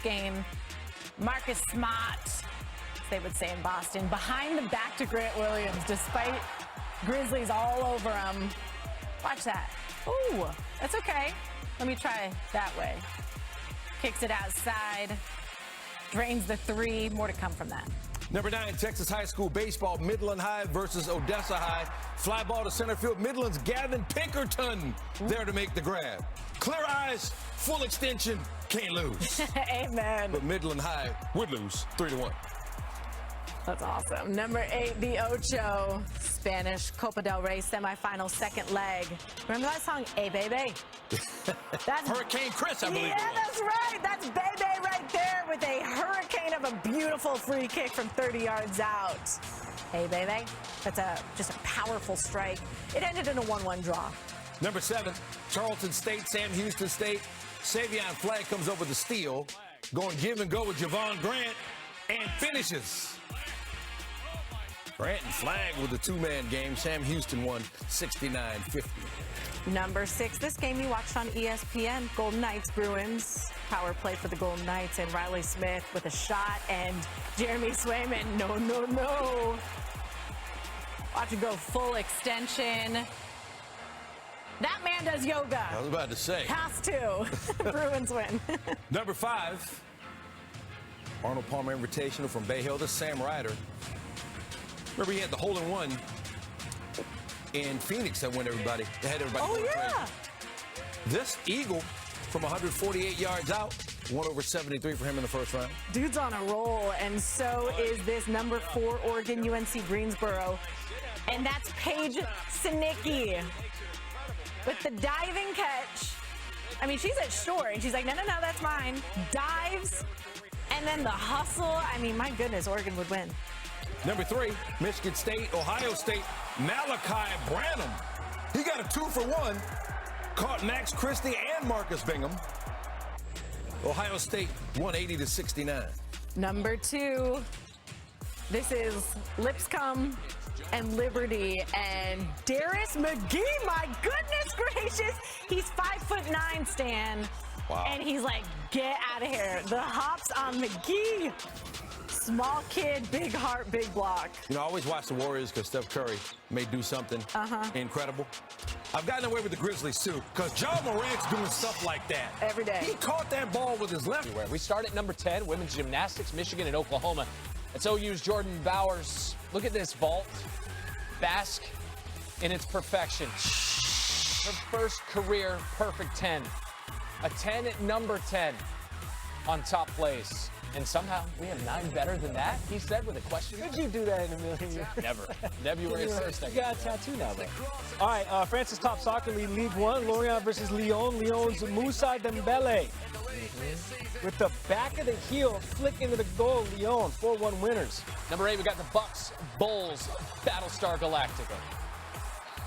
game. Marcus Smart, as they would say in Boston, behind the back to Grant Williams, despite Grizzlies all over him. Watch that. Ooh, that's okay. Let me try that way. Kicks it outside, drains the three. More to come from that. Number 9, Texas High School baseball, Midland High versus Odessa High. Fly ball to center field. Midland's Gavin Pinkerton there to make the grab. Clear eyes, full extension, can't lose. Amen. But Midland High would lose 3-1. That's awesome. Number 8, the Ocho, Spanish Copa del Rey semifinal second leg. Remember that song, Hey Baby? That's Hurricane Chris, I believe. Yeah, that's right. That's Bebe right there with a hurricane of a beautiful free kick from 30 yards out. Hey, Bebe. That's just a powerful strike. It ended in a 1-1 draw. Number 7, Charleston State, Sam Houston State. Savion Flagg comes up with the steal. Going give and go with Javon Grant and finishes. Grant and Flagg with the two-man game. Sam Houston won 69-50. Number 6, this game you watched on ESPN, Golden Knights Bruins. Power play for the Golden Knights, and Riley Smith with a shot, and Jeremy Swayman, no. Watch it go full extension. That man does yoga. I was about to say. Has to. Bruins win. Number 5, Arnold Palmer Invitational from Bay Hill. This is Sam Ryder. Remember he had the hole-in-one in Phoenix that won everybody. They had everybody. Oh, yeah. Crazy. This eagle from 148 yards out, 1/73 for him in the first round. Dude's on a roll, and so is this number 4 Oregon UNC Greensboro. And that's Paige Sinicki with the diving catch. I mean, she's at shore, and she's like, no, that's mine. Dives, and then the hustle. I mean, my goodness, Oregon would win. Number 3, Michigan State, Ohio State, Malachi Branham. He got a 2-for-1. Caught Max Christie and Marcus Bingham. Ohio State 180-69. Number 2, this is Lipscomb and Liberty, and Darius McGee, my goodness gracious. He's 5'9", Stan. Wow. And he's like, get out of here. The hops on McGee. Small kid, big heart, big block. You know, I always watch the Warriors because Steph Curry may do something incredible. I've gotten away with the Grizzlies, too, because Ja Morant's doing stuff like that. Every day. He caught that ball with his left. We start at number 10, women's gymnastics, Michigan and Oklahoma. It's OU's Jordan Bowers. Look at this vault. Bask in its perfection. Her first career perfect 10. A 10 at number 10 on top place. And somehow we have 9 better than that, he said with a question. Could you do that in a million years? Never. February 1st. You got a tattoo now, though. All right, France's top soccer league, League 1, Lorient versus Lyon. Lyon's Moussa Dembele. With the back of the heel, flick into the goal, Lyon, 4-1 winners. Number 8, we got the Bucks, Bulls, Battlestar Galactica.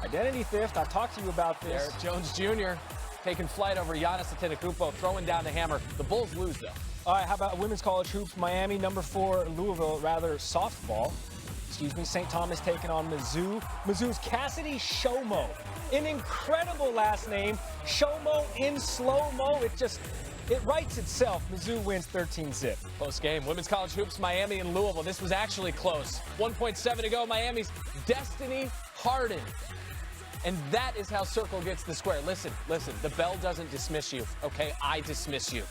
Identity theft, I talked to you about this. Derek Jones Jr. taking flight over Giannis Antetokounmpo, throwing down the hammer. The Bulls lose, though. All right, how about women's college hoops? Miami, number 4, Louisville, rather softball. St. Thomas taking on Mizzou. Mizzou's Cassidy Shomo. An incredible last name. Shomo in slow-mo. It writes itself. Mizzou wins 13-zip. Close game. Women's college hoops, Miami and Louisville. This was actually close. 1.7 to go. Miami's Destiny Harden. And that is how Circle gets the square. Listen. The bell doesn't dismiss you, okay? I dismiss you.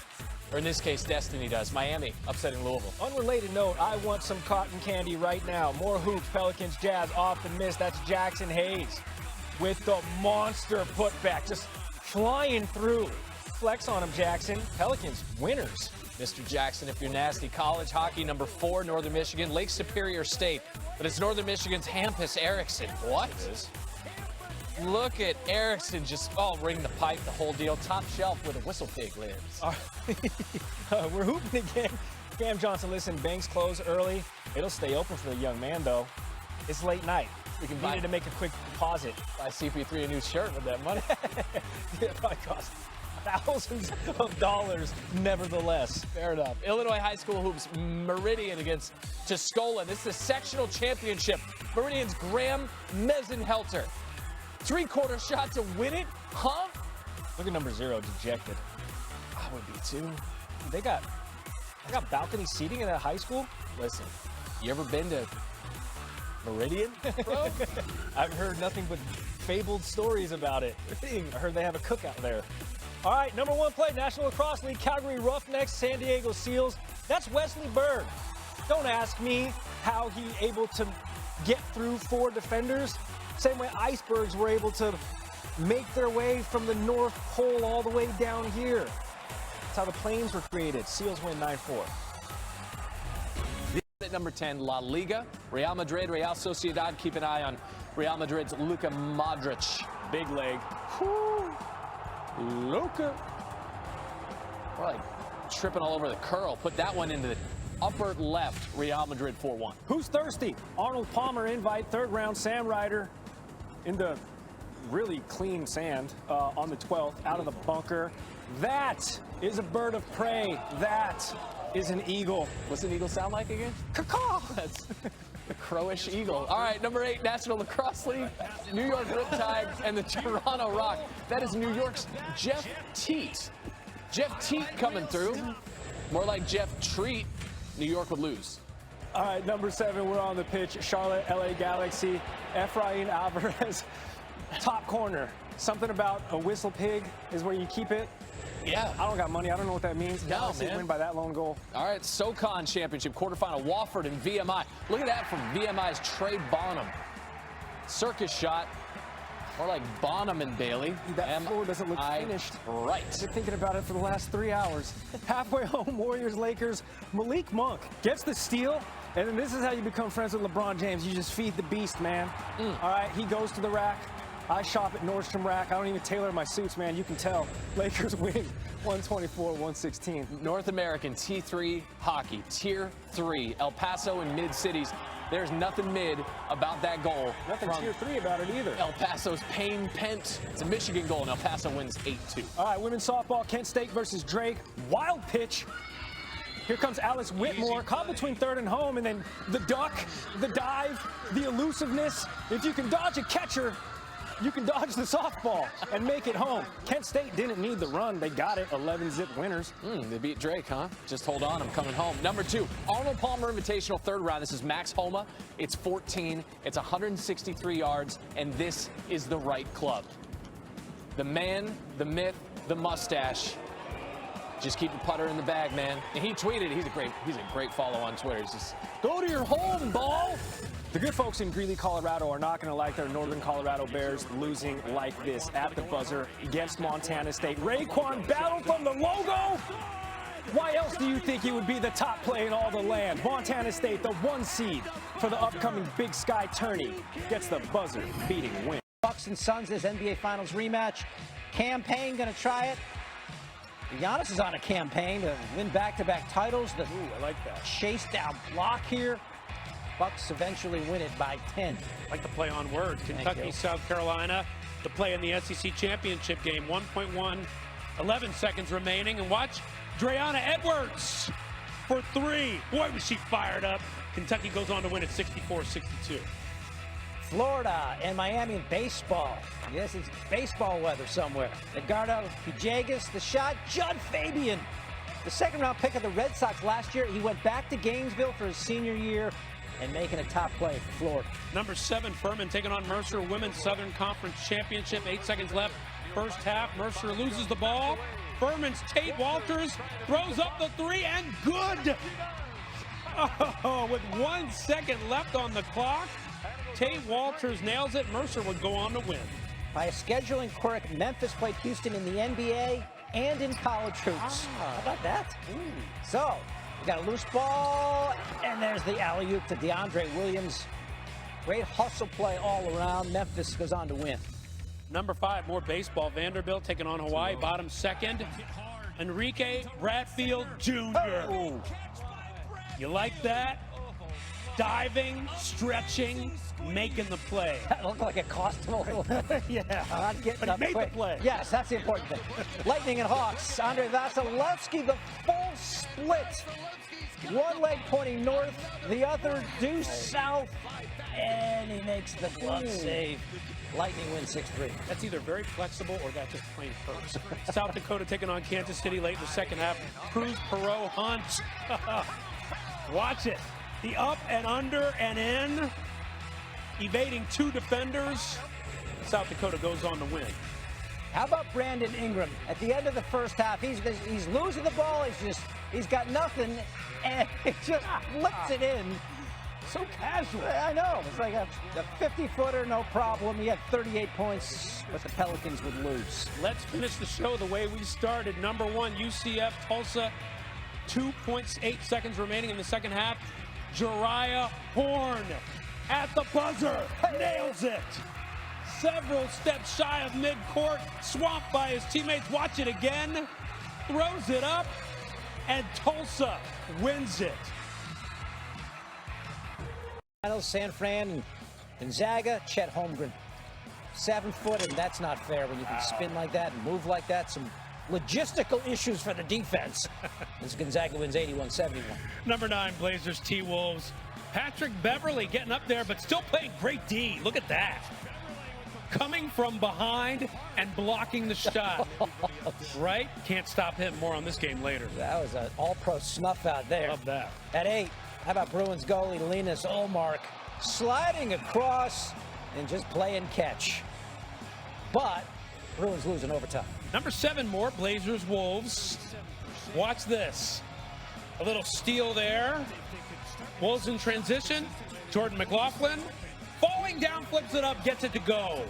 Or in this case, Destiny does. Miami upsetting Louisville. Unrelated note, I want some cotton candy right now. More hoops, Pelicans, Jazz, off the miss. That's Jackson Hayes with the monster putback, just flying through. Flex on him, Jackson. Pelicans, winners. Mr. Jackson, if you're nasty. College hockey, number 4, Northern Michigan, Lake Superior State. But it's Northern Michigan's Hampus Erickson. What? Look at Erickson just, ring the pipe, the whole deal. Top shelf with a whistle pig lens. We're hooping again. Cam Johnson, listen, banks close early. It'll stay open for the young man, though. It's late night. We can needed to make a quick deposit. Buy CP3 a new shirt with that money. It probably cost thousands of dollars, nevertheless. Fair enough. Illinois High School hoops, Meridian against Tuscola. This is the sectional championship. Meridian's Graham Mesenhelter. 3-quarter shot to win it? Huh? Look at number 0, dejected. I would be too. They got I got balcony seating in a high school? Listen, you ever been to Meridian, bro? I've heard nothing but fabled stories about it. I heard they have a cookout there. All right, number 1 play, National Lacrosse League, Calgary Roughnecks, San Diego Seals. That's Wesley Bird. Don't ask me how he able to get through 4 defenders. Same way icebergs were able to make their way from the North Pole all the way down here. That's how the planes were created. Seals win 9-4. At number 10, La Liga, Real Madrid, Real Sociedad. Keep an eye on Real Madrid's Luka Modric. Big leg. Whew. Luka. We're like tripping all over the curl. Put that one into the upper left. Real Madrid 4-1. Who's thirsty? Arnold Palmer invite, 3rd round Sam Ryder in the really clean sand on the 12th, out of the bunker. That is a bird of prey. That is an eagle. What's an eagle sound like again? Caw-caw. That's the Crowish Eagle. All right, number 8, National Lacrosse League, New York Riptide and the Toronto Rock. That is New York's Jeff Teat. Jeff Teat coming through. More like Jeff Treat. New York would lose. All right, number 7, we're on the pitch. Charlotte, LA Galaxy, Efrain Alvarez, top corner. Something about a whistle pig is where you keep it. Yeah. I don't got money. I don't know what that means. No, Galaxy man. win by that lone goal. All right, SoCon Championship quarterfinal, Wofford and VMI. Look at that from VMI's Trey Bonham. Circus shot, more like Bonham and Bailey. That floor doesn't look finished. Right. I've been thinking about it for the last 3 hours. Halfway home, Warriors, Lakers. Malik Monk gets the steal, and then this is how you become friends with LeBron James. You just feed the beast, man. All right, he goes to the rack. I shop at Nordstrom Rack. I don't even tailor my suits, man. You can tell. Lakers win 124-116. North American T3 hockey, Tier 3, El Paso and mid-cities. There's nothing mid about that goal. Nothing Tier 3 about it either. El Paso's Payne Pent. It's a Michigan goal, and El Paso wins 8-2. All right, women's softball, Kent State versus Drake. Wild pitch. Here comes Alice Whitmore, caught between 3rd and home, and then the duck, the dive, the elusiveness. If you can dodge a catcher, you can dodge the softball and make it home. Kent State didn't need the run. They got it. 11-zip winners. They beat Drake, huh? Just hold on. I'm coming home. Number 2, Arnold Palmer Invitational 3rd round. This is Max Homa. It's 14. It's 163 yards, and this is the right club. The man, the myth, the mustache. Just keep the putter in the bag, man. And he tweeted. He's a great follow on Twitter. He's just, go to your home, ball. The good folks in Greeley, Colorado are not going to like their Northern Colorado Bears losing like this at the buzzer against Montana State. Raekwon battled from the logo. Why else do you think he would be the top play in all the land? Montana State, the 1 seed for the upcoming Big Sky tourney, gets the buzzer beating win. Bucks and Suns, this NBA Finals rematch. Campaign going to try it. Giannis is on a campaign to win back-to-back titles. The I like that. chase down block here. Bucks eventually win it by 10. I like to play on words. Kentucky, South Carolina to play in the SEC championship game. 1.1, 11 seconds remaining. And watch Dreana Edwards for 3. Boy, was she fired up. Kentucky goes on to win at 64-62. Florida and Miami in baseball. Yes, it's baseball weather somewhere. Edgardo Pujagas, the shot. Judd Fabian, the 2nd-round pick of the Red Sox last year. He went back to Gainesville for his senior year and making a top play for Florida. Number 7, Furman taking on Mercer. Women's Southern Conference Championship. 8 seconds left. First half. Mercer loses the ball. Furman's Tate Walters throws up the 3 and good. Oh, with 1 second left on the clock, Tate Walters nails it. Mercer would go on to win. By a scheduling quirk, Memphis played Houston in the NBA and in college hoops. How about that? So, we got a loose ball, and there's the alley-oop to DeAndre Williams. Great hustle play all around. Memphis goes on to win. Number 5, more baseball. Vanderbilt taking on Hawaii, bottom 2nd. Enrique Bradfield Jr. You like that? Diving, stretching, making the play. That looked like it cost him a little. Yeah, Not getting but up he made quick. the play. Yes, that's the important thing. Lightning and Hawks. Andre Vasilevsky, the full split. One leg pointing north, the other due south, and he makes the glove save. Lightning wins 6-3. That's either very flexible or that just plain hurts. South Dakota taking on Kansas City late in the second half. Cruz, Perot, Hunt. Watch it. The up and under and in. Evading two defenders. South Dakota goes on to win. How about Brandon Ingram? At the end of the first half, he's losing the ball. He's got nothing, and he just flips it in. So casual. I know. It's like a 50-footer, no problem. He had 38 points, but the Pelicans would lose. Let's finish the show the way we started. Number 1, UCF, Tulsa. 2.8 seconds remaining in the second half. Jariah Horn at the buzzer. Nails it. Several steps shy of midcourt. Swamped by his teammates. Watch it again. Throws it up. And Tulsa wins it. San Fran and Gonzaga, Chet Holmgren. 7 foot, and that's not fair when you can spin like that and move like that. Some logistical issues for the defense. As Gonzaga wins 81-71. Number 9, Blazers T-Wolves. Patrick Beverly getting up there, but still playing great D. Look at that. Coming from behind and blocking the shot. Right? Can't stop him. More on this game later. That was an all-pro snuff out there. Love that. At 8, how about Bruins goalie Linus Ullmark sliding across and just playing catch. But Bruins lose in overtime. Number 7 more, Blazers Wolves. Watch this. A little steal there. Wolves in transition. Jordan McLaughlin falling down, flips it up, gets it to go.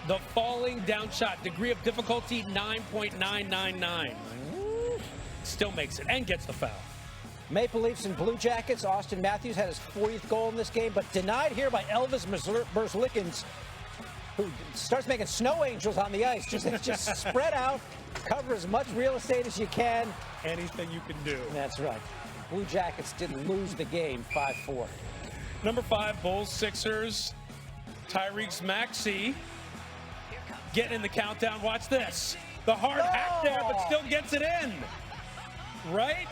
The falling down shot, degree of difficulty 9.999. Still makes it and gets the foul. Maple Leafs and Blue Jackets. Austin Matthews had his 40th goal in this game, but denied here by Elvis Merzlikins, who starts making snow angels on the ice. Just spread out, cover as much real estate as you can. Anything you can do. That's right. Blue Jackets didn't lose the game 5-4. Number 5, Bulls Sixers. Tyrese Maxey getting in the countdown. Watch this. The hard hack there, but still gets it in. Right?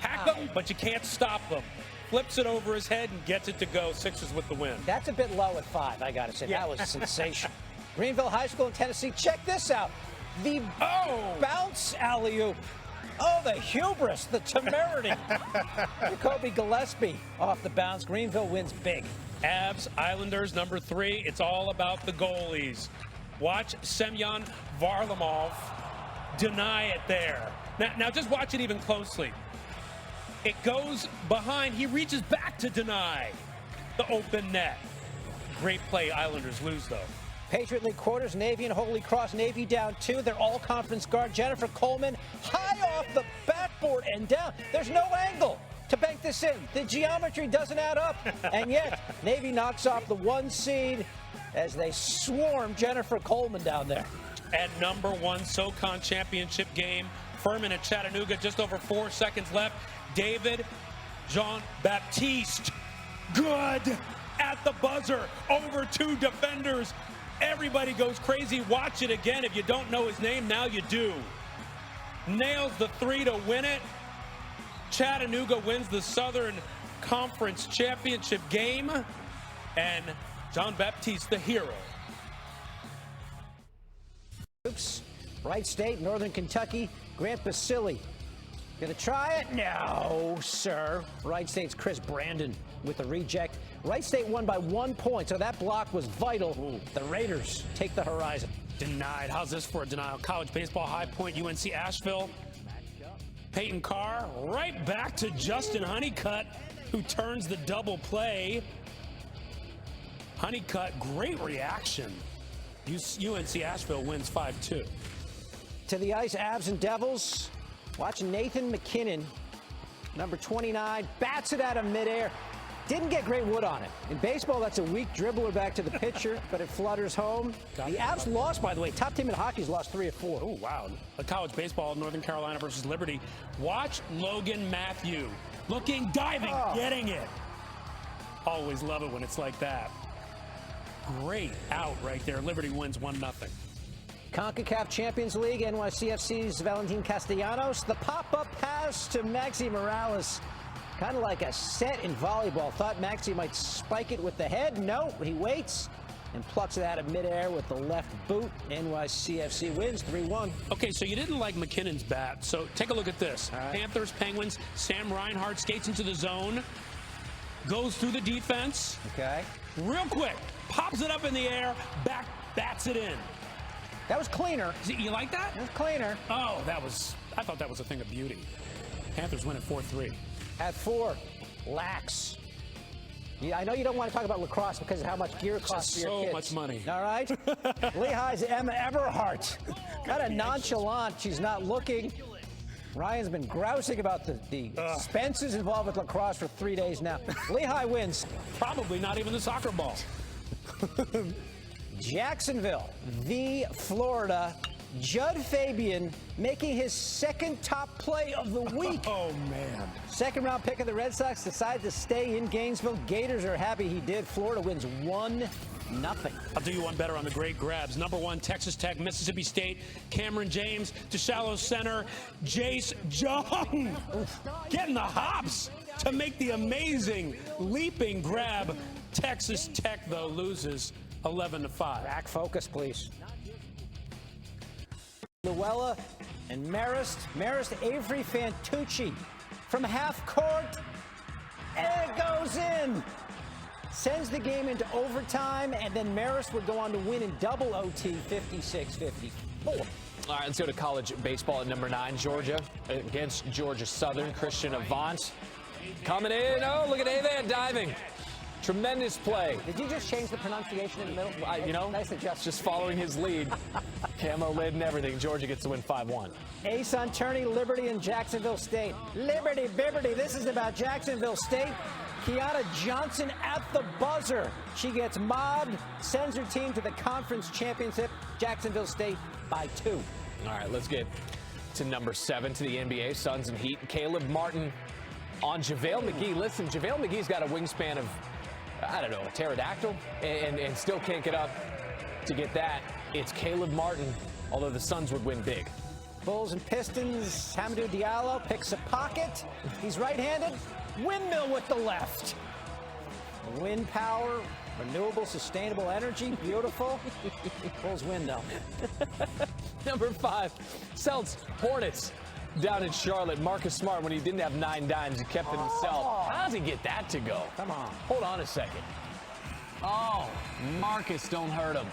Hack them, but you can't stop them. Flips it over his head and gets it to go. Sixers with the win. That's a bit low at 5, I got to say. Yeah. That was sensational. Greenville High School in Tennessee. Check this out. The bounce alley-oop. Oh, the hubris, the temerity. Jacoby Gillespie off the bounce. Greenville wins big. Avs, Islanders, number 3. It's all about the goalies. Watch Semyon Varlamov deny it there. Now just watch it even closely. It goes behind. He reaches back to deny the open net. Great play. Islanders lose, though. Patriot League quarters, Navy and Holy Cross. Navy down 2. They're all conference guard. Jennifer Coleman high off the backboard and down. There's no angle to bank this in. The geometry doesn't add up. And yet, Navy knocks off the 1 seed as they swarm Jennifer Coleman down there. And number 1 SoCon championship game. Furman at Chattanooga, just over 4 seconds left. David Jean-Baptiste, good at the buzzer, over 2 defenders. Everybody goes crazy. Watch it again. If you don't know his name, now you do. Nails the 3 to win it. Chattanooga wins the Southern Conference Championship game. And Jean-Baptiste, the hero. Oops. Wright State, Northern Kentucky, Grant Basile. Gonna try it? No, sir. Wright State's Chris Brandon with the reject. Wright State won by 1 point, so that block was vital. The Raiders take the horizon. Denied. How's this for a denial? College baseball, High Point, UNC Asheville. Peyton Carr right back to Justin Honeycutt, who turns the double play. Honeycutt, great reaction. UNC Asheville wins 5-2. To the ice, Avs and Devils. Watch Nathan McKinnon, number 29, bats it out of midair. Didn't get great wood on it. In baseball, that's a weak dribbler back to the pitcher, but it flutters home. The Avs lost, by the way. Top team in hockey's lost 3 of 4. Oh, wow. A college baseball, Northern Carolina versus Liberty. Watch Logan Matthew looking, diving, getting it. Always love it when it's like that. Great out right there. Liberty wins 1-0. CONCACAF Champions League, NYCFC's Valentin Castellanos. The pop-up pass to Maxi Morales. Kind of like a set in volleyball. Thought Maxi might spike it with the head. No, he waits and plucks it out of midair with the left boot. NYCFC wins 3-1. Okay, so you didn't like McKinnon's bat. So take a look at this. All right. Panthers, Penguins, Sam Reinhart skates into the zone, goes through the defense. Okay. Real quick, pops it up in the air, bats it in. That was cleaner. You like that? That was cleaner. Oh, I thought that was a thing of beauty. Panthers win at 4-3. At 4, lax. Yeah, I know you don't want to talk about lacrosse because of how much gear costs for your kids. So much money. All right? Lehigh's Emma Everhart. Kind of nonchalant. She's not looking. Ryan's been grousing about the expenses involved with lacrosse for 3 days now. Lehigh wins. Probably not even the soccer ball. Jacksonville v. Florida. Judd Fabian making his second top play of the week. Oh, man. Second round pick of the Red Sox decided to stay in Gainesville. Gators are happy he did. Florida wins 1-0. I'll do you one better on the great grabs. Number 1, Texas Tech, Mississippi State, Cameron James to shallow center, Jace Jung getting the hops to make the amazing leaping grab. Texas Tech, though, loses 11-5. Back focus, please. Luella and Marist. Avery Fantucci from half court. And it goes in. Sends the game into overtime, and then Marist would go on to win in double OT, 56-54. All right, let's go to college baseball at number 9, Georgia against Georgia Southern. Christian Avant coming in. Oh, look at Avant diving. Tremendous play. Did you just change the pronunciation in the middle? You know, nice adjustment. Just following his lead. Camo lid and everything. Georgia gets to win 5-1. Ace on Turney, Liberty, and Jacksonville State. Liberty, Bibberty. This is about Jacksonville State. Kiana Johnson at the buzzer. She gets mobbed, sends her team to the conference championship. Jacksonville State by 2. All right, let's get to number 7, to the NBA. Suns and Heat. Caleb Martin on JaVale McGee. Listen, JaVale McGee's got a wingspan of, I don't know, a pterodactyl, and still can't get up to get that. It's Caleb Martin, although the Suns would win big. Bulls and Pistons. Hamidou Diallo picks a pocket. He's right-handed. Windmill with the left. Wind power, renewable, sustainable energy. Beautiful. Bulls win, though. Number 5, Celtics Hornets down in Charlotte. Marcus Smart, when he didn't have 9 dimes, he kept it himself. How does he get that to go? Come on. Hold on a second. Oh, Marcus, don't hurt him.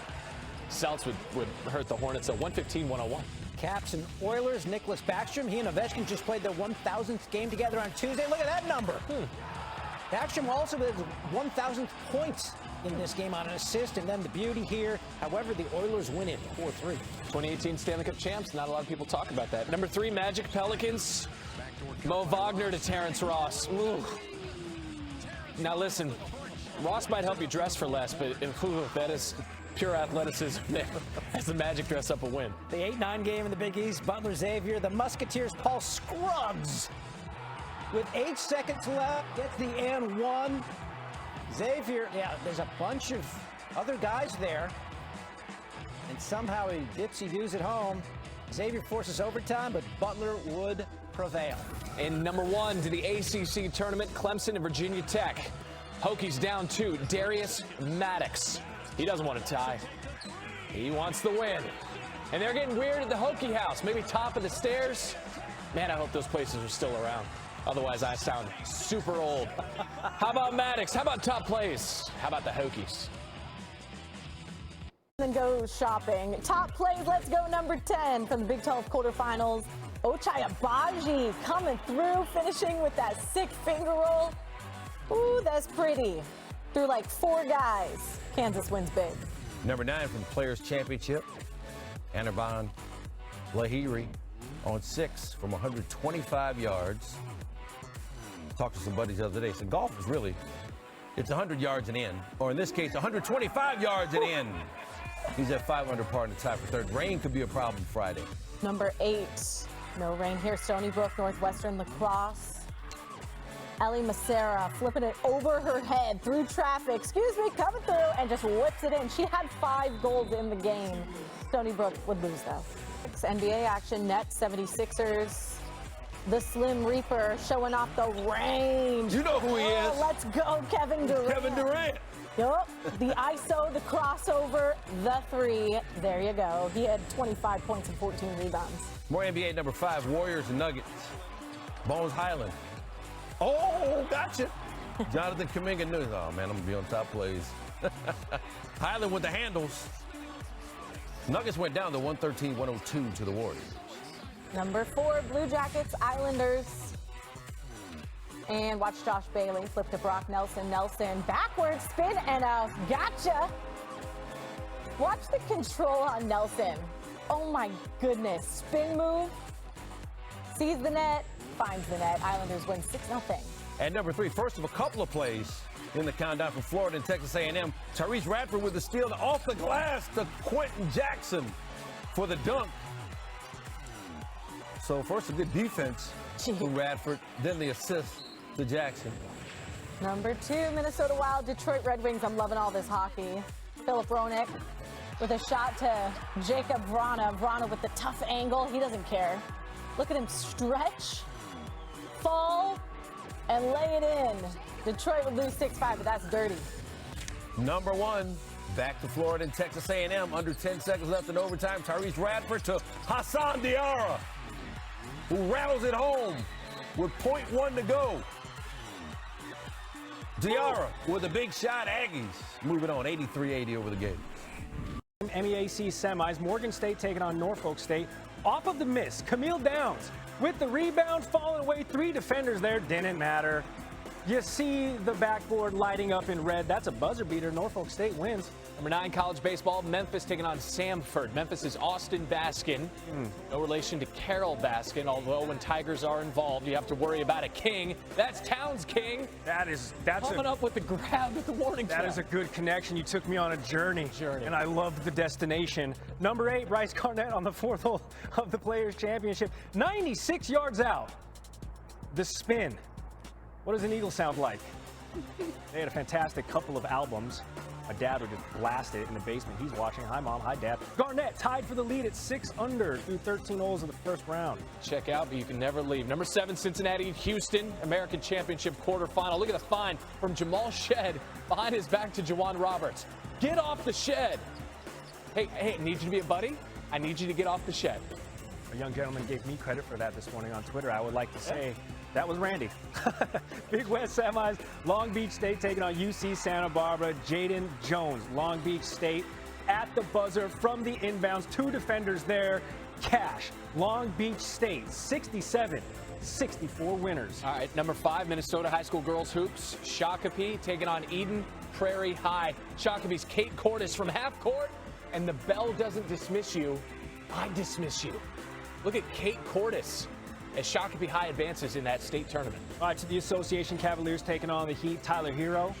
Celtics would hurt the Hornets at 115-101. Caps and Oilers, Nicholas Backstrom. He and Ovechkin just played their 1,000th game together on Tuesday. Look at that number. Backstrom also with his 1,000th points in this game on an assist, and then the beauty here. However, the Oilers win it 4-3. 2018 Stanley Cup champs. Not a lot of people talk about that. Number 3, Magic Pelicans. Mo Wagner to Terrence Ross. Ooh. Now listen, Ross might help you dress for less, but that is pure athleticism there as the Magic dress up a win. The 8-9 game in the Big East, Butler Xavier, the Musketeers, Paul Scruggs. With 8 seconds left, gets the and 1. Xavier, yeah, there's a bunch of other guys there. And somehow he dipsy-doos at home. Xavier forces overtime, but Butler would prevail. And number 1 to the ACC tournament, Clemson and Virginia Tech. Hokies down 2, Darius Maddox. He doesn't want to tie. He wants the win. And they're getting weird at the Hokie house. Maybe top of the stairs. Man, I hope those places are still around. Otherwise, I sound super old. How about Maddox? How about top plays? How about the Hokies? Then go shopping. Top plays, let's go number 10 from the Big 12 quarterfinals. Ochai Agbaji coming through, finishing with that sick finger roll. Ooh, that's pretty. Through like 4 guys. Kansas wins big. Number 9 from the Players Championship, Anirban Lahiri on 6 from 125 yards. Talked to some buddies the other day. So golf is really, it's 100 yards and in, or in this case, 125 yards and in. He's at 5 under par in the tie for third. Rain could be a problem Friday. Number 8, no rain here. Stony Brook, Northwestern lacrosse. Ellie Macera flipping it over her head through traffic, coming through and just whips it in. She had 5 goals in the game. Stony Brook would lose, though. NBA action, Nets, 76ers. The Slim Reaper showing off the range. You know who he is. Let's go, Kevin Durant. Kevin Durant. Yup. The ISO, the crossover, the three. There you go. He had 25 points and 14 rebounds. More NBA number 5, Warriors and Nuggets. Bones Highland. Oh, gotcha. Jonathan Kuminga News. Oh, man, I'm going to be on top plays. Highland with the handles. Nuggets went down to 113-102 to the Warriors. Number 4, Blue Jackets, Islanders. And watch Josh Bailey flip to Brock Nelson. Nelson, backward spin and a gotcha. Watch the control on Nelson. Oh my goodness. Spin move. Sees the net, finds the net. Islanders win 6-0. And number 3, first of a couple of plays in the countdown from Florida and Texas A&M. Tyrese Radford with the steal off the glass to Quentin Jackson for the dunk. So first a good defense from Radford, then the assist to Jackson. Number 2, Minnesota Wild, Detroit Red Wings. I'm loving all this hockey. Philip Roenick with a shot to Jacob Vrana. Vrana with the tough angle. He doesn't care. Look at him stretch, fall, and lay it in. Detroit would lose 6-5, but that's dirty. Number 1, back to Florida and Texas A&M. Under 10 seconds left in overtime. Tyrese Radford to Hassan Diarra, who rattles it home with .1 to go. Diarra with a big shot. Aggies moving on 83-80 over the game. MEAC semis, Morgan State taking on Norfolk State. Off of the miss, Camille Downs with the rebound, falling away. 3 defenders there, didn't matter. You see the backboard lighting up in red. That's a buzzer beater. Norfolk State wins. Number 9, college baseball, Memphis taking on Samford. Memphis is Austin Baskin. No relation to Carol Baskin, although when Tigers are involved, you have to worry about a king. That's Towns King. That's coming up with the grab at the warning track. That is a good connection. You took me on a journey. And I loved the destination. Number 8, Bryce Garnett on the 4th hole of the Players' Championship. 96 yards out. The spin. What does an eagle sound like? They had a fantastic couple of albums. My dad would just blast it in the basement. He's watching. Hi, Mom. Hi, Dad. Garnett tied for the lead at 6 under through 13 holes of the first round. Check out, but you can never leave. Number 7, Cincinnati, Houston, American Championship quarterfinal. Look at the find from Jamal Shed behind his back to Juwan Roberts. Get off the shed. Hey, I need you to be a buddy. I need you to get off the shed. A young gentleman gave me credit for that this morning on Twitter. I would like to say that was Randy. Big West semis, Long Beach State taking on UC Santa Barbara. Jaden Jones, Long Beach State at the buzzer from the inbounds. 2 defenders there. Cash, Long Beach State, 67-64 winners. All right, number 5, Minnesota High School girls hoops. Shakopee taking on Eden Prairie High. Shakopee's Kate Cordes from half court, and the bell doesn't dismiss you. I dismiss you. Look at Kate Cordes as Shakopee High advances in that state tournament. All right, to the Association Cavaliers taking on the Heat. Tyler Hero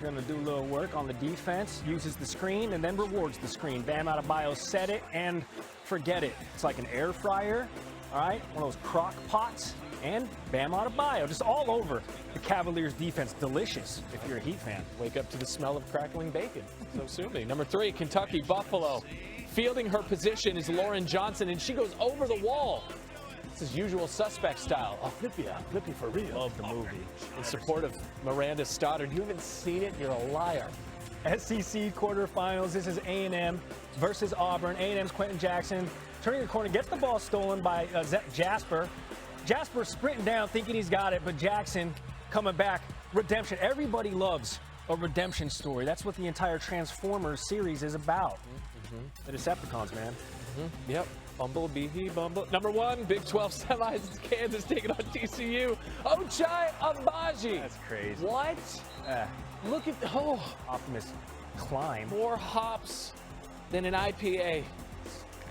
going to do a little work on the defense, uses the screen, and then rewards the screen. Bam Adebayo set it and forget it. It's like an air fryer, all right? One of those crock pots, and Bam Adebayo just all over the Cavaliers defense. Delicious if you're a Heat fan. Wake up to the smell of crackling bacon. So soon. Number 3, Kentucky Buffalo. Fielding her position is Lauren Johnson, and she goes over the wall. This is Usual Suspect style. I'll flip you for real. Love the movie. In support of Miranda Stoddard. You haven't seen it, you're a liar. SEC quarterfinals. This is A&M versus Auburn. A&M's Quentin Jackson turning the corner, gets the ball stolen by Jasper. Jasper sprinting down, thinking he's got it, but Jackson coming back. Redemption. Everybody loves a redemption story. That's what the entire Transformers series is about. The Decepticons, man. Yep. Bumblebee, Number 1, Big 12 semis. Kansas taking on TCU. Ochai Agbaji. That's crazy. What? Look at, Optimus climb. More hops than an IPA.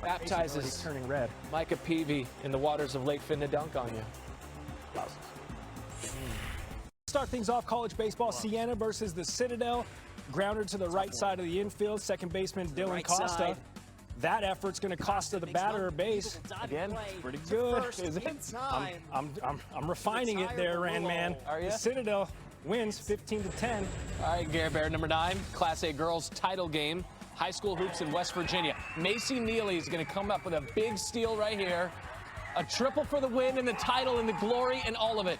Baptizes turning red. Micah Peavy in the waters of Lake Finn to dunk on you. Start things off, college baseball. Siena versus the Citadel. Grounder to the right side of the infield. Second baseman Dylan Costa. That effort's going to Costa the batter or base. Again, pretty good. Is it? I'm refining it there, man. Are you? The Citadel wins 15-10. All right, Gare Bear, number 9, Class A girls title game. high school hoops in West Virginia. Macy Neely is going to come up with a big steal right here. A triple for the win and the title and the glory and all of it.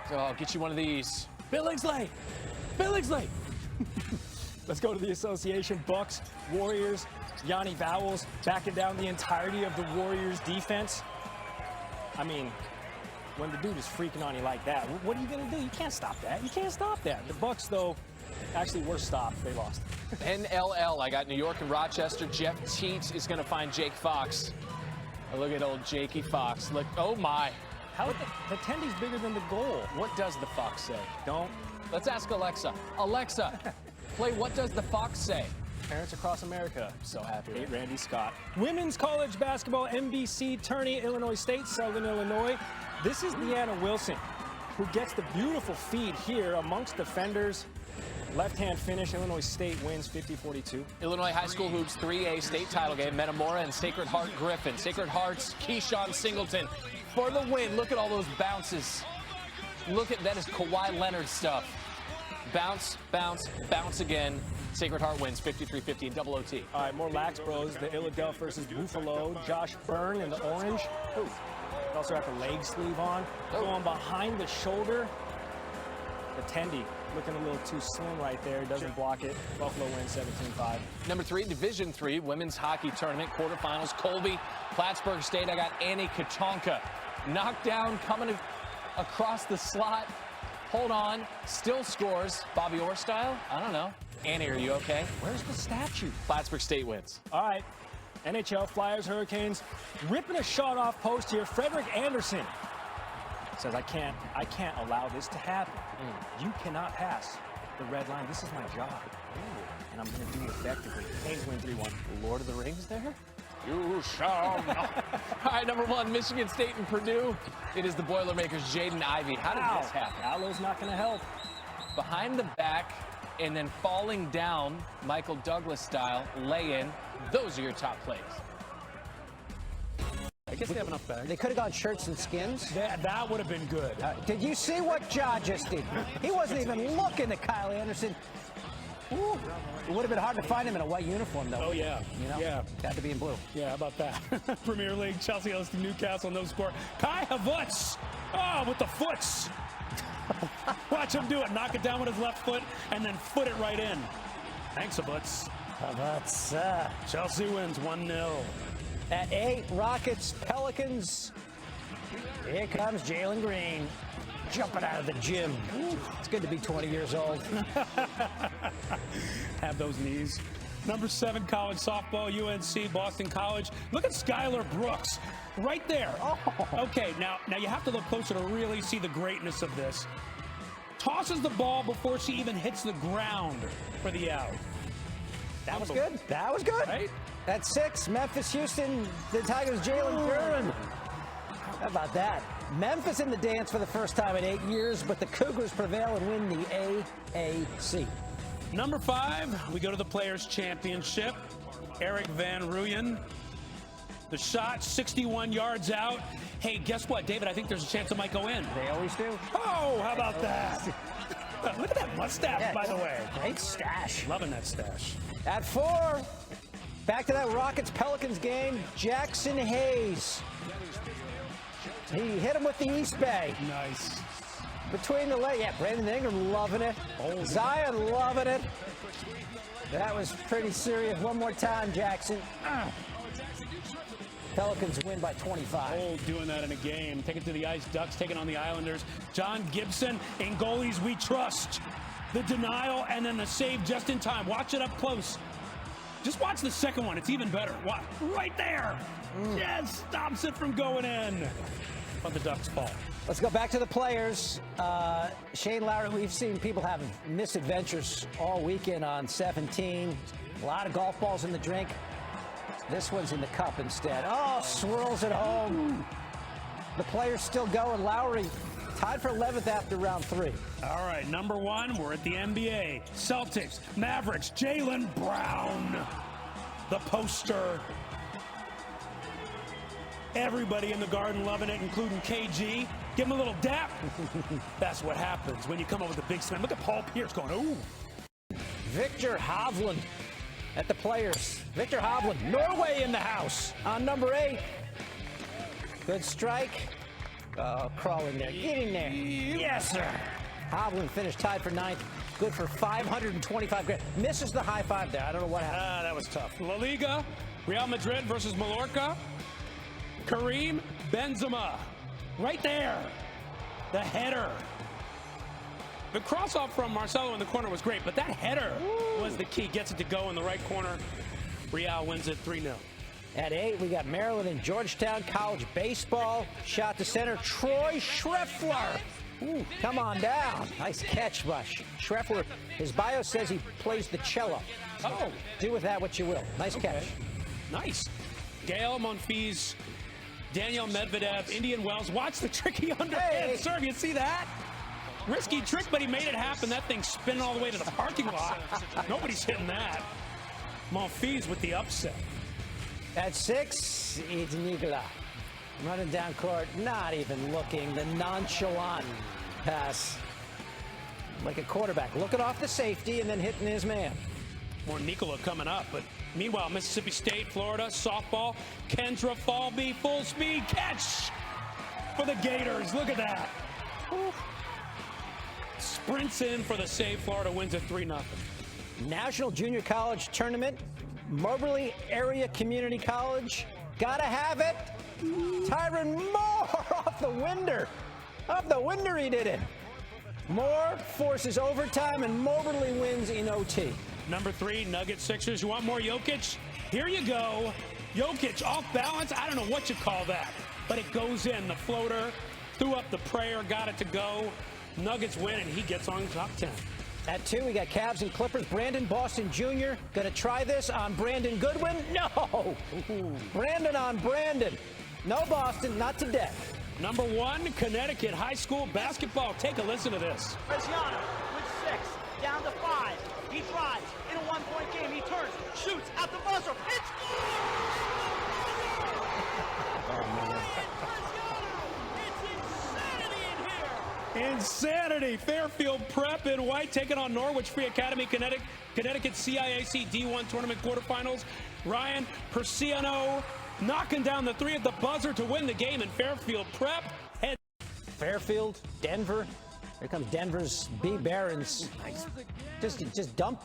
So I'll get you one of these. Billingsley! Billingsley! Let's go to the association. Bucks, Warriors, Yanni Vowels backing down the entirety of the Warriors defense. I mean, when the dude is freaking on you like that, what are you going to do? You can't stop that. You can't stop that. The Bucks, though, actually were stopped. They lost. NLL, I got New York and Rochester. Jeff Teat is going to find Jake Fox. Look at old Jakey Fox. Look, oh my. How the tendy's bigger than the goal. What does the Fox say? Don't. Let's ask Alexa. Alexa, play What Does the Fox Say? Parents across America, so happy. Hey, Randy Scott. Women's college basketball, NBC tourney, Illinois State, Southern Illinois. This is Deanna Wilson, who gets the beautiful feed here amongst defenders. Left-hand finish, Illinois State wins 50-42. Illinois High School Hoops 3A state title game, Metamora and Sacred Heart Griffin. Sacred Heart's Keyshawn Singleton for the win. Look at all those bounces. Look at that is Kawhi Leonard stuff. Bounce, bounce, bounce again. Sacred Heart wins 53-50 in double OT. All right, more Lax Bros. The Illadelph versus Buffalo. Josh Byrne in the orange. Ooh. Also got the leg sleeve on. Going behind the shoulder. The tendy looking a little too slim right there. Doesn't block it. Buffalo wins 17-5. Number 3, Division III women's hockey tournament quarterfinals. Colby, Plattsburgh State. I got Annie Katonka. Knocked down, coming across the slot. Hold on, still scores. Bobby Orr style? I don't know. Annie, are you okay? Where's the statue? Plattsburgh State wins. All right. NHL, Flyers, Hurricanes. Ripping a shot off post here. Frederick Anderson says, I can't allow this to happen. You cannot pass the red line. This is my job. And I'm going to do it effectively. Canes win 3-1. Lord of the Rings there? You shall not. All right, number 1, Michigan State and Purdue. It is the Boilermakers, Jaden Ivey. How did this happen? Aloe's not going to help. Behind the back and then falling down, Michael Douglas style, lay in. Those are your top plays. I guess they have enough bags. They could have gone shirts and skins. That would have been good. Did you see what Ja just did? He wasn't even looking at Kyle Anderson. Ooh. It would have been hard to find him in a white uniform, though. Oh, yeah. You know? Yeah. Had to be in blue. Yeah, how about that? Premier League, Chelsea hosting Newcastle, no score. Kai Havertz, with the foots. Watch him do it. Knock it down with his left foot and then foot it right in. Thanks, Havertz. Havertz. Chelsea wins 1-0. At 8, Rockets, Pelicans. Here comes Jalen Green. Jumping out of the gym. It's good to be 20 years old. Have those knees. Number 7, college softball, UNC, Boston College. Look at Skylar Brooks right there. Oh. Okay, now you have to look closer to really see the greatness of this. Tosses the ball before she even hits the ground for the out. That was good. That was good. Right? At 6, Memphis, Houston, the Tigers, Jalen Curran. How about that? Memphis in the dance for the first time in 8 years, but the Cougars prevail and win the AAC. Number 5, we go to the Players' Championship. Eric Van Rooyen. The shot, 61 yards out. Hey, guess what, David? I think there's a chance it might go in. They always do. Oh, how about that? Look at that mustache, by the way. Great stash. Loving that stash. At 4, back to that Rockets-Pelicans game, Jackson Hayes. He hit him with the East Bay. Nice. Between the legs. Yeah, Brandon Ingram loving it. Zion loving it. That was pretty serious. One more time, Jackson. Pelicans win by 25. Oh, doing that in a game. Take it to the Ice Ducks, taking on the Islanders. John Gibson, in goalies we trust. The denial and then the save just in time. Watch it up close. Just watch the second one. It's even better. Watch. Right there. Yes, stops it from going in. But the Ducks fall. Let's go back to the players. Shane Lowry, we've seen people have misadventures all weekend on 17. A lot of golf balls in the drink. This one's in the cup instead. Oh, swirls it home. The players still going. Lowry tied for 11th after round 3. All right, number 1, we're at the NBA. Celtics, Mavericks, Jaylen Brown. The poster. Everybody in the Garden loving it, including KG. Give him a little dap. That's what happens when you come up with a big slam. Look at Paul Pierce going, ooh. Victor Hovland at the players. Victor Hovland, Norway in the house on number 8. Good strike. Crawling there. Get in there. Yes, sir. Hovland finished tied for 9th. Good for 525 grand. Misses the high five there. I don't know what happened. That was tough. La Liga, Real Madrid versus Mallorca. Karim Benzema. Right there. The header. The cross-off from Marcelo in the corner was great, but that header was the key. Gets it to go in the right corner. Real wins it 3-0. At 8, we got Maryland and Georgetown College baseball. Shot to center, Troy Schreffler. Ooh, come on down. Nice catch, Bush. Schreffler, his bio says he plays the cello. So do with that what you will. Nice catch. Nice. Gael Monfils, Daniel Medvedev, Indian Wells. Watch the tricky underhand serve. You see that? Risky trick, but he made it happen. That thing spinning all the way to the parking lot. Nobody's hitting that. Monfils with the upset. At 6, it's Nigla. Running down court, not even looking. The nonchalant pass. Like a quarterback, looking off the safety and then hitting his man. More Nicola coming up, but meanwhile, Mississippi State, Florida, softball. Kendra Falby, full speed catch for the Gators. Look at that. Woo. Sprints in for the save. Florida wins at 3-0. National Junior College Tournament. Moberly Area Community College. Gotta have it. Tyron Moore off the winder. Off the winder he did it. Moore forces overtime and Moberly wins in OT. Number 3, Nugget Sixers. You want more Jokic? Here you go. Jokic off balance. I don't know what you call that, but it goes in. The floater threw up the prayer, got it to go. Nuggets win, and he gets on top 10. At 2, we got Cavs and Clippers. Brandon Boston Jr. Gonna try this on Brandon Goodwin? No! Brandon on Brandon. No Boston, not today. Number 1, Connecticut High School basketball. Take a listen to this. Graziano with 6, down to 5. He drives in a 1-point game. He turns, shoots at the buzzer. It's Insanity. Fairfield Prep in white taking on Norwich Free Academy. Connecticut CIAC D1 tournament quarterfinals. Ryan Persiano knocking down the 3 at the buzzer to win the game in Fairfield Prep. Fairfield, Denver. Here comes Denver's B. Barons. Just dump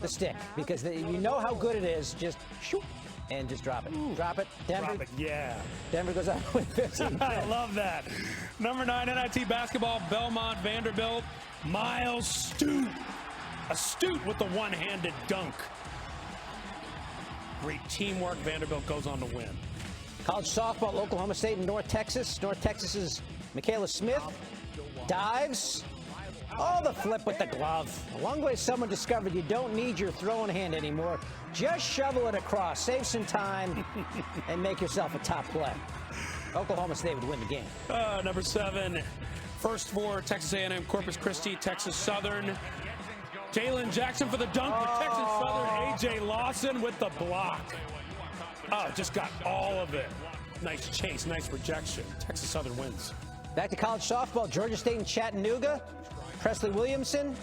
the stick because you know how good it is. Just shoot and just drop it. Drop it. Denver. Drop it, yeah. Denver goes out with 15. I love that. Number 9, NIT basketball, Belmont, Vanderbilt. Miles Stute. Astute with the one-handed dunk. Great teamwork. Vanderbilt goes on to win. College softball, Oklahoma State and North Texas. North Texas's Michaela Smith dives. Oh, the flip with the glove. Along the way, someone discovered you don't need your throwing hand anymore. Just shovel it across, save some time, and make yourself a top play. Oklahoma State would win the game. Number 7, first for Texas A&M, Corpus Christi, Texas Southern. Jalen Jackson for the dunk, but Texas Southern, A.J. Lawson with the block. Oh, just got all of it. Nice chase, nice rejection. Texas Southern wins. Back to college softball, Georgia State and Chattanooga. Presley Williamson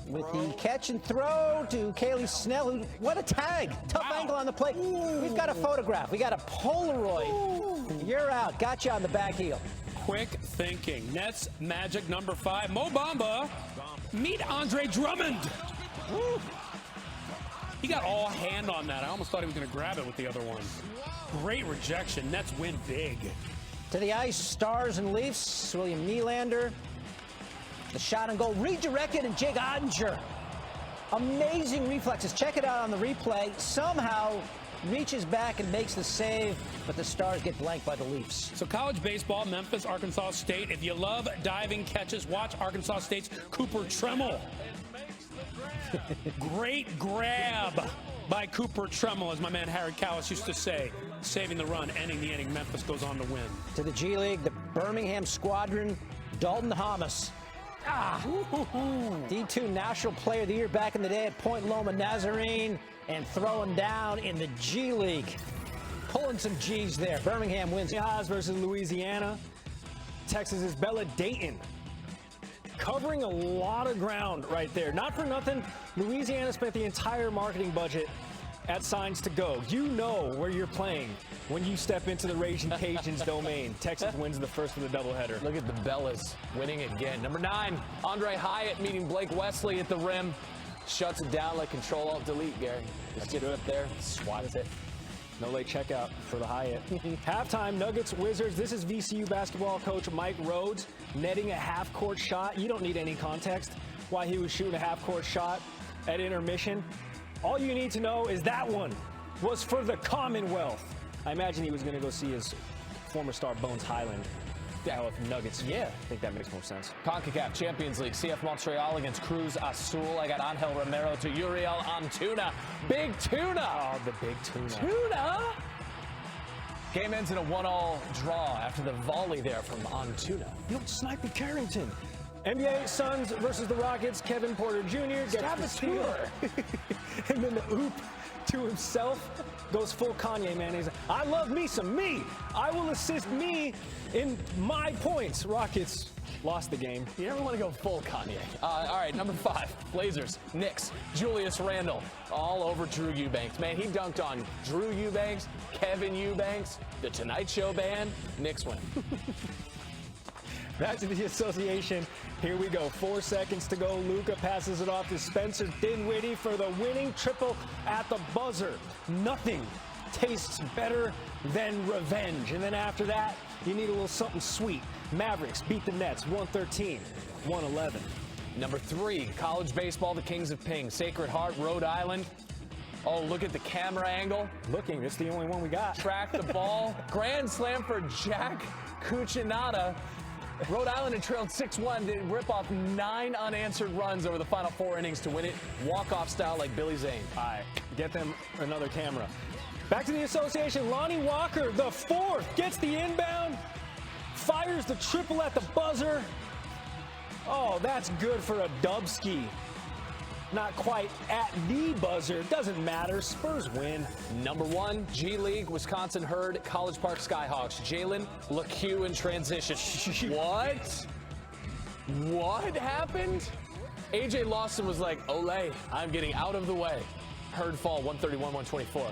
with the catch and throw to Kaylee Snell. What a tag. Tough angle on the plate. We've got a photograph. We got a Polaroid. You're out. Got you on the back heel. Quick thinking. Nets Magic number 5. Mo Bamba. Meet Andre Drummond. Woo. He got all hand on that. I almost thought he was going to grab it with the other one. Great rejection. Nets win big. To the ice, Stars and Leafs. William Nylander. The shot and goal redirected, and Jake Ottinger. Amazing reflexes. Check it out on the replay. Somehow reaches back and makes the save, but the Stars get blanked by the Leafs. So college baseball, Memphis, Arkansas State. If you love diving catches, watch Arkansas State's Cooper Tremmel. Great grab by Cooper Tremmel, as my man Harry Callis used to say. Saving the run, ending the inning. Memphis goes on to win. To the G League, the Birmingham Squadron, Dalton Thomas. D2 National Player of the Year back in the day at Point Loma Nazarene and throwing down in the G League. Pulling some G's there. Birmingham wins. Haas versus Louisiana. Texas's Bella Dayton. covering a lot of ground right there. Not for nothing, Louisiana spent the entire marketing budget at Signs to Go. You know where you're playing when you step into the Raging Cajuns domain. Texas wins the first of the doubleheader. Look at the Bellas winning again. Number 9, Andre Hyatt meeting Blake Wesley at the rim. Shuts it down like Control-Alt-Delete, Gary. Just get it up there, swats it. No late checkout for the Hyatt. Halftime, Nuggets, Wizards. This is VCU basketball coach Mike Rhodes netting a half-court shot. You don't need any context why he was shooting a half-court shot at intermission. All you need to know is that one was for the Commonwealth. I imagine he was going to go see his former star Bones Highland down with Nuggets. Yeah, I think that makes more sense. CONCACAF Champions League, CF Montreal against Cruz Azul. I got Angel Romero to Uriel Antuna. Big Tuna. Oh, the big Tuna. Tuna. Game ends in a 1-1 draw after the volley there from Antuna. You don't snipe at Carrington. NBA Suns versus the Rockets. Kevin Porter Jr. gets the steal. And then the oop to himself goes full Kanye, man. He's like, I love me some me. I will assist me in my points. Rockets lost the game. You never want to go full Kanye. All right, number 5, Blazers, Knicks, Julius Randle, all over Drew Eubanks. Man, he dunked on Drew Eubanks, Kevin Eubanks, the Tonight Show band. Knicks win. Back to the association. Here we go. 4 seconds to go. Luka passes it off to Spencer Dinwiddie for the winning triple at the buzzer. Nothing tastes better than revenge. And then after that, you need a little something sweet. Mavericks beat the Nets 113-111. Number 3, college baseball, the Kings of Ping, Sacred Heart, Rhode Island. Oh, look at the camera angle. Looking, it's the only one we got. Track the ball. Grand slam for Jack Cuccinata. Rhode Island had trailed 6-1. They rip off 9 unanswered runs over the final 4 innings to win it. Walk-off style like Billy Zane. All right, get them another camera. Back to the association. Lonnie Walker, the 4th, gets the inbound, fires the triple at the buzzer. Oh, that's good for a Dubski. Not quite at the buzzer. Doesn't matter. Spurs win. Number 1, G League, Wisconsin Herd, College Park Skyhawks. Jalen LeCue in transition. What? What happened? AJ Lawson was like, Olay, I'm getting out of the way. Herd fall 131-124.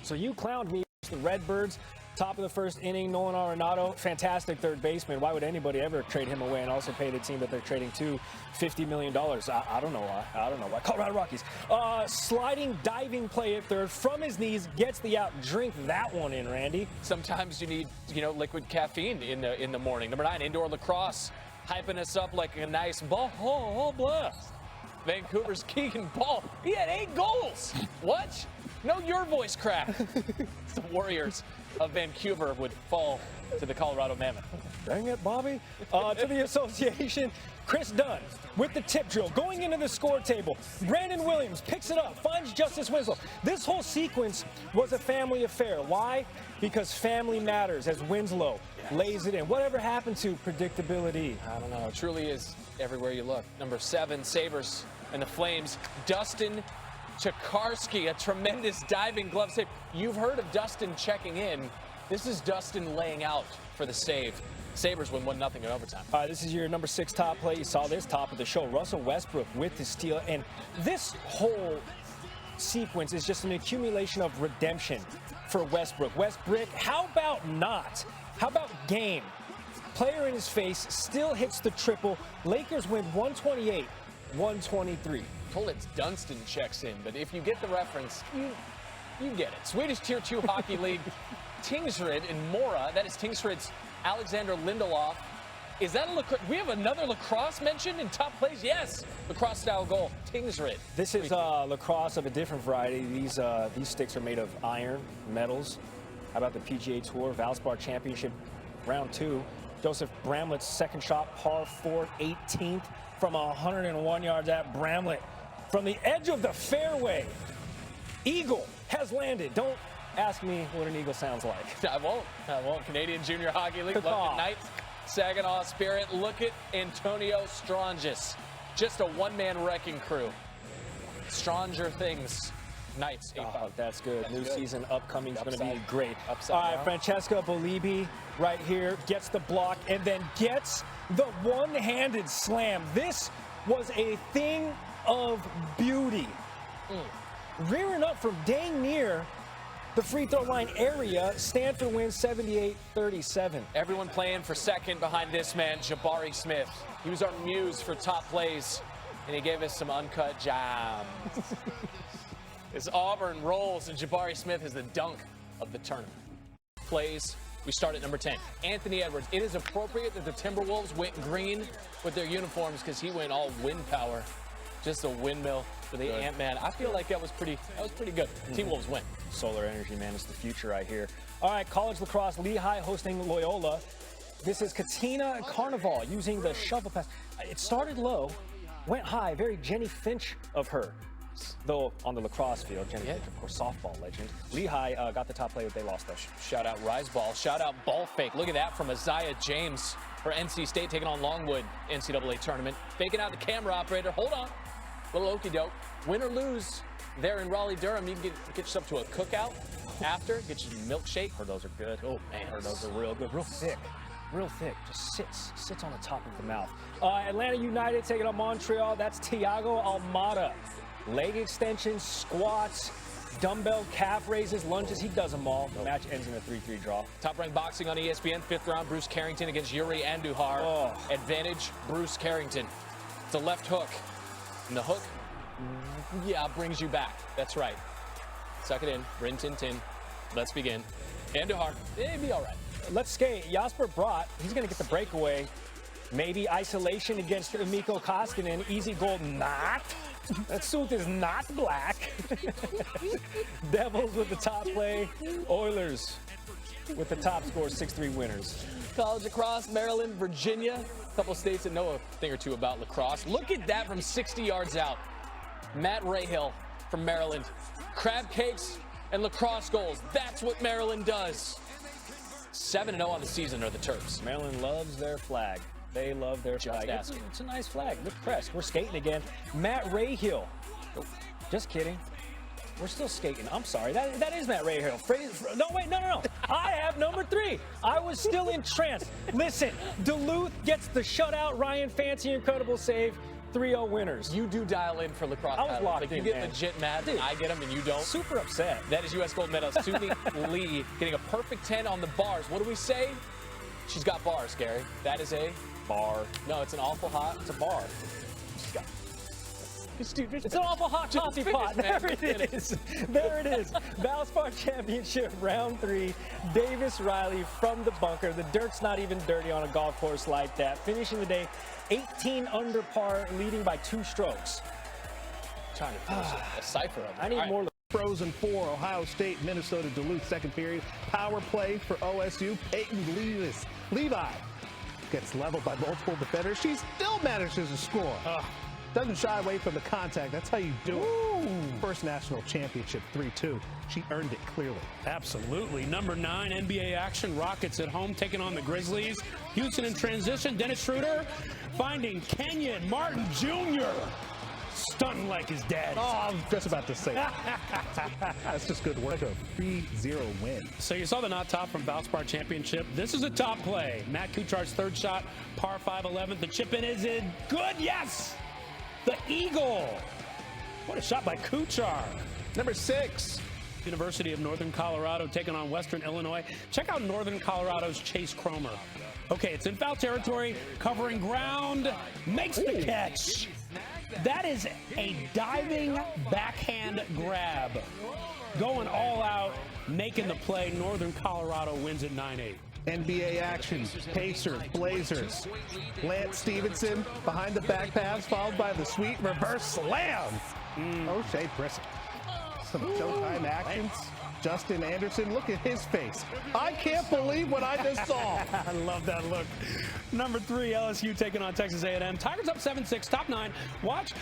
So you clowned me. The Redbirds, top of the first inning, Nolan Arenado, fantastic third baseman. Why would anybody ever trade him away and also pay the team that they're trading to $50 million? I don't know why. I don't know why. Colorado Rockies. Sliding, diving play at third from his knees, gets the out. Drink that one in, Randy. Sometimes you need, liquid caffeine in the morning. Number 9, indoor lacrosse, hyping us up like a nice ball. Oh, blast. Vancouver's Keegan Paul. He had 8 goals. What? No, your voice cracked. The Warriors of Vancouver would fall to the Colorado Mammoth. Dang it, Bobby. To the association, Chris Dunn with the tip drill, going into the score table. Brandon Williams picks it up, finds Justice Winslow. This whole sequence was a family affair. Why? Because family matters as Winslow lays it in. Whatever happened to predictability? I don't know. It truly is everywhere you look. Number 7, Sabres and the Flames. Dustin Tokarski, a tremendous diving glove save. You've heard of Dustin checking in. This is Dustin laying out for the save. Sabres win 1-0 in overtime. All right, this is your number 6 top play. You saw this top of the show. Russell Westbrook with the steal. And this whole sequence is just an accumulation of redemption for Westbrook. Westbrook, how about not? How about game? Player in his face, still hits the triple. Lakers win 128-123. Told it's Dunstan checks in, but if you get the reference, you get it. Swedish Tier 2 Hockey League, Tingsryd and Mora. That is Tingsryd's Alexander Lindelof. Is that a lacrosse? We have another lacrosse mentioned in top plays? Yes, lacrosse-style goal, Tingsryd. This is lacrosse of a different variety. These sticks are made of iron, metals. How about the PGA Tour Valspar Championship Round 2? Joseph Bramlett's second shot, par 4, 18th from 101 yards at Bramlett. From the edge of the fairway, eagle has landed. Don't ask me what an eagle sounds like. I won't. Canadian Junior Hockey League, London Knights, Saginaw Spirit. Look at Antonio Strangis. Just a one-man wrecking crew. Stranger things Knights. Oh, that's good. New season upcoming is going to be great. Upside All right, down. Francesca Bolibi right here gets the block and then gets the one-handed slam. This was a thing of beauty. Rearing up from dang near the free throw line area, Stanford wins 78-37. Everyone playing for second behind this man, Jabari Smith. He was our muse for top plays, and he gave us some uncut jams. As Auburn rolls, and Jabari Smith is the dunk of the tournament. Plays, we start at number 10. Anthony Edwards. It is appropriate that the Timberwolves went green with their uniforms because he went all wind power. Just a windmill for the Ant-Man. I feel like that was pretty good. T-Wolves win. Solar energy, man, is the future right here. All right, college lacrosse, Lehigh hosting Loyola. This is Katina Carnival using the shovel pass. It started low, went high, very Jenny Finch of her. Though on the lacrosse field, Jenny Finch, of course, softball legend. Lehigh got the top play, but they lost though. Shout out Rise Ball. Shout out Ball Fake. Look at that from Isaiah James for NC State taking on Longwood NCAA tournament. Faking out the camera operator. Hold on. Little okey doke. Win or lose there in Raleigh-Durham, you can get yourself to a cookout after, get you a milkshake. Heard those are good. Oh, man, heard those are real good. Real thick, just sits on the top of the mouth. Atlanta United taking on Montreal. That's Thiago Almada. Leg extensions, squats, dumbbell calf raises, lunges. He does them all. The match ends in a 3-3 draw. Top-ranked boxing on ESPN. 5th round, Bruce Carrington against Yuri Andujar. Oh. Advantage, Bruce Carrington. It's a left hook. And the hook, yeah, brings you back. That's right. Suck it in. Rin tin tin. Let's begin. Andujar, it'll be all right. Let's skate. Jasper Brott, he's going to get the breakaway. Maybe isolation against Mikko Koskinen. Easy goal, not. That suit is not black. Devils with the top play. Oilers with the top score, 6-3 winners. College lacrosse, Maryland, Virginia. A couple states that know a thing or two about lacrosse. Look at that from 60 yards out. Matt Rahill from Maryland. Crab cakes and lacrosse goals. That's what Maryland does. 7-0 on the season are the Terps. Maryland loves their flag. They love their flag. It's a nice flag. Good press. We're skating again. Matt Rahill. Oh, just kidding. We're still skating. I'm sorry. That is Matt Rahill. No, wait. No. I have number 3. I was still entranced. Listen, Duluth gets the shutout. Ryan Fancy, incredible save. 3-0 winners. You do dial in for lacrosse. I was locked in, you get man. legit mad. Dude, I get them and you don't. Super upset. That is U.S. gold medalist Suni Lee getting a perfect 10 on the bars. What do we say? She's got bars, Gary. That is a bar. No, it's an awful hot. It's a bar. She's got. It's an awful hot coffee pot. There it is. There it is. Valspar Championship, round 3. Davis Riley from the bunker. The dirt's not even dirty on a golf course like that. Finishing the day 18 under par, leading by 2 strokes. Trying to finish a cipher of it. I need more. Frozen 4, Ohio State, Minnesota, Duluth, second period. Power play for OSU. Peyton Levi gets leveled by multiple defenders. She still manages to score. Doesn't shy away from the contact. That's how you do it. First national championship, 3-2. She earned it clearly. Absolutely. Number 9, NBA action. Rockets at home taking on the Grizzlies. Houston in transition. Dennis Schroeder finding Kenyon Martin Jr. Stunting like his dad. Oh, I was just about to say that's just good work. A 3-0 win. So you saw the not top from Valspar Championship. This is a top play. Matt Kuchar's third shot, par 5 11th. The chip in is in. Good, yes! The Eagle. What a shot by Kuchar. Number 6. University of Northern Colorado taking on Western Illinois. Check out Northern Colorado's Chase Cromer. Okay, it's in foul territory, covering ground, makes the catch. That is a diving backhand grab. Going all out, making the play. Northern Colorado wins at 9-8. NBA action, Pacers, Blazers. Lance Stevenson behind the back pass, followed by the sweet reverse slam. O'Shea Brisson. Some Showtime action. Justin Anderson, look at his face. I can't believe what I just saw. I love that look. Number 3, LSU taking on Texas A&M. Tigers up 7-6, top 9. Watch,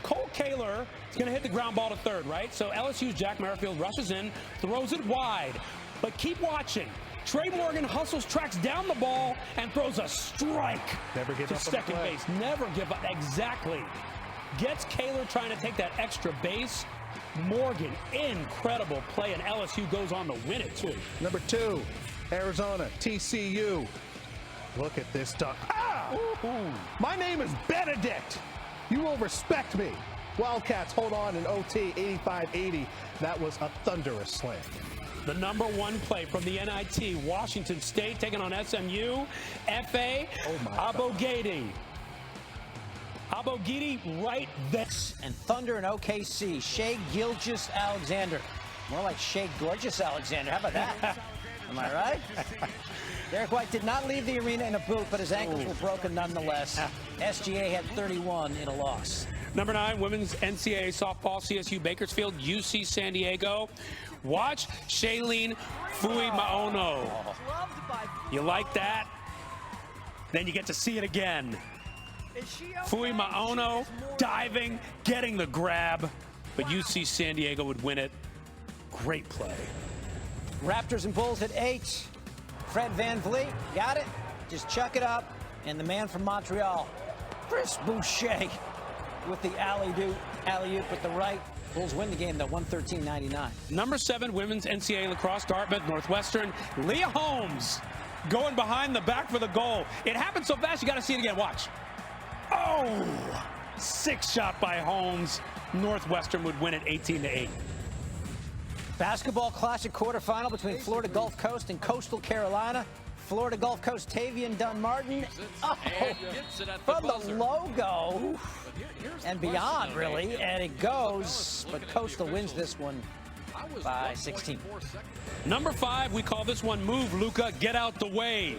Cole Kaler is going to hit the ground ball to third, right? So LSU's Jack Merrifield rushes in, throws it wide. But keep watching. Trey Morgan hustles, tracks down the ball, and throws a strike Never give to up on the second play. base. Never give up. Exactly. Gets Kaler trying to take that extra base. Morgan, incredible play, and LSU goes on to win it, too. Number 2, Arizona, TCU. Look at this duck. Ah! My name is Benedict. You will respect me. Wildcats hold on in OT, 85-80. That was a thunderous slam. The number 1 play from the NIT, Washington State taking on SMU. F.A. Abogidi. Abogidi right there. And Thunder and OKC, Shea Gilgeous-Alexander. More like Shea Gorgeous-Alexander. How about that? Am I right? Derek White did not leave the arena in a boot, but his ankles were broken nonetheless. SGA had 31 in a loss. Number 9, women's NCAA softball, CSU Bakersfield, UC San Diego. Watch Shailene Fui-Maono. You like that? Then you get to see it again. Fui-Maono diving, getting the grab, but UC San Diego would win it. Great play. Raptors and Bulls at 8. Fred VanVleet, got it? Just chuck it up. And the man from Montreal, Chris Boucher, with the alley-oop with the right. Bulls win the game, though, 113-99. Number 7, women's NCAA lacrosse, Dartmouth, Northwestern. Leah Holmes going behind the back for the goal. It happened so fast, you got to see it again. Watch. Oh, 6 shot by Holmes. Northwestern would win it 18-8. Basketball Classic quarterfinal between Florida Gulf Coast and Coastal Carolina. Florida Gulf Coast Tavian Dunn-Martin. Oh, from the logo and beyond, really. And it goes, but Coastal wins this one by 16. Number 5, we call this one Move, Luka. Get out the way.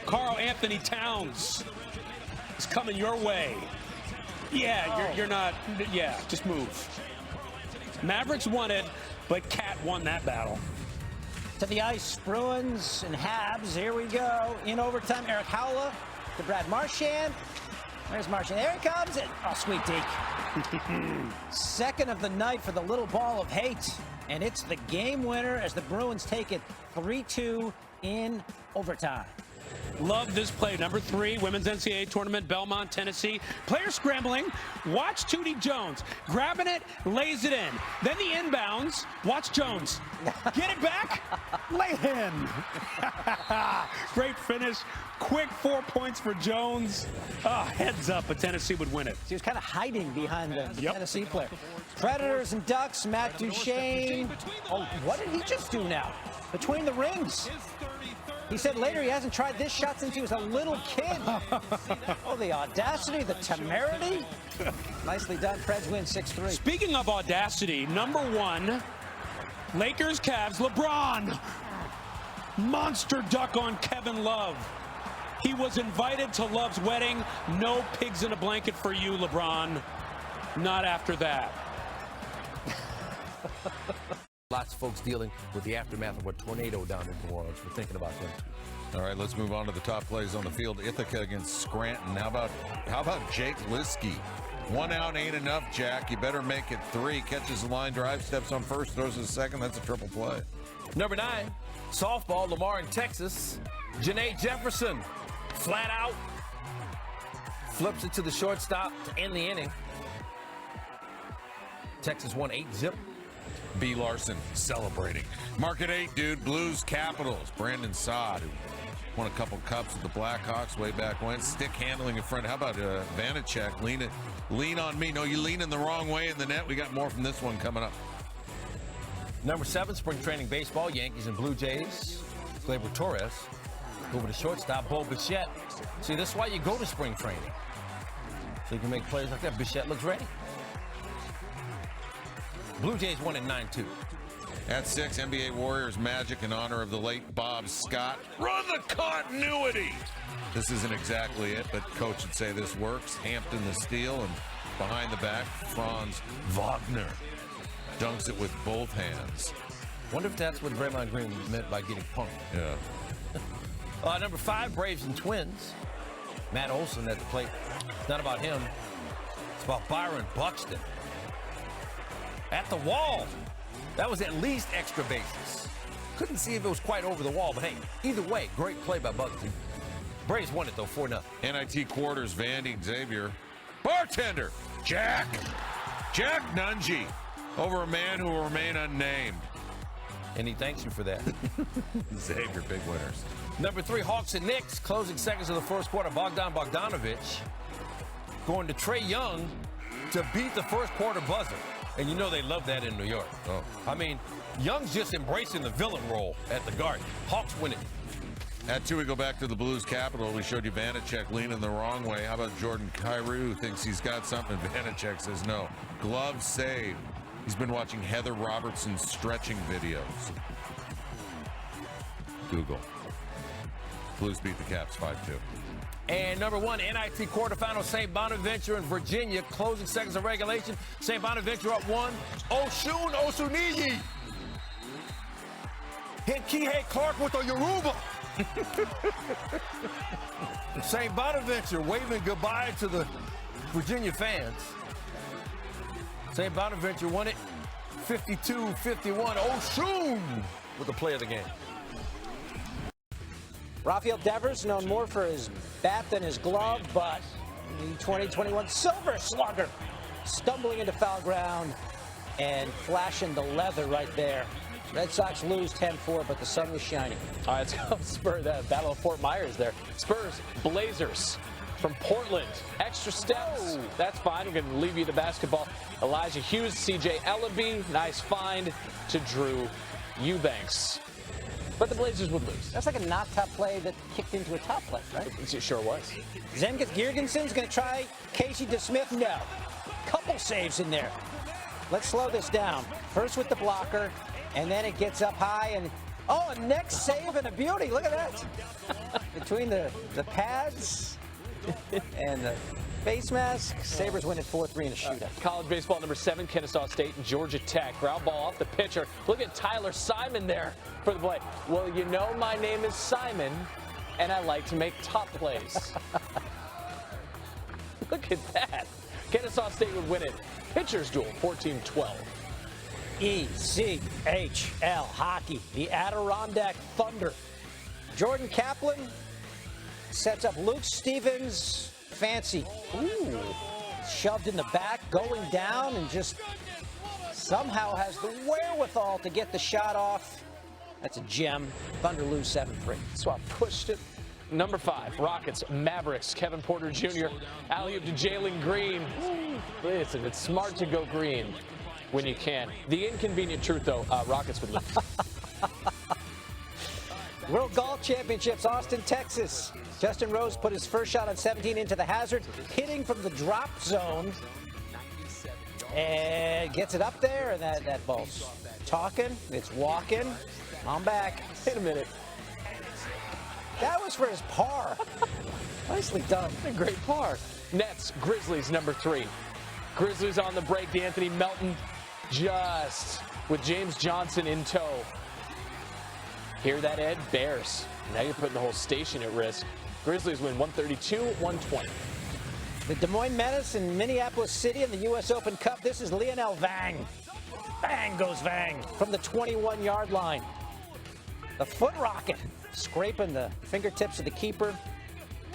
Karl Anthony Towns is coming your way. Yeah, you're not. Yeah, just move. Mavericks won it, but Cat won that battle. To the ice, Bruins and Habs. Here we go. In overtime, Eric Howla to Brad Marchand. There's Marchand. There he comes. And, oh, sweet deke. Second of the night for the little ball of hate. And it's the game winner as the Bruins take it 3-2 in overtime. Love this play. Number 3, women's NCAA tournament, Belmont, Tennessee. Player scrambling. Watch Tootie Jones. Grabbing it, lays it in. Then the inbounds. Watch Jones. Get it back. Lay it in. Great finish. Quick 4 points for Jones. Oh, heads up, but Tennessee would win it. He was kind of hiding behind the Tennessee player. Predators and Ducks, Matt Duchene. Oh, what did he just do now? Between the rings. He said later he hasn't tried this shot since he was a little kid. Oh, the audacity, the temerity. Nicely done. Preds win 6-3. Speaking of audacity, number 1, Lakers, Cavs, LeBron. Monster duck on Kevin Love. He was invited to Love's wedding. No pigs in a blanket for you, LeBron. Not after that. Lots of folks dealing with the aftermath of a tornado down in New Orleans. We're thinking about them too. All right, let's move on to the top plays on the field. Ithaca against Scranton. How about Jake Liskey? 1 out ain't enough, Jack. You better make it 3. Catches the line drive, steps on first, throws the second. That's a triple play. Number 9, softball, Lamar in Texas. Janae Jefferson, flat out, flips it to the shortstop to end the inning. Texas won 8-0. B. Larson celebrating. Market 8, dude. Blues Capitals. Brandon Saad, who won a couple cups with the Blackhawks way back when. Stick handling in front. How about Vanacek? Lean on me. No, you leaning the wrong way in the net. We got more from this one coming up. Number 7, spring training baseball. Yankees and Blue Jays. Gleyber Torres over to shortstop. Bo Bichette. See, this is why you go to spring training. So you can make plays like that. Bichette looks ready. Blue Jays won at 9-2. At 6, NBA Warriors Magic in honor of the late Bob Scott. Run the continuity! This isn't exactly it, but coach would say this works. Hampton the steal, and behind the back, Franz Wagner dunks it with both hands. Wonder if that's what Draymond Green meant by getting punked. Yeah. Number 5, Braves and Twins. Matt Olson at the plate. It's not about him. It's about Byron Buxton. At the wall. That was at least extra bases. Couldn't see if it was quite over the wall, but hey, either way, great play by Buxton. Braves won it, though, 4-0. NIT quarters, Vandy, Xavier. Bartender, Jack Nungy. over a man who will remain unnamed. And he thanks you for that. Xavier, big winners. Number 3, Hawks and Knicks, closing seconds of the first quarter. Bogdanovich going to Trae Young to beat the first quarter buzzer. And you know they love that in New York. Oh. I mean, Young's just embracing the villain role at the Garden. Hawks win it. At 2, we go back to the Blues Capitol. We showed you Vanacek leaning the wrong way. How about Jordan Kyrou, who thinks he's got something? Vanacek says no. Glove save. He's been watching Heather Robertson's stretching videos. Google. Blues beat the Caps 5-2. And number 1, NIT quarterfinal, St. Bonaventure and Virginia. Closing seconds of regulation. St. Bonaventure up 1. Oshun Osuniyi. Hit Kihei Clark with a Yoruba. St. Bonaventure waving goodbye to the Virginia fans. St. Bonaventure won it 52-51. Oshun with the play of the game. Rafael Devers, known more for his bat than his glove, but the 2021 Silver Slugger stumbling into foul ground and flashing the leather right there. Red Sox lose 10-4, but the sun was shining. All right, let's go Spurs. That Battle of Fort Myers there. Spurs, Blazers from Portland. Extra steps. That's fine. We're going to leave you to basketball. Elijah Hughes, C.J. Ellaby. Nice find to Drew Eubanks. But the Blazers would lose. That's like a not top play that kicked into a top play, right? It sure was. Zemgus Girgenson's going to try Casey DeSmith. No. Couple saves in there. Let's slow this down. First with the blocker, and then it gets up high, and oh, a next save and a beauty. Look at that. Between the pads and the face mask, Sabres win at 4-3 in a shootout. College baseball number 7, Kennesaw State and Georgia Tech. Ground ball off the pitcher. Look at Tyler Simon there for the play. Well, you know my name is Simon, and I like to make top plays. Look at that. Kennesaw State would win it. Pitchers duel, 14-12. ECHL hockey, the Adirondack Thunder. Jordan Kaplan sets up Luke Stevens. Fancy. Ooh. Shoved in the back, going down, and just somehow has the wherewithal to get the shot off. That's a gem. Thunder lose 7-3. Swap pushed it. Number 5, Rockets, Mavericks, Kevin Porter Jr. Alley-oop to Jalen Green. Listen, it's smart to go green when you can. The inconvenient truth, though, Rockets would lose. World Golf Championships, Austin, Texas. Justin Rose put his first shot on 17 into the hazard, hitting from the drop zone. And gets it up there, and that ball's talking. It's walking. I'm back. Wait a minute. That was for his par. Nicely done. A great par. Nets, Grizzlies, number 3. Grizzlies on the break. D'Anthony Melton just with James Johnson in tow. Hear that, Ed? Bears. Now you're putting the whole station at risk. Grizzlies win 132-120. The Des Moines Menace in Minneapolis City in the U.S. Open Cup. This is Lionel Vang. Bang goes Vang from the 21-yard line. The foot rocket scraping the fingertips of the keeper,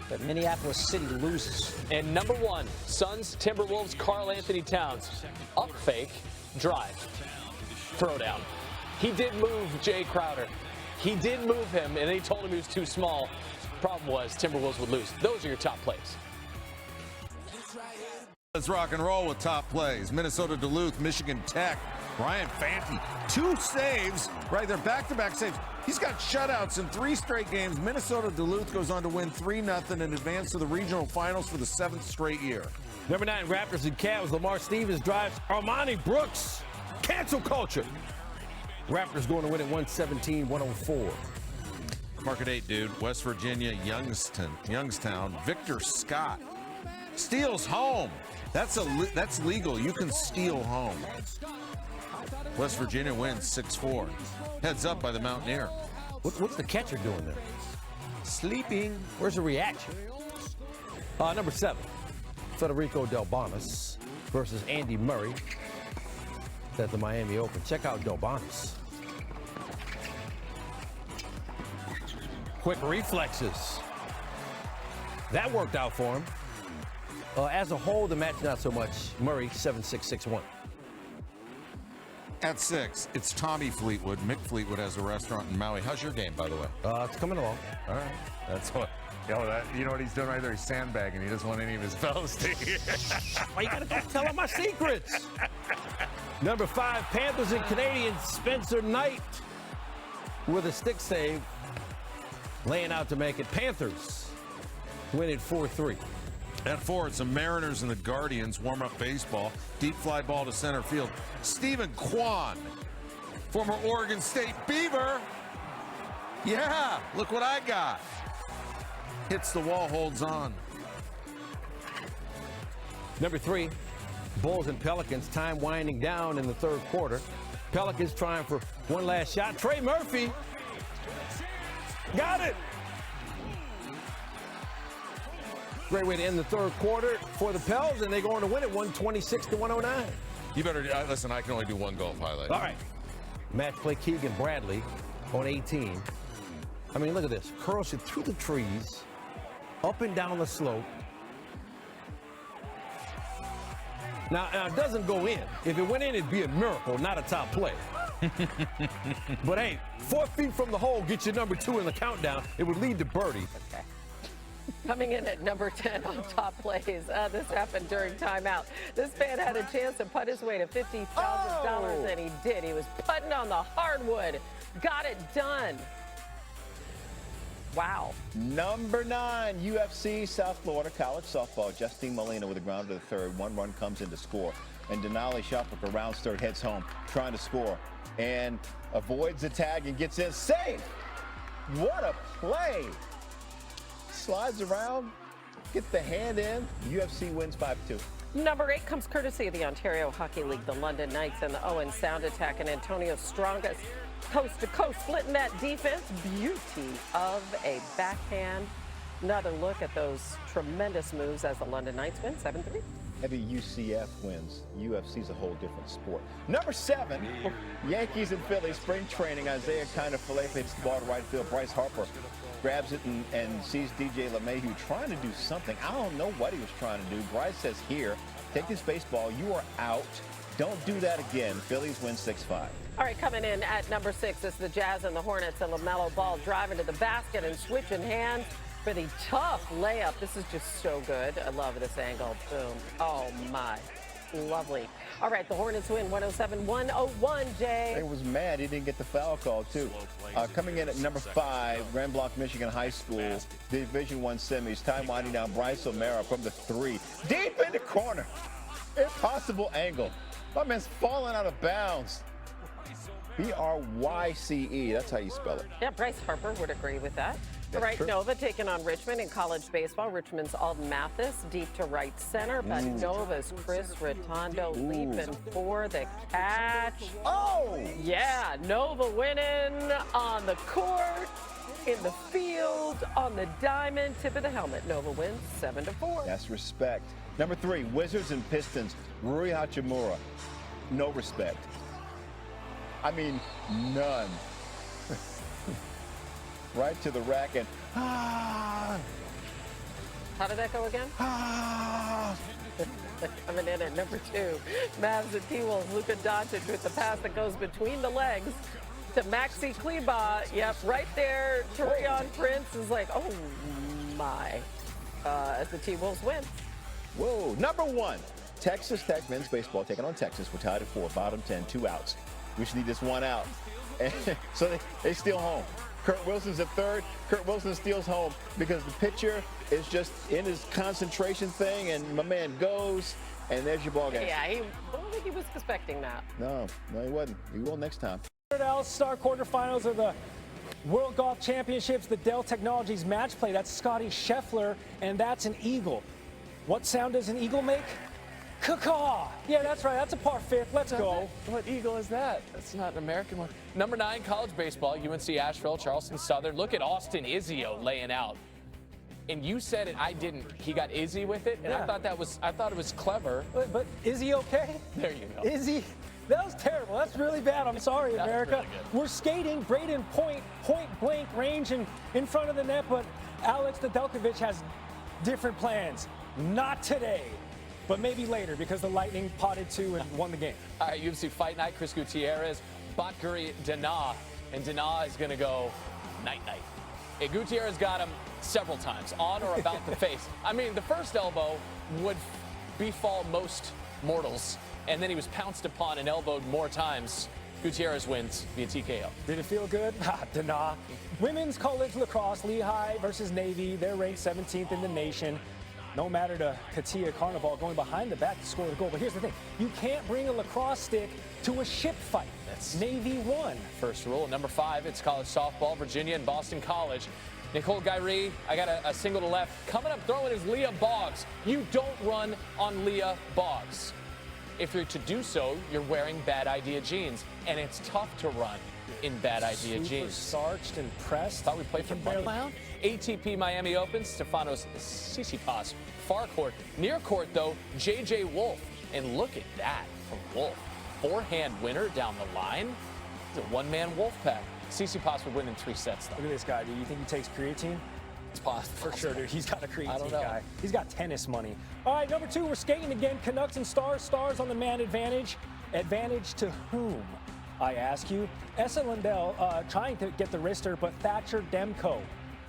but Minneapolis City loses. And number 1, Suns, Timberwolves, Karl Anthony Towns. Up fake, drive, throw down. He did move Jay Crowder. He did move him, and then he told him he was too small. Problem was, Timberwolves would lose. Those are your top plays. Let's rock and roll with top plays. Minnesota Duluth, Michigan Tech. Brian Fanti, 2 saves right there, back-to-back saves. He's got shutouts in 3 straight games. Minnesota Duluth goes on to win 3-0 and advance to the regional finals for the 7th straight year. Number 9, Raptors and Cavs. Lamar Stevens drives Armani Brooks. Cancel culture. Raptors going to win at 117-104. Market 8, dude. West Virginia, Youngstown. Victor Scott steals home. That's legal. You can steal home. West Virginia wins 6-4. Heads up by the Mountaineer. What's the catcher doing there? Sleeping. Where's the reaction? Number 7, Federico Delbonis versus Andy Murray at the Miami Open. Check out Delbonis. Quick reflexes. That worked out for him. As a whole, the match not so much. Murray 7-6, 6-1. At 6, it's Tommy Fleetwood. Mick Fleetwood has a restaurant in Maui. How's your game, by the way? It's coming along. All right. That's what. You know what he's doing right there? He's sandbagging. He doesn't want any of his fellows to hear. Why you gotta go tell him my secrets? Number 5, Panthers and Canadians, Spencer Knight with a stick save, laying out to make it. Panthers win it 4-3. At 4, it's the Mariners and the Guardians warm-up baseball. Deep fly ball to center field. Stephen Kwan, former Oregon State Beaver. Yeah, look what I got. Hits the wall, holds on. Number 3, Bulls and Pelicans, time winding down in the third quarter. Pelicans trying for one last shot. Trey Murphy got it. Great way to end the third quarter for the Pels, and they're going to win it 126-109. You better, listen, I can only do one golf highlight. All right. Match play Keegan Bradley on 18. I mean, look at this. Curls it through the trees, up and down the slope. Now, it doesn't go in. If it went in, it'd be a miracle, not a top play. But hey, 4 feet from the hole gets you number 2 in the countdown. It would lead to birdie. Okay. Coming in at number 10 on top plays. This happened during timeout. This man had a chance to putt his way to $50,000, and he did. He was putting on the hardwood. Got it done. Wow. Number 9, UFC South Florida College Softball. Justine Molina with a ground to the third. 1 run comes in to score. And Denali Shopper rounds third, heads home, trying to score. And avoids the tag and gets in. Safe! What a play! Slides around, gets the hand in. UFC wins 5-2. Number 8 comes courtesy of the Ontario Hockey League, the London Knights, and the Owen Sound Attack, and Antonio's strongest coast to coast, splitting that defense. Beauty of a backhand. Another look at those tremendous moves as the London Knights win 7-3. Heavy UCF wins. UFC's a whole different sport. Number 7, Yankees and Phillies, spring training. Isaiah Kiner-Falefa hits the ball to right field. Bryce Harper grabs it and sees DJ LeMahieu trying to do something. I don't know what he was trying to do. Bryce says, here, take this baseball. You are out. Don't do that again. Phillies win 6-5. All right, coming in at number 6 is the Jazz and the Hornets, and LaMelo Ball driving to the basket and switching hands for the tough layup. This is just so good. I love this angle. Boom. Oh, my. Lovely. All right, the Hornets win 107-101, Jay. He was mad he didn't get the foul call, too. Coming in at number 5, Grand Blanc, Michigan High School, Division I semis. Time winding down. Bryce O'Mara from the 3. Deep in the corner. Impossible angle. My man's falling out of bounds. B-R-Y-C-E. That's how you spell it. Yeah, Bryce Harper would agree with that. All right, true. Nova taking on Richmond in college baseball. Richmond's Alden Mathis deep to right center, but Nova's Chris Rotondo leaping for the catch. Oh! Yeah, Nova winning on the court, in the field, on the diamond, tip of the helmet. Nova wins 7-4. That's respect. Number 3, Wizards and Pistons. Rui Hachimura. No respect. I mean, none. Right to the rack and How did that go again? Coming in at number 2, Mavs and T-Wolves, Luka Doncic with the pass that goes between the legs to Maxi Kleber. Yep, right there. Taurean Prince is like, oh my, as the T-Wolves win. whoa. Number 1, Texas Tech men's baseball taking on Texas. We're tied at 4, bottom 10, 2 outs. We should need this 1 out. And so they steal home. Kurt Wilson's at third. Kurt Wilson steals home because the pitcher is just in his concentration thing, and my man goes, and there's your ball game. Yeah, I don't think he was expecting that. No, he wasn't. He will next time. All-Star quarterfinals of the World Golf Championships, the Dell Technologies match play. That's Scotty Scheffler, and that's an eagle. What sound does an eagle make? Caw-caw. Yeah, that's right. That's a par 5th. Let's go. What eagle is that? That's not an American one. Number 9, college baseball, UNC Asheville, Charleston Southern. Look at Austin Izio laying out. And you said it, I didn't. He got Izzy with it, and Yeah. I thought it was clever. But is he okay? There you go. Is he? That was terrible. That's really bad. I'm sorry, That's America. really good. We're skating Braden point blank range and in front of the net, but Alex Nedeljkovic has different plans. Not today. but maybe later because the Lightning potted 2 and won the game. All right, UFC Fight Night, Chris Gutierrez, Batguri Dana, and Dana is going to go night-night. Gutierrez got him several times, on or about the face. I mean, the first elbow would befall most mortals, and then he was pounced upon and elbowed more times. Gutierrez wins via TKO. Did it feel good? Dana. Women's college lacrosse, Lehigh versus Navy. They're ranked 17th in the nation. No matter to Katia Carnival going behind the back to score the goal. But here's the thing. You can't bring a lacrosse stick to a ship fight. That's Navy won. First rule. Number 5, it's college softball, Virginia and Boston College. Nicole Gyree, I got a single to left. Coming up throwing is Leah Boggs. You don't run on Leah Boggs. If you're to do so, you're wearing Bad Idea jeans, and it's tough to run in Bad Idea jeans. Starched and pressed. Thought we played for money. ATP Miami Open, Stefanos Tsitsipas, far court. Near court, though, J.J. Wolf. And look at that from Wolf. Forehand winner down the line. It's a one-man Wolf pack. Tsitsipas would win in 3 sets, though. Look at this guy. Do you think he takes creatine? It's possible. For sure, dude. He's got a creatine I don't know. guy. He's got tennis money. All right, number 2, we're skating again. Canucks and Stars. Stars on the man advantage. Advantage to whom, I ask you? Essa Lindell trying to get the wrister, but Thatcher Demko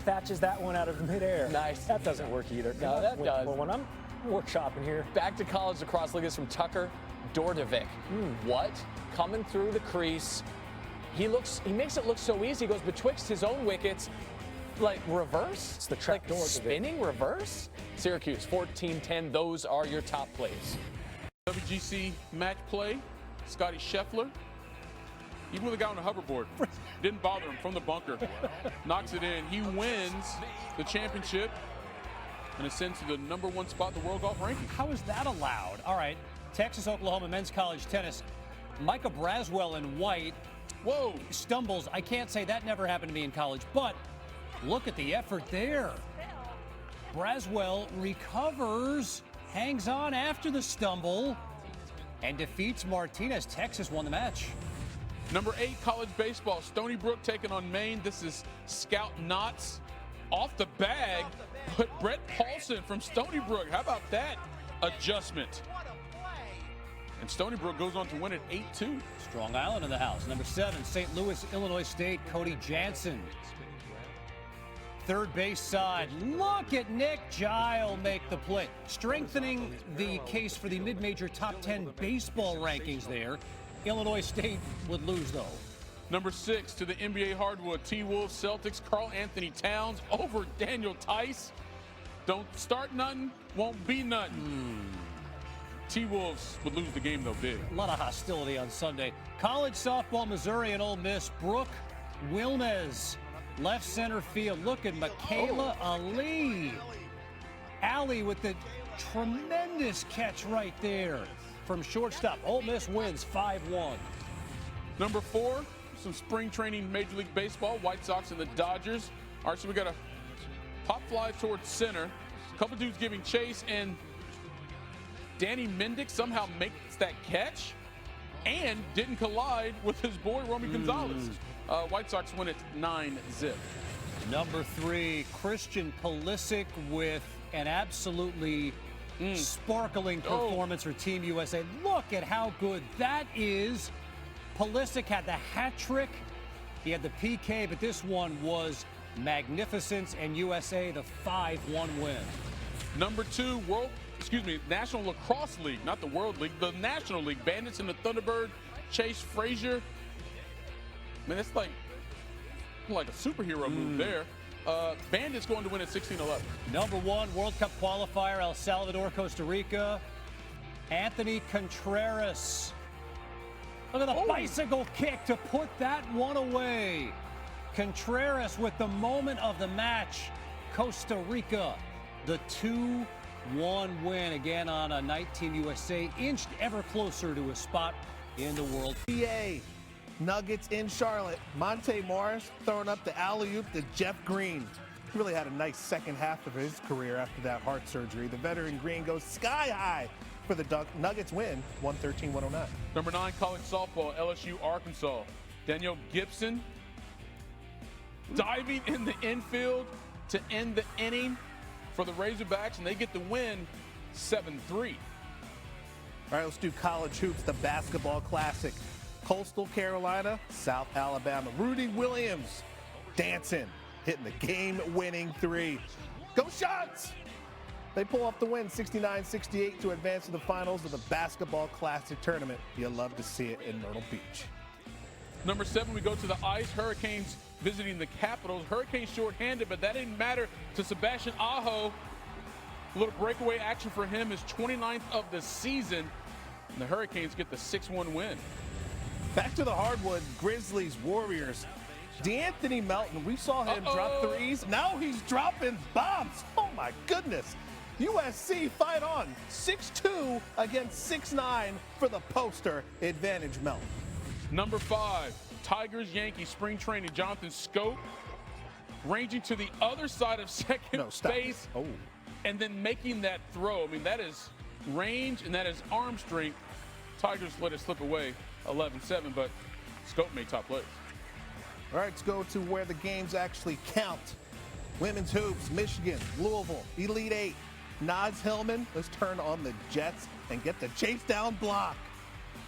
thatches that one out of midair. Nice. That doesn't work either. No, that does. Well, when I'm workshopping here. Back to college lacrosse. Look at this from Tucker Dordevic. What? Coming through the crease. He makes it look so easy. He goes betwixt his own wickets. Like reverse? It's the trap door. Spinning reverse? Syracuse 14-10. Those are your top plays. WGC match play. Scotty Scheffler. Even with the guy on the hoverboard. Didn't bother him from the bunker. Knocks it in. He wins the championship and ascends to the #1 spot in the world golf ranking. How is that allowed? All right. Texas, Oklahoma men's college tennis. Micah Braswell in white. Whoa. Stumbles. I can't say that never happened to me in college, but look at the effort there. Braswell recovers, hangs on after the stumble, and defeats Martinez. Texas won the match. Number 8, college baseball. Stony Brook taking on Maine. This is Scout Knotts off the bag, but Brett Paulson from Stony Brook. How about that adjustment? And Stony Brook goes on to win it 8-2. Strong Island in the house. Number 7, St. Louis, Illinois State, Cody Jansen. Third base side. Look at Nick Gile make the play. Strengthening the case for the mid-major top 10 baseball rankings there. Illinois State would lose, though. Number 6 to the NBA hardwood. T-Wolves, Celtics, Karl Anthony Towns over Daniel Tice. Don't start nothing, won't be nothing. T-Wolves would lose the game, though, big. A lot of hostility on Sunday. College softball, Missouri and Ole Miss. Brooke Wilnes, left center field. Look at Michaela Ali. Ali with the tremendous catch right there from shortstop. Ole Miss wins 5-1. Number 4, some spring training Major League Baseball. White Sox and the Dodgers. All right, so we got a pop fly towards center. A couple dudes giving chase, and Danny Mendick somehow makes that catch and didn't collide with his boy, Romy Gonzalez. White Sox win it 9-0. Number 3, Christian Pulisic with an absolutely sparkling performance for Team USA. Look at how good that is. Pulisic had the hat trick. He had the PK, but this one was magnificence, and USA the 5-1 win. Number 2, National Lacrosse League, not the World League, the National League. Bandits and the Thunderbird, Chase Frazier. Man, that's like a superhero move there. Bandits going to win at 16-11. Number 1, World Cup qualifier, El Salvador, Costa Rica. Anthony Contreras. Look at the bicycle kick to put that one away. Contreras with the moment of the match. Costa Rica, the 2-1 win again on a night Team USA, inched ever closer to a spot in the World. NBA Nuggets in Charlotte. Monte Morris throwing up the alley-oop to Jeff Green. He really had a nice second half of his career after that heart surgery. The veteran Green goes sky high for the Nuggets win, 113-109. Number 9, college softball, LSU, Arkansas. Danielle Gibson diving in the infield to end the inning for the Razorbacks, and they get the win 7-3. All right, let's do college hoops, the basketball classic. Coastal Carolina, South Alabama. Rudy Williams dancing, hitting the game-winning three. Go Shots! They pull off the win, 69-68, to advance to the finals of the basketball classic tournament. You'll love to see it in Myrtle Beach. Number 7, we go to the ice. Hurricanes visiting the Capitals. Hurricanes shorthanded, but that didn't matter to Sebastian Aho. A little breakaway action for him, his 29th of the season. And the Hurricanes get the 6-1 win. Back to the hardwood, Grizzlies, Warriors. DeAnthony Melton, we saw him drop threes. Now he's dropping bombs. Oh, my goodness. USC fight on. 6-2 against 6-9 for the poster advantage Melton. Number 5, Tigers, Yankees, spring training. Jonathan Scope ranging to the other side of second base and then making that throw. I mean, that is range and that is arm strength. Tigers let it slip away 11-7, but Scope made top plays. All right, let's go to where the games actually count. Women's hoops, Michigan, Louisville, Elite Eight. Naz Hillman, let's turn on the Jets and get the chase down block.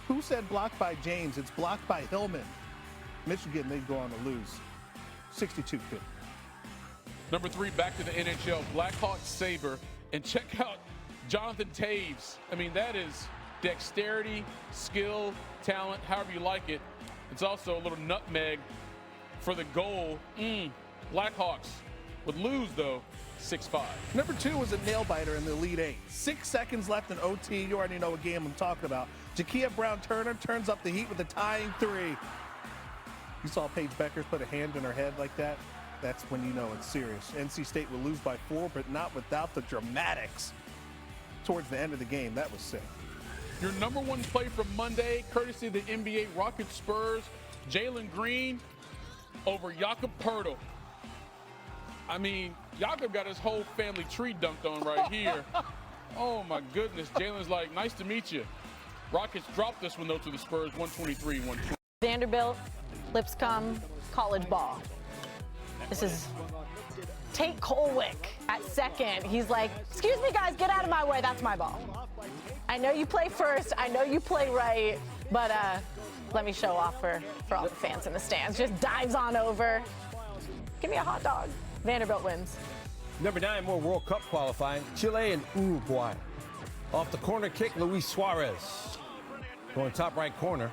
Who said blocked by James? It's blocked by Hillman. Michigan, they go on to lose 62-50. Number 3, back to the NHL, Blackhawks Sabre, and check out Jonathan Taves. I mean, that is dexterity, skill, talent, however you like it. It's also a little nutmeg for the goal. Blackhawks would lose, though, 6-5. Number 2 was a nail-biter in the Elite Eight. 6 seconds left in OT. You already know what game I'm talking about. Jakia Brown-Turner turns up the heat with a tying 3. You saw Paige Beckers put a hand in her head like that? That's when you know it's serious. NC State will lose by 4, but not without the dramatics towards the end of the game. That was sick. Your number 1 play from Monday, courtesy of the NBA Rockets Spurs, Jalen Green over Jakob Poeltl. I mean, Jakob got his whole family tree dunked on right here. Oh, my goodness. Jalen's like, nice to meet you. Rockets dropped this one, though, to the Spurs, 123-120. Vanderbilt, Lipscomb, college ball. This is Tate Colwick at second. He's like, excuse me, guys, get out of my way. That's my ball. I know you play first. I know you play right. But let me show off for all the fans in the stands. Just dives on over. Give me a hot dog. Vanderbilt wins. Number 9, more World Cup qualifying. Chile and Uruguay. Off the corner kick, Luis Suarez. Going top right corner.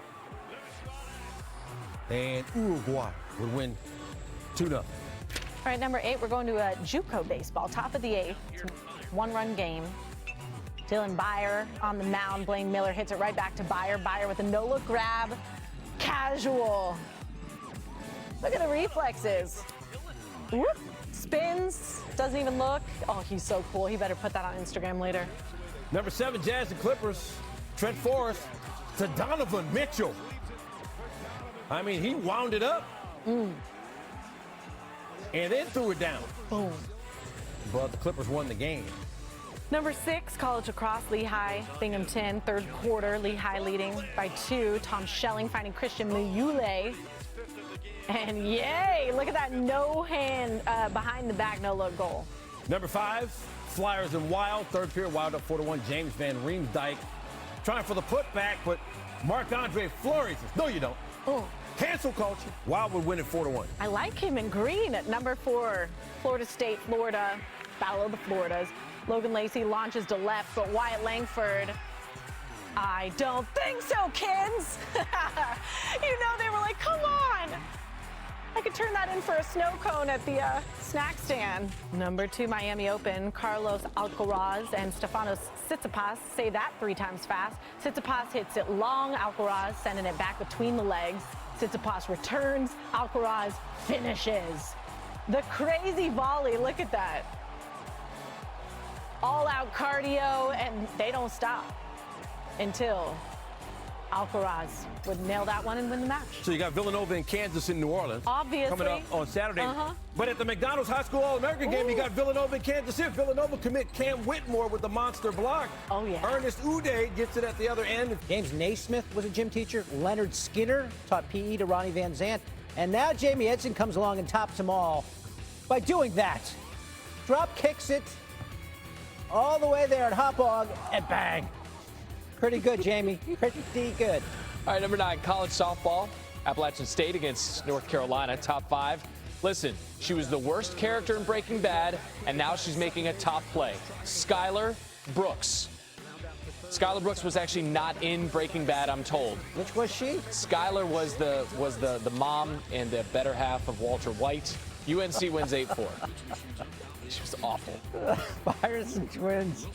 And Uruguay would win 2-0. All right, number 8, we're going to a JUCO baseball. Top of the 8th. It's a 1-run game. Dylan Byer on the mound. Blaine Miller hits it right back to Byer. Byer with a no-look grab. Casual. Look at the reflexes. Whoop. Spins. Doesn't even look. Oh, he's so cool. He better put that on Instagram later. Number 7, Jazz and Clippers. Trent Forrest to Donovan Mitchell. I mean, he wound it up. And then threw it down. Boom. But the Clippers won the game. Number 6, college lacrosse, Lehigh, Binghamton, third quarter, Lehigh leading by 2. Tom Schelling finding Christian Muyule. And yay, look at that no hand behind the back, no look goal. Number 5, Flyers and Wild. Third period, Wild up 4-1. James Van Riemsdyk trying for the putback, but Marc-Andre Fleury says, no, you don't. Cancel culture. Wild would win it 4-1. I like him in green at number 4. Florida State, Florida, Battle of the Floridas. Logan Lacey launches to left, but Wyatt Langford, I don't think so, kids. You know, they were like, come on. I could turn that in for a snow cone at the snack stand. Number 2, Miami Open, Carlos Alcaraz and Stefanos Tsitsipas. Say that 3 times fast. Tsitsipas hits it long, Alcaraz sending it back between the legs. Tsitsipas returns, Alcaraz finishes. The crazy volley, look at that. All out cardio, and they don't stop until Alcaraz would nail that one and win the match. So you got Villanova and Kansas in New Orleans. Obviously. Coming up on Saturday. But at the McDonald's High School All-American game, you got Villanova and Kansas City. Villanova commit Cam Whitmore with the monster block. Oh, yeah. Ernest Uday gets it at the other end. James Naismith was a gym teacher. Leonard Skinner taught PE to Ronnie Van Zant. And now Jamie Edson comes along and tops them all by doing that. Drop kicks it all the way there at Hop Hog, and bang. Pretty good, Jamie. Pretty good. All right, number 9, college softball. Appalachian State against North Carolina, top 5. Listen, she was the worst character in Breaking Bad, and now she's making a top play. Skylar Brooks. Skylar Brooks was actually not in Breaking Bad, I'm told. Which was she? Skylar was the mom and the better half of Walter White. UNC wins 8-4. She was awful. Pirates and Twins.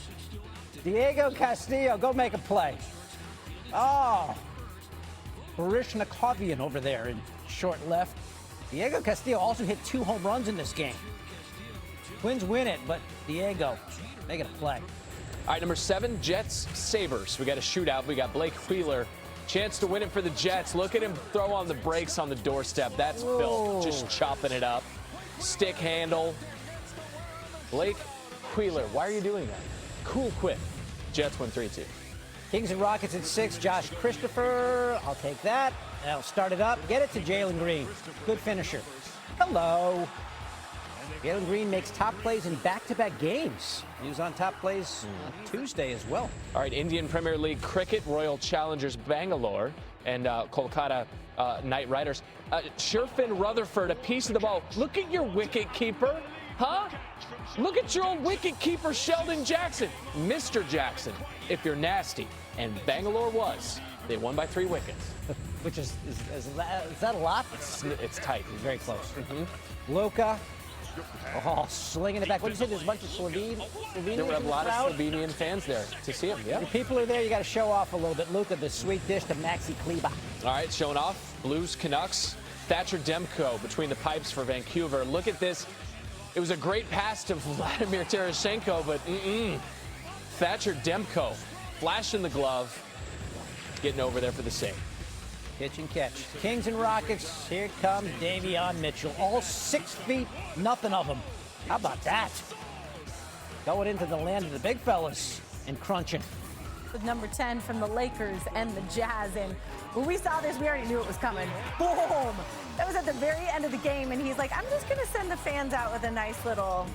Diego Castillo, go make a play. Oh. Barishnakovian over there in short left. Diego Castillo also hit 2 home runs in this game. Twins win it, but Diego making a play. All right, number 7, Jets Sabres. We got a shootout. We got Blake Wheeler. Chance to win it for the Jets. Look at him throw on the brakes on the doorstep. That's Phil just chopping it up. Stick handle. Blake Wheeler, why are you doing that? Cool quit. Jets win 3-2. Kings and Rockets at 6. Josh Christopher, I'll take that. I'll start it up. Get it to Jalen Green. Good finisher. Hello. Jalen Green makes top plays in back-to-back games. He was on top plays on Tuesday as well. All right, Indian Premier League cricket, Royal Challengers Bangalore and Kolkata Knight Riders. Sherfin Rutherford, a piece of the ball. Look at your wicket keeper, huh? Look at your old wicket keeper, Sheldon Jackson. Mr. Jackson, if you're nasty. And Bangalore was. They won by 3 wickets. Which is that a lot? It's tight. Very close. Luka. Oh, slinging it back. What did you say? There's a bunch of Slovenians. There were a lot of Slovenian fans there to see him. Yeah. If people are there, you got to show off a little bit. Luka, the sweet dish to Maxi Kleba. All right, showing off. Blues Canucks. Thatcher Demko between the pipes for Vancouver. Look at this. It was a great pass to Vladimir Tarasenko, but Thatcher Demko flashing the glove, getting over there for the save. Pitch and catch. Kings and Rockets. Here comes Davion Mitchell. All 6 feet, nothing of them. How about that? Going into the land of the big fellas and crunching. With number 10 from the Lakers and the Jazz. And when we saw this, we already knew it was coming. Boom! That was at the very end of the game, and he's like, I'm just going to send the fans out with a nice little,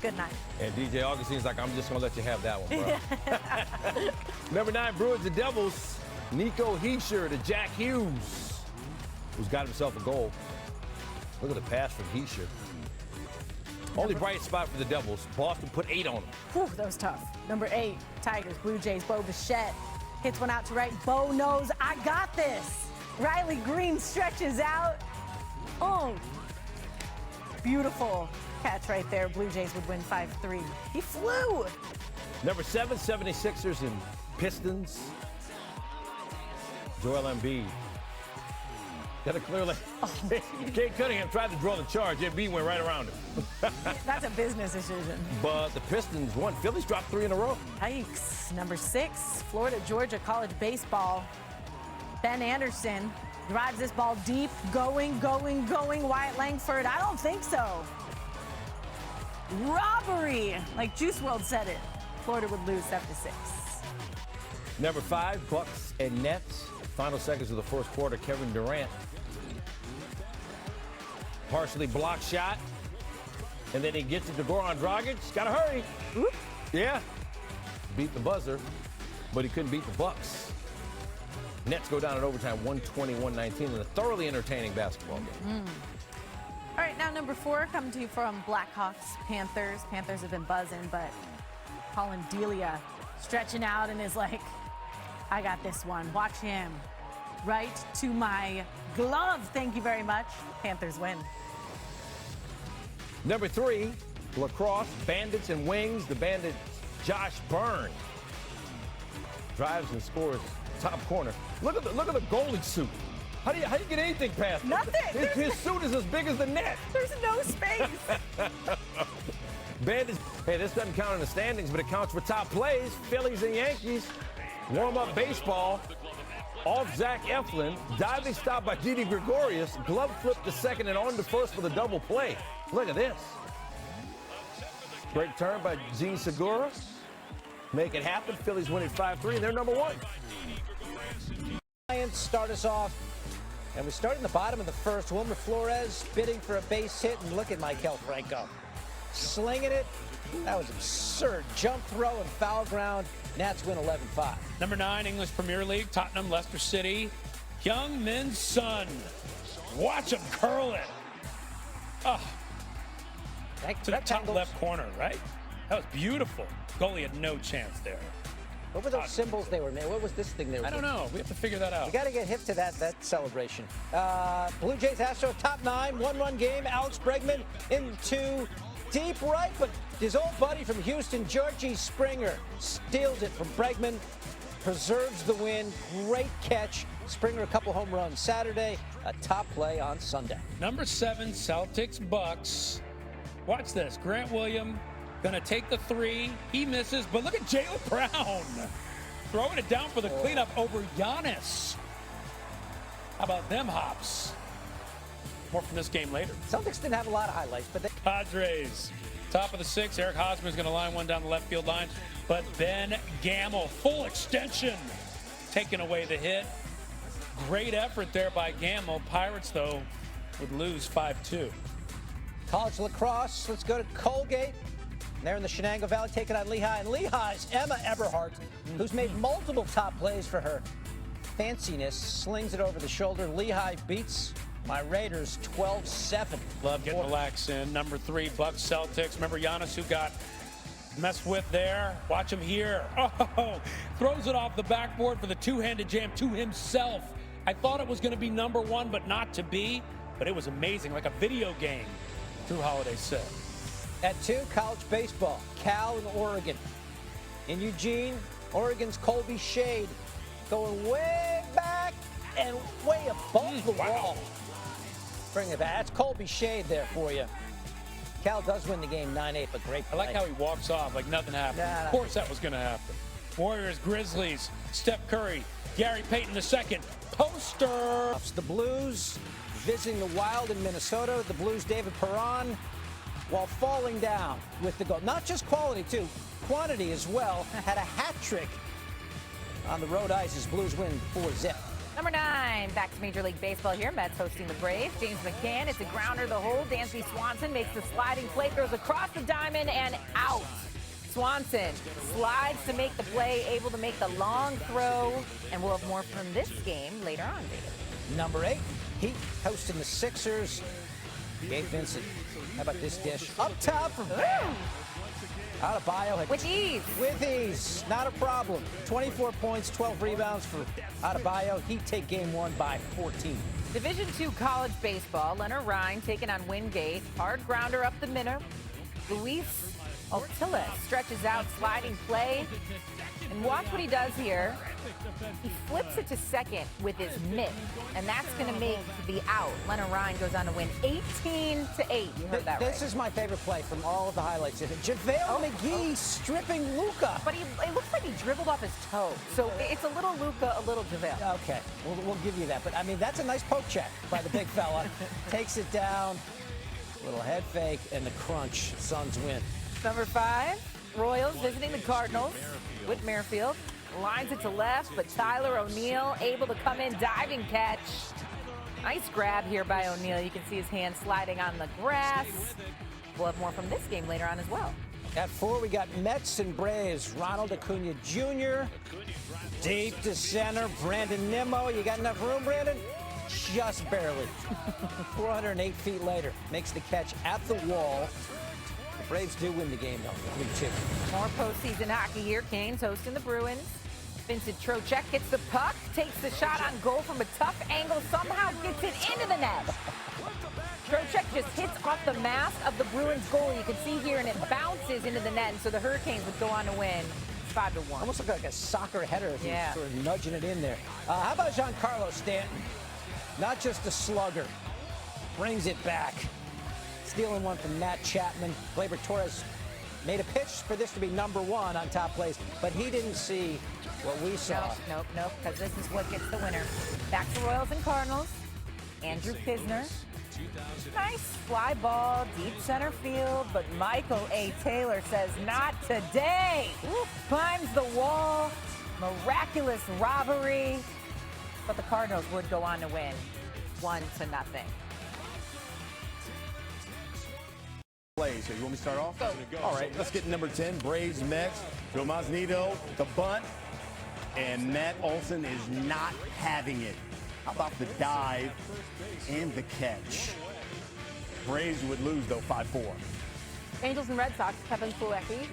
good night. And DJ Augustine's like, I'm just going to let you have that one, bro. Number 9, Bruins and Devils. Nico Hischier to Jack Hughes, who's got himself a goal. Look at the pass from Hischier. Only bright spot for the Devils. Boston put 8 on them. Whew, that was tough. Number 8, Tigers, Blue Jays, Bo Bichette hits one out to right. Bo knows, I got this. Riley Green stretches out. Oh, beautiful catch right there. Blue Jays would win 5-3. He flew. Number 7, 76ers and Pistons. Joel Embiid. Got a clear lane. Kate Cunningham tried to draw the charge. Embiid went right around him. That's a business decision. But the Pistons won. Phillies dropped 3 in a row. Yikes. Number 6, Florida, Georgia college baseball. Ben Anderson drives this ball deep, going. Wyatt Langford, I don't think so. Robbery, like Juice WRLD said it. Florida would lose 7-6. Number 5, Bucks and Nets. Final seconds of the first quarter, Kevin Durant. Partially blocked shot. And then he gets it to Goran Dragic. Gotta hurry. Whoop. Yeah. Beat the buzzer, but he couldn't beat the Bucks. Nets go down in overtime, 120-119 in a thoroughly entertaining basketball game. All right, now number 4, coming to you from Blackhawks, Panthers. Panthers have been buzzing, but Colin Delia stretching out and is like, I got this one. Watch him. Right to my glove. Thank you very much. Panthers win. Number 3, lacrosse, Bandits and Wings. The Bandits, Josh Byrne. Drives and scores top corner. Look at the goalie suit. How do you get anything past it? Nothing. His suit is as big as the net. There's no space. Bandits, hey, this doesn't count in the standings, but it counts for top plays. Phillies and Yankees. Warm-up baseball. Off Zach Eflin. Diving stop by Didi Gregorius. Glove flip to second and on to first for the double play. Look at this. Great turn by Gene Segura. Make it happen. Phillies win at 5-3, and they're number 1. Giants start us off. And we start in the bottom of the first. Wilmer Flores bidding for a base hit. And look at Maikel Franco. Slinging it That was absurd. Jump throw and foul ground. Nats win 11-5. Number 9, English Premier League, Tottenham, Leicester City. Young Min Son. Watch him curl it. Oh, to the top left corner, right? That was beautiful. Goalie had no chance there. What were those symbols they were made? What was this thing they were I don't know. We have to figure that out. We got to get hip to that celebration. Blue Jays Astros top 9, 1-1 game. Alex Bregman into deep right, but his old buddy from Houston, Georgie Springer, steals it from Bregman, preserves the win. Great catch. Springer a couple home runs Saturday. A top play on Sunday. Number 7, Celtics Bucks. Watch this. Grant Williams gonna take the 3. He misses, but look at Jaylen Brown throwing it down for the cleanup over Giannis. How about them hops? More from this game later. Celtics didn't have a lot of highlights, but they... Padres, top of the 6th. Eric Hosmer's gonna line one down the left field line, but Ben Gamel, full extension, taking away the hit. Great effort there by Gamel. Pirates, though, would lose 5-2. College lacrosse, let's go to Colgate. They're in the Shenango Valley taking on Lehigh. And Lehigh's Emma Eberhardt, who's made multiple top plays for her fanciness, slings it over the shoulder. Lehigh beats my Raiders 12-7. Love getting the lax in. Number 3, Bucks Celtics. Remember Giannis, who got messed with there? Watch him here. Oh, throws it off the backboard for the two-handed jam to himself. I thought it was going to be number 1, but not to be. But it was amazing, like a video game. Drew Holiday said. At 2, college baseball, Cal and Oregon. In Eugene, Oregon's Colby Shade going way back and way above the wall. Bring it back. That's Colby Shade there for you. Cal does win the game 9-8, but great play. I like how he walks off like nothing happened. Nah, of course that was going to happen. Warriors, Grizzlies, Steph Curry, Gary Payton II, poster. The Blues visiting the Wild in Minnesota. The Blues, David Perron, while falling down with the goal. Not just quality, too. Quantity as well. Had a hat trick on the road ice as Blues win 4-0. Number 9, back to Major League Baseball here. Mets hosting the Braves. James McCann, it's a grounder the hole. Dansby Swanson makes the sliding play, throws across the diamond and out. Swanson slides to make the play, able to make the long throw. And we'll have more from this game later on, David. Number 8, Heat hosting the Sixers. Gabe Vincent, how about this dish? Up top from Adebayo. With ease. With ease. Not a problem. 24 points, 12 rebounds for Adebayo. Heat take game 1 by 14. Division II college baseball. Leonard Ryan taking on Wingate. Hard grounder up the middle. Luis Altilla stretches out, sliding play. And watch what he does here. He flips it to second with his mitt, and that's going to make the out. Leonard Ryan goes on to win 18-8. You heard that right. This is my favorite play from all of the highlights. JaVale McGee stripping Luka. But it looks like he dribbled off his toe. So it's a little Luka, a little JaVale. Okay, we'll give you that. But, I mean, that's a nice poke check by the big fella. Takes it down. Little head fake, and the crunch. Suns win. Number 5, Royals visiting the Cardinals. Whit Merrifield lines it to left, but Tyler O'Neill able to come in, diving catch. Nice grab here by O'Neill. You can see his hand sliding on the grass. We'll have more from this game later on as well. At 4, we got Mets and Braves. Ronald Acuna Jr. Deep to center. Brandon Nimmo. You got enough room, Brandon? Just barely. 408 feet later. Makes the catch at the wall. The Braves do win the game, though, 3-2. More postseason hockey here. Canes hosting the Bruins. Vincent Trocheck gets the puck, takes the shot on goal from a tough angle, somehow gets it into the net. Trocheck just hits off the mask of the Bruins goal. You can see here, and it bounces into the net, and so the Hurricanes would go on to win 5-1. Almost looked like a soccer header as yeah. Sort of nudging it in there. How about Giancarlo Stanton? Not just a slugger. Brings it back. Stealing one from Matt Chapman. Gleyber Torres made a pitch for this to be number 1 on top plays, but he didn't see what we saw. Nope, because this is what gets the winner. Back to Royals and Cardinals. Andrew Kisner. Nice fly ball, deep center field, but Michael A. Taylor says, not today. Climbs the wall. Miraculous robbery. But the Cardinals would go on to win 1-0. plays. So you want me to start off? Go. All right, let's get number 10, Braves Mets. Joe Mazzucco, the bunt. And Matt Olson is not having it. How about the dive and the catch? Braves would lose, though, 5-4. Angels and Red Sox, Kevin Plawecki,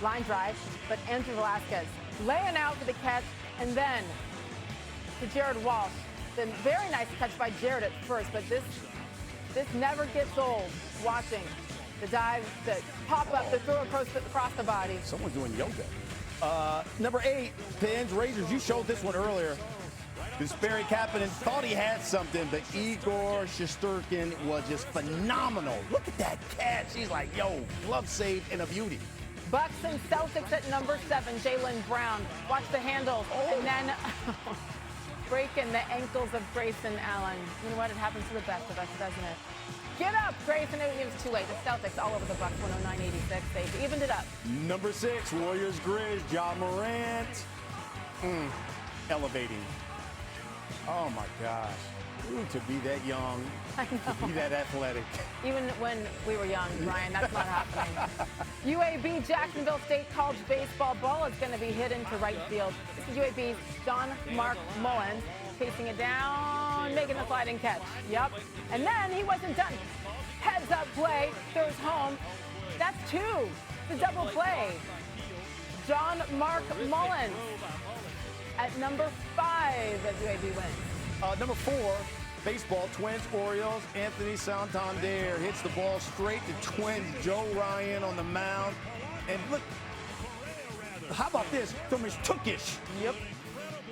line drive, but Andrew Velasquez laying out for the catch, and then to Jared Walsh. The very nice catch by Jared at first, but this never gets old. Watching the dive, the pop up, the throw across the body. Someone's doing yoga. Number 8, Pins Razors. You showed this one earlier. Barry Kapanen thought he had something, but Igor Shesterkin was just phenomenal. Look at that catch. He's like, yo, glove save and a beauty. Bucks and Celtics at number 7, Jaylen Brown. Watch the handles, and then breaking the ankles of Grayson Allen. You know what? It happens to the best of us, doesn't it? Get up, Grayson. It was too late. The Celtics all over the Bucks, 109-86. They evened it up. Number 6, Warriors Grizz, Ja Morant. Elevating. Oh, my gosh. Ooh, to be that young, to be that athletic. Even when we were young, Brian, that's not happening. UAB Jacksonville State College baseball ball is going to be hit into right field. This is UAB's John Mark Mullins chasing it down, making the sliding catch. Yep. And then he wasn't done. Heads up play, throws home. That's 2. It's a double play. John Mark Mullins at number 5 as UAB wins. Number 4, baseball, Twins, Orioles. Anthony Santander hits the ball straight to Twins. Joe Ryan on the mound. And look, how about this? From his tookish. Yep.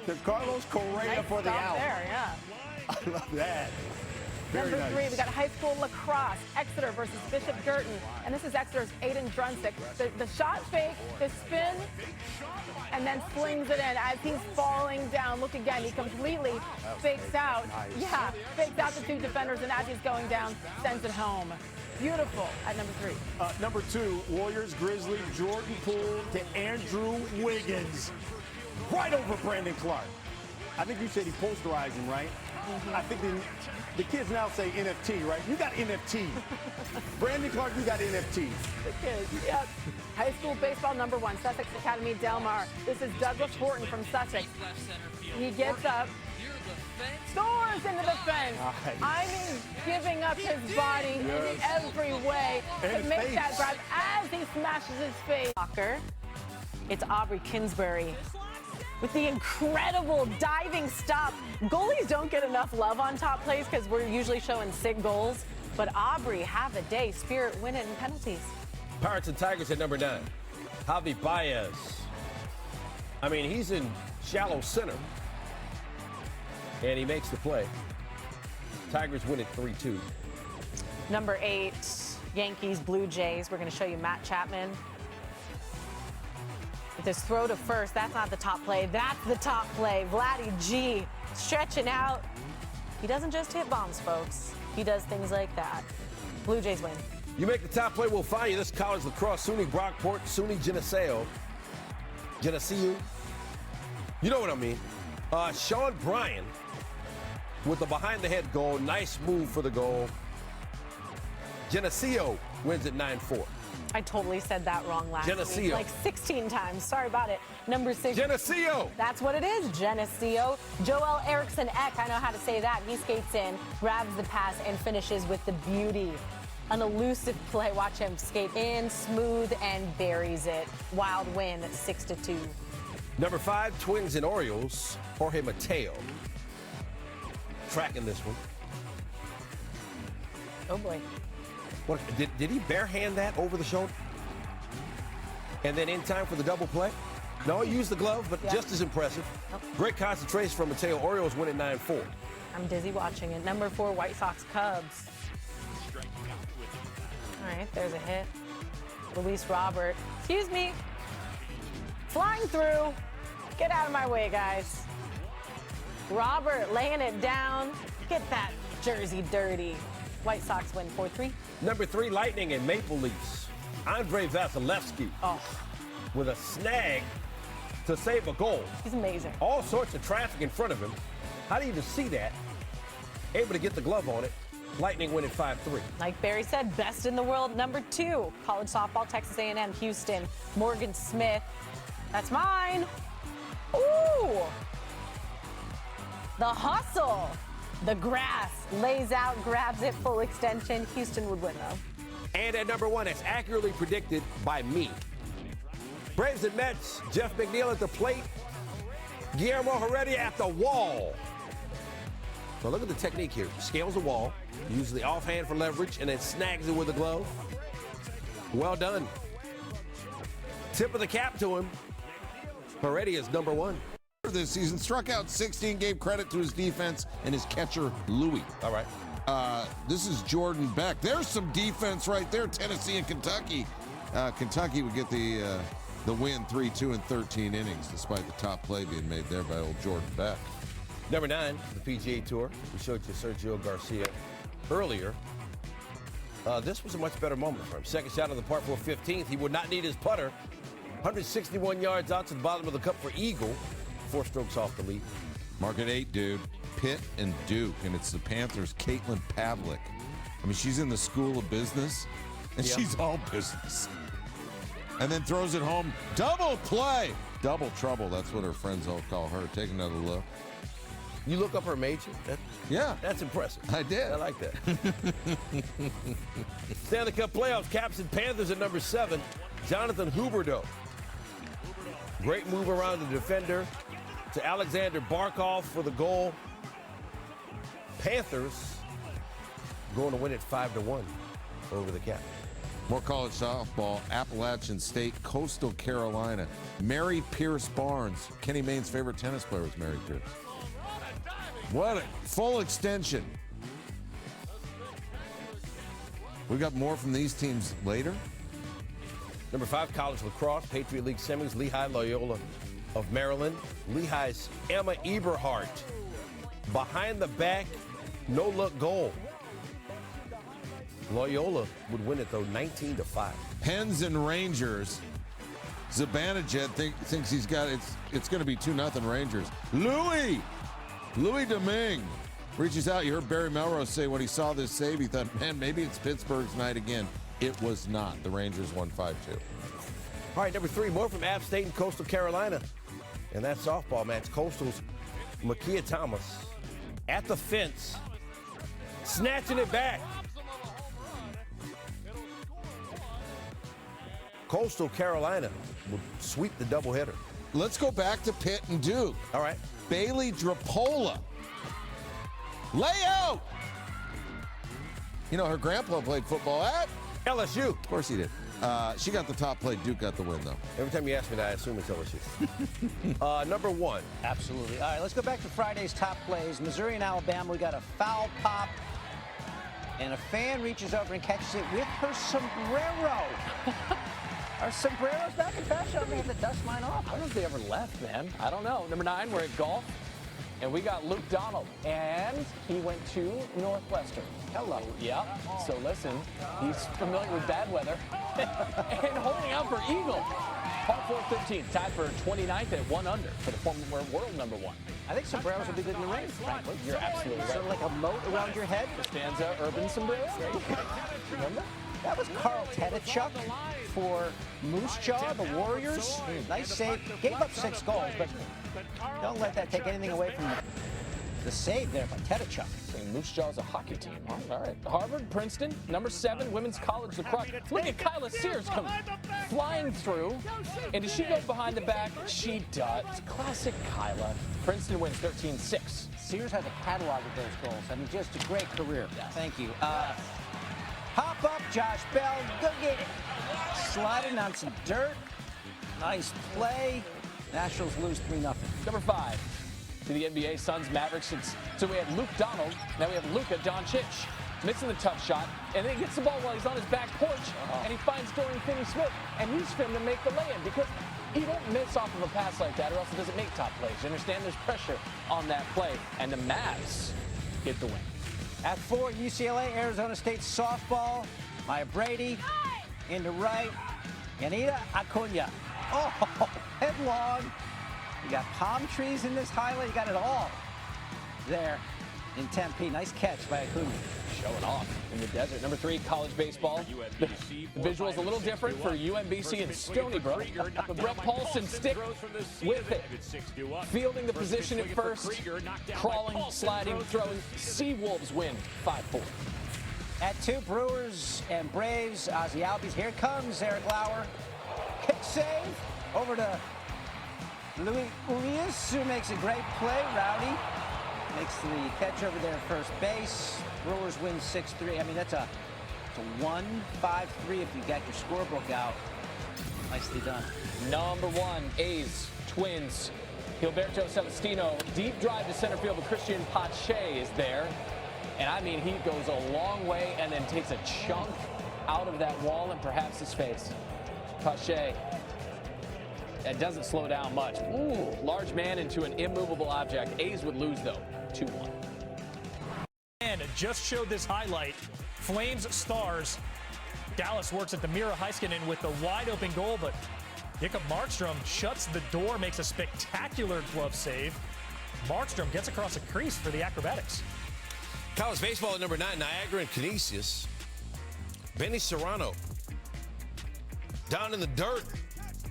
To Carlos Correa Nice for the stop out. there, yeah. I love that. Very Number 3, nice. we got high school lacrosse, Exeter versus Bishop Girton. And this is Exeter's Aiden Drunstick. The shot fake, the spin, and then slings it in as he's falling down. Look again, he completely fakes out. Nice. Yeah, fakes out the 2 defenders, and as he's going down, sends it home. Beautiful at number 3. Number 2, Warriors Grizzly, Jordan Poole to Andrew Wiggins. Right over Brandon Clark. I think you said he posterized him, right? I think the kids now say NFT, right? You got NFT. Brandon Clark, you got NFT. The kids, yep. High school baseball number 1, Sussex Academy Del Mar. This is Douglas Horton from Sussex. He gets up, soars into the fence. Nice. I mean, giving up his body in every way And to his make face. that grab as he smashes his face. It's Aubrey Kinsbury with the incredible diving stop. Goalies don't get enough love on top plays because we're usually showing sick goals. But Aubrey, have a day. Spirit win it in penalties. Pirates and Tigers at number 9. Javi Baez. I mean, he's in shallow center. And he makes the play. Tigers win it 3-2. Number 8, Yankees, Blue Jays. We're going to show you Matt Chapman. With his throw to first, that's not the top play. That's the top play. Vladdy G stretching out. He doesn't just hit bombs, folks. He does things like that. Blue Jays win. You make the top play, we'll find you. This is college lacrosse. SUNY Brockport, SUNY Geneseo. Geneseo. You know what I mean. Sean Bryan with the behind-the-head goal. Nice move for the goal. Geneseo wins at 9-4. I totally said that wrong last Geneseo. week. Like 16 times. Sorry about it. Number 6. Geneseo. That's what it is. Geneseo. Joel Eriksson Ek. I know how to say that. He skates in, grabs the pass, and finishes with the beauty. An elusive play. Watch him skate in, smooth, and buries it. Wild win, 6-2. Number 5, Twins and Orioles. Jorge Mateo. Tracking this one. Oh, boy. What, did he barehand that over the shoulder? And then in time for the double play? No, he used the glove, but just as impressive. Great concentration from Mateo. Orioles win at 9-4. I'm dizzy watching it. Number 4, White Sox Cubs. All right, there's a hit. Luis Robert. Excuse me. Flying through. Get out of my way, guys. Robert laying it down. Get that jersey dirty. White Sox win 4-3. Number 3, Lightning and Maple Leafs. Andrei Vasilevsky with a snag to save a goal. He's amazing. All sorts of traffic in front of him. How do you even see that? Able to get the glove on it. Lightning win at 5-3. Like Barry said, best in the world, number 2. College softball, Texas A&M, Houston, Morgan Smith. That's mine. Ooh. The hustle. The grass lays out, grabs it, full extension. Houston would win, though. And at number 1, as accurately predicted by me. Braves and Mets, Jeff McNeil at the plate. Guillermo Heredia at the wall. So look at the technique here. Scales the wall, uses the offhand for leverage, and then snags it with a glove. Well done. Tip of the cap to him. Heredia is number 1. This season, struck out 16, gave credit to his defense and his catcher, Louis. All right. This is Jordan Beck. There's some defense right there, Tennessee and Kentucky. Kentucky would get the win 3-2 in 13 innings, despite the top play being made there by old Jordan Beck. Number 9, the PGA Tour. We showed you Sergio Garcia earlier. This was a much better moment for him. Second shot of the par 4 15th. He would not need his putter. 161 yards out to the bottom of the cup for Eagle. 4 strokes off the lead. Market 8, dude. Pitt and Duke, and it's the Panthers' Caitlin Pavlik. I mean, she's in the school of business, and she's all business. And then throws it home. Double play. Double trouble. That's what her friends all call her. Take another look. You look up her major? Yeah. That's impressive. I did. I like that. Stanley Cup playoffs, Caps and Panthers at number 7. Jonathan Huberdeau. Great move around the defender to Alexander Barkov for the goal. Panthers going to win it 5-1 over the Caps. More college softball. Appalachian State, Coastal Carolina. Mary Pierce Barnes. Kenny Mayne's favorite tennis player was Mary Pierce. What a full extension. We got more from these teams later. Number 5, college lacrosse, Patriot League semis, Lehigh Loyola of Maryland. Lehigh's Emma Eberhardt. Behind the back, no-look goal. Loyola would win it, though, 19-5. Pens and Rangers. Zibanejad thinks he's got it's going to be 2-0 Rangers. Louis Domingue reaches out. You heard Barry Melrose say when he saw this save, he thought, man, maybe it's Pittsburgh's night again. It was not. The Rangers won 5-2. All right, number 3, more from App State and Coastal Carolina. And that softball match, Coastal's Makia Thomas at the fence, snatching it back. Coastal Carolina will sweep the doubleheader. Let's go back to Pitt and Duke. All right. Bailey Drapola. Layout! You know, her grandpa played football at LSU. Of course he did. She got the top play. Duke got the win, though. Every time you ask me that, I assume it's LSU. Number 1. Absolutely. All right, let's go back to Friday's top plays. Missouri and Alabama, we got a foul pop, and a fan reaches over and catches it with her sombrero. Are sombreros back in fashion? I'm going to have to dust mine off. I don't know if they ever left, man. I don't know. Number 9, we're at golf. And we got Luke Donald. And he went to Northwestern. Hello. Yeah. So listen, he's familiar with bad weather. And holding out for Eagle. Par 4 15, tied for 29th at 1 under for the former world number 1. I think sombreros would be good in the rain, frankly. You're absolutely right. Sort of like a moat around your head. Costanza urban sombrero. Remember? That was Carl Tedachuk for Moose Jaw, the Warriors. Nice save. Gave up 6 goals, but don't let that take anything away from the save there by Tedachuk. Moose Jaw is a hockey team. All right. Harvard, Princeton, number 7, women's college lacrosse. Look at Kyla Sears come flying through. And does she go behind the back? She does. Classic Kyla. Princeton wins 13-6. Sears has a catalog of those goals. I mean, just a great career. Thank you. Hop up, Josh Bell. Go get it. Sliding on some dirt. Nice play. Nationals lose 3-0. Number 5. To the NBA, Suns, Mavericks. So we have Luke Donald. Now we have Luka Doncic. Missing the tough shot. And then he gets the ball while he's on his back porch. And he finds Dorian Finney-Smith. And he's finna make the lay-in because he don't miss off of a pass like that or else it doesn't make top plays. You understand? There's pressure on that play. And the Mavs get the win. At 4, UCLA, Arizona State softball. Maya Brady into right. Yanida Acuna. Oh, headlong. You got palm trees in this highlight. You got it all there in Tempe. Nice catch by Acuna. Showing off in the desert. Number 3, college baseball. The visual's a little different for UMBC and Stony Brook. But Brett Paulson stick with it. Fielding the position at first. Crawling, sliding, throwing. Seawolves win 5-4. At 2, Brewers and Braves. Ozzie Albies. Here comes Eric Lauer. Kick save over to Luis Urias, who makes a great play. Rowdy makes the catch over there at first base. Brewers win 6-3. I mean, that's a 1-5-3 if you got your scorebook out. Nicely done. Number 1, A's, Twins. Gilberto Celestino, deep drive to center field, but Christian Pache is there. And I mean, he goes a long way and then takes a chunk out of that wall and perhaps his face. Pache. That doesn't slow down much. Ooh, large man into an immovable object. A's would lose, though, 2-1. And just showed this highlight. Flames Stars. Dallas works at the Mira Heiskanen with the wide open goal, but Jacob Markstrom shuts the door, makes a spectacular glove save. Markstrom gets across the crease for the Acrobatics. College baseball at number 9, Niagara and Canisius. Benny Serrano down in the dirt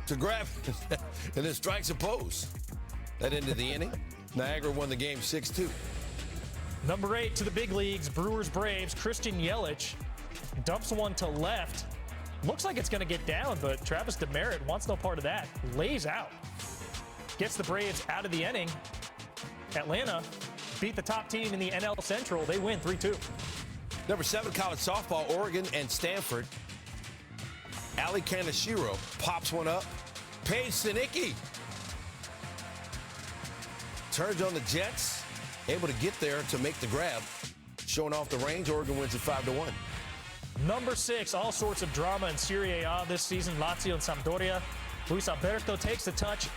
to grab and then strikes a pose. That ended the inning. Niagara won the game 6-2. Number 8 to the big leagues, Brewers Braves. Christian Yelich dumps one to left. Looks like it's going to get down, but Travis Demerit wants no part of that. Lays out. Gets the Braves out of the inning. Atlanta beat the top team in the NL Central. They win 3-2. Number 7, college softball, Oregon and Stanford. Ali Kaneshiro pops one up. Paige Sinicki turns on the Jets, able to get there to make the grab. Showing off the range, Oregon wins it 5-1. Number 6, all sorts of drama in Serie A this season. Lazio and Sampdoria. Luis Alberto takes the touch,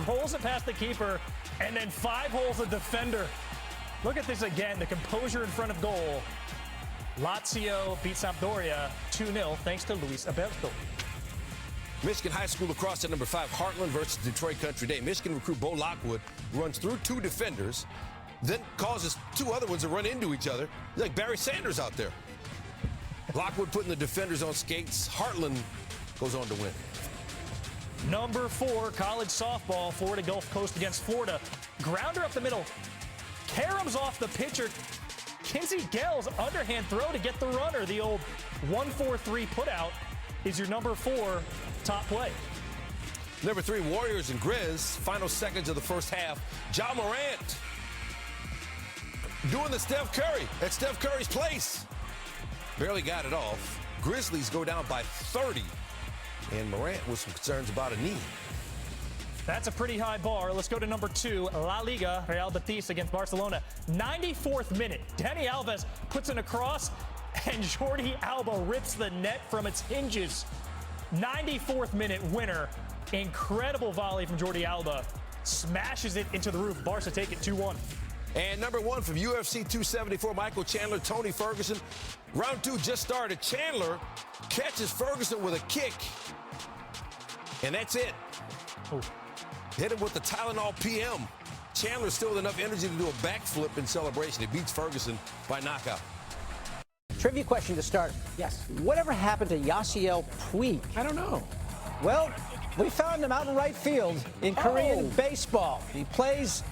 rolls it past the keeper, and then 5 holes a defender. Look at this again, the composure in front of goal. Lazio beat Sampdoria 2-0 thanks to Luis Alberto. Michigan High School lacrosse at number 5, Heartland versus Detroit Country Day. Michigan recruit Bo Lockwood runs through 2 defenders, then causes 2 other ones to run into each other. He's like Barry Sanders out there. Lockwood putting the defenders on skates. Heartland goes on to win. Number 4, college softball, Florida Gulf Coast against Florida. Grounder up the middle. Caroms off the pitcher. Kinsey Gell's underhand throw to get the runner. The old 1-4-3 putout is your number 4 top play. Number 3, Warriors and Grizz. Final seconds of the first half. Ja Morant doing the Steph Curry at Steph Curry's place. Barely got it off. Grizzlies go down by 30. And Morant with some concerns about a knee. That's a pretty high bar. Let's go to number 2, La Liga, Real Betis against Barcelona. 94th minute, Dani Alves puts in a cross, and Jordi Alba rips the net from its hinges. 94th minute winner. Incredible volley from Jordi Alba. Smashes it into the roof. Barca take it 2-1. And number 1 from UFC 274, Michael Chandler, Tony Ferguson. Round 2 just started. Chandler catches Ferguson with a kick. And that's it. Ooh. Hit him with the Tylenol PM. Chandler still with enough energy to do a backflip in celebration. He beats Ferguson by knockout. Trivia question to start. Yes. Whatever happened to Yasiel Puig? I don't know. Well, we found him out in right field in Korean baseball. He plays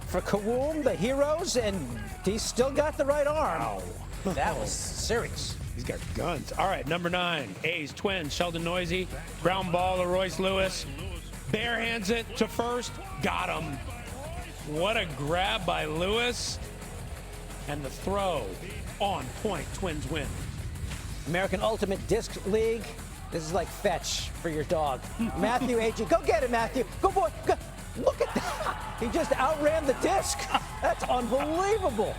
for Kwoom, the Heroes, and he's still got the right arm. Wow. That was serious. He's got guns. All right, number 9, A's, Twins, Sheldon Noisy. Ground ball to Royce Lewis. Barehands it to first. Got him. What a grab by Lewis. And the throw on point. Twins win. American Ultimate Disc League. This is like fetch for your dog. Matthew Agee. Go get it, Matthew. Go, boy. Go. Look at that. He just outran the disc. That's unbelievable.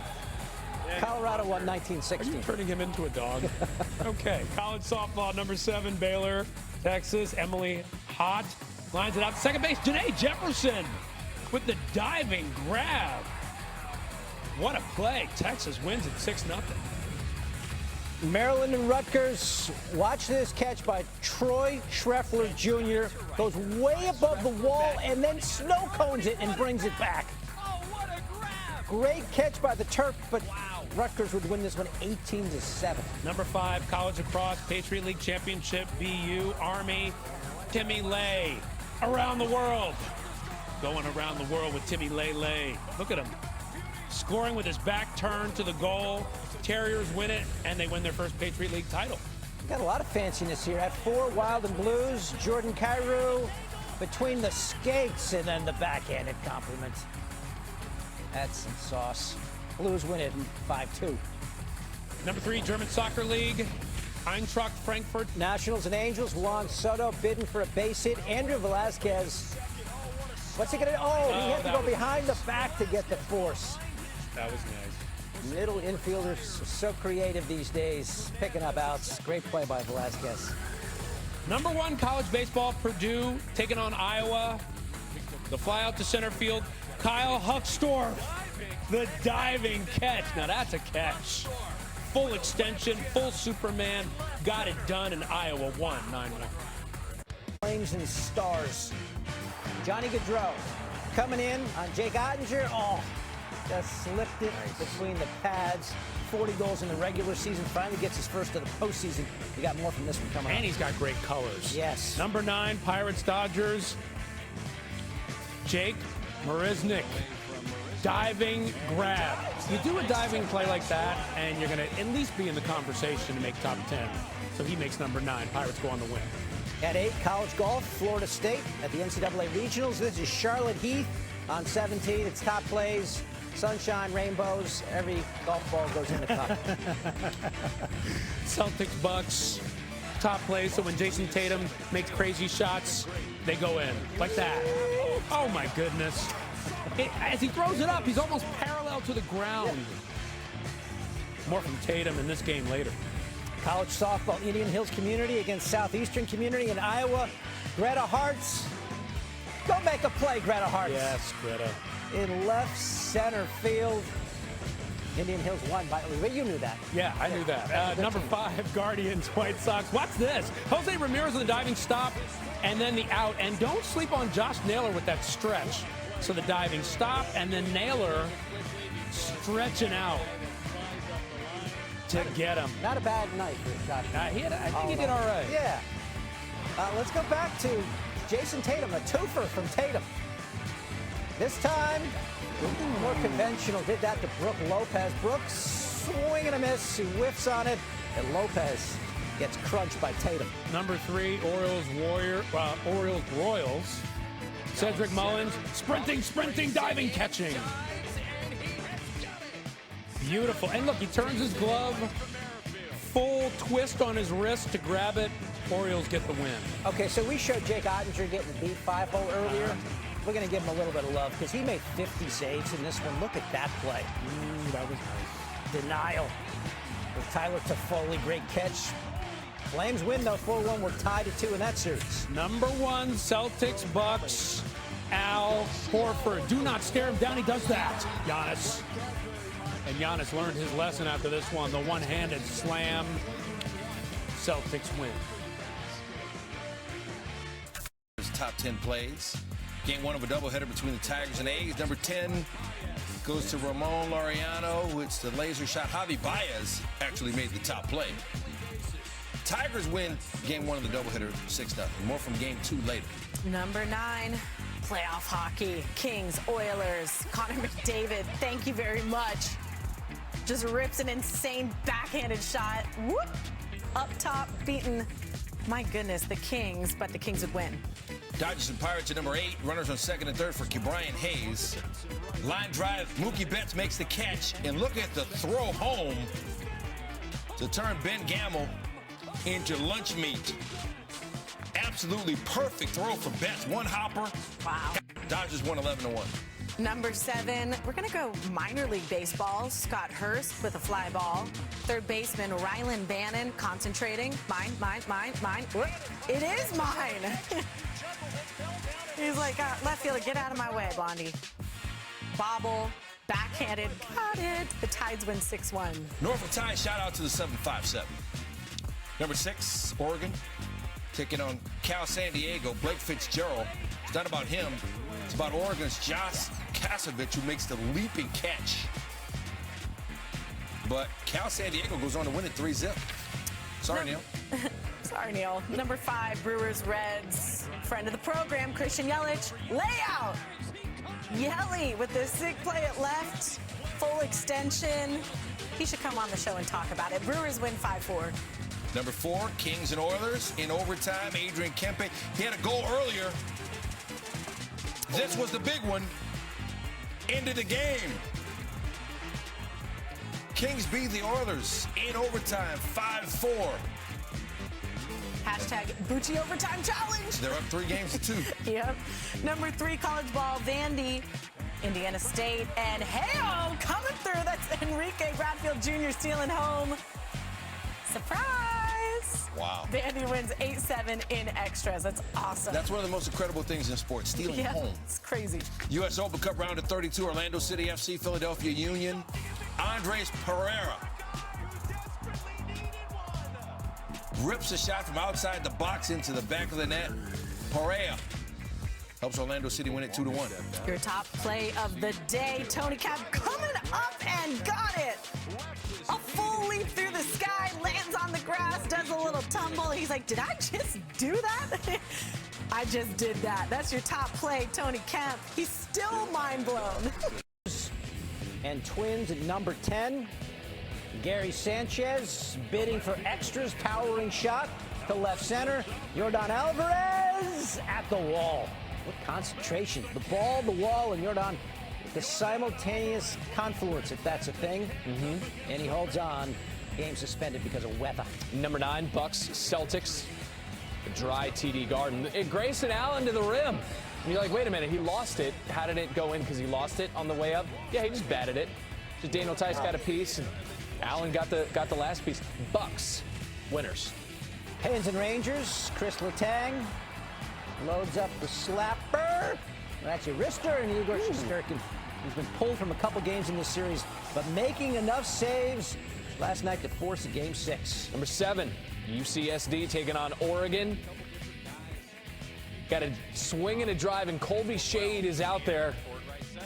Colorado won 1960. Are you turning him into a dog? Okay, college softball, number 7, Baylor, Texas. Emily Hott lines it up. Second base, Janae Jefferson with the diving grab. What a play. Texas wins at 6-0. Maryland and Rutgers. Watch this catch by Troy Schreffler Jr. Goes way above the wall and then snow cones it and brings it back. Oh, what a grab! Great catch by the Terp, but Rutgers would win this one 18-7. Number 5, college lacrosse, Patriot League Championship, BU, Army, Timmy Lay. Around the world. Going around the world with Timmy Lay. Look at him. Scoring with his back turned to the goal. Terriers win it, and they win their first Patriot League title. Got a lot of fanciness here. At 4, Wild and Blues, Jordan Cairo between the skates and then the backhanded compliment. That's some sauce. Blues win it 5-2. Number 3, German Soccer League, Eintracht Frankfurt. Nationals and Angels, Juan Soto bidding for a base hit. Andrew Velasquez, what's he going to do? Oh, he had to go behind the back to get the force. That was nice. Middle infielders so creative these days, picking up outs. Great play by Velasquez. Number 1, college baseball, Purdue taking on Iowa. The fly out to center field, Kyle Huckstorf. The diving catch. Now that's a catch. Full extension, full Superman. Got it done, and Iowa won 9-1. Flames and Stars. Johnny Gaudreau coming in on Jake Ottinger. Oh, just slipped it between the pads. 40 goals in the regular season. Finally gets his first of the postseason. We got more from this one coming up. And he's got great colors. Yes. Number 9, Pirates Dodgers. Jake Marisnik. Diving grab. You do a diving play like that, and you're going to at least be in the conversation to make top 10. So he makes number 9. Pirates go on the win. At 8, college golf, Florida State at the NCAA Regionals. This is Charlotte Heath on 17. It's top plays, sunshine, rainbows. Every golf ball goes in the cup. Celtics, Bucks, top plays. So when Jason Tatum makes crazy shots, they go in like that. Oh my goodness. As he throws it up, he's almost parallel to the ground. More from Tatum in this game later. College softball, Indian Hills Community against Southeastern Community in Iowa. Greta Hartz. Go make a play, Greta Hartz. Yes, Greta. In left center field. Indian Hills won by, but you knew that. Yeah, I knew that. Number 5, Guardians, White Sox. Watch this. Jose Ramirez with the diving stop and then the out. And don't sleep on Josh Naylor with that stretch. So the diving stop and then Naylor stretching out to get him. Not a bad night for Josh. I think he did all right. Yeah. Let's go back to Jason Tatum, a twofer from Tatum. This time, more conventional. Did that to Brooke Lopez. Brooks swing and a miss. He whiffs on it, and Lopez gets crunched by Tatum. Number 3, Orioles Royals. Cedric Mullins, sprinting, diving, catching. Beautiful. And look, he turns his glove, full twist on his wrist to grab it. Orioles get the win. Okay, so we showed Jake Ottinger getting the beat 5-0 earlier. We're going to give him a little bit of love because he made 50 saves in this one. Look at that play. That was nice. Denial with Tyler Toffoli. Great catch. Flames win, though, 4-1. We're tied at 2 in that series. Number 1, Celtics, Bucks, Al Horford. Do not stare him down. He does that. Giannis. And Giannis learned his lesson after this one. The one-handed slam. Celtics win. Top 10 plays. Game 1 of a doubleheader between the Tigers and A's. Number 10 goes to Ramon Laureano, who hits the laser shot. Javi Baez actually made the top play. Tigers win game 1 of the doubleheader 6-0. More from game 2 later. Number 9, playoff hockey. Kings, Oilers, Connor McDavid, thank you very much. Just rips an insane backhanded shot. Whoop! Up top, beaten, my goodness, the Kings, but the Kings would win. Dodgers and Pirates at number 8. Runners on 2nd and 3rd for Ke'Bryan Hayes. Line drive, Mookie Betts makes the catch. And look at the throw home to turn Ben Gamble into lunch meat. Absolutely perfect throw for Betts. One hopper. Wow. Dodgers won 11-1. Number 7, we're going to go minor league baseball. Scott Hurst with a fly ball. Third baseman Rylan Bannon concentrating. Mine. It is mine. He's like, left fielder, get out of my way, Blondie. Bobble, backhanded, got it. The Tides win 6-1. Norfolk Tides, shout out to the 757. Number 6, Oregon, taking on Cal San Diego. Blake Fitzgerald. It's not about him. It's about Oregon's Josh Kasevich, who makes the leaping catch. But Cal San Diego goes on to win it 3-0. Sorry, Neil. Sorry, Neil. Number 5, Brewers Reds. Friend of the program, Christian Yelich. Layout. Yelly with the sick play at left. Full extension. He should come on the show and talk about it. Brewers win 5-4. Number 4, Kings and Oilers in overtime. Adrian Kempe. He had a goal earlier. This was the big one. Ended the game. Kings beat the Oilers in overtime, 5-4. Hashtag Bucci Overtime Challenge. They're up 3-2. Yep. Number 3, college ball, Vandy, Indiana State, and hey-oh, coming through. That's Enrique Bradfield Jr. stealing home. Surprise! Wow. Vandy wins 8-7 in extras. That's awesome. That's one of the most incredible things in sports, stealing home. It's crazy. U.S. Open Cup round of 32, Orlando City FC, Philadelphia Union. Andres Pereira rips a shot from outside the box into the back of the net. Pereira helps Orlando City win it 2-1. Your top play of the day, Tony Cap coming up and got it. A full leap through the sky, lands on the grass, does a little tumble. He's like, did I just do that? I just did that. That's your top play, Tony Kemp. He's still mind blown. And Twins at number 10. Gary Sanchez bidding for extras, towering shot to left center. Yordan Alvarez at the wall. What concentration. The ball, the wall, and Yordan, the simultaneous confluence, if that's a thing. And he holds on. Game suspended because of weather. Number 9, Bucks, Celtics. A dry TD Garden. Grayson Allen to the rim. And you're like, wait a minute, he lost it. How did it go in? Because he lost it on the way up? Yeah, he just batted it. Just Daniel Tice got a piece, and Allen got the last piece. Bucks, winners. Pens and Rangers, Chris Letang loads up the slapper. That's your wrister, and Igor Shesterkin. He's been pulled from a couple games in this series, but making enough saves last night to force a Game 6. Number 7, UCSD taking on Oregon. Got a swing and a drive, and Colby Shade is out there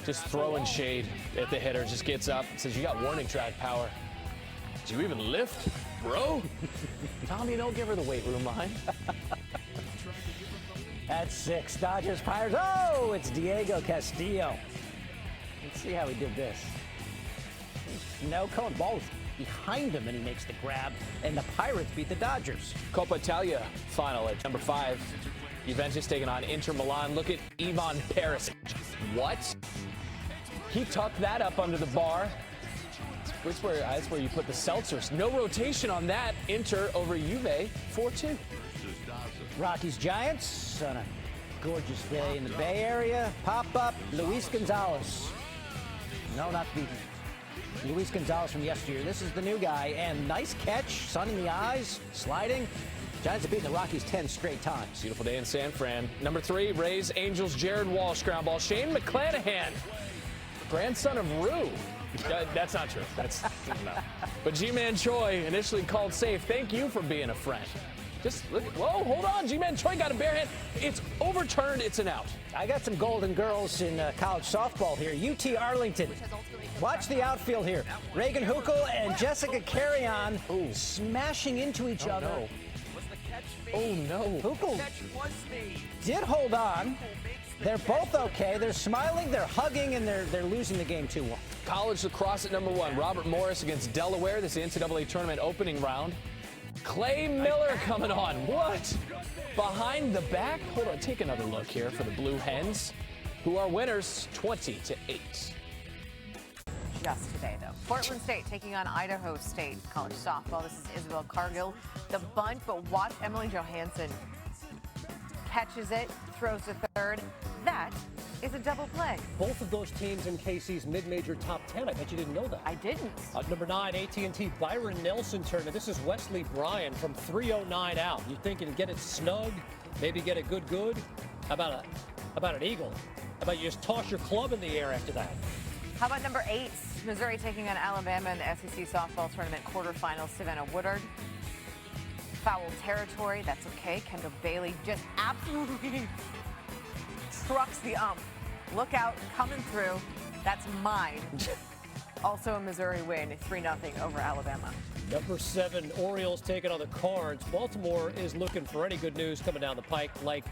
just throwing shade at the hitter. Just gets up and says, you got warning track power. Did you even lift, bro? Tommy, don't give her the weight room line. At 6, Dodgers, Pirates. Oh, it's Diego Castillo. Let's see how he did this. No, Cohen ball was behind him, and he makes the grab, and the Pirates beat the Dodgers. Copa Italia final at number 5. Juventus taking on Inter Milan. Look at Ivan Perisic. What? He tucked that up under the bar. That's where you put the seltzers. No rotation on that. Inter over Juve, 4-2. Rockies Giants on a gorgeous day in the Bay Area. Pop up, Luis Gonzalez. No, not the Luis Gonzalez from yesteryear. This is the new guy, and nice catch, sun in the eyes, sliding. Giants have beaten the Rockies 10 straight times. Beautiful day in San Fran. Number 3, Rays, Angels, Jared Walsh, ground ball. Shane McClanahan, grandson of Rue. That's not true. That's no. But G-Man Choi initially called safe. Thank you for being a friend. Just look. Whoa, hold on. G-Man Choi got a bare hand. It's overturned. It's an out. I got some golden girls in college softball here. UT Arlington. Watch the outfield here. Reagan Huckel and Jessica Carrion smashing into each other. No. Oh, no. Huckel did hold on. They're both okay. They're smiling, they're hugging, and they're losing the game 2-1. College lacrosse at number 1. Robert Morris against Delaware. This is the NCAA tournament opening round. Clay Miller coming on. What? Behind the back? Hold on. Take another look here for the Blue Hens, who are winners 20-8. Just today, though. Portland State taking on Idaho State college softball. This is Isabel Cargill, the bunt, but watch Emily Johansson catches it, throws the third. That is a double play. Both of those teams in KC's mid-major top 10. I bet you didn't know that. I didn't. Number 9, AT&T Byron Nelson tournament. This is Wesley Bryan from 309 out. You think you can get it snug, maybe get it good? How about an eagle? How about you just toss your club in the air after that? How about number 8, Missouri taking on Alabama in the SEC softball tournament quarterfinals. Savannah Woodard. Foul territory, that's okay. Kendall Bailey just absolutely trucks the ump. Look out, coming through. That's mine. Also a Missouri win, 3-0 over Alabama. Number 7, Orioles taking on the Cards. Baltimore is looking for any good news coming down the pike, like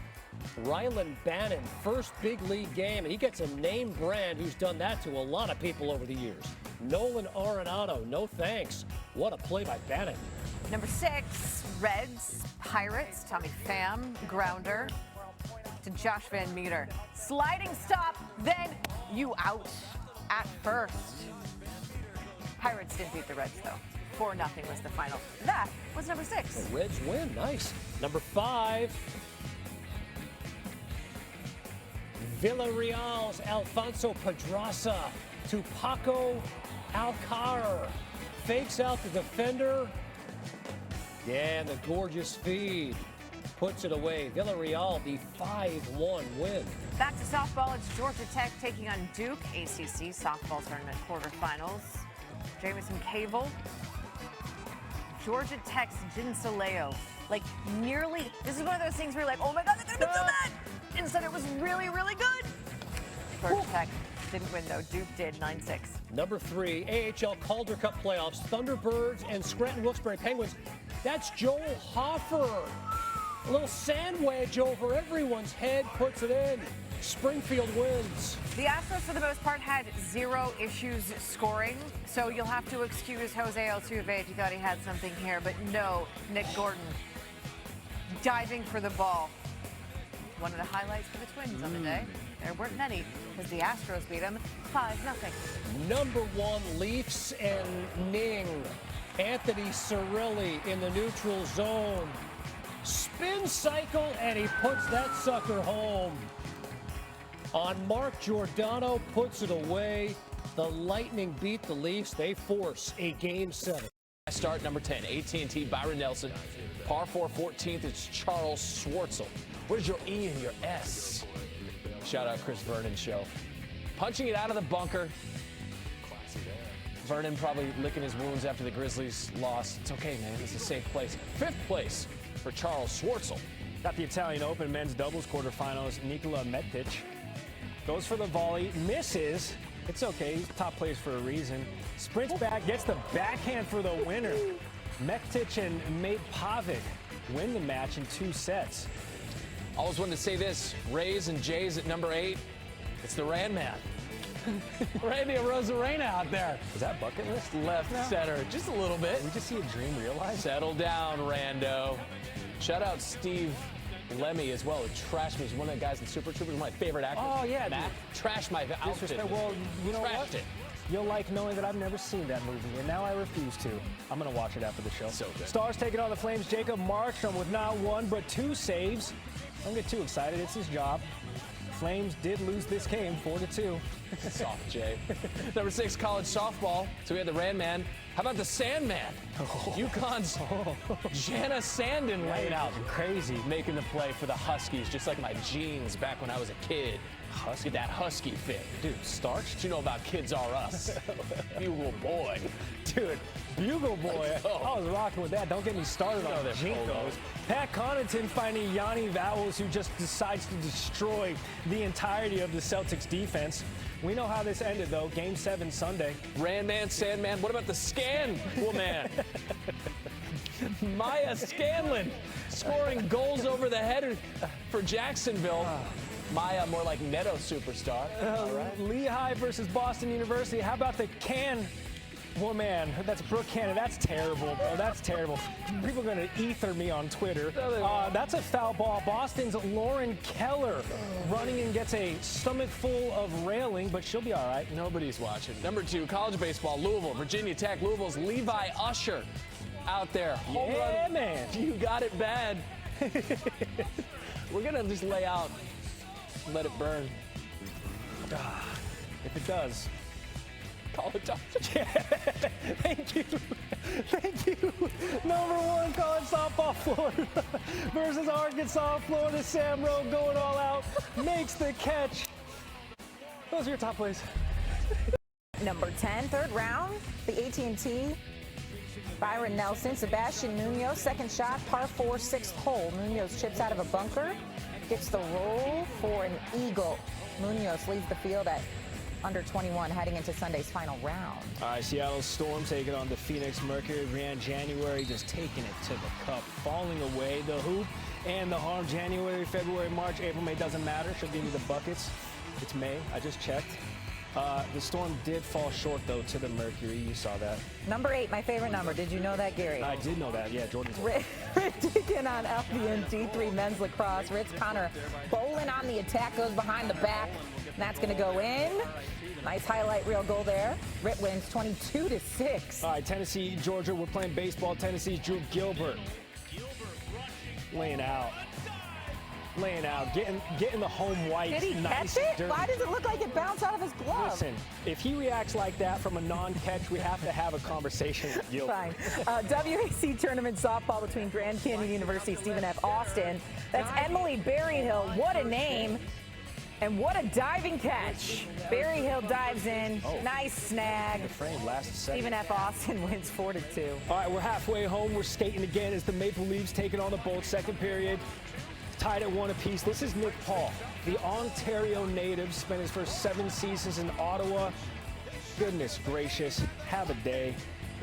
Rylan Bannon, first big league game, and he gets a name brand who's done that to a lot of people over the years. Nolan Arenado, no thanks. What a play by Bannon. Number 6, Reds, Pirates, Tommy Pham, grounder to Josh Van Meter. Sliding stop, then you out at first. Pirates didn't beat the Reds, though. 4-0 was the final. That was number 6. The Reds win, nice. Number 5, Villarreal's Alfonso Pedraza to Paco Alcaraz. Fakes out the defender. Yeah, and the gorgeous feed puts it away. Villarreal, the 5-1 win. Back to softball. It's Georgia Tech taking on Duke. ACC softball tournament quarterfinals. Jamison Cable. Georgia Tech's Jin Soleo. Like, nearly, this is one of those things where you're like, oh my God, they're going to be so bad. Instead, it was really, really good. Georgia Tech didn't win, though. Duke did, 9-6. Number 3, AHL Calder Cup playoffs, Thunderbirds and Scranton Wilkes-Barre Penguins. That's Joel Hoffer. A little sand wedge over everyone's head, puts it in. Springfield wins. The Astros, for the most part, had 0 issues scoring, so you'll have to excuse Jose Altuve if you thought he had something here. But no, Nick Gordon diving for the ball. One of the highlights for the Twins on the day. There weren't many, because the Astros beat them 5-0. Number 1, Leafs and Ning. Anthony Cirelli in the neutral zone. Spin cycle, and he puts that sucker home. On Mark Giordano, puts it away. The Lightning beat the Leafs. They force a Game 7. Start number 10, AT&T Byron Nelson. Par 4 14th, it's Charles Schwartzel. Where's your E and your S? Shout out Chris Vernon show. Punching it out of the bunker. Vernon probably licking his wounds after the Grizzlies lost. It's okay, man. It's a safe place. 5th place for Charles Schwartzel. Got the Italian Open men's doubles quarterfinals. Nikola Metic goes for the volley, misses. It's okay, he's top place for a reason. Sprints back, gets the backhand for the winner. Metic and Mate Pavic win the match in 2 sets. Always wanted to say this, Rays and Jays at number 8. It's the Ran Man. Randy Arozarena out there. Is that bucket list? Left center, just a little bit. Did we just see a dream realized? Settle down, Rando. Shout out Steve Lemmy as well. Trash me. He's one of the guys in Super Troopers, one of my favorite actors. Oh, yeah. Matt, trash my outfit. Well, you know Trashed what? it. You'll like knowing that I've never seen that movie, and now I refuse to. I'm going to watch it after the show. So good. Stars taking on the Flames. Jacob Markstrom with not 1, but 2 saves. Don't get too excited. It's his job. Flames did lose this game 4-2. Soft Jay. Number 6, college softball. So we had the Ran Man. How about the Sandman? UConn's Jana Sandin laid out. Crazy. Making the play for the Huskies, just like my jeans back when I was a kid. Get that husky fit. Dude, starch? What you know about Kids R Us? Bugle boy. Dude, Bugle Boy. I was rocking with that. Don't get me started on the Jinkos. Pat Connaughton finding Yanni Vowles, who just decides to destroy the entirety of the Celtics defense. We know how this ended, though. Game 7 Sunday. Ran Man, Sandman. What about the Scan Woman? Maya Scanlon scoring goals over the header for Jacksonville. Maya, more like Neto superstar. Lehigh versus Boston University. How about the Woman? That's Brooke Cannon. That's terrible, bro. That's terrible. People are going to ether me on Twitter. That's a foul ball. Boston's Lauren Keller running and gets a stomach full of railing, but she'll be all right. Nobody's watching. Number 2, college baseball, Louisville, Virginia Tech. Louisville's Levi Usher out there. Home run. Man. You got it bad. We're going to just lay out, let it burn. If it does. Call it done. Thank you. Thank you. Number 1 college softball, Florida versus Arkansas. Florida, Sam Rowe going all out, makes the catch. Those are your top plays. Number 10, 3rd round, the AT&T. Byron Nelson, Sebastian Munoz, 2nd shot, par 4, 6th hole. Munoz chips out of a bunker, gets the roll for an eagle. Munoz leads the field at under 21 heading into Sunday's final round. All right, Seattle Storm taking on the Phoenix Mercury. Ran January, just taking it to the cup, falling away. The hoop and the harm. January, February, March, April, May, doesn't matter. She'll give you the buckets. It's May. I just checked. The Storm did fall short, though, to the Mercury. You saw that. Number 8, my favorite number. Did you know that, Gary? I did know that. Yeah, Jordan. Rick Deacon on Albion D3 men's lacrosse. Ritz Connor bowling on the attack, goes behind the back. And that's going to go in. Nice highlight reel goal there. Rit wins 22-6. All right, Tennessee, Georgia. We're playing baseball. Tennessee's Drew Gilbert laying out. Getting the home white. Did he nice, catch it? dirty. Why does it look like it bounced out of his glove? Listen, if he reacts like that from a non-catch, we have to have a conversation with Gilbert. Fine. WAC tournament softball between Grand Canyon University, Stephen F. Austin. That's Emily Berryhill. What a name. And what a diving catch. Berryhill dives in. Oh. Nice snag. The frame last second. Stephen F. Austin wins 4-2. All right, we're halfway home. We're skating again as the Maple Leafs taking on the Bolts. Second period. Tied at 1 apiece. This is Nick Paul, the Ontario native, spent his first 7 seasons in Ottawa. Goodness gracious, have a day.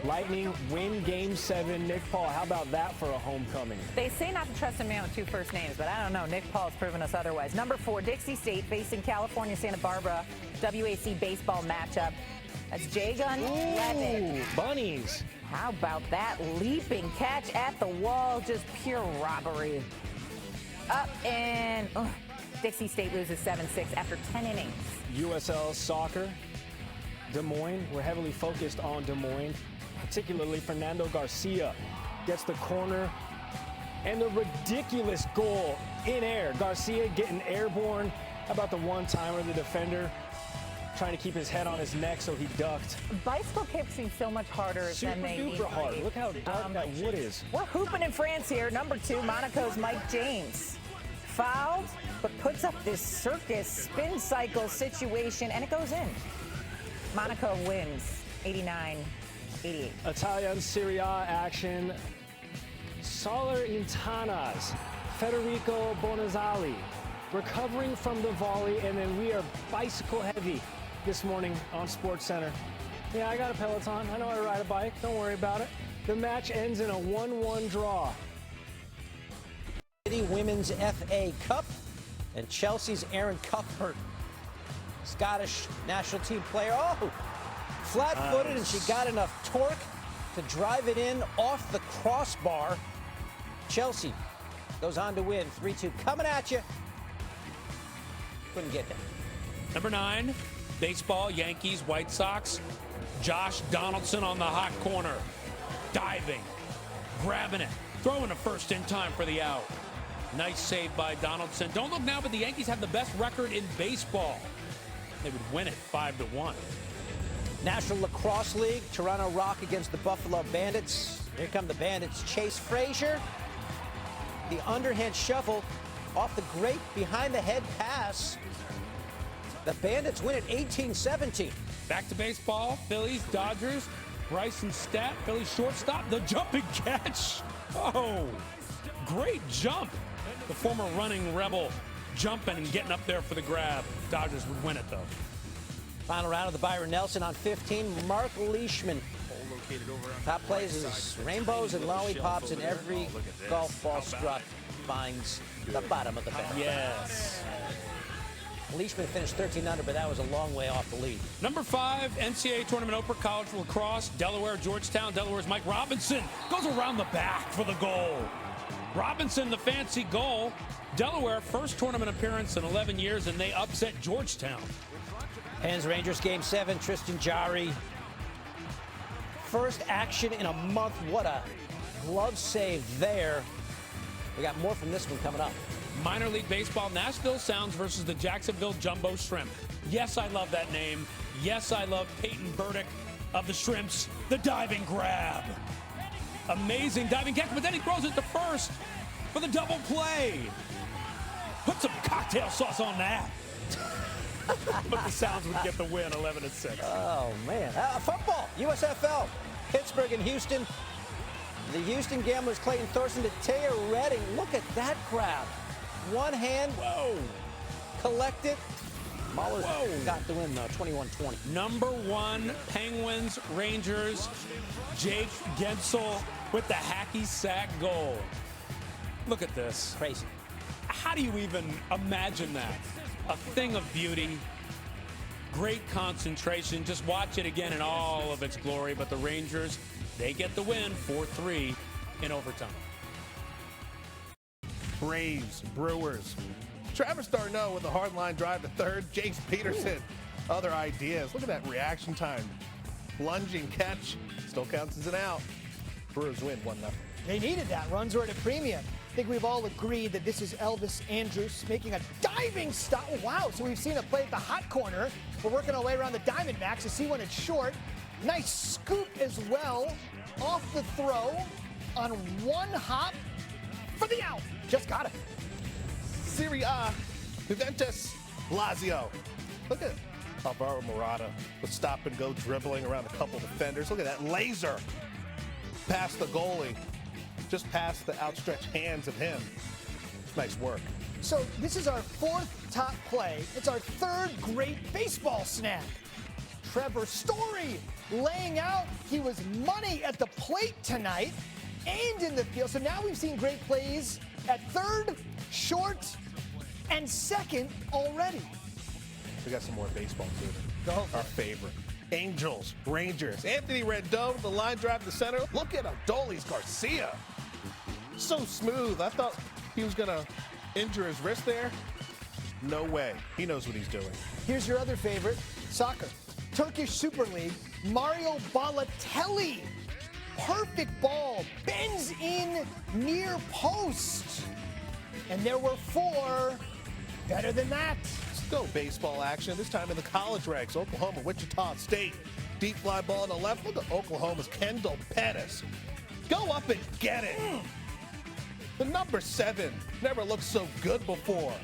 Lightning win Game 7. Nick Paul, how about that for a homecoming? They say not to trust a man with 2 first names, but I don't know. Nick Paul's proven us otherwise. Number 4, Dixie State facing California Santa Barbara. WAC baseball matchup. That's Jagun Levin. Bunnies. How about that leaping catch at the wall? Just pure robbery. Up and Dixie State loses 7-6 after 10 innings. USL soccer, Des Moines. We're heavily focused on Des Moines, particularly Fernando Garcia gets the corner and the ridiculous goal in air. Garcia getting airborne. How about the one-timer, the defender trying to keep his head on his neck so he ducked. Bicycle kicks seem so much harder than they need. Super hard. Look how dark that wood is. We're hooping in France here. Number 2, Monaco's Mike James. Fouled, but puts up this circus spin cycle situation, and it goes in. Monaco wins 89-88. Italian Serie A action. Salernitana's Federico Bonazzali recovering from the volley, and then we are bicycle heavy this morning on SportsCenter. Yeah, I got a Peloton. I know how to ride a bike. Don't worry about it. The match ends in a 1-1 draw. City Women's FA Cup, and Chelsea's Erin Cuthbert, Scottish national team player. Oh, flat-footed, and she got enough torque to drive it in off the crossbar. Chelsea goes on to win 3-2. Coming at you. Couldn't get there. Number 9, baseball, Yankees, White Sox. Josh Donaldson on the hot corner. Diving, grabbing it, throwing a first in time for the out. Nice save by Donaldson. Don't look now, but the Yankees have the best record in baseball. They would win it 5-1. National Lacrosse League, Toronto Rock against the Buffalo Bandits. Here come the Bandits. Chase Frazier, the underhand shuffle off the great behind-the-head pass. The Bandits win it 18-17. Back to baseball, Phillies, Dodgers, Bryson Stott, Phillies shortstop, the jumping catch. Oh, great jump. The former running Rebel jumping and getting up there for the grab. Dodgers would win it, though. Final round of the Byron Nelson on 15. Mark Leishman. Top plays is rainbows and lollipops, and every golf ball struck finds the bottom of the barrel. Yes. Leishman finished 13 under, but that was a long way off the lead. Number 5, NCAA Tournament opener, college lacrosse, Delaware, Georgetown. Delaware's Mike Robinson goes around the back for the goal. Robinson, the fancy goal. Delaware, first tournament appearance in 11 years, and they upset Georgetown. Penns Rangers Game 7, Tristan Jarry. First action in a month. What a glove save there. We got more from this one coming up. Minor League Baseball, Nashville Sounds versus the Jacksonville Jumbo Shrimp. Yes, I love that name. Yes, I love Peyton Burdick of the Shrimps. The diving grab. Amazing diving catch, but then he throws it to first for the double play. Put some cocktail sauce on that. But the Sounds would get the win, 11-6. Oh, man. Football, USFL, Pittsburgh and Houston. The Houston Gamblers, Clayton Thorson to Taya Redding. Look at that grab. One hand, whoa, collect it, Mahler got the win, 21-20. Number 1, Penguins, Rangers, Jake Gensel with the hacky sack goal. Look at this. Crazy. How do you even imagine that? A thing of beauty. Great concentration. Just watch it again in all of its glory. But the Rangers, they get the win 4-3 in overtime. Braves, Brewers. Travis d'Arnaud with a hard line drive to third. Jace Peterson, other ideas. Look at that reaction time. Lunging catch. Still counts as an out. Brewers win 1-0. They needed that. Runs were at a premium. I think we've all agreed that this is Elvis Andrus making a diving stop. Oh, wow, so we've seen a play at the hot corner. We're working our way around the Diamondbacks to see when it's short. Nice scoop as well off the throw on one hop for the out. Just got it. Serie A, Juventus, Lazio. Look at Alvaro Morata with stop and go dribbling around a couple defenders. Look at that laser past the goalie. Just past the outstretched hands of him. Nice work. So this is our fourth top play. It's our third great baseball snap. Trevor Story laying out. He was money at the plate tonight and in the field. So now we've seen great plays at third, short, and second already. We got some more baseball too. Go. Our favorite. Angels, Rangers. Anthony Rendon, the line drive to center. Look at Adolis Garcia. So smooth. I thought he was going to injure his wrist there. No way. He knows what he's doing. Here's your other favorite, soccer. Turkish Super League, Mario Balotelli. Perfect ball, bends in near post. And there were 4. Better than that. Still baseball action, this time in the college ranks. Oklahoma, Wichita State. Deep fly ball on the left. Look at Oklahoma's Kendall Pettis. Go up and get it. The number 7 never looked so good before.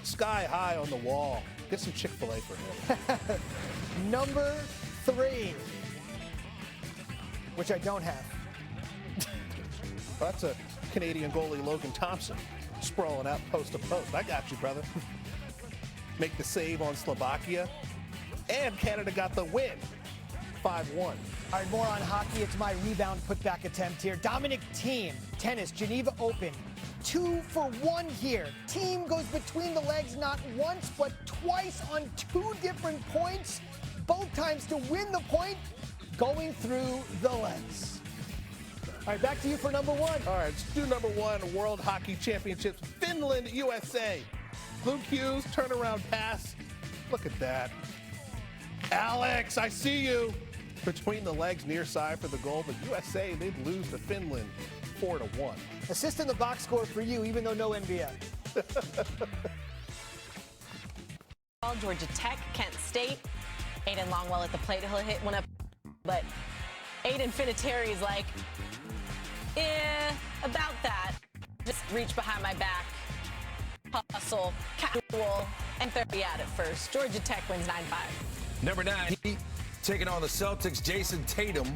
Sky high on the wall. Get some Chick-fil-A for him. Number 3, which I don't have. Well, that's a Canadian goalie, Logan Thompson, sprawling out post to post. I got you, brother. Make the save on Slovakia. And Canada got the win, 5-1. All right, more on hockey. It's my rebound putback attempt here. Dominic Thiem, tennis, Geneva Open. 2 for 1 here. Thiem goes between the legs not once, but twice on 2 different points. Both times to win the point, going through the legs. All right, back to you for number 1. All right, let's do number 1, World Hockey Championships, Finland, USA. Luke Hughes, turnaround pass. Look at that. Alex, I see you. Between the legs, near side for the goal, but USA, they'd lose to Finland 4-1. Assist in the box score for you, even though no NBA. Georgia Tech, Kent State. Aiden Longwell at the plate. He'll hit one up, but Aiden Finitari's like, about that. Just reach behind my back, hustle, casual, and 30 at it first. Georgia Tech wins 9-5. Number 9, Heat taking on the Celtics. Jason Tatum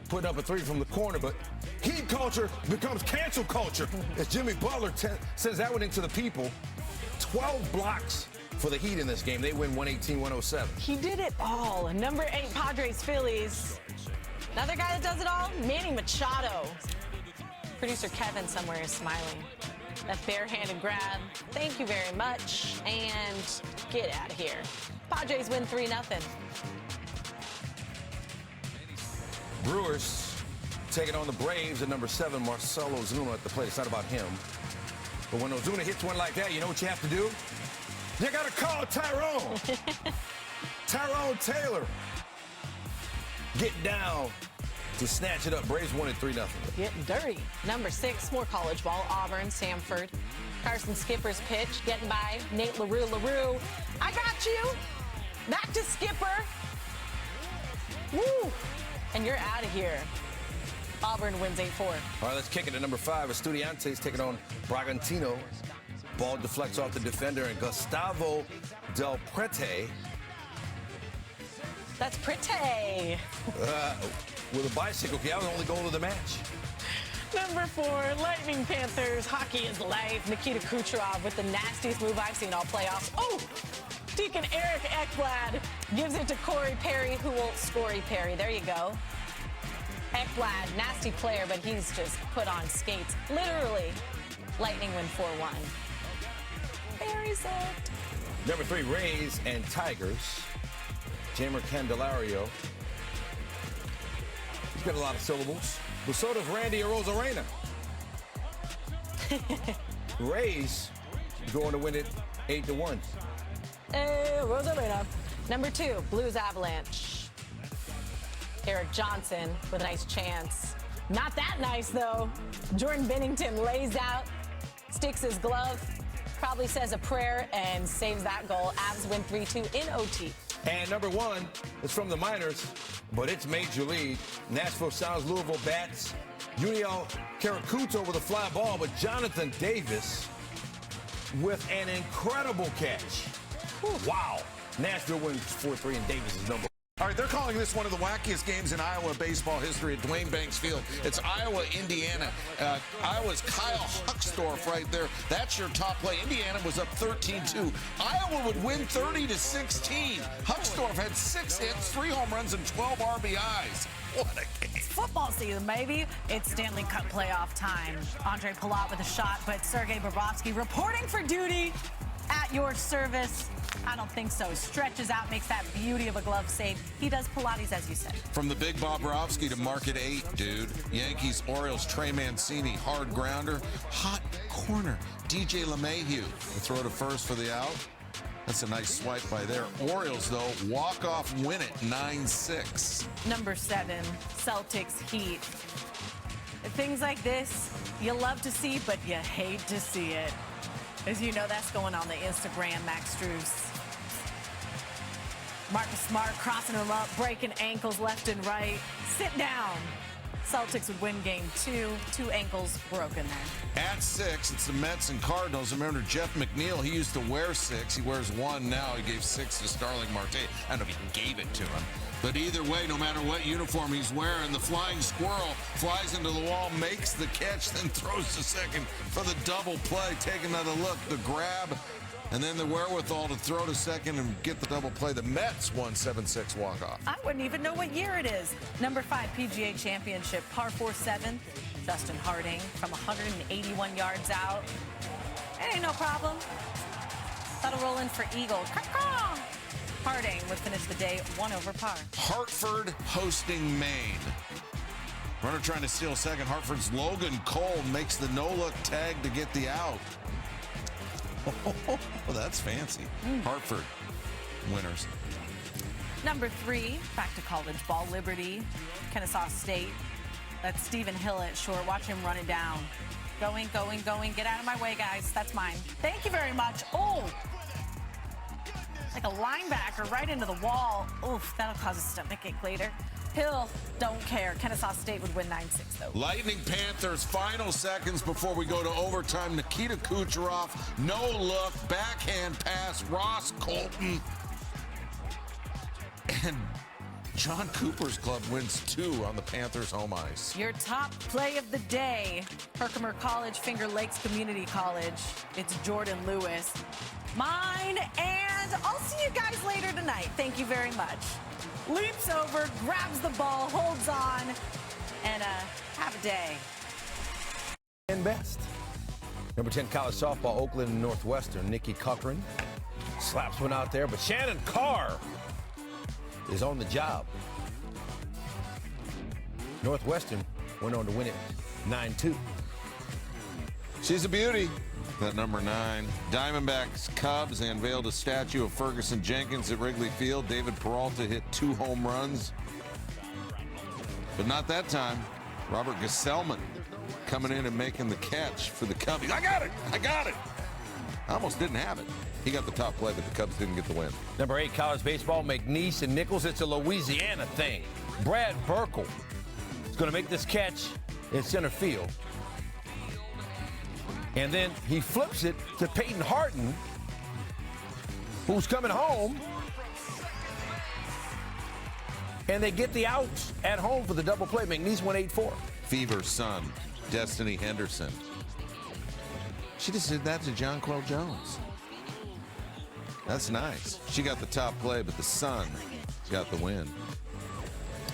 putting up a 3 from the corner, but Heat culture becomes cancel culture as Jimmy Butler sends that one into the people. 12 blocks for the Heat in this game. They win 118-107. He did it all. Number 8, Padres Phillies. Another guy that does it all, Manny Machado. Producer Kevin somewhere is smiling. That barehanded grab. Thank you very much. And get out of here. Padres win 3-0. Brewers taking on the Braves at number 7, Marcell Ozuna at the plate. It's not about him. But when Ozuna hits one like that, you know what you have to do? You got to call Tyrone. Tyrone Taylor. Get down to snatch it up. Braves won it 3-0. Getting dirty. Number 6, more college ball. Auburn, Samford. Carson Skipper's pitch. Getting by Nate LaRue. I got you. Back to Skipper. Woo. And you're out of here. Auburn wins 8-4. All right, let's kick it to number 5. Estudiantes taking on Bragantino. Ball deflects off the defender, and Gustavo Del Prete. That's pretty. With a bicycle. That was the only goal of the match. Number 4, Lightning Panthers. Hockey is life. Nikita Kucherov with the nastiest move I've seen all playoffs. Oh! Deacon Eric Ekblad gives it to Corey Perry, who will Scory Perry. There you go. Ekblad, nasty player, but he's just put on skates. Literally, Lightning win 4-1. Very soft. Number 3, Rays and Tigers. Jamer Candelario. He's got a lot of syllables. But so does Randy Arozarena. Rays going to win it 8-1. Rosarena. Number 2, Blues Avalanche. Eric Johnson with a nice chance. Not that nice, though. Jordan Bennington lays out, sticks his glove, probably says a prayer, and saves that goal. Avs win 3-2 in OT. And number 1 is from the minors, but it's Major League. Nashville Sounds Louisville Bats. Juniel Karakuto with a fly ball, but Jonathan Davis with an incredible catch. Wow. Nashville wins 4-3, and Davis is number. All right, they're calling this one of the wackiest games in Iowa baseball history at Dwayne Banks Field. It's Iowa, Indiana. Iowa's Kyle Huckstorf right there. That's your top play. Indiana was up 13-2. Iowa would win 30-16. Huckstorf had 6 hits, 3 home runs, and 12 RBIs. What a game. It's football season, baby. It's Stanley Cup playoff time. Andre Palat with a shot, but Sergei Bobrovsky reporting for duty at your service. I don't think so. Stretches out, makes that beauty of a glove save. He does Pilates, as you said. From the big Bobrovsky to market 8, dude. Yankees, Orioles, Trey Mancini, hard grounder, hot corner. DJ LeMahieu, the throw to first for the out. That's a nice swipe by there. Orioles, though, walk-off win it 9-6. Number 7, Celtics Heat. Things like this, you love to see, but you hate to see it. As you know, that's going on the Instagram, Max Strus. Marcus Smart crossing him up, breaking ankles left and right. Sit down. Celtics would win game 2. 2 ankles broken there. At 6, it's the Mets and Cardinals. Remember Jeff McNeil, he used to wear 6. He wears 1 now. He gave 6 to Starling Marte. I don't know if he gave it to him. But either way, no matter what uniform he's wearing, the flying squirrel flies into the wall, makes the catch, then throws to second for the double play. Take another look, the grab, and then the wherewithal to throw to second and get the double play. The Mets won 7-6 walk-off. I wouldn't even know what year it is. Number 5 PGA Championship, par 4 7th. Justin Harding from 181 yards out. It ain't no problem. That'll roll in for Eagle. Caw-caw! Harding would finish the day 1 over par. Hartford hosting Maine. Runner trying to steal second. Hartford's Logan Cole makes the no-look tag to get the out. Oh, that's fancy. Hartford winners. Number 3, back to college ball, Liberty, Kennesaw State. That's Stephen Hill at short. Watch him run it down. Going, going, going. Get out of my way, guys. That's mine. Thank you very much. Oh! Like a linebacker right into the wall. Oof, that'll cause a stomachache later. Hill, don't care. Kennesaw State would win 9-6, though. Lightning Panthers, final seconds before we go to overtime. Nikita Kucherov, no look, backhand pass, Ross Colton. And John Cooper's club wins 2 on the Panthers' home ice. Your top play of the day, Herkimer College, Finger Lakes Community College. It's Jordan Lewis. Mine, and I'll see you guys later tonight. Thank you very much. Leaps over, grabs the ball, holds on, and have a day. And best. Number 10 college softball, Oakland and Northwestern. Nikki Cochran slaps one out there, but Shannon Carr is on the job. Northwestern went on to win it 9-2. She's a beauty. That number 9. Diamondbacks, Cubs, they unveiled a statue of Ferguson Jenkins at Wrigley Field. David Peralta hit 2 home runs. But not that time. Robert Gesellman coming in and making the catch for the Cubs. I got it! I got it! I almost didn't have it. He got the top play, but the Cubs didn't get the win. Number 8, college baseball, McNeese and Nichols. It's a Louisiana thing. Brad Burkle is going to make this catch in center field. And then he flips it to Peyton Harton, who's coming home. And they get the out at home for the double play. McNeese won 8-4. Fever's son, Destiny Henderson. She just did that to Jonquel Jones. That's nice. She got the top play, but the Sun got the win.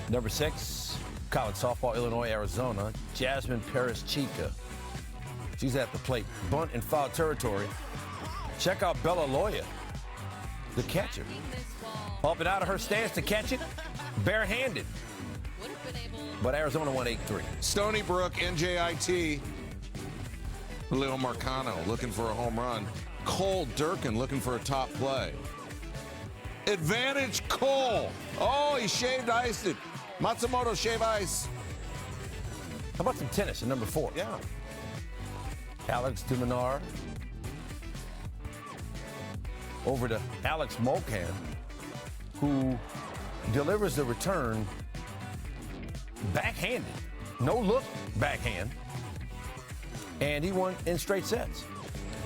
Number 6, college softball, Illinois, Arizona, Jasmine Perez-Chica. She's at the plate. Bunt in foul territory. Check out Bella Loya, the catcher. Up and out of her stance to catch it, barehanded. But Arizona won 8-3. Stony Brook, NJIT. Leo Marcano looking for a home run. Cole Durkin looking for a top play. Advantage Cole. Oh, he shaved iced it. Matsumoto shave ice. How about some tennis at number 4? Yeah. Alex de Minaur over to Alex Mocan, who delivers the return backhanded. No look backhand. And he won in straight sets.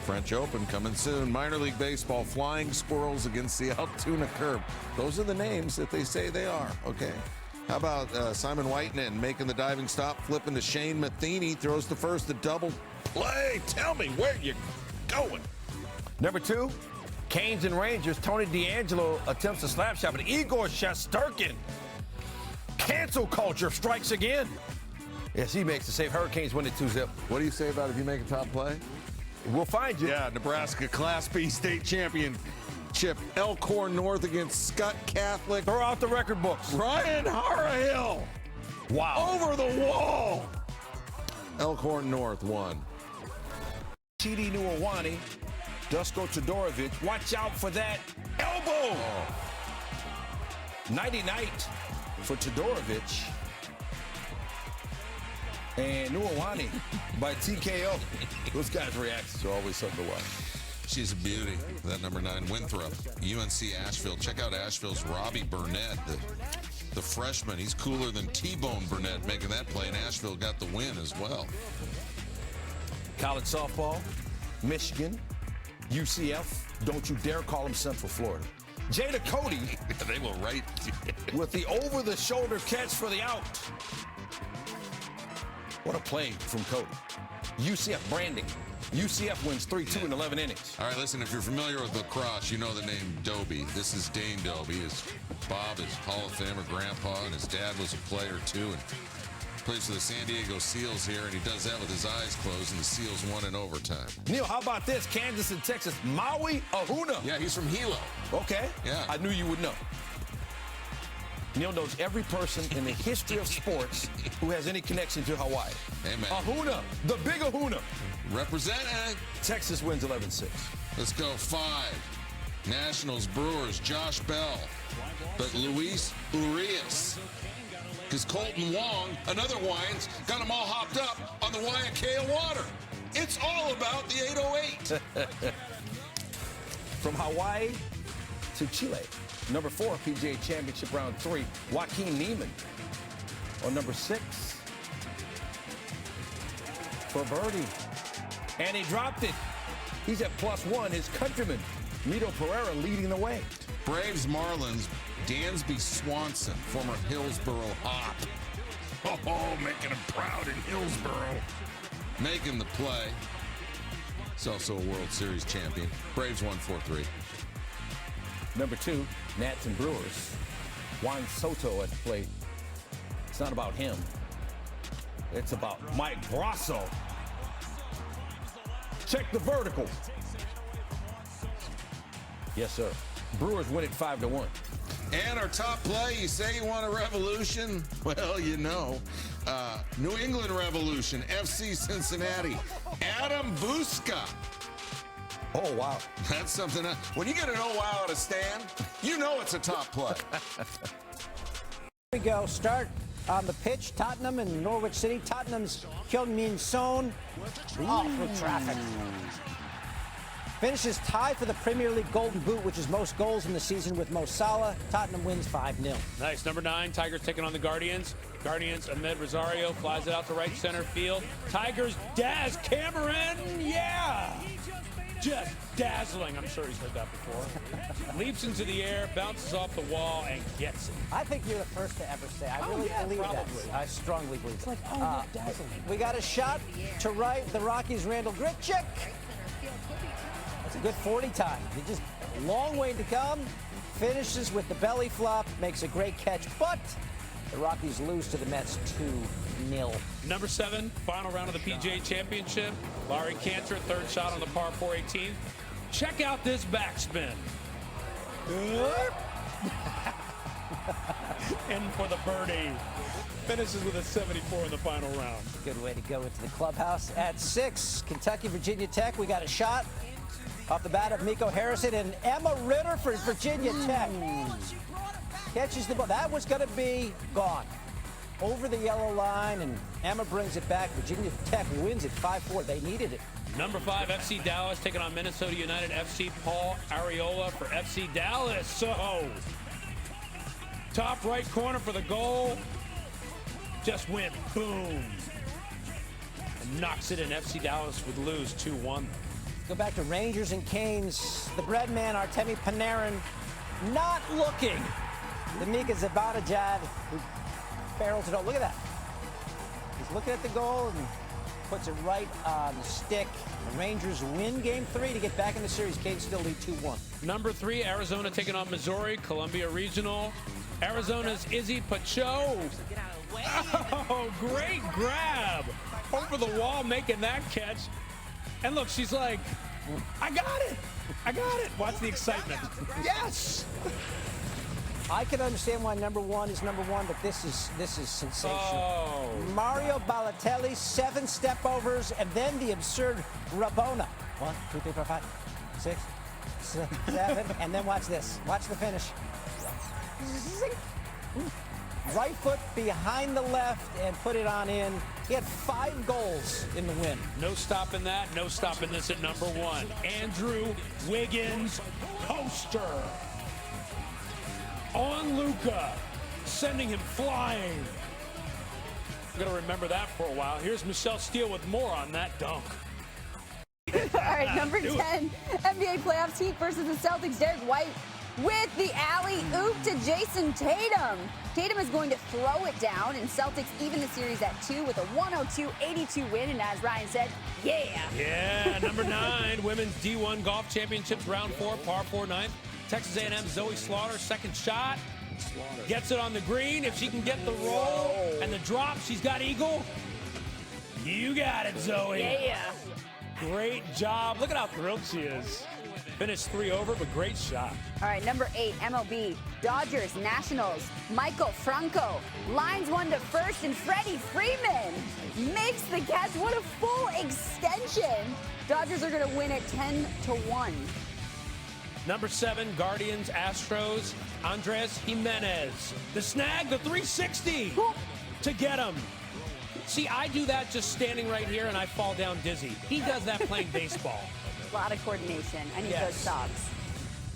French Open coming soon. Minor League Baseball, Flying Squirrels against the Altoona Curve. Those are the names that they say they are, okay? How about Simon Whiteman making the diving stop, flipping to Shane Matheny, throws to first, the double play. Tell me where you going. Number 2, Canes and Rangers. Tony D'Angelo attempts a slap shot, but Igor Shesterkin. Cancel culture strikes again. Yes, he makes the save. Hurricanes win it 2-0. What do you say about if you make a top play? We'll find you. Yeah, Nebraska Class B state championship. Elkhorn North against Scott Catholic. Throw out the record books. Ryan Harahill. Wow. Over the wall. Elkhorn North won. TD Nuawani, Dusko Todorovic. Watch out for that elbow. Oh. Nighty-night for Todorovic. And Nuawani by TKO. Those guys' reactions are always something to watch. She's a beauty, that number 9, Winthrop, UNC Asheville. Check out Asheville's Robbie Burnett, the freshman. He's cooler than T-Bone Burnett making that play, and Asheville got the win as well. College softball, Michigan, UCF. Don't you dare call them Central Florida. Jada Cody. They will write. With the over-the-shoulder catch for the out. What a play from Cody. UCF branding. UCF wins 3-2 in 11 innings. All right, listen, if you're familiar with lacrosse, you know the name Doby. This is Dane Doby. His Bob is Hall of Famer grandpa, and his dad was a player too, and plays for the San Diego Seals here, and he does that with his eyes closed, and the Seals won in overtime. Neil, how about this? Kansas and Texas. Maui Ahuna. Yeah, he's from Hilo. Okay. Yeah. I knew you would know. Neil knows every person in the history of sports who has any connection to Hawaii. Amen. Ahuna, the big Ahuna. Representing. Texas wins 11-6. Let's go 5. Nationals, Brewers, Josh Bell. But Luis Urias. Because Colton Wong, another Wyans, got them all hopped up on the Waiakea water. It's all about the 808. From Hawaii to Chile. Number 4, PGA Championship round 3, Joaquin Neiman. On number 6, for birdie. And he dropped it. He's at +1. His countryman, Mito Pereira, leading the way. Braves, Marlins, Dansby Swanson, former Hillsboro Hawk. Oh, making him proud in Hillsboro. Making the play. He's also a World Series champion. Braves won 4-3. Number 2, Nats and Brewers. Juan Soto at the plate. It's not about him. It's about Mike Brasso. Check the vertical. Yes, sir. Brewers win it 5-1. And our top play, you say you want a revolution? Well, you know. New England Revolution, FC Cincinnati. Adam Buska. Oh, wow. That's something. When you get an oh, wow at a stand, you know it's a top play. Here we go. Start on the pitch. Tottenham and Norwich City. Tottenham's Heung-min Son. Oh, through traffic. Finishes tied for the Premier League Golden Boot, which is most goals in the season with Mo Salah. Tottenham wins 5-0. Nice. Number 9, Tigers taking on the Guardians. Guardians, Ahmed Rosario flies it out to right center field. Tigers, Daz Cameron, yeah! Just dazzling. I'm sure he's heard that before. Leaps into the air, bounces off the wall, and gets it. I think you're the first to ever say. I really believe probably. that. I strongly believe It's like, oh, yeah, dazzling. We got a shot to right. The Rockies' Randall Grichuk. good 40 time. Just a long way to come. Finishes with the belly flop, makes a great catch, but the Rockies lose to the Mets 2-0. Number 7, final round of the PGA Championship. Larry Cantor, third shot on the par 4 18th. Check out this backspin. In for the birdie. Finishes with a 74 in the final round. Good way to go into the clubhouse. At 6, Kentucky, Virginia Tech. We got a shot off the bat of Miko Harrison and Emma Ritter for Virginia Tech. Catches the ball. That was going to be gone. Over the yellow line, and Emma brings it back. Virginia Tech wins it 5-4. They needed it. Number 5, FC Dallas taking on Minnesota United FC. Paul Arriola for FC Dallas. So, top right corner for the goal. Just went boom. And knocks it in. FC Dallas would lose 2-1. Go back to Rangers and Canes. The bread man, Artemi Panarin, not looking. The Mika Zibanejad, who barrels it out. Look at that. He's looking at the goal and puts it right on the stick. The Rangers win game 3 to get back in the series. Canes still lead 2-1. Number 3, Arizona taking on Missouri, Columbia Regional. Arizona's Izzy Pacho. Oh, great grab. Over the wall, making that catch. And look, she's like, I got it. I got it. Watch the excitement. Yes. I can understand why number 1 is number 1, but this is sensational. Oh. Mario Balotelli, 7 step-overs, and then the absurd Rabona. 1, 2, 3, 4, 5, 6, 7, and then watch this. Watch the finish. Right foot behind the left and put it on in. He had 5 goals in the win. No stopping that. No stopping this at number 1. Andrew Wiggins poster on Luka, sending him flying. I'm going to remember that for a while. Here's Michelle Steele with more on that dunk. All right, number 10, NBA playoffs, Heat versus the Celtics. Derek White with the alley-oop to Jason Tatum. Tatum is going to throw it down, and Celtics even the series at 2 with a 102-82 win. And as Ryan said, yeah. Yeah, number 9, Women's D1 Golf Championships, round 4, par 4 9th. Texas A&M Zoe Slaughter, second shot. Gets it on the green. If she can get the roll and the drop, she's got eagle. You got it, Zoe. Yeah. Great job. Look at how thrilled she is. Finished 3 over, but great shot. All right, number 8, MLB, Dodgers, Nationals, Michael Franco lines one to first, and Freddie Freeman makes the catch. What a full extension. Dodgers are going to win it 10-1. Number 7, Guardians, Astros, Andres Jimenez. The snag, the 360 to get him. See, I do that just standing right here, and I fall down dizzy. He does that playing baseball. A lot of coordination. I need those socks.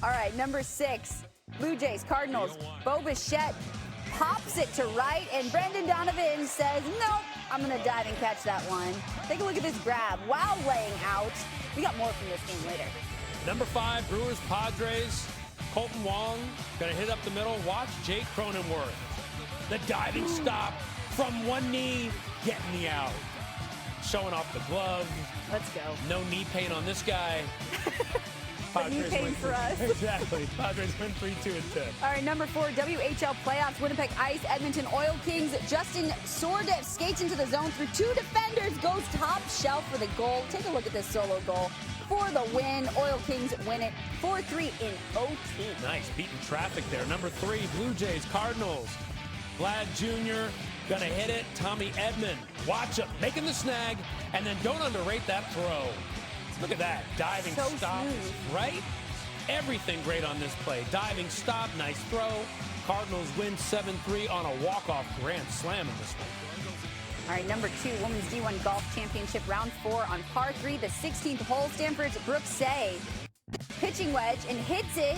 All right, number 6, Blue Jays, Cardinals. Bo Bichette pops it to right, and Brendan Donovan says, nope, I'm going to dive and catch that one. Take a look at this grab while laying out. We got more from this game later. Number 5, Brewers, Padres. Colton Wong going to hit up the middle. Watch Jake Cronenworth. The diving stop from one knee, getting the out. Showing off the glove. Let's go. No knee pain on this guy. But knee pain for us. Exactly. Padres win 3-2 and 10. All right, number 4, WHL playoffs. Winnipeg Ice, Edmonton Oil Kings. Justin Sourdif skates into the zone through 2 defenders, goes top shelf for the goal. Take a look at this solo goal for the win. Oil Kings win it 4-3 in OT. Nice, beating traffic there. Number 3, Blue Jays, Cardinals. Vlad Jr. gonna hit it. Tommy Edman, watch him, making the snag, and then don't underrate that throw. Look at that, diving stop, right? Everything great on this play. Diving stop, nice throw. Cardinals win 7-3 on a walk-off grand slam in this one. All right, number 2, Women's D1 Golf Championship, round 4 on par 3, the 16th hole. Stanford's Brooke Say pitching wedge and hits it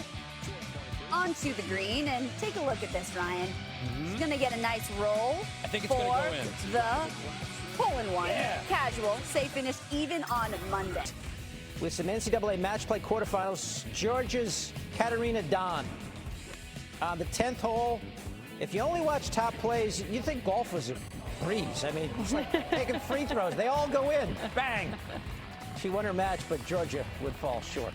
onto the green. And take a look at this, Ryan. She's going to get a nice roll. I think it's going to go in. The hole-in-one. Yeah. Casual. Say finished even on Monday. With some NCAA match play quarterfinals, Georgia's Katarina Don. On the 10th hole, if you only watch top plays, you'd think golf was a breeze. I mean, it's like taking free throws. They all go in. Bang. She won her match, but Georgia would fall short.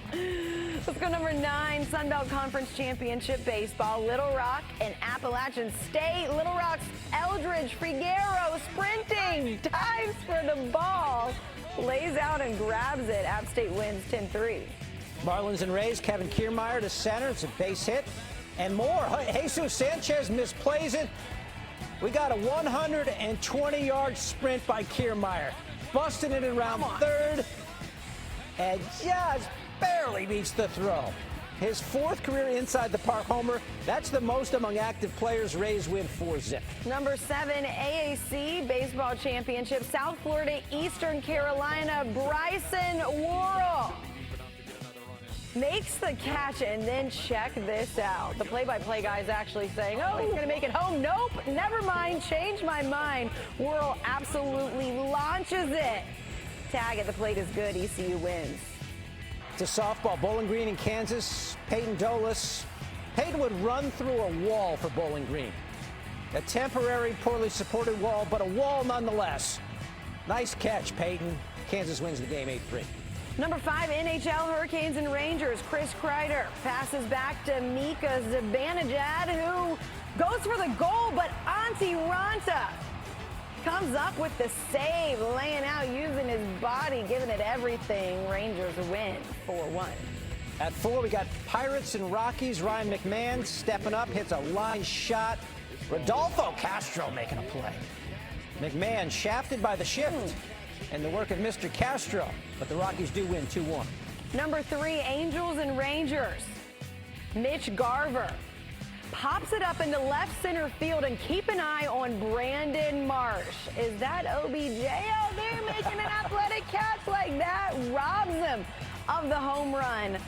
Let's go number 9, Sun Belt Conference Championship Baseball. Little Rock and Appalachian State. Little Rock's Eldridge Figueroa sprinting, dives for the ball, lays out and grabs it. App State wins 10-3. Marlins and Rays, Kevin Kiermaier to center. It's a base hit. And more. Jesus Sanchez misplays it. We got a 120-yard sprint by Kiermaier. Busting it around third. And just barely meets the throw. His 4th career inside the park homer. That's the most among active players. Rays win 4-zip. Number 7, AAC Baseball Championship. South Florida, Eastern Carolina. Bryson Worrell makes the catch, and then check this out. The play-by-play guy is actually saying, oh, he's going to make it home. Nope, never mind, changed my mind. Worrell absolutely launches it. Tag at the plate is good. ECU wins. To softball, Bowling Green in Kansas. Peyton Dolis. Peyton would run through a wall for Bowling Green. A temporary, poorly supported wall, but a wall nonetheless. Nice catch, Peyton. Kansas wins the game 8-3. Number 5, NHL Hurricanes and Rangers. Chris Kreider passes back to Mika Zibanejad, who goes for the goal, but Antti Ranta comes up with the save, laying out, using his body, giving it everything. Rangers win 4-1. At 4, we got Pirates and Rockies. Ryan McMahon stepping up, hits a line shot. Rodolfo Castro making a play. McMahon shafted by the shift and the work of Mr. Castro, but the Rockies do win 2-1. Number 3, Angels and Rangers. Mitch Garver pops it up into left center field, and keep an eye on Brandon Marsh. Is that OBJ out there making an athletic catch like that? Robs him of the home run.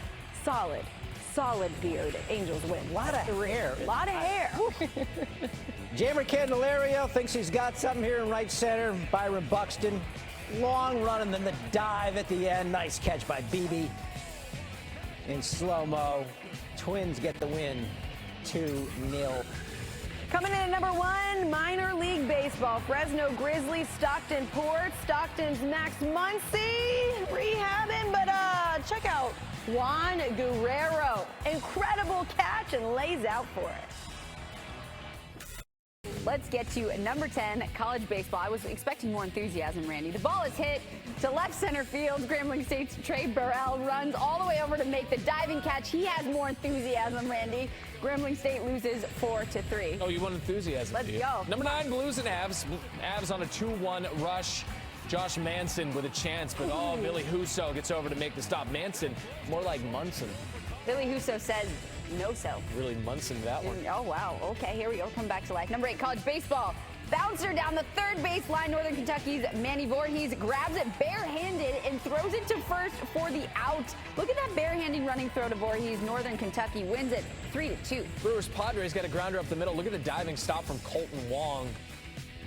Solid beard. Angels win. A lot of hair. Jammer Candelario thinks he's got something here in right center. Byron Buxton. Long run and then the dive at the end. Nice catch by BB in slow-mo. Twins get the win 2-0. Coming in at number 1, minor league baseball. Fresno Grizzlies, Stockton Port. Stockton's Max Muncy rehabbing, but check out Juan Guerrero. Incredible catch and lays out for it. Let's get to number 10, college baseball. I was expecting more enthusiasm, Randy. The ball is hit to left center field. Grambling State's Trey Burrell runs all the way over to make the diving catch. He has more enthusiasm, Randy. Grambling State loses 4-3. Oh, you want enthusiasm? Let's go. Number 9, Blues and Avs. Avs on a 2-1 rush. Josh Manson with a chance, but Billy Huso gets over to make the stop. Manson, more like Munson. Billy Huso says no so. Really Munson that one. Oh, wow. Okay, here we go. Come back to life. Number 8, college baseball. Bouncer down the third base line. Northern Kentucky's Manny Voorhees grabs it barehanded and throws it to first for the out. Look at that barehanded running throw to Voorhees. Northern Kentucky wins it 3-2. Brewers Padres got a grounder up the middle. Look at the diving stop from Colton Wong.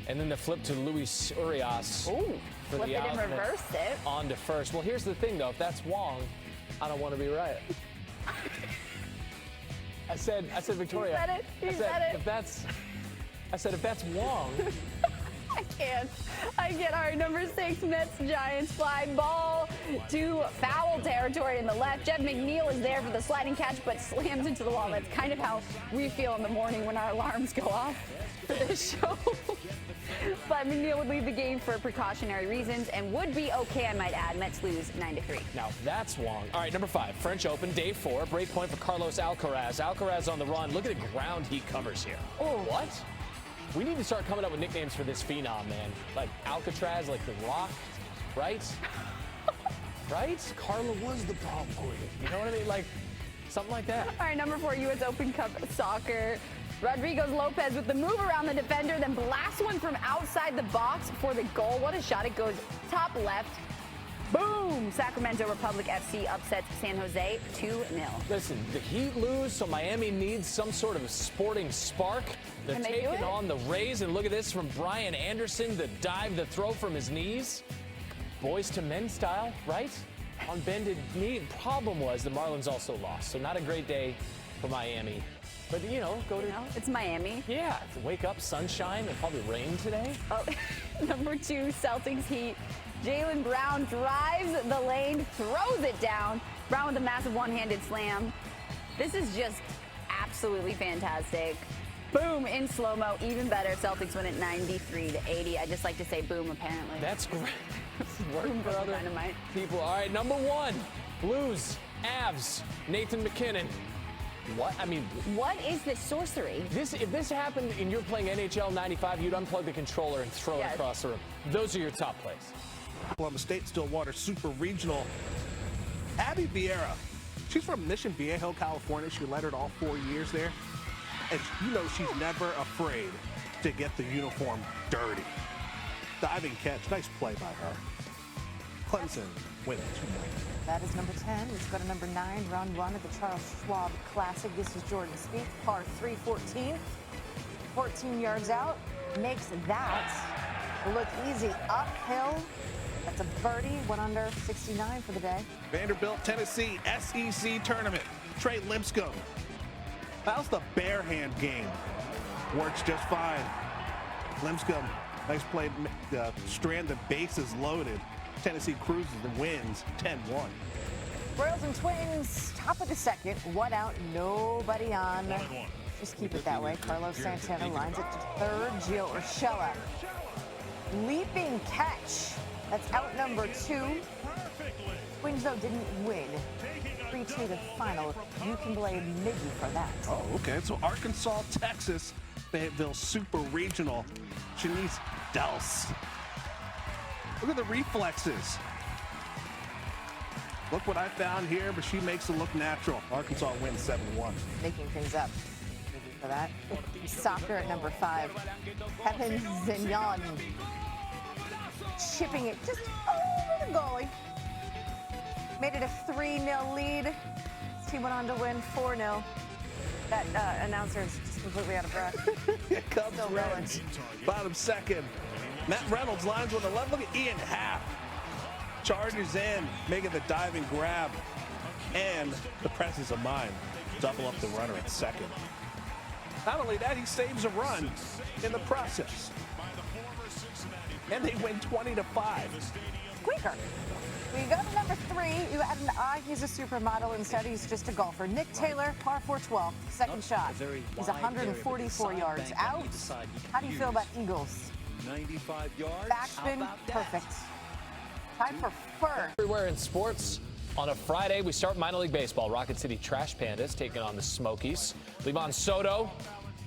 And then the flip to Luis Urias. Ooh, for flip the it and reversed it. On to first. Well, here's the thing, though. If that's Wong, I don't want to be right. I said, Victoria. You said it. You said it. If that's Wong. I can't. All right, number 6, Mets Giants fly ball to foul territory in the left. Jeff McNeil is there for the sliding catch, but slams into the wall. That's kind of how we feel in the morning when our alarms go off for this show. But McNeil would leave the game for precautionary reasons and would be okay, I might add. Mets lose 9-3. Now, that's Wong. All right, number 5, French Open, day 4. Break point for Carlos Alcaraz. Alcaraz on the run. Look at the ground he covers here. Oh, what? We need to start coming up with nicknames for this phenom, man. Like Alcatraz, like The Rock, right? Right? Carla was the problem with it. You know what I mean? Like, something like that. All right, number 4, U.S. Open Cup soccer. Rodriguez Lopez with the move around the defender, then blasts one from outside the box for the goal. What a shot. It goes top left. Boom! Sacramento Republic FC upsets San Jose 2-0. Listen, the Heat lose, so Miami needs some sort of a sporting spark. They're taking on the Rays, and look at this from Brian Anderson, the dive, the throw from his knees. Boys to men style, right? On bended knee. Problem was the Marlins also lost, so not a great day for Miami. But, you know, go to... It's Miami. Yeah, wake up, sunshine, and probably rain today. Oh, number 2, Celtics Heat. Jaylen Brown drives the lane, throws it down. Brown with a massive one-handed slam. This is just absolutely fantastic. Boom, in slow-mo, even better. Celtics win it 93-80. I just like to say boom, apparently. That's great. Working for other dynamite. people. All right, number 1, Blues, Avs, Nathan McKinnon. What? I mean, what is this sorcery? If this happened and you're playing NHL 95, you'd unplug the controller and throw it across the room. Those are your top plays. Columbus State Stillwater Super Regional. Abby Vieira. She's from Mission Viejo, California. She lettered all 4 years there. And you know she's never afraid to get the uniform dirty. Diving catch. Nice play by her. Clemson wins 2-1. That is number 10. Let's go to number 9, round 1 of the Charles Schwab Classic. This is Jordan Spieth, par 3, 14 yards out. Makes that look easy uphill. That's a birdie, 1 under, 69 for the day. Vanderbilt, Tennessee, SEC tournament. Trey Lipscomb. How's the bare hand game? Works just fine. Lipscomb, nice play, strand the bases loaded. Tennessee cruises and wins 10-1. Royals and Twins, top of the second, 1 out, nobody on. Just keep it that way. Carlos Santana lines it to third. Gio Urshela. Leaping catch. That's out number 2. Twins, though, didn't win. 3-2 the final. You can blame Miggy for that. Oh, okay. So Arkansas, Texas, Fayetteville Super Regional. Shanice Dels. Look at the reflexes. Look what I found here, but she makes it look natural. Arkansas wins 7-1. Making things up. For that. Soccer at number 5. Kevin Zignon. Chipping it just over the goalie. Made it a 3-0 lead. This team went on to win 4-0. That announcer is just completely out of breath. Here comes Reds. Bottom second. Matt Reynolds lines with 11. Look at Ian Happ. Charges in, making the diving grab. And the presence of mind. Double up the runner at second. Not only that, he saves a run in the process. And they win 20-5. Squeaker. We go to number 3. You had an eye. He's a supermodel. Instead, he's just a golfer. Nick Taylor, par 4-12. Second shot. He's 144 yards out. How do you feel about Eagles? 95 yards. Backspin, perfect. Time for first. Everywhere in sports. On a Friday, we start minor league baseball. Rocket City Trash Pandas taking on the Smokies. Levon Soto.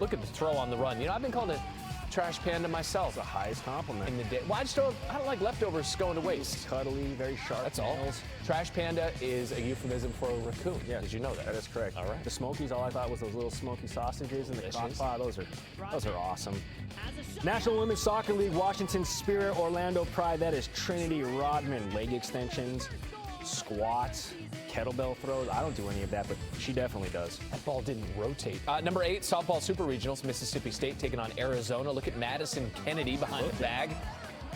Look at the throw on the run. You know, I've been called a trash panda myself. The highest compliment. In the day. Well, I don't like leftovers going to waste. Cuddly, very sharp. That's all. nails. Trash panda is a euphemism for a raccoon. Yeah. Did you know that? That is correct. All right. The Smokies, all I thought was those little smoky sausages and the crock pot. Those are awesome. National Women's Soccer League, Washington Spirit, Orlando Pride. That is Trinity Rodman. Leg extensions, squats, kettlebell throws. I don't do any of that, but she definitely does. That ball didn't rotate. Number 8, softball super regionals. Mississippi State taking on Arizona. Look at Madison Kennedy behind the bag.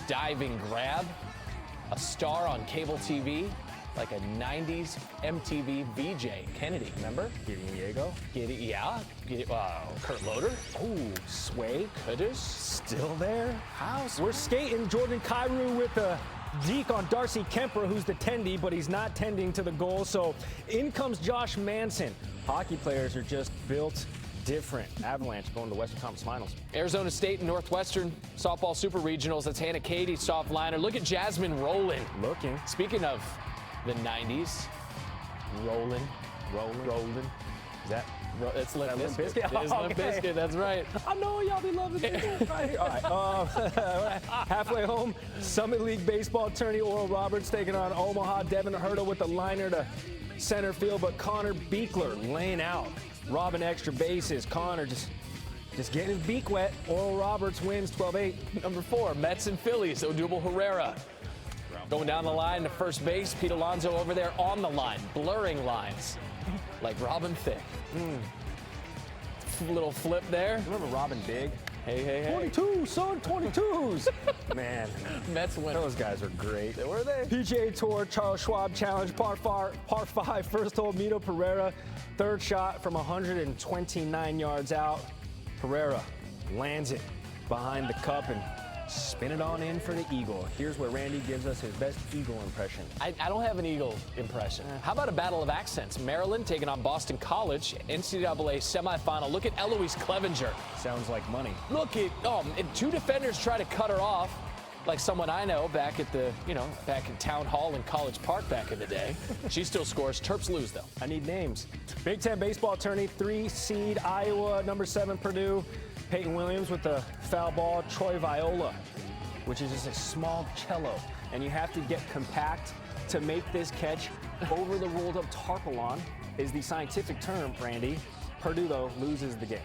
Diving grab. A star on cable TV. Like a 90s MTV VJ. Kennedy, remember? Diego. Kurt Loder. Oh, Sway. Kudus. Still there. We're skating. Jordan Cairo with a deke on Darcy Kemper, who's the tendy, but he's not tending to the goal. So in comes Josh Manson. Hockey players are just built different. Avalanche going to the Western Conference Finals. Arizona State and Northwestern softball super regionals. That's Hannah Katie, soft liner. Look at Jasmine Rowland. Looking. Speaking of the 90s, Rowland. Is that? It's Limp Bizkit. It is Limp Bizkit, that's right. I know y'all be loving this right here. All right, halfway home, Summit League baseball tourney. Oral Roberts taking on Omaha. Devin Hurdle with the liner to center field, but Connor Beekler laying out, robbing extra bases. Connor just getting his beak wet. Oral Roberts wins 12-8. Number 4, Mets and Phillies. Odubel Herrera going down the line to first base. Pete Alonso over there on the line, blurring lines like Robin Thicke. Little flip there. Remember Robin Big? Hey. 22, son, 22s. Man, Mets win. those guys are great. Were they? PGA Tour, Charles Schwab Challenge, par 5, first hole, Mito Pereira, third shot from 129 yards out. Pereira lands it behind the cup and spin it on in for the eagle. Here's where Randy gives us his best eagle impression. I don't have an eagle impression. How about a battle of accents? Maryland taking on Boston College, NCAA semifinal. Look at Eloise Clevenger. Sounds like money. Look at, and two defenders try to cut her off, like someone I know back at the, back in Town Hall in College Park back in the day. She still scores. Terps lose, though. I need names. Big Ten baseball tourney, 3 seed Iowa, number 7 Purdue. Peyton Williams with the foul ball. Troy Viola, which is just a small cello. And you have to get compact to make this catch. Over the rolled up tarpaulin is the scientific term, Randy. Purdue, though, loses the game.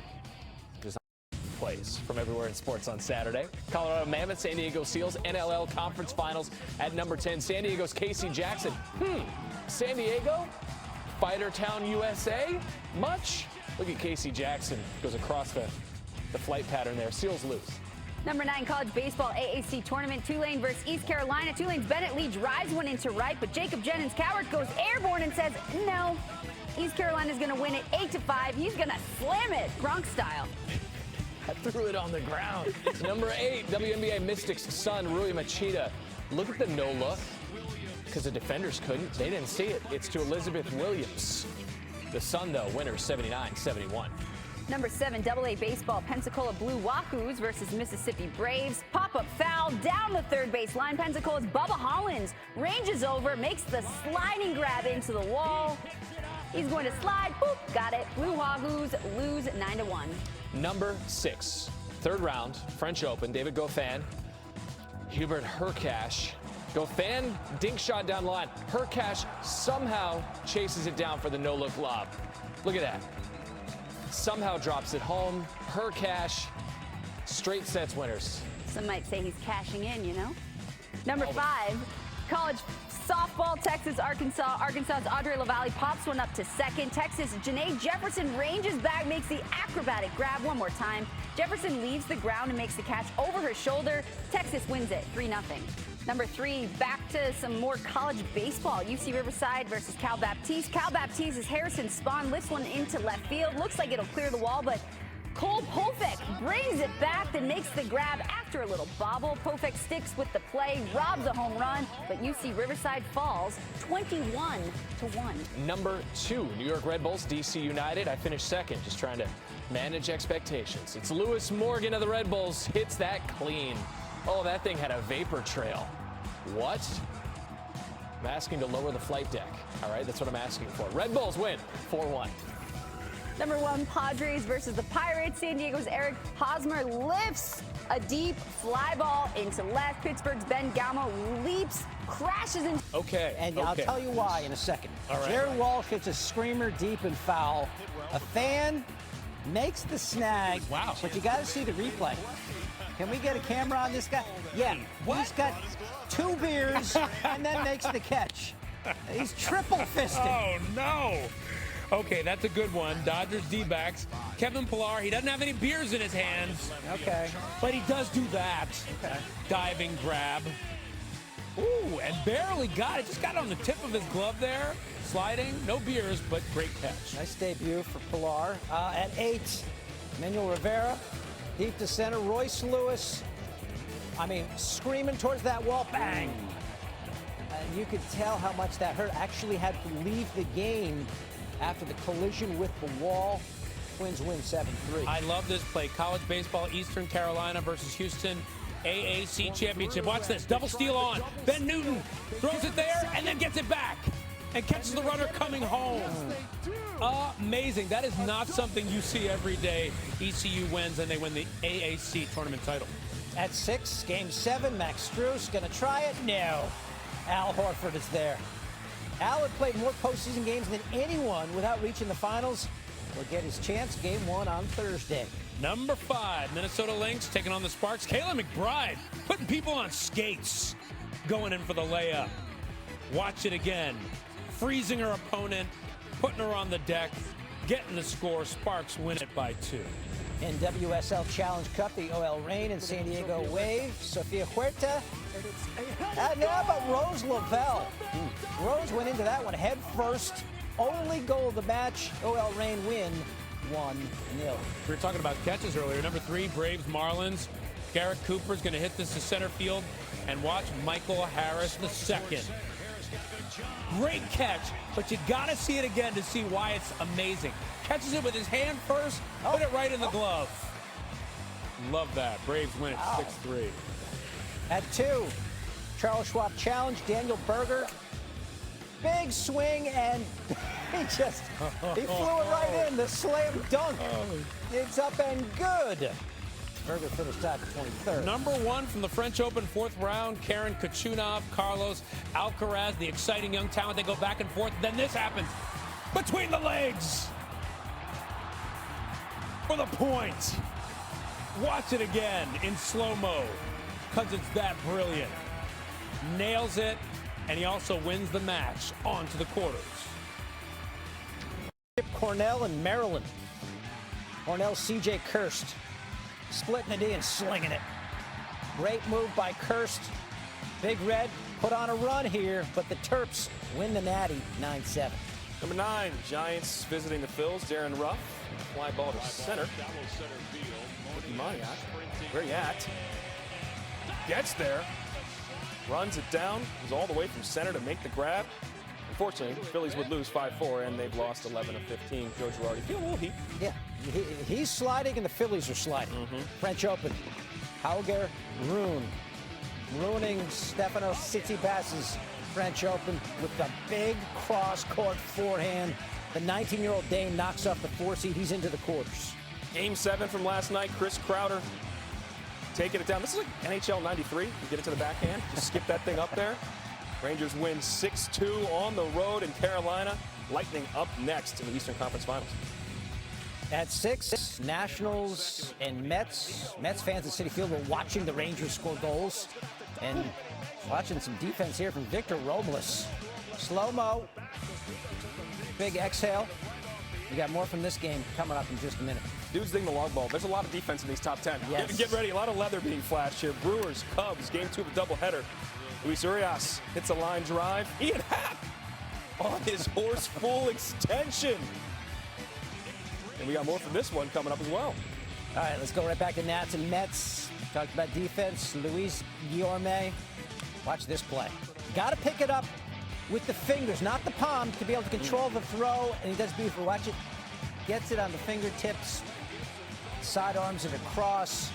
Plays from everywhere in sports on Saturday. Colorado Mammoth, San Diego Seals, NLL Conference Finals at number 10. San Diego's Casey Jackson. San Diego? Fighter Town, USA? Much? Look at Casey Jackson. Goes across the flight pattern there. Seals lose. Number 9 college baseball AAC tournament, Tulane versus East Carolina. Tulane's Bennett Lee drives one into right, but Jacob Jennings Cowart goes airborne and says no. East Carolina's going to win it 8-5. He's going to slam it, Gronk style. I threw it on the ground. Number 8, WNBA Mystics' son, Rui Machida. Look at the no look, because the defenders couldn't. They didn't see it. It's to Elizabeth Williams. The Sun, though, winner 79-71. Number 7 AA baseball, Pensacola Blue Wahoos versus Mississippi Braves. Pop-up foul down the third base line. Pensacola's Bubba Hollins ranges over, makes the sliding grab into the wall. He's going to slide. Boop, got it. Blue Wahoos lose 9-1. Number 6, third round, French Open, David Goffin, Hubert Hurkacz. Goffin, dink shot down the line. Hurkacz somehow chases it down for the no-look lob. Look at that. Somehow drops it home. Hurkacz, straight sets winners. Some might say he's cashing in, you know? Number 5, college softball, Texas, Arkansas. Arkansas's Audrey LaValle pops one up to second. Texas' Janae Jefferson ranges back, makes the acrobatic grab one more time. Jefferson leaves the ground and makes the catch over her shoulder. Texas wins it 3-0. Number 3, back to some more college baseball. UC Riverside versus Cal Baptiste. Cal Baptiste's Harrison Spahn lifts one into left field. Looks like it'll clear the wall, but Cole Pofek brings it back, then makes the grab after a little bobble. Pofek sticks with the play, robs a home run, but UC Riverside falls 21-1. Number 2, New York Red Bulls, DC United. I finished second, just trying to manage expectations. It's Lewis Morgan of the Red Bulls, hits that clean. Oh, that thing had a vapor trail. What? I'm asking to lower the flight deck. All right, that's what I'm asking for. Red Bulls win 4-1. Number 1, Padres versus the Pirates. San Diego's Eric Hosmer lifts a deep fly ball into left. Pittsburgh's Ben Galmo leaps, crashes into. Okay. And I'll tell you why in a second. All right. Jared Walsh hits a screamer deep and foul. A fan makes the snag. Wow. But you got to see the replay. Can we get a camera on this guy? Yeah. He's got 2 beers and then makes the catch. He's triple fisted. Oh, no. Okay, that's a good one. Dodgers D-backs. Kevin Pillar, he doesn't have any beers in his hands. Okay. But he does do that. Okay. Diving grab. Ooh, and barely got it. Just got it on the tip of his glove there. Sliding. No beers, but great catch. Nice debut for Pillar. At 8, Manuel Rivera. Deep to center. Royce Lewis. Screaming towards that wall. Bang. And you could tell how much that hurt. Actually had to leave the game after the collision with the wall. Twins win 7-3. I love this play. College baseball, Eastern Carolina versus Houston, AAC championship. Watch this. Double steal on. Ben Newton throws it there and then gets it back and catches the runner coming home. Amazing. That is not something you see every day. ECU wins and they win the AAC tournament title. At 6, game 7, Max Strus gonna try it? No. Al Horford is there. Al had played more postseason games than anyone without reaching the finals. Will get his chance game 1 on Thursday. Number 5, Minnesota Lynx taking on the Sparks. Kayla McBride putting people on skates, going in for the layup. Watch it again. Freezing her opponent, putting her on the deck, getting the score. Sparks win it by 2. In WSL Challenge Cup, the OL Reign and San Diego Wave, Sofia Huerta. And now about Rose Lavelle. Rose went into that one head first. Only goal of the match. OL Reign win 1-0. We were talking about catches earlier. Number 3, Braves Marlins. Garrett Cooper's going to hit this to center field. And watch Michael Harris II. Great catch, but you got to see it again to see why it's amazing. Catches it with his hand first, put it right in the glove. Love that. Braves win it 6-3. At 2, Charles Schwab Challenge, Daniel Berger. Big swing, and he flew it right in. The slam dunk. It's up and good. Berger finished out 23rd. Number 1 from the French Open 4th round, Karen Khachanov, Carlos Alcaraz, the exciting young talent. They go back and forth. Then this happens between the legs for the point. Watch it again in slow-mo because it's that brilliant. Nails it, and he also wins the match on to the quarters. Cornell and Maryland. Cornell C.J. Kirst. Splitting it in, slinging it. Great move by Kirst. Big Red put on a run here, but the Terps win the Natty 9-7. Number 9, Giants visiting the Phils. Darren Ruff, fly ball to center. Ricky Maniac, where you at? Gets there, runs it down, goes all the way from center to make the grab. Unfortunately, the Phillies would lose 5-4, and they've lost 11 of 15. Joe Girardi feel a little heat. Yeah, he's sliding, and the Phillies are sliding. French Open. Holger Rune ruining Stefanos Tsitsipas' French Open with the big cross-court forehand. The 19-year-old Dane knocks off the 4 seed. He's into the quarters. Game 7 from last night, Chris Crowder taking it down. This is like NHL 93. You get it to the backhand, just skip that thing up there. Rangers win 6-2 on the road in Carolina. Lightning up next in the Eastern Conference Finals. At 6, Nationals and Mets. Mets fans at Citi Field were watching the Rangers score goals and watching some defense here from Victor Robles. Slow-mo. Big exhale. We got more from this game coming up in just a minute. Dudes ding the long ball. There's a lot of defense in these top 10. Yes. Get ready. A lot of leather being flashed here. Brewers, Cubs, game 2 of the doubleheader. Luis Urias hits a line drive. Ian Happ on his horse full extension. And we got more from this one coming up as well. All right, let's go right back to Nats and Mets. Talked about defense. Luis Guillorme. Watch this play. Got to pick it up with the fingers, not the palm, to be able to control the throw. And he does beautiful. Watch it. Gets it on the fingertips. Sidearms it across.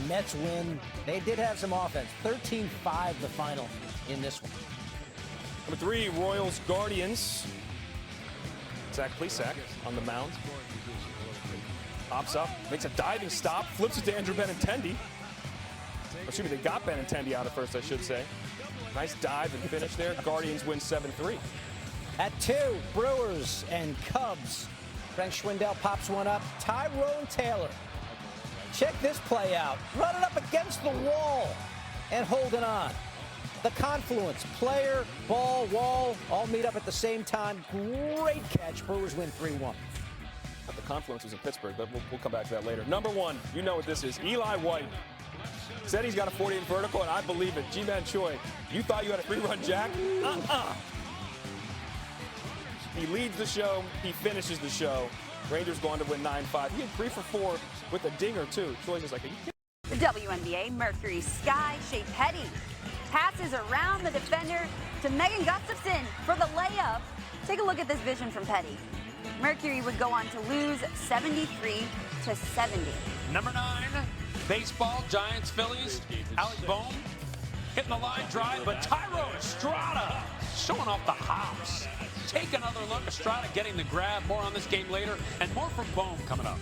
Mets win. They did have some offense. 13-5 the final in this one. Number 3, Royals Guardians. Zach Plesac on the mound. Hops up, makes a diving stop, flips it to Andrew Benintendi. Excuse me, they got Benintendi out at first, I should say. Nice dive and finish there. Guardians win 7-3. At 2, Brewers and Cubs. Frank Schwindel pops one up. Tyrone Taylor. Check this play out. Running up against the wall and holding on. The confluence, player, ball, wall, all meet up at the same time. Great catch. Brewers win 3-1. The confluence was in Pittsburgh, but we'll come back to that later. Number 1, you know what this is. Eli White said he's got a 48 vertical, and I believe it. Ji-Man Choi, you thought you had a 3-run jack? He leads the show. He finishes the show. Rangers go on to win 9-5. He had 3 for 4 with a dinger, too. Choi's just like, are you kidding? The WNBA, Mercury Sky, Shea Petty passes around the defender to Megan Gustafson for the layup. Take a look at this vision from Petty. Mercury would go on to lose 73-70. Number 9, baseball, Giants, Phillies. Alec Bohm hitting the line drive, but Tyro Estrada showing off the hops. Take another look. Estrada getting the grab. More on this game later, and more from Bohm coming up.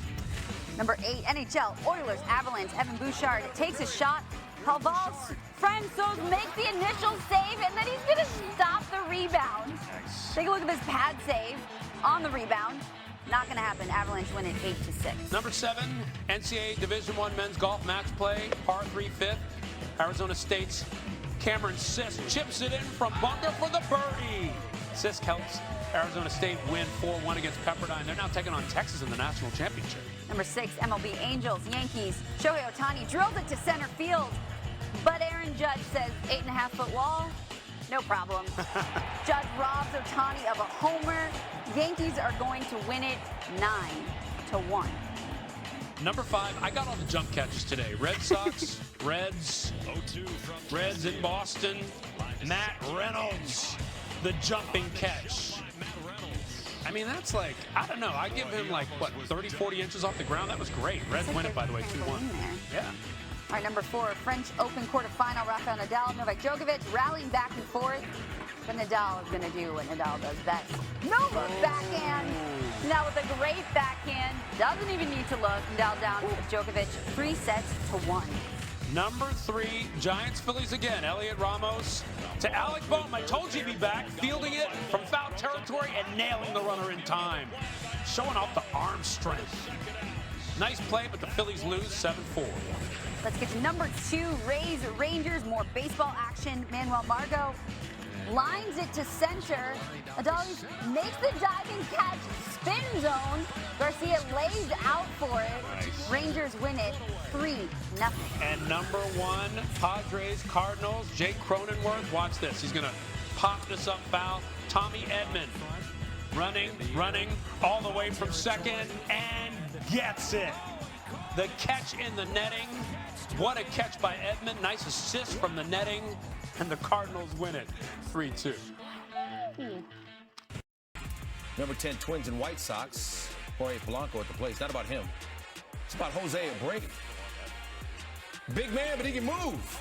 Number 8, NHL, Oilers, Avalanche, Evan Bouchard takes a shot. Halval's Francouz makes the initial save, and then he's going to stop the rebound. Take a look at this pad save on the rebound. Not going to happen. Avalanche win it 8-6. Number 7, NCAA Division I men's golf match play, par 3 fifth. Arizona State's Cameron Sisk chips it in from bunker for the birdie. Sisk helps Arizona State win 4-1 against Pepperdine. They're now taking on Texas in the national championship. Number 6, MLB Angels, Yankees. Shohei Ohtani drills it to center field, but Aaron Judge says 8.5-foot wall, no problem. Judge robs Ohtani of a homer. Yankees are going to win it 9-1. Number 5, I got all the jump catches today. Red Sox, Reds in Boston. Matt Reynolds, the jumping catch. I mean, that's like, I don't know. I give him like, what, 30, 40 inches off the ground? That was great. Reds win it, by the way, 2-1. Yeah. All right, number 4, French Open quarterfinal. Rafael Nadal, Novak Djokovic rallying back and forth. But Nadal is going to do what Nadal does best. Nova backhand. Now with a great backhand. Doesn't even need to look. Nadal down with Djokovic 3-1. Number 3, Giants, Phillies again. Elliot Ramos to Alec Boehm. I told you he'd be back, fielding it from foul territory and nailing the runner in time. Showing off the arm strength. Nice play, but the Phillies lose 7-4. Let's get to number 2, Rays Rangers. More baseball action. Manuel Margot lines it to center. Adolis makes the diving catch, spin zone. Garcia lays out for it. Nice. Rangers win it 3-0. And number 1, Padres Cardinals. Jake Cronenworth. Watch this. He's going to pop this up foul. Tommy Edman running all the way from second and gets it. The catch in the netting. What a catch by Edman. Nice assist from the netting. And the Cardinals win it 3-2. Number 10, Twins and White Sox. Jorge Polanco at the plate. It's not about him. It's about Jose Abreu. Big man, but he can move.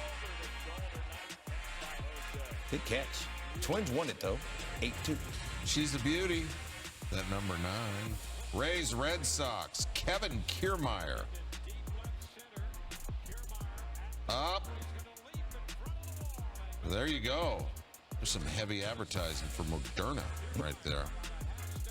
Good catch. Twins won it, though. 8-2. She's the beauty. That number 9. Rays Red Sox. Kevin Kiermaier. Up. There you go. There's some heavy advertising for Moderna right there.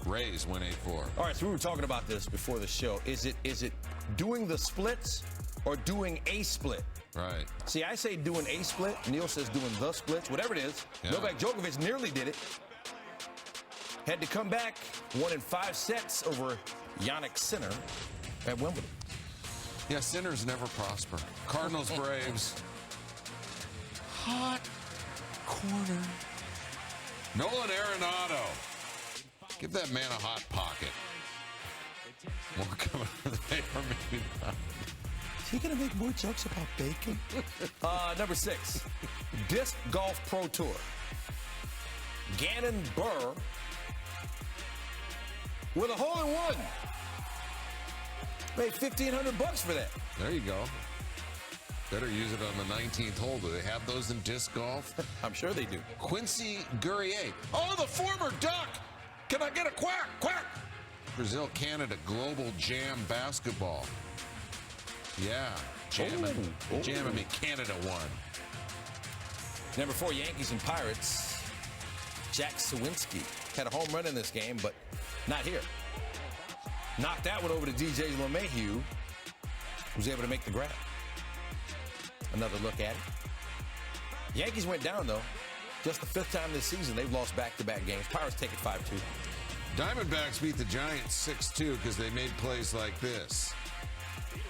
Rays win 8-4. All right, so we were talking about this before the show. Is it doing the splits or doing a split? Right. See, I say doing a split. Neil says doing the splits. Whatever it is. Yeah. Novak Djokovic nearly did it. Had to come back. Won in 5 sets over Yannick Sinner at Wimbledon. Yeah, sinners never prosper. Cardinals Braves. Hot corner. Nolan Arenado. Give that man a hot pocket. More coming for the paper, maybe not. Is he going to make more jokes about bacon? Number 6, Disc Golf Pro Tour. Gannon Burr with a hole-in-one. Made $1,500 for that. There you go. Better use it on the 19th hole. Do they have those in disc golf? I'm sure they do. Quincy Guerrier. Oh, the former Duck. Can I get a quack? Quack. Brazil-Canada Global Jam Basketball. Yeah. Jamming me. Canada won. Number 4, Yankees and Pirates. Jack Sawinski had a home run in this game, but not here. Knocked that one over to DJ LeMahieu, who's able to make the grab. Another look at it. Yankees went down, though. Just the 5th time this season they've lost back-to-back games. Pirates take it 5-2. Diamondbacks beat the Giants 6-2 because they made plays like this.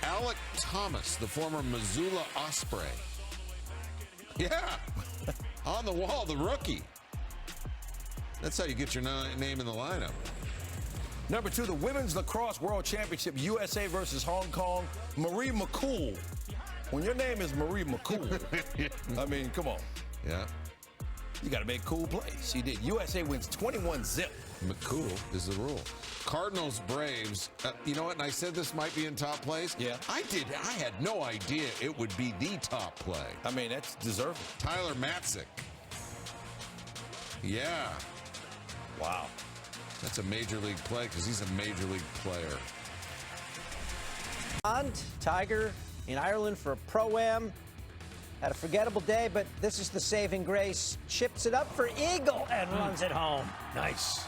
Alec Thomas, the former Missoula Osprey. Yeah. On the wall, the rookie. That's how you get your name in the lineup. Number 2, the Women's Lacrosse World Championship, USA versus Hong Kong. Marie McCool. When your name is Marie McCool, I mean, come on. Yeah. You got to make cool plays. She did. USA wins 21-0. McCool is the rule. Cardinals Braves. You know what? And I said this might be in top plays. Yeah. I had no idea it would be the top play. I mean, that's deserving. Tyler Matzik. Yeah. Wow. That's a major league play because he's a major league player. Tiger in Ireland for a Pro-Am. Had a forgettable day, but this is the saving grace. Chips it up for Eagle and runs it home. Nice.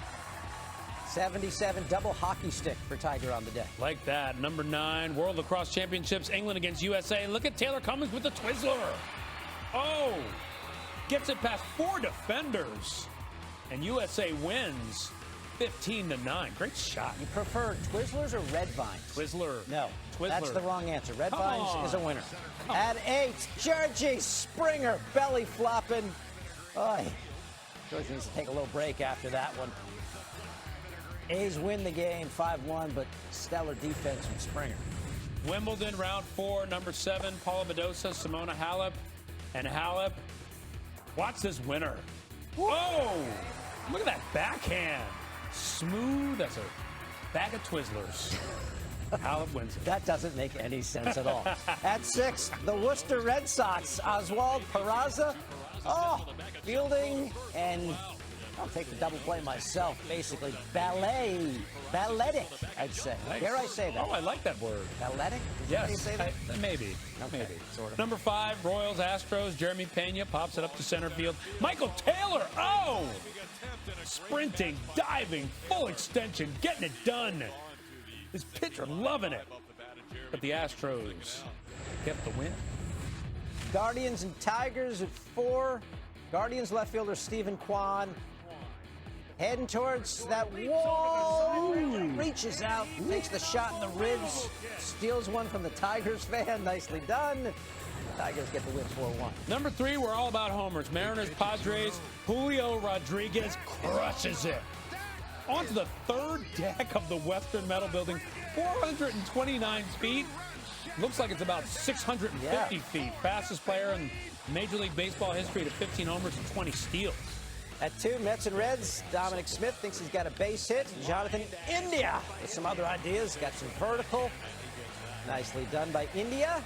77 double hockey stick for Tiger on the day. Like that. Number 9, World Lacrosse Championships, England against USA. Look at Taylor Cummings with the Twizzler. Oh, gets it past 4 defenders. And USA wins 15-9. Great shot. You prefer Twizzlers or Red Vines? Twizzler. No, Twizzler. that's the wrong answer. Red Come Vines on. is a winner. At 8, Georgie Springer, belly flopping. Oy. Georgie needs to take a little break after that one. A's win the game 5-1, but stellar defense from Springer. Wimbledon, round 4, number 7, Paula Badosa, Simona Halep. And Halep, watch this winner. Whoa! Look at that backhand. Smooth as a bag of Twizzlers. Halep wins it. That doesn't make any sense at all. At 6, the Worcester Red Sox, Oswald Peraza. Oh, fielding, and I'll take the double play myself, basically. Balletic, I'd say. Nice. Dare I say that? Oh, I like that word. Balletic? Yes. Did you say that? Maybe. Okay, Maybe. sort of. Number 5, Royals, Astros. Jeremy Pena pops it up to center field. Michael Taylor. Oh! Sprinting, diving, full extension, getting it done. His pitcher loving it. But the Astros kept the win. Guardians and Tigers at 4. Guardians left fielder Stephen Kwan heading towards that wall. Reaches out, takes the shot in the ribs, steals one from the Tigers fan. Nicely done. Tigers get the win 4-1. Number 3, we're all about homers. Mariners, Padres. Julio Rodriguez crushes it. Onto the 3rd deck of the Western Metal Building. 429 feet. Looks like it's about 650 feet. Fastest player in Major League Baseball history to 15 homers and 20 steals. At 2, Mets and Reds, Dominic Smith thinks he's got a base hit. Jonathan India with some other ideas, got some vertical. Nicely done by India.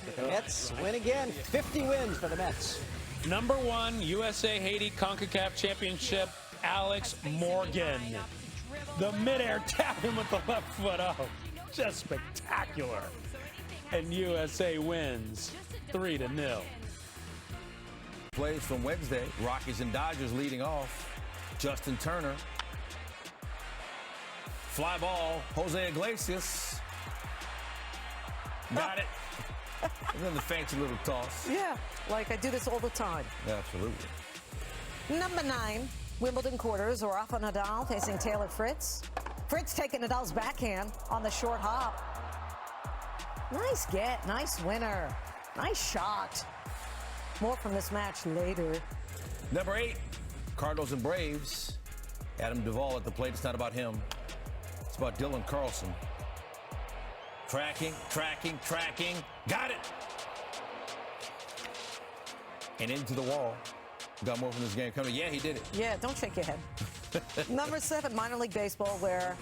But the Mets win again. 50 wins for the Mets. Number 1, USA Haiti CONCACAF Championship, Alex Morgan. The midair tapping with the left foot. Oh, just spectacular. And USA wins 3-0. Plays from Wednesday. Rockies and Dodgers leading off. Justin Turner. Fly ball. Jose Iglesias. Got it. And then the fancy little toss. Yeah, like I do this all the time. Absolutely. Number 9, Wimbledon quarters, Rafa Nadal facing Taylor Fritz. Fritz taking Nadal's backhand on the short hop. Nice get, nice winner, nice shot. More from this match later. Number 8, Cardinals and Braves. Adam Duvall at the plate. It's not about him. It's about Dylan Carlson. Tracking. Got it. And into the wall. Got more from this game coming. Yeah, he did it. Yeah, don't shake your head. Number 7, minor league baseball, where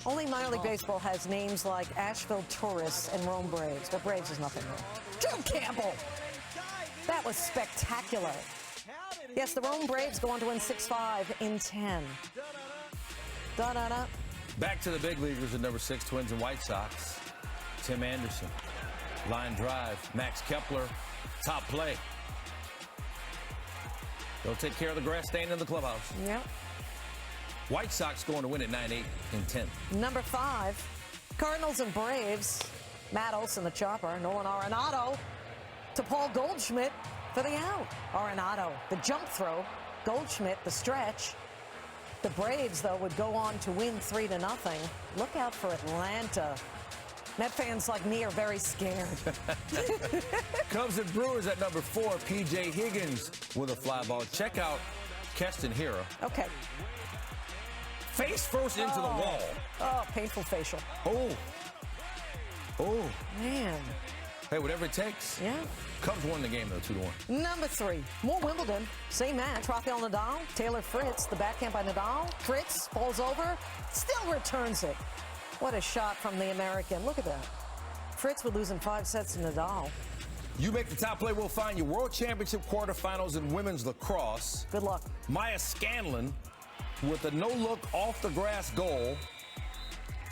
only minor league baseball has names like Asheville Tourists and Rome Braves. But Braves is nothing new. Jim Campbell. That was spectacular. Yes, the Rome Braves go on to win 6-5 in 10. Da-da-da. Back to the big leaguers at number 6, Twins and White Sox. Tim Anderson. Line drive. Max Kepler. Top play. They'll take care of the grass stain in the clubhouse. Yep. White Sox going to win at 9-8 in 10. Number 5, Cardinals and Braves. Matt Olson, the chopper. Nolan Arenado to Paul Goldschmidt for the out. Arenado, the jump throw. Goldschmidt, the stretch. The Braves, though, would go on to win 3-0. Look out for Atlanta. Met fans like me are very scared. Cubs and Brewers at number 4, P.J. Higgins with a fly ball. Check out Keston Hiura. Okay. Face first into the wall. Oh, painful facial. Oh. Man. Hey, whatever it takes. Yeah. Cubs won the game, though, 2-1. Number 3, more Wimbledon. Same match. Rafael Nadal, Taylor Fritz, the backhand by Nadal. Fritz falls over, still returns it. What a shot from the American. Look at that. Fritz would lose in 5 sets to Nadal. You make the top play, we'll find you World Championship quarterfinals in women's lacrosse. Good luck. Maya Scanlon with a no-look off-the-grass goal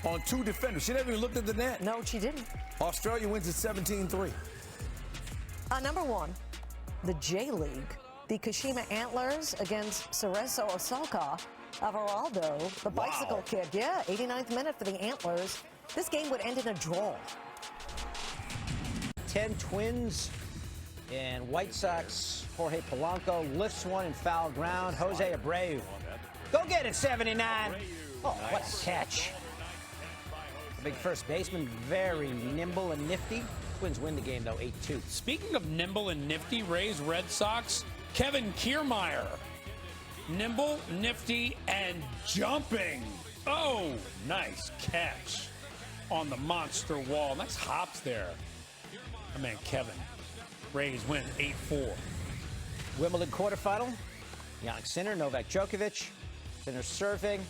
on 2 defenders. She never even looked at the net. No, she didn't. Australia wins at 17-3. Number 1, the J-League. The Kashima Antlers against Cerezo Osaka of Geraldo, the bicycle kid. Yeah, 89th minute for the Antlers. This game would end in a draw. 10 Twins and White Sox. Jorge Polanco lifts one in foul ground. Jose Abreu Go get it, 79. Oh, what a catch. The big first baseman, very nimble and nifty. Twins win the game, though, 8-2. Speaking of nimble and nifty, Rays Red Sox, Kevin Kiermaier. Nimble, nifty, and jumping. Oh, nice catch on the monster wall. Nice hops there. My man, Kevin. Rays win 8-4. Wimbledon quarterfinal. Jannik Sinner, Novak Djokovic. Sinner serving.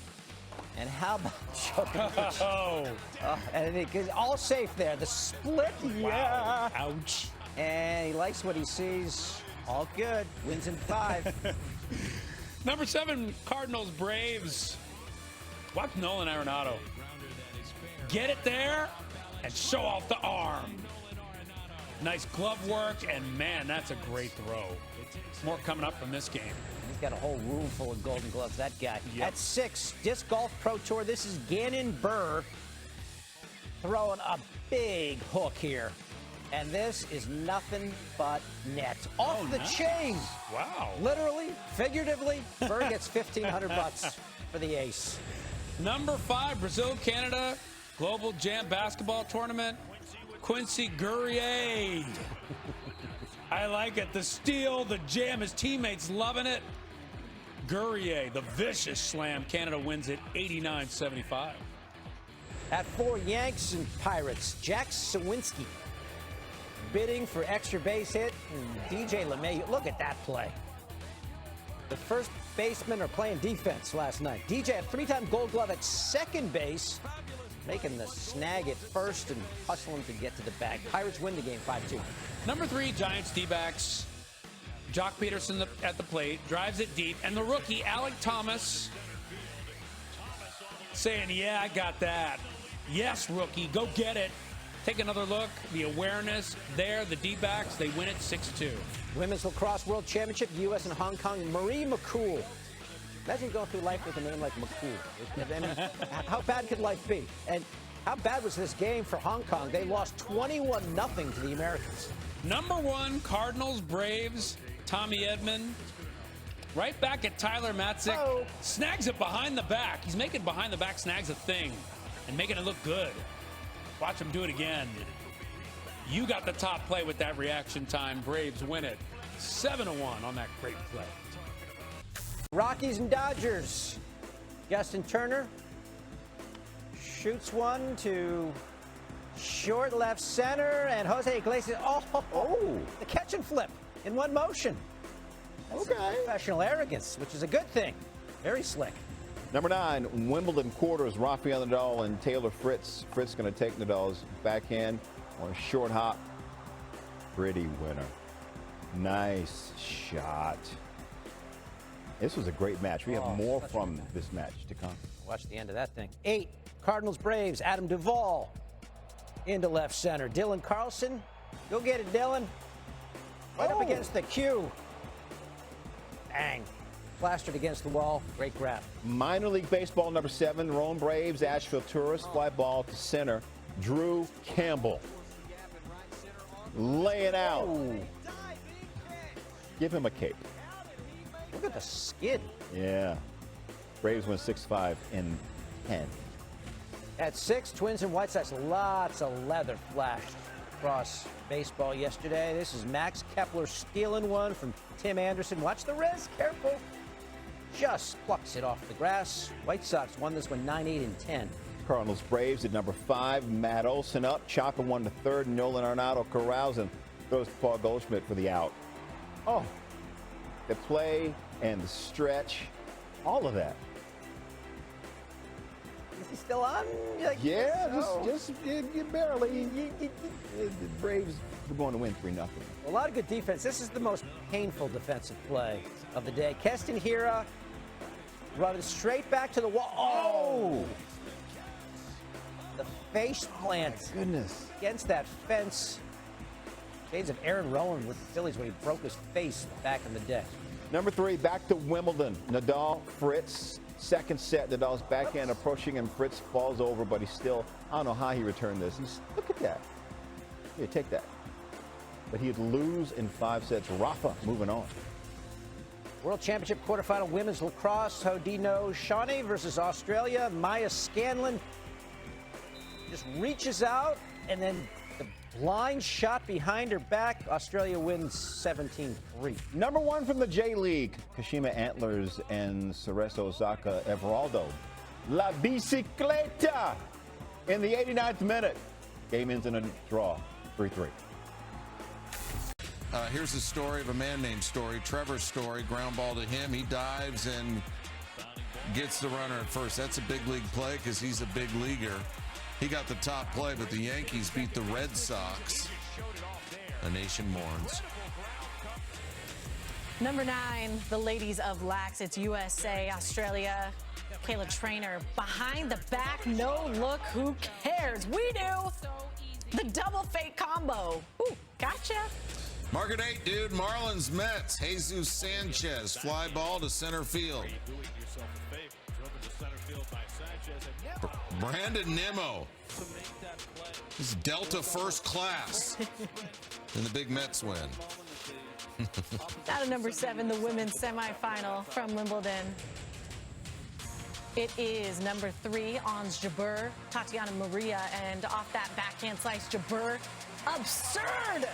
And how about Djokovic? Oh. And it's all safe there. The split. Wow. Yeah. Ouch. And he likes what he sees. All good. Wins in 5. Number 7, Cardinals Braves. Watch Nolan Arenado get it there and show off the arm. Nice glove work, and man, that's a great throw. More coming up from this game. He's got a whole room full of Golden Gloves, that guy. Yep. At 6, Disc Golf Pro Tour. This is Gannon Buhr throwing a big hook here. And this is nothing but net. Off the chain. Wow. Literally, figuratively, Buhr gets $1,500 for the ace. Number 5, Brazil, Canada, Global Jam Basketball Tournament. Quincy Guerrier. I like it. The steal, the jam, his teammates loving it. Guerrier, the vicious slam. Canada wins it 89-75. At 4, Yanks and Pirates, Jack Sawinski bidding for extra base hit. And DJ LeMay, look at that play. The first basemen are playing defense last night. DJ, a 3-time Gold Glove at second base, making the snag at first and hustling to get to the bag. Pirates win the game 5-2. Number 3, Giants D-backs. Jock Peterson at the plate, drives it deep, and the rookie, Alec Thomas, saying, yeah, I got that. Yes, rookie, go get it. Take another look. The awareness there, the D-backs, they win it 6-2. Women's Lacrosse World Championship, U.S. and Hong Kong, Marie McCool. Imagine going through life with a name like McCool. I mean, how bad could life be? And how bad was this game for Hong Kong? They lost 21-0 to the Americans. Number 1, Cardinals, Braves, Tommy Edman. Right back at Tyler Matzik. Oh. Snags it behind the back. He's making behind the back snags a thing and making it look good. Watch him do it again. You got the top play with that reaction time. Braves win it 7-1 on that great play. Rockies and Dodgers. Justin Turner shoots one to short left center, and Jose Iglesias, the catch and flip in one motion. That's professional arrogance, which is a good thing. Very slick. Number 9, Wimbledon quarters, Rafael Nadal and Taylor Fritz. Fritz going to take Nadal's backhand on a short hop. Pretty winner. Nice shot. This was a great match. We have more from this match to come. Watch the end of that thing. 8, Cardinals Braves, Adam Duvall into left center. Dylan Carlson, go get it, Dylan. Right up against the cue. Bang. Plastered against the wall. Great grab. Minor League Baseball, number 7, Rome Braves, Asheville Tourists, fly ball to center. Drew Campbell. Lay it out. Give him a cape. Look at the skid. Yeah. Braves win 6-5 in 10. At 6, Twins and White Sox. Lots of leather flashed across baseball yesterday. This is Max Kepler stealing one from Tim Anderson. Watch the wrist. Careful. Just plucks it off the grass. White Sox won this one 9-8 and 10. Cardinals Braves at number 5. Matt Olson up. Chopping one to third. Nolan Arenado corrals and throws to Paul Goldschmidt for the out. Oh, the play and the stretch, all of that. Is he still on? Yeah, just barely. The Braves were going to win 3-0. A lot of good defense. This is the most painful defensive play of the day. Keston Hiura running straight back to the wall. Oh! The face plant. Goodness. Against that fence. Shades of Aaron Rowan with the Phillies when he broke his face back in the day. Number 3, back to Wimbledon. Nadal, Fritz. Second set, Nadal's backhand approaching him. Fritz falls over, but he's still, I don't know how he returned this. Look at that. Here, take that. But he'd lose in 5 sets. Rafa moving on. World Championship quarterfinal women's lacrosse. Hodino Shawnee versus Australia. Maya Scanlon just reaches out, and then the blind shot behind her back. Australia wins 17-3. Number 1 from the J-League, Kashima Antlers and Cerezo Osaka Everaldo. La Bicicleta in the 89th minute. Game ends in a draw, 3-3. Here's a story of a man named Story, Trevor's Story. Ground ball to him. He dives and gets the runner at first. That's a big league play because he's a big leaguer. He got the top play, but the Yankees beat the Red Sox. A nation mourns. Number 9, the ladies of Lax. It's USA, Australia. Kayla Trainer behind the back. No look. Who cares? We do. The double fake combo. Ooh, gotcha. Market 8, dude. Marlins Mets. Jesus Sanchez. Fly ball to center field. Brandon Nimmo. This is Delta first class. And the big Mets win. Out of number 7, the women's semifinal from Wimbledon. It is number 3, Ons Jabeur, Tatiana Maria, and off that backhand slice, Jabeur. Absurd!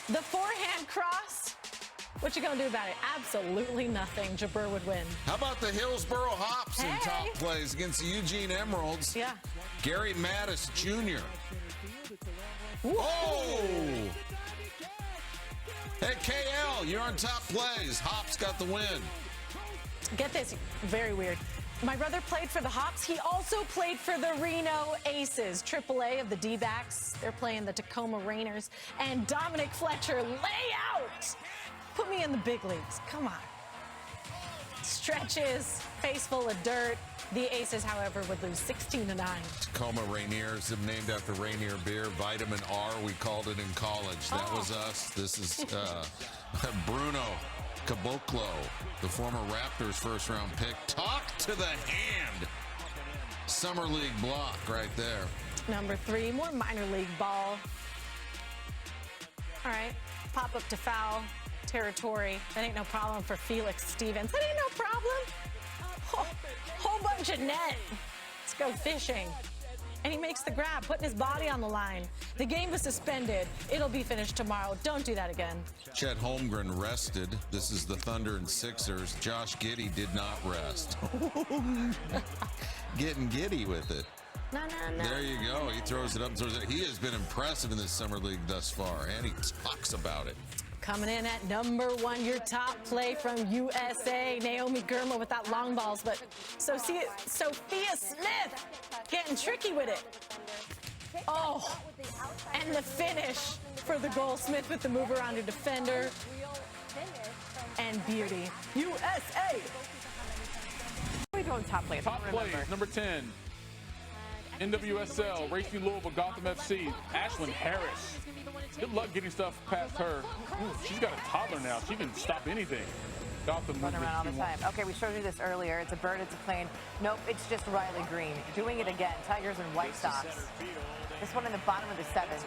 The forehand cross. What you gonna do about it? Absolutely nothing. Jabeur would win. How about the Hillsboro Hops in top plays against the Eugene Emeralds? Yeah. Gary Mattis Jr. Whoa. Oh! Hey, KL, you're on top plays. Hops got the win. Get this, very weird. My brother played for the Hops. He also played for the Reno Aces, AAA of the D-backs. They're playing the Tacoma Rainers. And Dominic Fletcher, lay out! Put me in the big leagues. Come on. Stretches, face full of dirt. The Aces, however, would lose 16-9. Tacoma Rainiers, named after Rainier beer. Vitamin R, we called it in college. That was us. This is Bruno Caboclo, the former Raptors first-round pick. Talk to the hand. Summer League block right there. Number 3, more minor league ball. All right, pop up to foul territory. That ain't no problem for Felix Stevens. That ain't no problem. Whole bunch of net. Let's go fishing. And he makes the grab, putting his body on the line. The game was suspended. It'll be finished tomorrow. Don't do that again. Chet Holmgren rested. This is the Thunder and Sixers. Josh Giddey did not rest. Getting giddy with it. No. There you go. He throws it up. He has been impressive in this summer league thus far, and he talks about it. Coming in at number 1, your top play from USA, Naomi Girma with that long balls, but Sophia Smith getting tricky with it. Oh, and the finish for the goal. Smith with the move around her defender. And beauty. USA. What are we doing top plays? Top plays, number 10. NWSL, Racing Louisville, Gotham FC, Ashlyn Harris. Good luck getting stuff past her. She's got a toddler now. She can stop anything. Gotham Run around all the time. Okay, we showed you this earlier. It's a bird, it's a plane. Nope, it's just Riley Green. Doing it again. Tigers and White Sox. This one in the bottom of the 7th.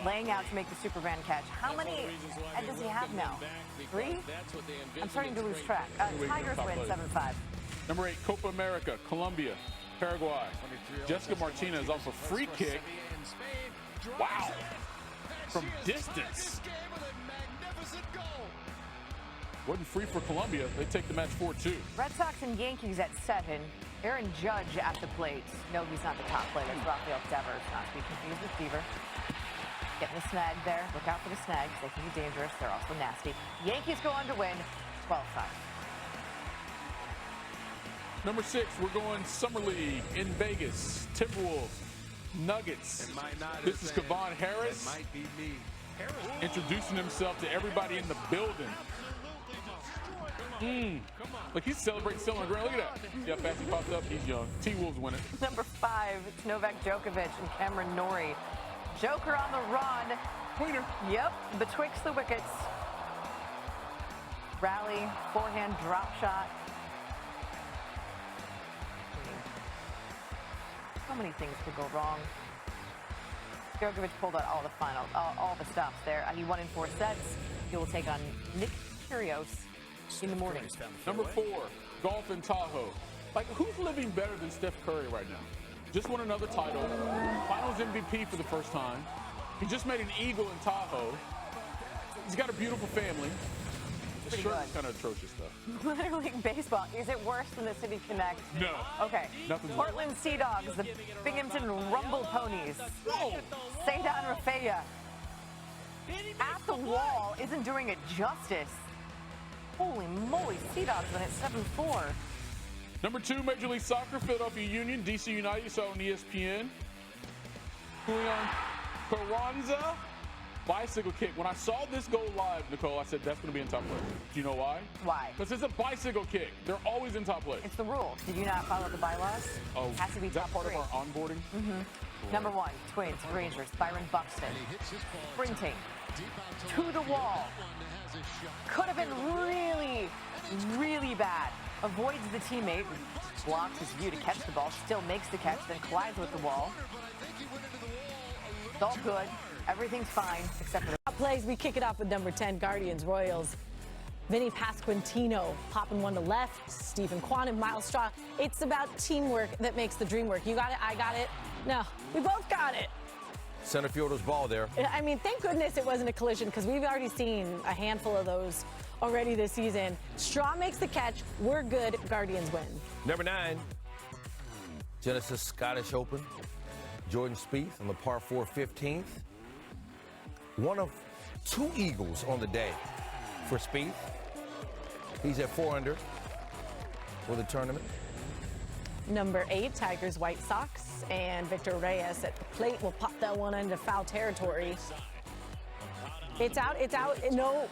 Laying out to make the Superman catch. How many does he have now? 3? I'm starting to lose track. Tigers win 7-5. Number 8, Copa America, Colombia, Paraguay. Jessica Martinez off a free kick. Wow. From distance. Wasn't free for Colombia. They take the match 4-2. Red Sox and Yankees at 7. Aaron Judge at the plate. No, he's not the top player. That's Rafael Devers. Not to be confused with Beaver. Getting the snag there. Look out for the snags. They can be dangerous. They're also nasty. Yankees go on to win 12-5. Number 6, we're going Summer League in Vegas. Timberwolves, Nuggets. This is Kevon Harris introducing himself to everybody in the building. Look, he's celebrating still on the ground. Look at that. Yeah, fast he popped up. He's young. T-Wolves win it. Number 5, it's Novak Djokovic and Cameron Norrie. Joker on the run. Pointer. Yep, betwixt the wickets. Rally, forehand drop shot. So many things could go wrong. Djokovic pulled out all the stops there. He won in 4 sets. He will take on Nick Kyrgios in the morning. Number 4, golf in Tahoe. Like, who's living better than Steph Curry right now? Just won another title. Finals MVP for the first time. He just made an eagle in Tahoe. He's got a beautiful family. The shirt is kind of atrocious, though. Minor League Baseball, is it worse than the City Connect? No. Okay. Nothing's Portland Sea Dogs, the Binghamton Rumble Ponies. Whoa! Seidan Rafeya. At the wall isn't doing it justice. Holy moly, Sea Dogs win at 7-4. Number 2, Major League Soccer, Philadelphia Union, DC United, you saw on ESPN. Julian Carranza, bicycle kick. When I saw this go live, Nicole, I said that's going to be in top place. Do you know why? Why? Because it's a bicycle kick. They're always in top place. It's the rule. Did you not follow the bylaws? Oh, Has to be is that top part 3. of our onboarding? Mm-hmm. Number 1, Twins, Rangers, Byron Buxton. Sprinting to the wall. Could have been really, really bad. Avoids the teammate, blocks his view to catch the ball, still makes the catch, then collides with the wall. It's all good. Everything's fine, except for the Plays, we kick it off with number 10, Guardians Royals. Vinny Pasquantino popping one to left. Stephen Kwan and Miles Straw. It's about teamwork that makes the dream work. You got it, I got it. No, we both got it. Center fielder's ball there. I mean, thank goodness it wasn't a collision because we've already seen a handful of those already this season. Straw makes the catch. We're good. Guardians win. Number 9, Genesis Scottish Open. Jordan Spieth on the par 4 15th. One of 2 eagles on the day for Spieth. He's at 4 under for the tournament. Number 8, Tigers White Sox, and Victor Reyes at the plate will pop that one into foul territory. It's out, it's out. No,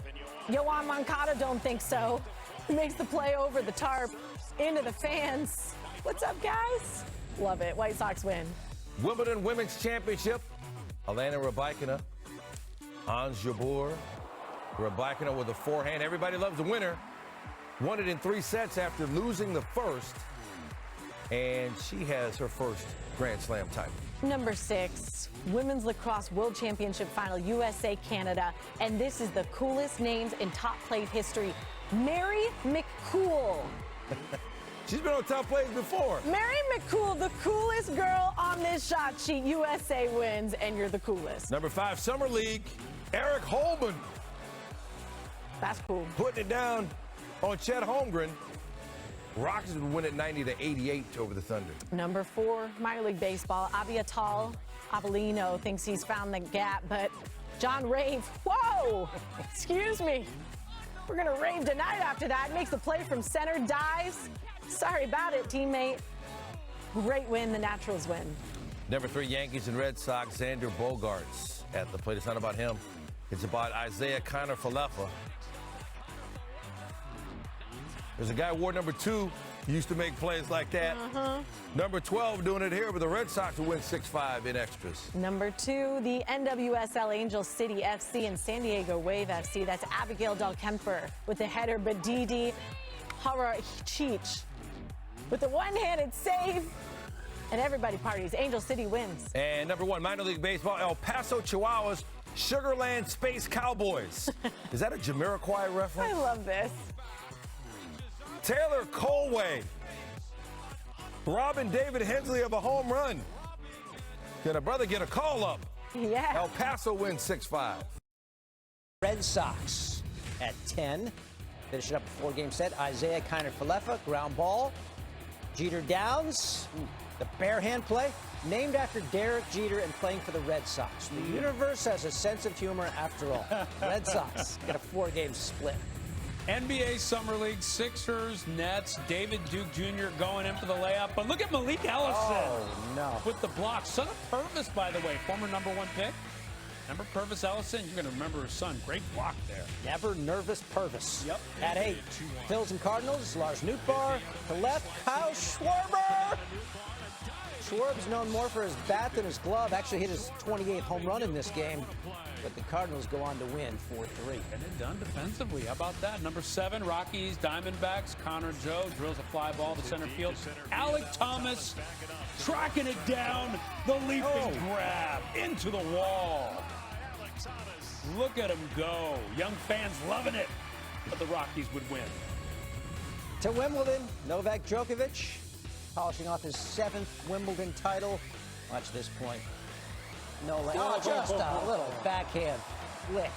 Yoan Moncada don't think so. He makes the play over the tarp into the fans. What's up, guys? Love it. White Sox win. Wimbledon Women's Championship. Elena Rybakina, Ons Jabeur. Rybakina with a forehand. Everybody loves the winner. Won it in 3 sets after losing the first. And she has her first Grand Slam title. Number 6, Women's Lacrosse World Championship Final, USA, Canada. And this is the coolest names in top plate history. Mary McCool. She's been on top plays before. Mary McCool, the coolest girl on this shot sheet. USA wins, and you're the coolest. Number 5, Summer League, Eric Holman. That's cool. Putting it down on Chet Holmgren. Rockets would win it 90-88 over the Thunder. Number 4, minor league baseball. Aviatal Avellino thinks he's found the gap, but John Rave, whoa, excuse me. We're gonna rave tonight after that. Makes the play from center, dives. Sorry about it, teammate. Great win, the Naturals win. Number 3, Yankees and Red Sox, Xander Bogaerts at the plate. It's not about him. It's about Isaiah Kiner-Falefa. There's a guy, Ward number 2, used to make plays like that. Number 12 doing it here, but the Red Sox will win 6-5 in extras. Number 2, the NWSL Angel City FC and San Diego Wave FC. That's Abigail Del Kemper with the header, but Didi Harachich with the one-handed save. And everybody parties. Angel City wins. And number 1, minor league baseball, El Paso Chihuahuas, Sugarland Space Cowboys. Is that a Jamiroquai reference? I love this. Taylor Colway. Robin David Hensley of a home run. Can a brother get a call up? Yeah. El Paso wins 6-5. Red Sox at 10. Finishing up a 4-game set. Isaiah Kiner-Falefa, ground ball. Jeter Downs, the bare hand play. Named after Derek Jeter and playing for the Red Sox. The universe has a sense of humor after all. Red Sox get a 4-game split. NBA Summer League, Sixers, Nets, David Duke Jr. going in for the layup. But look at Malik Ellison. Oh, no. With the block. Son of Purvis, by the way, former number 1 pick. Remember Purvis Ellison? You're going to remember his son. Great block there. Never nervous Purvis. Yep. At 8, Phils and Cardinals, Lars Nootbaar. To left, Kyle Schwarber. Schwarb's known more for his bat than his glove. Actually hit his 28th home run in this game. But the Cardinals go on to win 4-3. And it done defensively. How about that? Number 7, Rockies, Diamondbacks. Connor Joe drills a fly ball to center field. Alec Thomas tracking it down. The leaping grab into the wall. Look at him go. Young fans loving it. but the Rockies would win. To Wimbledon, Novak Djokovic polishing off his 7th Wimbledon title. Watch this point. Just a little backhand flick.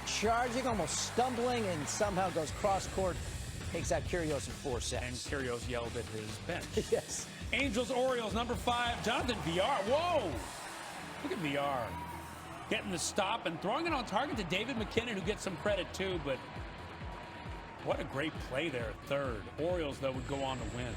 Charging, almost stumbling, and somehow goes cross-court. Takes out Kyrgios in 4 sets. And Kyrgios yelled at his bench. Yes. Angels, Orioles, number 5, Jonathan VR. Whoa! Look at VR. Getting the stop and throwing it on target to David McKinnon, who gets some credit too, but what a great play there at third. Orioles, though, would go on to win.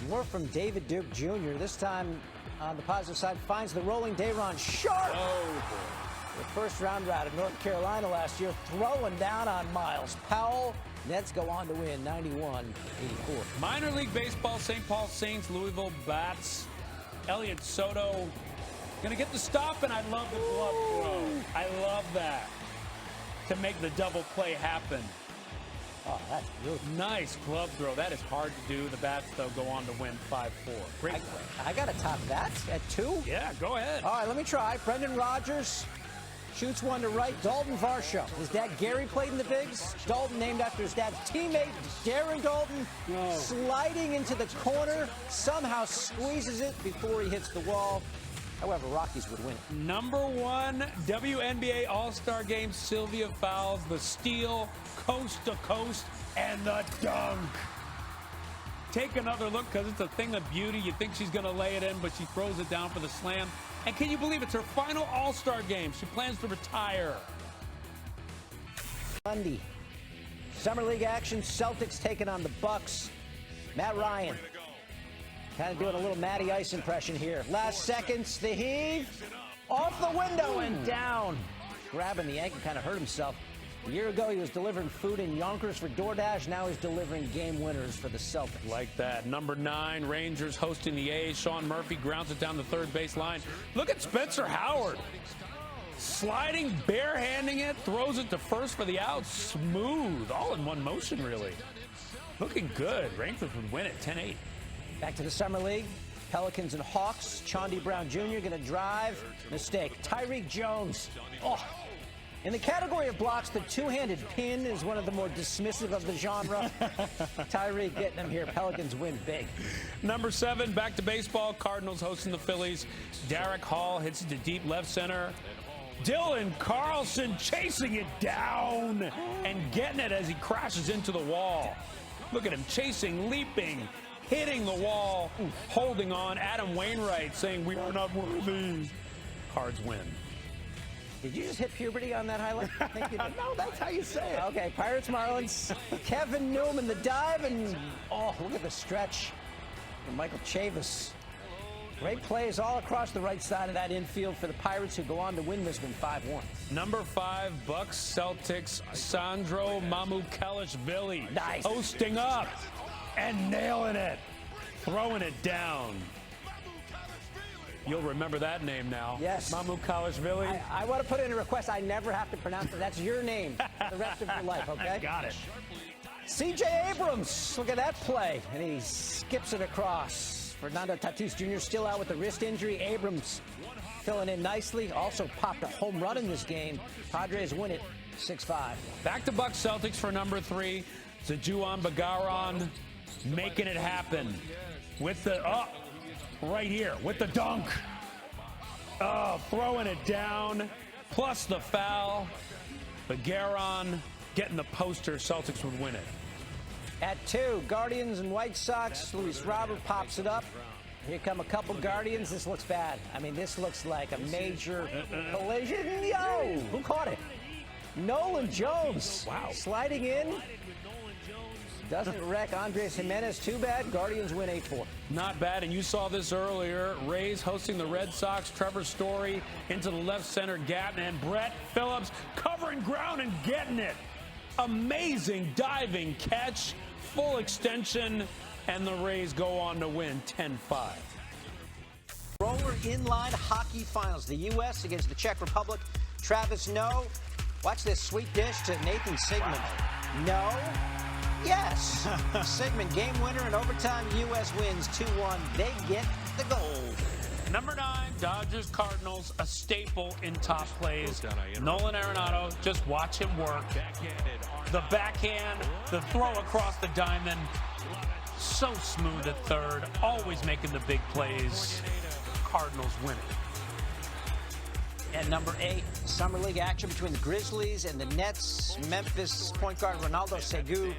More from David Duke Jr. This time on the positive side, finds the rolling Dayron Sharp. Oh, boy. The first round out of North Carolina last year, throwing down on Miles Powell. Nets go on to win 91-84. Minor League Baseball, St. Paul Saints, Louisville Bats. Elliott Soto gonna get the stop, and I love the glove throw. I love that to make the double play happen. Oh, that's good. Nice glove throw. That is hard to do. The Bats, though, go on to win 5-4. Great play. I got to top that at 2. Yeah, go ahead. All right, let me try. Brendan Rodgers shoots one to right. Dalton Varsho. His dad Gary played in the bigs. Dalton named after his dad's teammate, Darren Dalton. No. Sliding into the corner. Somehow squeezes it before he hits the wall. However, Rockies would win it. Number 1 WNBA All-Star Game, Sylvia Fowles, the steal, coast to coast, and the dunk. Take another look because it's a thing of beauty. You think she's going to lay it in, but she throws it down for the slam. And can you believe it's her final All-Star game? She plans to retire. Monday. Summer League action, Celtics taking on the Bucks. Matt Ryan. Kind of doing a little Matty Ice impression here. Last seconds, the heave. Off the window and down. Grabbing the ankle, kind of hurt himself. A year ago, he was delivering food in Yonkers for DoorDash. Now he's delivering game winners for the Celtics. Like that. Number 9, Rangers hosting the A's. Sean Murphy grounds it down the third base line. Look at Spencer Howard. Sliding, barehanding it, throws it to first for the out. Smooth. All in one motion, really. Looking good. Rangers would win it 10-8. Back to the Summer League. Pelicans and Hawks. Chaundi Brown Jr. going to drive. Mistake. Tyreek Jones. Oh. In the category of blocks, the two-handed pin is one of the more dismissive of the genre. Tyreek getting them here. Pelicans win big. Number 7, back to baseball. Cardinals hosting the Phillies. Derek Hall hits it to deep left center. Dylan Carlson chasing it down and getting it as he crashes into the wall. Look at him chasing, leaping, hitting the wall, holding on. Adam Wainwright saying, "We are not worthy." Cards win. Did you just hit puberty on that highlight? I think you did. No, that's how you say it. Okay, Pirates, Marlins. Kevin Newman, the dive, and oh, look at the stretch from Michael Chavis. Great plays all across the right side of that infield for the Pirates, who go on to win this one 5-1. Number 5, Bucks Celtics. Sandro Mamukelashvili. Nice. Posting up and nailing it. Throwing it down. You'll remember that name now. Yes. Mamukelashvili. I want to put in a request I never have to pronounce it. That's your name the rest of your life, okay? Got it. C.J. Abrams, look at that play. And he skips it across. Fernando Tatis Jr. still out with a wrist injury. Abrams filling in nicely. Also popped a home run in this game. Padres win it 6-5. Back to Bucks Celtics for number 3. Zajuan Bagaran making it happen with the right here with the dunk. Oh, throwing it down, plus the foul. Bagaran getting the poster. Celtics would win it. At 2, Guardians and White Sox. Luis Robert pops it up. Here come a couple Guardians. This looks bad. I mean, this looks like a major collision. Yo! Who caught it? Nolan Jones. Wow. Sliding in. Doesn't wreck Andres Jimenez. Too bad. Guardians win 8-4. Not bad, and you saw this earlier. Rays hosting the Red Sox. Trevor Story into the left center gap, and Brett Phillips covering ground and getting it. Amazing diving catch. Full extension, and the Rays go on to win 10-5. Roller inline hockey finals. The U.S. against the Czech Republic. Travis, no. Watch this sweet dish to Nathan Sigmund. No. Yes. Sigmund, game winner in overtime. U.S. wins 2-1. They get the gold. Number 9. Dodgers Cardinals, a staple in top plays. Nolan Arenado, just watch him work. The backhand, the throw across the diamond. So smooth at third, always making the big plays. Cardinals winning. And number 8, Summer League action between the Grizzlies and the Nets. Memphis point guard Ronaldo Segu.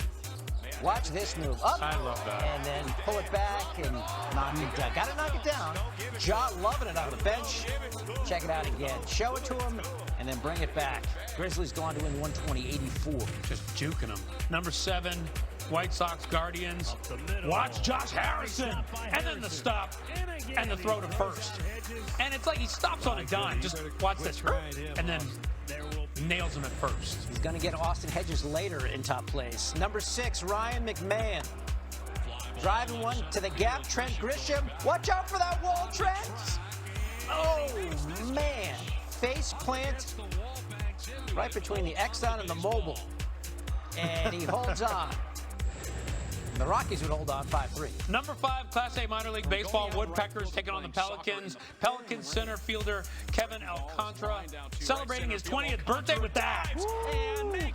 Watch this move. Up. I love that. And then pull it back and knock it down. Got to knock it down. Ja loving it on the bench. Check it out again. Show it to him and then bring it back. Grizzlies go on to win 120-84. Just juking them. Number 7, White Sox Guardians. Watch Josh Harrison. And then the stop and the throw to first. And it's like he stops on a dime. Just watch this. And then nails him at first. He's going to get Austin Hedges later in top place. Number 6, Ryan McMahon. Driving one to the gap. Trent Grisham. Watch out for that wall, Trent. Oh, man. Face plant right between the Exxon and the Mobile. And he holds on. The Rockies would hold on 5-3. Number 5, Class A minor league baseball. Woodpeckers taking on the Pelicans. Pelicans center fielder Kevin Alcantara celebrating his 20th birthday with that.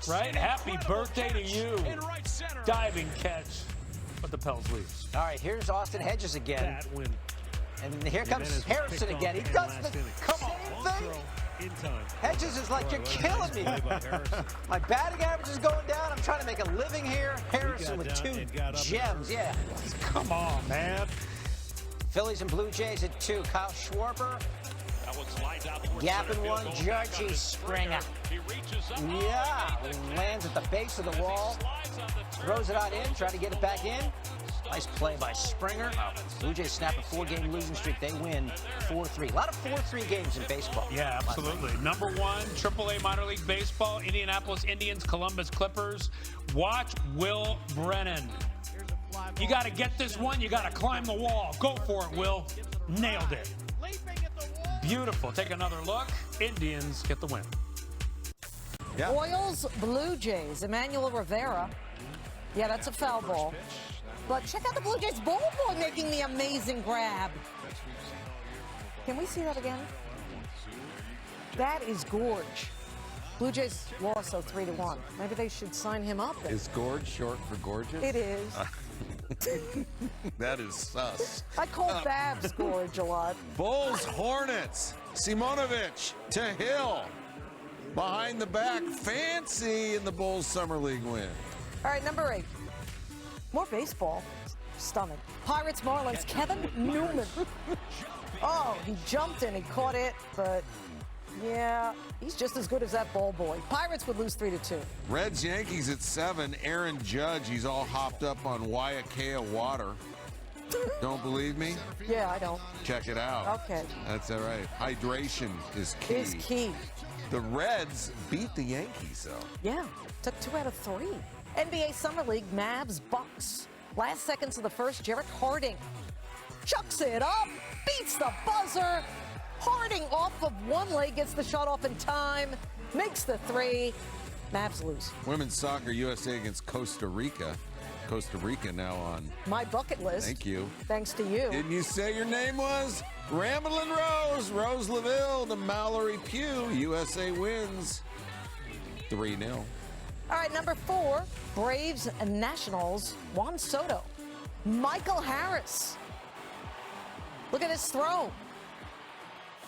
Right? Happy birthday to you. Diving catch. But the Pels leaves. All right, here's Austin Hedges again. And here comes Harrison again. He does the same thing. Hedges is like, you're killing me. My batting average is going down. I'm trying to make a living here. Harrison with 2 gems. Yeah. Come on, man. Phillies and Blue Jays at 2. Kyle Schwarber. Gapping one. Georgie Springer. Yeah. Lands at the base of the wall. Throws it out in. Trying to get it back in. Nice play by Springer. Blue Jays snap a 4-game losing streak. They win 4-3. A lot of 4-3 games in baseball. Yeah, absolutely. Number 1, AAA minor league baseball. Indianapolis Indians, Columbus Clippers. Watch Will Brennan. You got to get this one. You got to climb the wall. Go for it, Will. Nailed it. Beautiful. Take another look. Indians get the win. Yeah. Royals, Blue Jays, Emmanuel Rivera. Yeah, that's a foul ball. But check out the Blue Jays ball boy making the amazing grab. Can we see that again? That is gorge. Blue Jays lost, so 3-1. Maybe they should sign him up. Is gorge short for gorgeous? It is. That is sus. I call Babs gorge a lot. Bulls, Hornets, Simonovic to Hill. Behind the back, fancy in the Bulls Summer League win. All right, number 8. More baseball. Stunning. Pirates, Marlins, Kevin Newman. Oh, he jumped and he caught it, but yeah, he's just as good as that ball boy. Pirates would lose 3-2. Reds, Yankees at 7. Aaron Judge, he's all hopped up on Waiakea water. Don't believe me? Yeah, I don't. Check it out. Okay. That's all right. Hydration is key. Is key. The Reds beat the Yankees, though. Yeah, took 2 out of 3. NBA Summer League, Mavs, Bucks. Last seconds of the first, Jarrett Harding chucks it up, beats the buzzer. Harding off of one leg, gets the shot off in time, makes the 3. Mavs lose. Women's soccer, USA against Costa Rica. Costa Rica now on my bucket list. Thank you. Thanks to you. Didn't you say your name was? Ramblin' Rose, Rose LaVille to Mallory Pugh. USA wins 3-0. All right, number 4, Braves and Nationals, Juan Soto. Michael Harris. Look at his throw.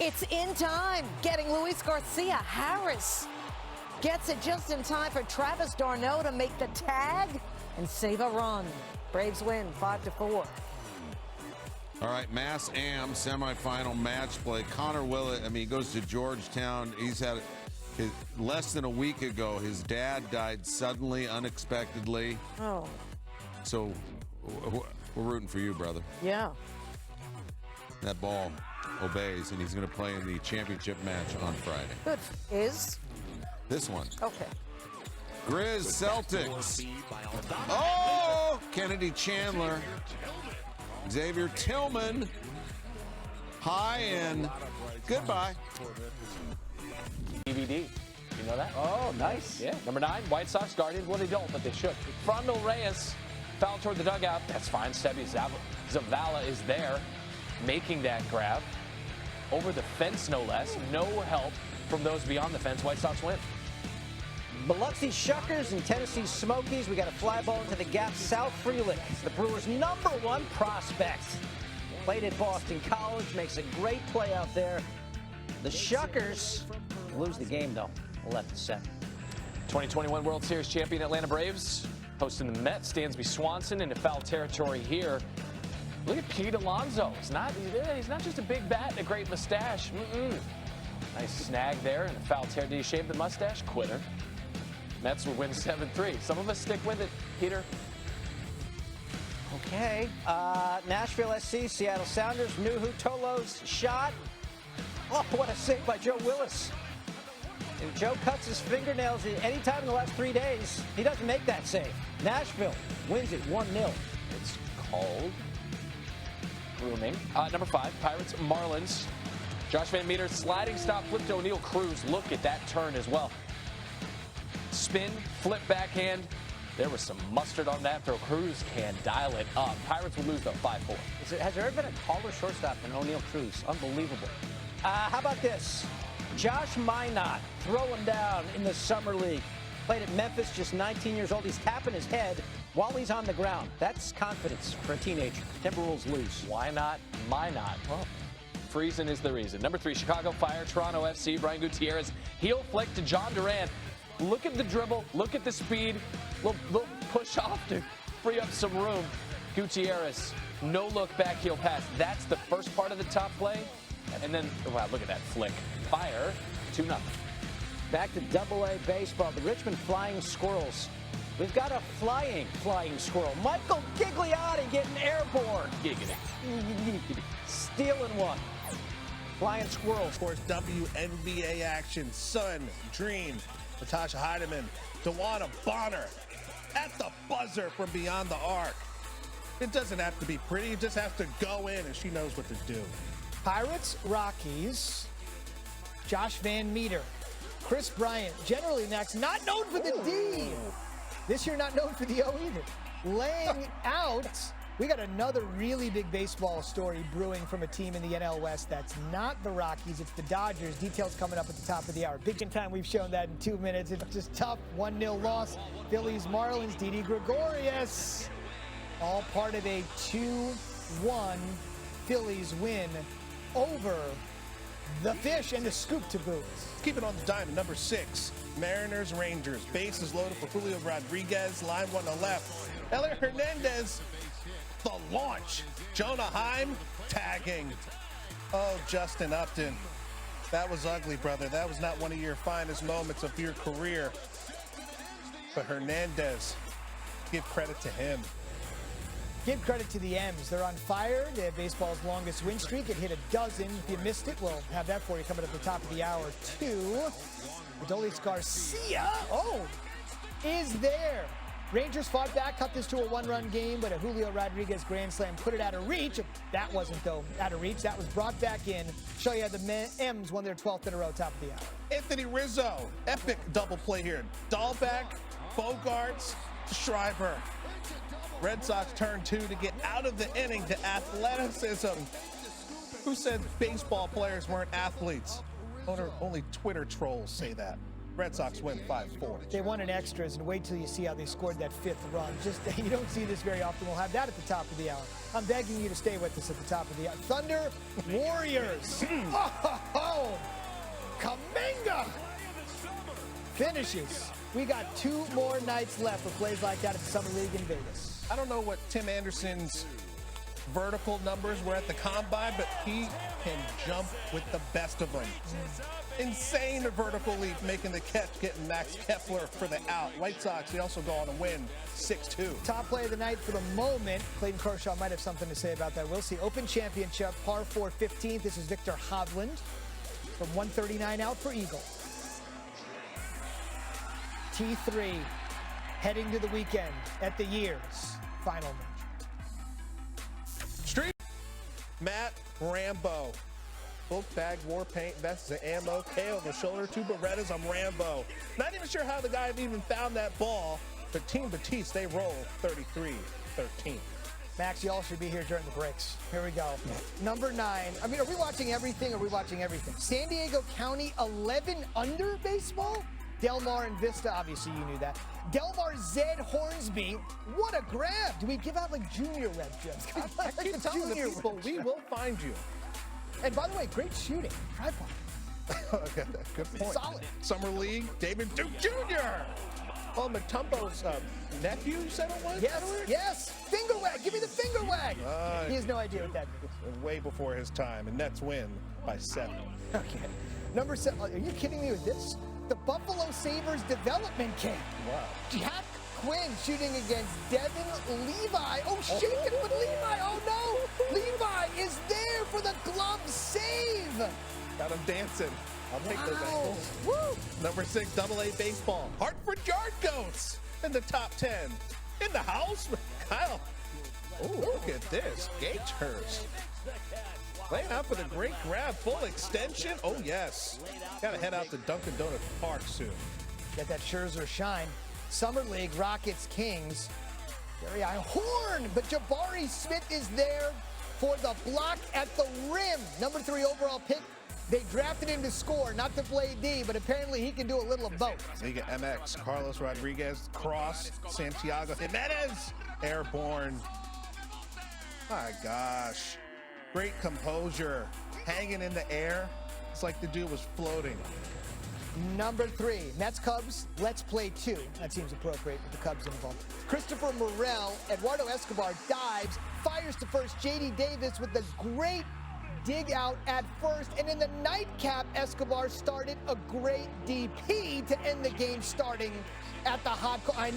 It's in time, getting Luis Garcia. Harris gets it just in time for Travis d'Arnaud to make the tag and save a run. Braves win 5-4. All right, Mass Am semifinal match play. Connor Willett, he goes to Georgetown. He's had less than a week ago, his dad died suddenly, unexpectedly. Oh. So we're rooting for you, brother. Yeah. That ball obeys, and he's going to play in the championship match on Friday. Good. Is? This one. Okay. Grizz Celtics. Oh! Kennedy Chandler. Xavier Tillman. Hi and goodbye. DVD. You know that? Oh, nice. Yeah. Number 9, White Sox Guardians. Well, they don't, but they should. Frondo Reyes foul toward the dugout. That's fine. Sebi Zavala is there, making that grab. over the fence, no less. No help from those beyond the fence. White Sox win. Biloxi Shuckers and Tennessee Smokies. We got a fly ball into the gap. South Freelick, the Brewers' #1 prospect. Played at Boston College, makes a great play out there. The Shuckers lose the game, though, 11-7. 2021 World Series champion Atlanta Braves hosting the Mets. Dansby Swanson into foul territory here. Look at Pete Alonso. He's not just a big bat and a great mustache. Nice snag there and a foul tear. Did he shave the mustache? Quitter. Mets will win 7-3. Some of us stick with it, Peter. Okay. Nashville SC, Seattle Sounders. Nuhu Tolo's shot. Oh, what a save by Joe Willis. If Joe cuts his fingernails any time in the last 3 days, he doesn't make that save. Nashville wins it 1-0. It's called grooming. Number 5, Pirates Marlins. Josh Van Meter sliding stop, flip to O'Neal Cruz. Look at that turn as well. Spin, flip backhand. There was some mustard on that throw. Cruz can dial it up. Pirates will lose though 5-4. Has there ever been a taller shortstop than O'Neal Cruz? Unbelievable. How about this? Josh Minot throwing down in the summer league. Played at Memphis, just 19 years old. He's tapping his head while he's on the ground. That's confidence for a teenager. Timberwolves lose. Why not? Minot. Well, freezing is the reason. Number 3, Chicago Fire, Toronto FC. Brian Gutierrez, heel flick to John Duran. Look at the dribble. Look at the speed. Little push off to free up some room. Gutierrez, no look back heel pass. That's the first part of the top play. And then, wow, look at that flick. Fire, 2-0. Back to AA baseball. The Richmond Flying Squirrels. We've got a flying squirrel. Michael Gigliotti getting airborne. Giggity. Stealing one. Flying squirrel. Of course, WNBA action. Sun, Dream, Natasha Heidemann, Dewana Bonner at the buzzer from beyond the arc. It doesn't have to be pretty. It just has to go in, and she knows what to do. Pirates, Rockies, Josh Van Meter, Chris Bryant, generally next, not known for the D. This year, not known for the O either. Laying out, we got another really big baseball story brewing from a team in the NL West that's not the Rockies, it's the Dodgers. Details coming up at the top of the hour. Big time, we've shown that in 2 minutes. It's just tough, 1-0 loss. Phillies, Marlins, Didi Gregorius. All part of a 2-1 Phillies win over the Fish and the Scoop to boot. Keep it on the diamond. Number 6, Mariners, Rangers. Bases loaded for Julio Rodriguez. Line 1 to left. Elliot Hernandez, the launch. Jonah Heim tagging. Oh, Justin Upton. That was ugly, brother. That was not one of your finest moments of your career. But Hernandez, give credit to him. Give credit to the M's. They're on fire. They have baseball's longest win streak. It hit a dozen. If you missed it, we'll have that for you coming at the top of the hour, too. Adolis Garcia, is there. Rangers fought back, cut this to a 1-run game, but a Julio Rodriguez grand slam put it out of reach. That wasn't, though, out of reach. That was brought back in. Show you how the M's won their 12th in a row, top of the hour. Anthony Rizzo, epic double play here. Dahlbeck, Bogarts, Schreiber. Red Sox turn 2 to get out of the inning to athleticism. Who said baseball players weren't athletes? Only Twitter trolls say that. Red Sox win 5-4. They won in extras, and wait till you see how they scored that 5th run. You don't see this very often. We'll have that at the top of the hour. I'm begging you to stay with us at the top of the hour. Thunder Warriors. Kaminga finishes. We got 2 more nights left for plays like that at the Summer League in Vegas. I don't know what Tim Anderson's vertical numbers were at the combine, but he can jump with the best of them. Insane vertical leap, making the catch, getting Max Kepler for the out. White Sox, they also go on to win 6-2. Top play of the night for the moment. Clayton Kershaw might have something to say about that. We'll see. Open Championship, par 4, 15th. This is Victor Hovland from 139 out for Eagle. T3 heading to the weekend at the year's final match. Street. Matt Rambo. Book bag, war paint, vests, and ammo. Kale on the shoulder, 2 Berettas. I'm Rambo. Not even sure how the guy even found that ball. But Team Batiste, they roll 33-13. Max, y'all should be here during the breaks. Here we go. Number 9. I mean, are we watching everything? Are we watching everything? San Diego County 11 under baseball? Delmar and Vista, obviously you knew that. Delmar Zed Hornsby, what a grab. Do we give out like junior red jobs? I keep telling the people, we will find you. And by the way, great shooting. Tripod. Okay, good point. Solid. Summer League, David Duke Jr. Oh, Matumbo's nephew, you said it was? Yes. Finger wag. Give me the finger wag. He has no idea what that means. Way before his time, and Nets win by 7. Okay. Number 7. Are you kidding me with this? The Buffalo Sabres development camp. Wow. Jack Quinn shooting against Devin Levi. Oh, shaking with Levi. Oh, no. Levi is there for the glove save. Got him dancing. I'll take those Wow. angles. Woo. Number 6, AA baseball. Hartford Yard Goats in the top 10. In the house, Kyle. Oh, look at this. Gatehurst. Laying out for the great grab. Full extension. Oh, yes. Got to head out to Dunkin' Donuts Park soon. Get that Scherzer shine. Summer League, Rockets, Kings. Very high horn, but Jabari Smith is there for the block at the rim. Number 3 overall pick. They drafted him to score, not to play D, but apparently he can do a little of both. Liga MX, Carlos Rodriguez, cross, Santiago Jimenez, airborne. My gosh. Great composure, hanging in the air. It's like the dude was floating. Number 3, Mets Cubs, let's play 2. That seems appropriate with the Cubs involved. Christopher Morel, Eduardo Escobar dives, fires to first. J.D. Davis with the great dig out at first. And in the nightcap, Escobar started a great DP to end the game starting at the hot corner. I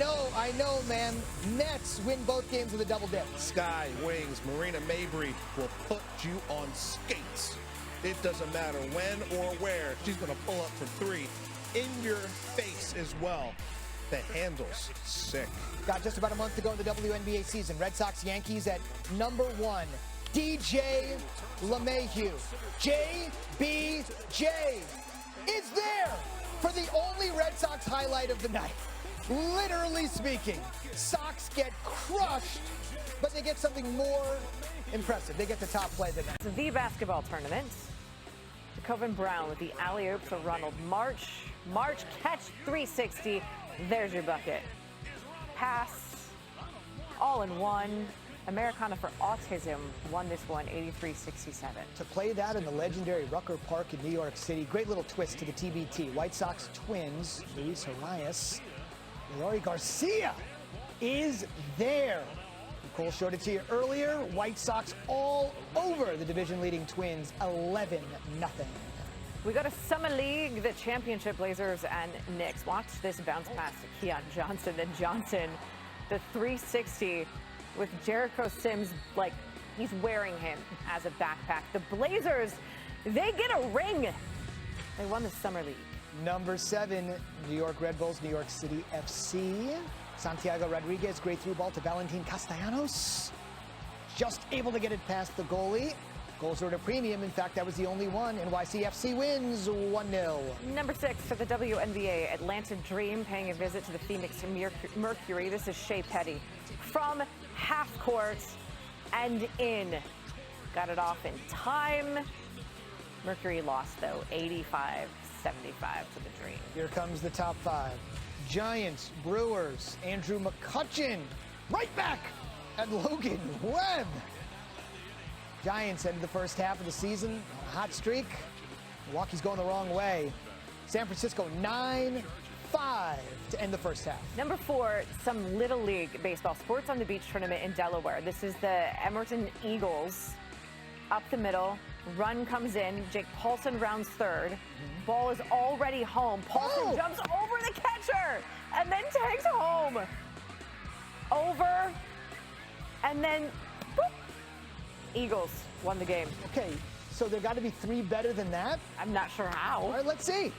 know, man. Mets win both games with a double dip. Sky Wings, Marina Mabry will put you on skates. It doesn't matter when or where. She's going to pull up for 3 in your face as well. The handle's sick. Got just about a month to go in the WNBA season. Red Sox, Yankees at number 1. DJ LeMahieu. JBJ is there for the only Red Sox highlight of the night. Literally speaking, Sox get crushed, but they get something more impressive. They get the top play of the night. The basketball tournament. Coven Brown with the alley-oop for Ronald March. March catch 360. There's your bucket. Pass. All in one. Americana for Autism won this one 83-67. To play that in the legendary Rucker Park in New York City, great little twist to the TBT. White Sox twins, Luis Arias, Lori Garcia is there. Nicole showed it to you earlier. White Sox all over the division-leading Twins, 11-0. We go to Summer League, the championship. Blazers and Knicks. Watch this bounce pass to Keon Johnson. Then Johnson, the 360 with Jericho Sims, like he's wearing him as a backpack. The Blazers, they get a ring. They won the Summer League. Number 7, New York Red Bulls, New York City FC. Santiago Rodriguez, great through ball to Valentin Castellanos. Just able to get it past the goalie. Goals were at a premium. In fact, that was the only one. NYCFC wins 1-0. Number 6 for the WNBA, Atlanta Dream paying a visit to the Phoenix Mercury. This is Shea Petty from half court and in. Got it off in time. Mercury lost, though, 85-75 to the Dream. Here comes the top 5. Giants, Brewers, Andrew McCutcheon, right back at Logan Webb. Giants ended the first half of the season on a hot streak. Milwaukee's going the wrong way. San Francisco 9-5 to end the first half. Number 4, some Little League baseball, Sports on the Beach tournament in Delaware. This is the Emerton Eagles. Up the middle, run comes in. Jake Paulson rounds third. Ball is already home. Paulson jumps over the catcher and then tags home. Over and then boop. Eagles won the game. Okay, so there got to be 3 better than that? I'm not sure how. All right, let's see.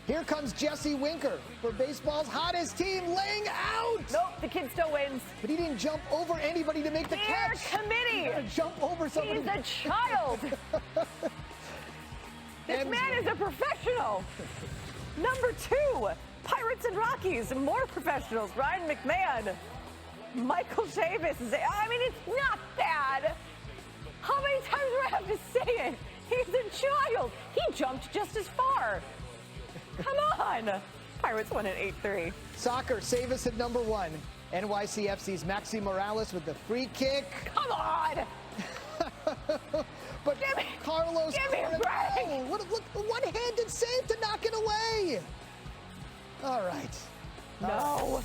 Here comes Jesse Winker for baseball's hottest team, laying out. Nope, the kid still wins. But he didn't jump over anybody to make the catch. Committee. You gotta jump over somebody. He's a child. This man is a professional. Number 2, Pirates and Rockies, more professionals. Ryan McMahon Michael Chavis is, I mean, it's not bad. How many times do I have to say it? He's a child. He jumped just as far. Come on. Pirates won at 8-3. Soccer, save us at number 1. NYCFC's Maxi Morales with the free kick. Come on. But Carlos give me a break. Look, one-handed save to knock it away. All right. No.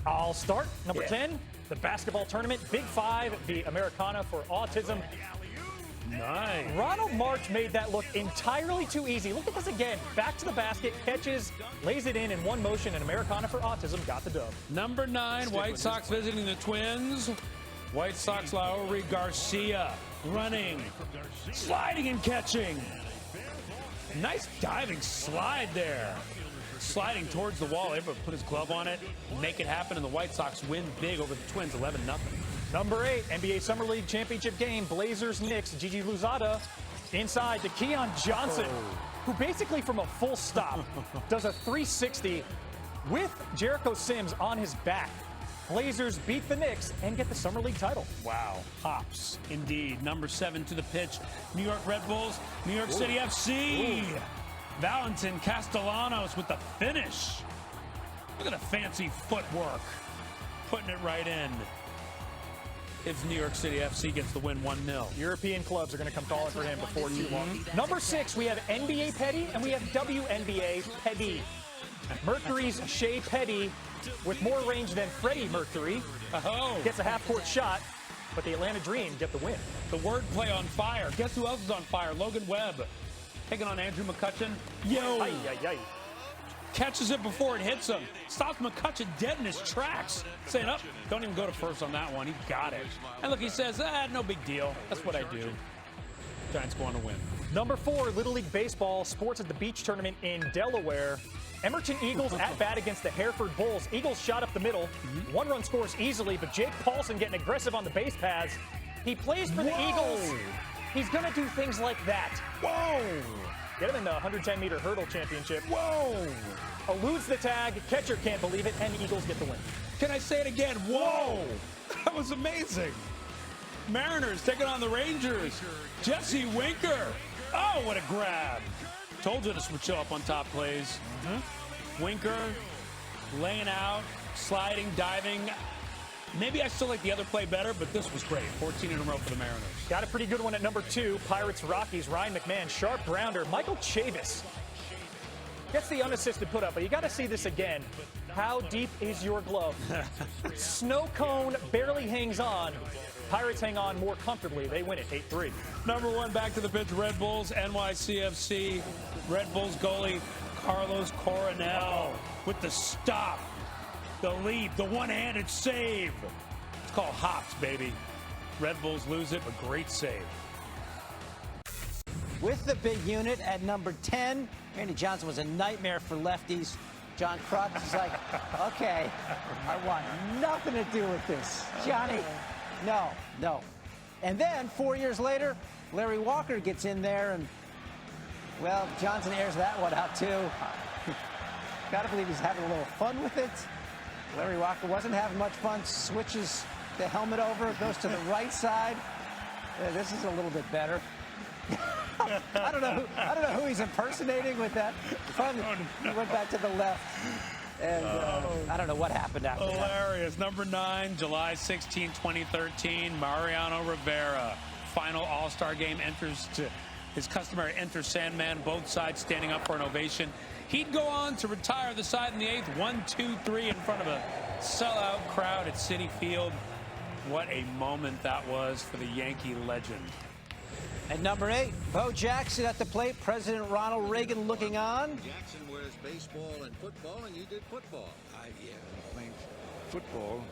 I'll start. Number 10, the basketball tournament. Big Five, the Americana for Autism. Nice. Ronald March made that look entirely too easy. Look at this again. Back to the basket, catches, lays it in one motion, and Americana for Autism got the dub. Number 9, White Sox visiting the Twins. White Sox Lowry Garcia running, sliding and catching. Nice diving slide there. Sliding towards the wall, able to put his glove on it, make it happen, and the White Sox win big over the Twins, 11-0. Number 8, NBA Summer League Championship game, Blazers-Knicks. Gigi Luzada inside to Keon Johnson, who basically from a full stop does a 360 with Jericho Sims on his back. Blazers beat the Knicks and get the Summer League title. Wow, hops indeed. Number 7 to the pitch, New York Red Bulls, New York City FC. Valentin Castellanos with the finish. Look at the fancy footwork. Putting it right in. If New York City FC gets the win 1-0. European clubs are going to come calling for him before too long. Number 6, we have NBA Petty and we have WNBA Petty. Mercury's Shea Petty with more range than Freddie Mercury. Gets a half-court shot, but the Atlanta Dream get the win. The wordplay on fire. Guess who else is on fire? Logan Webb. Taking on Andrew McCutcheon. Yo! Catches it before it hits him. Stops McCutcheon dead in his tracks. Saying, oh, don't even go to first on that one. He got it. And look, he says, no big deal. That's what I do. Giants go on to win. Number 4, Little League Baseball, sports at the beach tournament in Delaware. Emerton Eagles at bat against the Hereford Bulls. Eagles shot up the middle. 1 run scores easily, but Jake Paulson getting aggressive on the base paths. He plays for the Eagles. He's going to do things like that. Whoa! Get him in the 110-meter hurdle championship. Whoa! Eludes the tag, catcher can't believe it, and the Eagles get the win. Can I say it again? Whoa! That was amazing. Mariners taking on the Rangers. Jesse Winker. Oh, what a grab. Told you this would show up on top plays. Winker laying out, sliding, diving. Maybe I still like the other play better, but this was great. 14 in a row for the Mariners. Got a pretty good one at number 2. Pirates Rockies. Ryan McMahon, sharp grounder. Michael Chavis gets the unassisted put up, but you got to see this again. How deep is your glove? Snow cone barely hangs on. Pirates hang on more comfortably. They win it 8-3. Number 1, back to the pitch, Red Bulls, NYCFC. Red Bulls goalie Carlos Coronel with the stop, the leap, the one-handed save. It's called hops, baby. Red Bulls lose it, but great save. With the big unit at number 10, Randy Johnson was a nightmare for lefties. John Crotts is like, okay, I want nothing to do with this. Johnny, no. And then 4 years later, Larry Walker gets in there and, well, Johnson airs that one out too. Gotta believe he's having a little fun with it. Larry Walker wasn't having much fun, switches the helmet over, goes to the right side. This is a little bit better. I don't know who he's impersonating with that. He went back to the left. And I don't know what happened after that. Hilarious. Number 9, July 16, 2013, Mariano Rivera. Final All-Star game, enters to his customary enter Sandman, both sides standing up for an ovation. He'd go on to retire the side in the 8th, 1-2-3 in front of a sellout crowd at Citi Field. What a moment that was for the Yankee legend. At number 8, Bo Jackson at the plate. President Ronald Reagan looking on. Jackson wears baseball and football, and you did football. Playing football.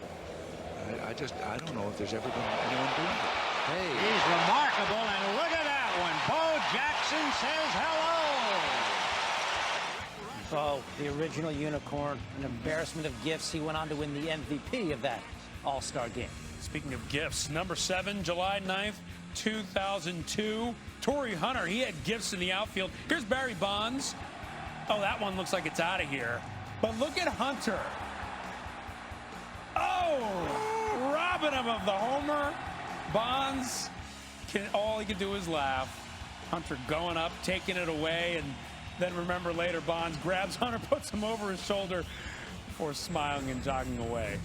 I don't know if there's ever been anyone doing it. Hey. He's remarkable, and look at that one. Bo Jackson says hello. Oh, the original unicorn, an embarrassment of gifts. He went on to win the MVP of that All-Star game. Speaking of gifts, number 7, July 9th, 2002. Torrey Hunter, he had gifts in the outfield. Here's Barry Bonds. Oh, that one looks like it's out of here. But look at Hunter. Oh! robbing him of the homer. Bonds, all he can do is laugh. Hunter going up, taking it away, and then remember later Bonds grabs Hunter, puts him over his shoulder before smiling and jogging away.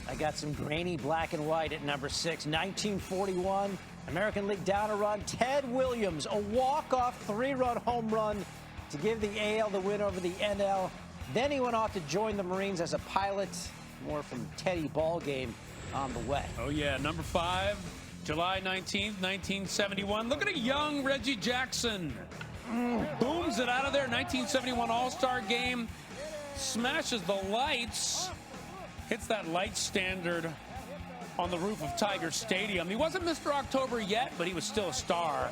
I got some grainy black and white at number 6. 1941, American League down a run. Ted Williams, a walk-off 3-run home run to give the AL the win over the NL. Then he went off to join the Marines as a pilot. More from Teddy Ballgame on the way. Oh, yeah. Number 5, July 19th, 1971. Look at a young Reggie Jackson. Booms it out of there. 1971 All-Star game. Smashes the lights. Hits that light standard on the roof of Tiger Stadium. He wasn't Mr. October yet, but he was still a star.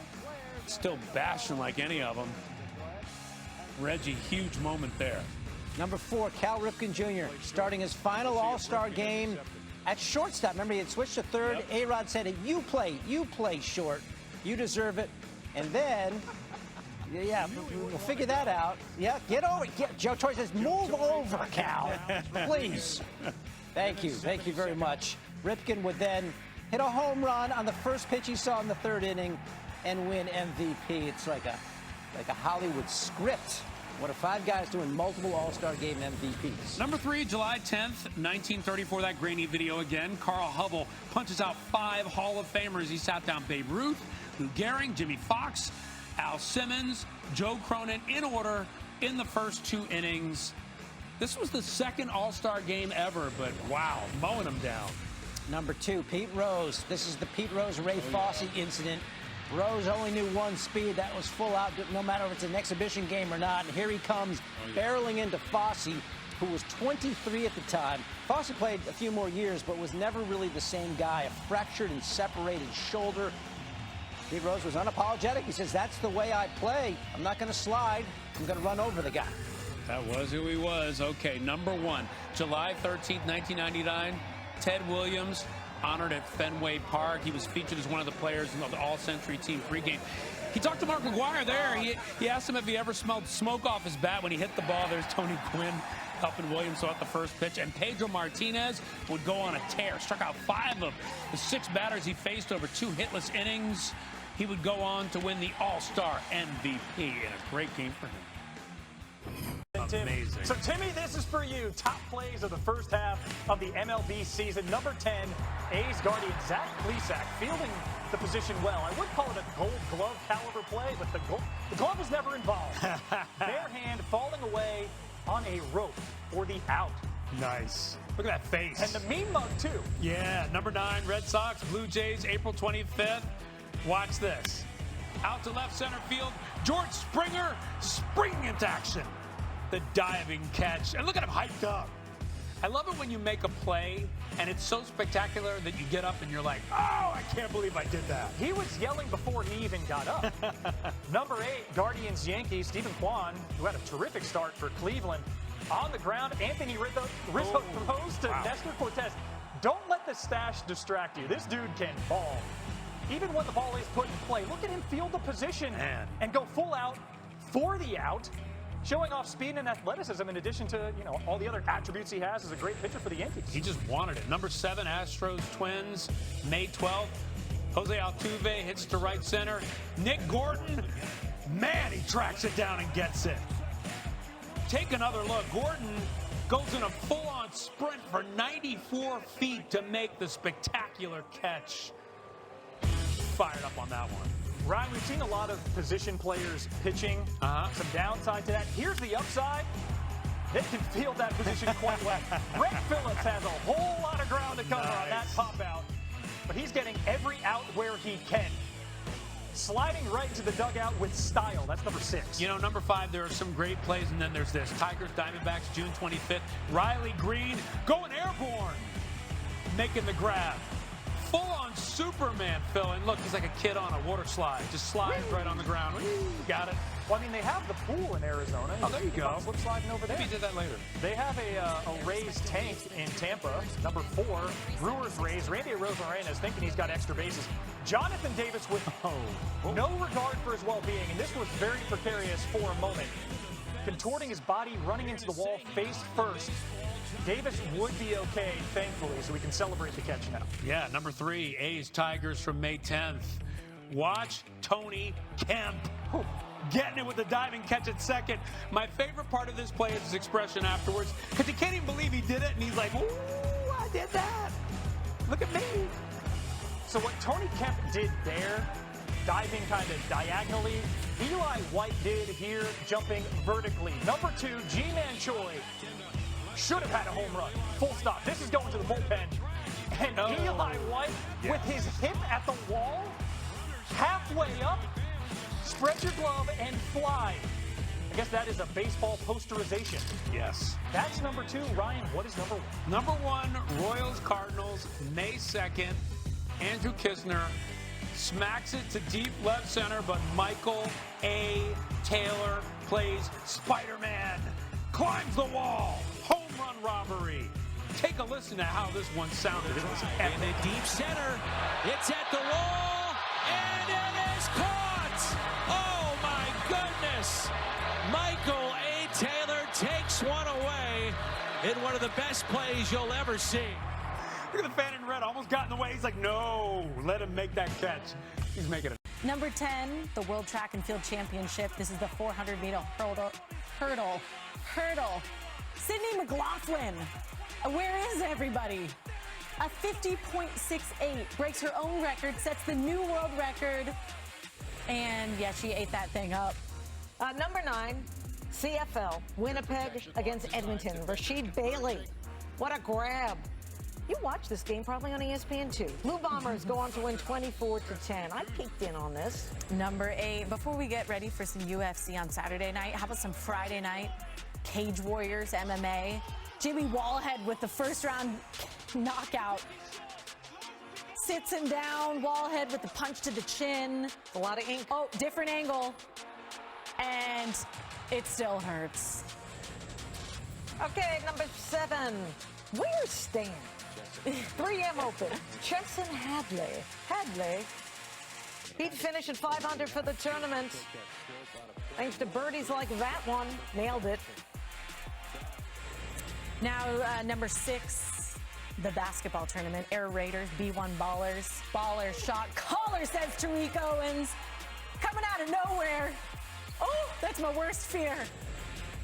Still bashing like any of them. Reggie, huge moment there. Number 4, Cal Ripken Jr. starting his final All-Star game at shortstop. Remember, he had switched to third. Yep. A-Rod said, you play short. You deserve it. And then, yeah, we'll figure that out. Yeah, get over it. Joe Torre says, move over, Cal. Please. Thank you. Thank you very much. Ripken would then hit a home run on the first pitch he saw in the 3rd inning and win MVP. It's like a Hollywood script. What are 5 guys doing multiple All-Star Game MVPs? Number 3, July 10th, 1934, that grainy video again. Carl Hubble punches out 5 Hall of Famers. He sat down Babe Ruth, Lou Gehrig, Jimmy Fox, Al Simmons, Joe Cronin in order in the first 2 innings. This was the 2nd All-Star game ever, but wow, mowing them down. Number 2, Pete Rose. This is the Pete Rose-Ray Fosse incident. Rose only knew one speed. That was full out, no matter if it's an exhibition game or not. And here he comes, barreling into Fosse, who was 23 at the time. Fosse played a few more years, but was never really the same guy. A fractured and separated shoulder. Pete Rose was unapologetic. He says, that's the way I play. I'm not going to slide. I'm going to run over the guy. That was who he was. Okay, number 1, July 13th, 1999, Ted Williams, honored at Fenway Park. He was featured as one of the players of the All-Century Team pregame. He talked to Mark McGwire there. He asked him if he ever smelled smoke off his bat when he hit the ball. There's Tony Gwynn helping Williams throw out the first pitch. And Pedro Martinez would go on a tear. Struck out 5 of the 6 batters he faced over 2 hitless innings. He would go on to win the All-Star MVP in a great game for him. Amazing. So, Timmy, this is for you. Top plays of the first half of the MLB season. Number 10, A's guardian Zach Plesac fielding the position well. I would call it a Gold Glove caliber play, but the glove was never involved. Bare hand falling away on a rope for the out. Nice. Look at that face. And the mean mug, too. Yeah, number 9, Red Sox, Blue Jays, April 25th. Watch this. Out to left center field, George Springer springing into action. The diving catch. And look at him hyped up. I love it when you make a play and it's so spectacular that you get up and you're like, oh, I can't believe I did that. He was yelling before he even got up. Number 8, Guardians Yankees, Stephen Kwan, who had a terrific start for Cleveland. On the ground, Anthony Rizzo throws to Nestor Cortez. Don't let the stash distract you. This dude can ball. Even when the ball is put in play, look at him field the position and go full out for the out. Showing off speed and athleticism in addition to, all the other attributes he has as a great pitcher for the Yankees. He just wanted it. Number 7, Astros Twins, May 12th. Jose Altuve hits to right center. Nick Gordon, man, he tracks it down and gets it. Take another look. Gordon goes in a full-on sprint for 94 feet to make the spectacular catch. Fired up on that one. Ryan, we've seen a lot of position players pitching. Some downside to that. Here's the upside. They can field that position quite well. Brett Phillips has a whole lot of ground to cover on that pop out. But he's getting every out where he can. Sliding right into the dugout with style. That's number 6. Number 5, there are some great plays, and then there's this. Tigers, Diamondbacks, June 25th. Riley Green going airborne. Making the grab. Full-on Superman, Phil. And look, he's like a kid on a water slide. Just slides right on the ground. Got it. Well, I mean, they have the pool in Arizona. Oh, there you go. Slip sliding over there. Maybe he did that later. They have a Rays tank in Tampa. Number 4, Brewers Rays. Randy Arozarena is thinking he's got extra bases. Jonathan Davis with no regard for his well-being, and this was very precarious for a moment. Contorting his body, running into the wall face first. Davis would be okay, thankfully, so we can celebrate the catch now. Yeah, number 3, A's Tigers from May 10th. Watch Tony Kemp getting it with the diving catch at second. My favorite part of this play is his expression afterwards, because he can't even believe he did it, and he's like, ooh, I did that. Look at me. So what Tony Kemp did there, diving kind of diagonally, Eli White did here, jumping vertically. Number 2, G-Man Choi should have had a home run. Full stop. This is going to the bullpen. And Eli White, with his hip at the wall, halfway up, spread your glove and fly. I guess that is a baseball posterization. Yes. That's number 2. Ryan, what is number 1? Number 1, Royals Cardinals, May 2nd. Andrew Kisner smacks it to deep left center, but Michael A. Taylor plays Spider-Man, climbs the wall, home run robbery. Take a listen to how this one sounded. It was epic. In the deep center, it's at the wall, and it is caught! Oh my goodness! Michael A. Taylor takes one away in one of the best plays you'll ever see. Look at the fan in red, almost got in the way. He's like, no, let him make that catch. He's making it. Number 10, the World Track and Field Championship. This is the 400-meter hurdle. Sydney McLaughlin. Where is everybody? A 50.68 breaks her own record, sets the new world record. And yeah, she ate that thing up. Number 9, CFL, Winnipeg against Edmonton. Rasheed Bailey. What a grab. You watched this game probably on ESPN2. Blue Bombers go on to win 24-10. I peeked in on this. Number 8, before we get ready for some UFC on Saturday night, how about some Friday night? Cage Warriors, MMA. Jimmy Wallhead with the first round knockout. Sits him down, Wallhead with the punch to the chin. A lot of ink. Oh, different angle. And it still hurts. Okay, number 7, Where's Stan? 3M Open, Chesson Hadley. He'd finish at 500 for the tournament. Thanks to birdies like that one. Nailed it. Now, number 6, the basketball tournament. Air Raiders, B1 Ballers. Baller shot. Caller, says Tariq Owens. Coming out of nowhere. Oh, that's my worst fear.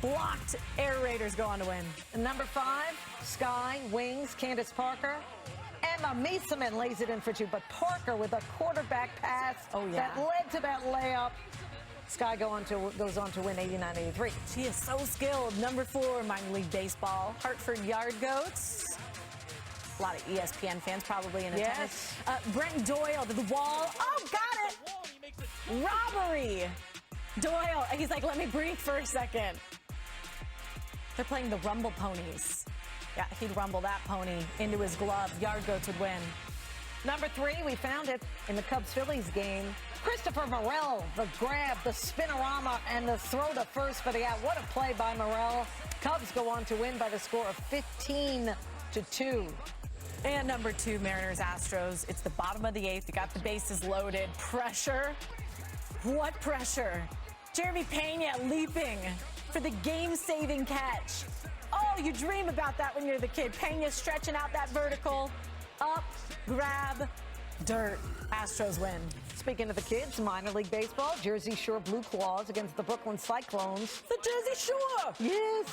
Blocked. Air Raiders go on to win. And number 5, Sky, Wings, Candace Parker. Emma Meeseman lays it in for 2, but Parker with a quarterback pass that led to that layup. Sky goes on to win 89-83. She is so skilled. Number 4, minor league baseball. Hartford Yard Goats. A lot of ESPN fans probably in attendance. Brent Doyle to the wall. Oh, got it. Robbery. Doyle, he's like, let me breathe for a second. They're playing the Rumble Ponies. Yeah, he'd rumble that pony into his glove. Yard Goats would win. Number 3, we found it in the Cubs-Phillies game. Christopher Morel, the grab, the spinorama, and the throw to first for the out. What a play by Morel. Cubs go on to win by the score of 15-2. And number 2, Mariners Astros. It's the bottom of the 8th. You got the bases loaded. Pressure. What pressure? Jeremy Pena leaping for the game-saving catch. Oh, you dream about that when you're the kid. Pena stretching out that vertical. Up, grab, dirt. Astros win. Speaking of the kids, minor league baseball, Jersey Shore Blue Claws against the Brooklyn Cyclones. The Jersey Shore! Yes.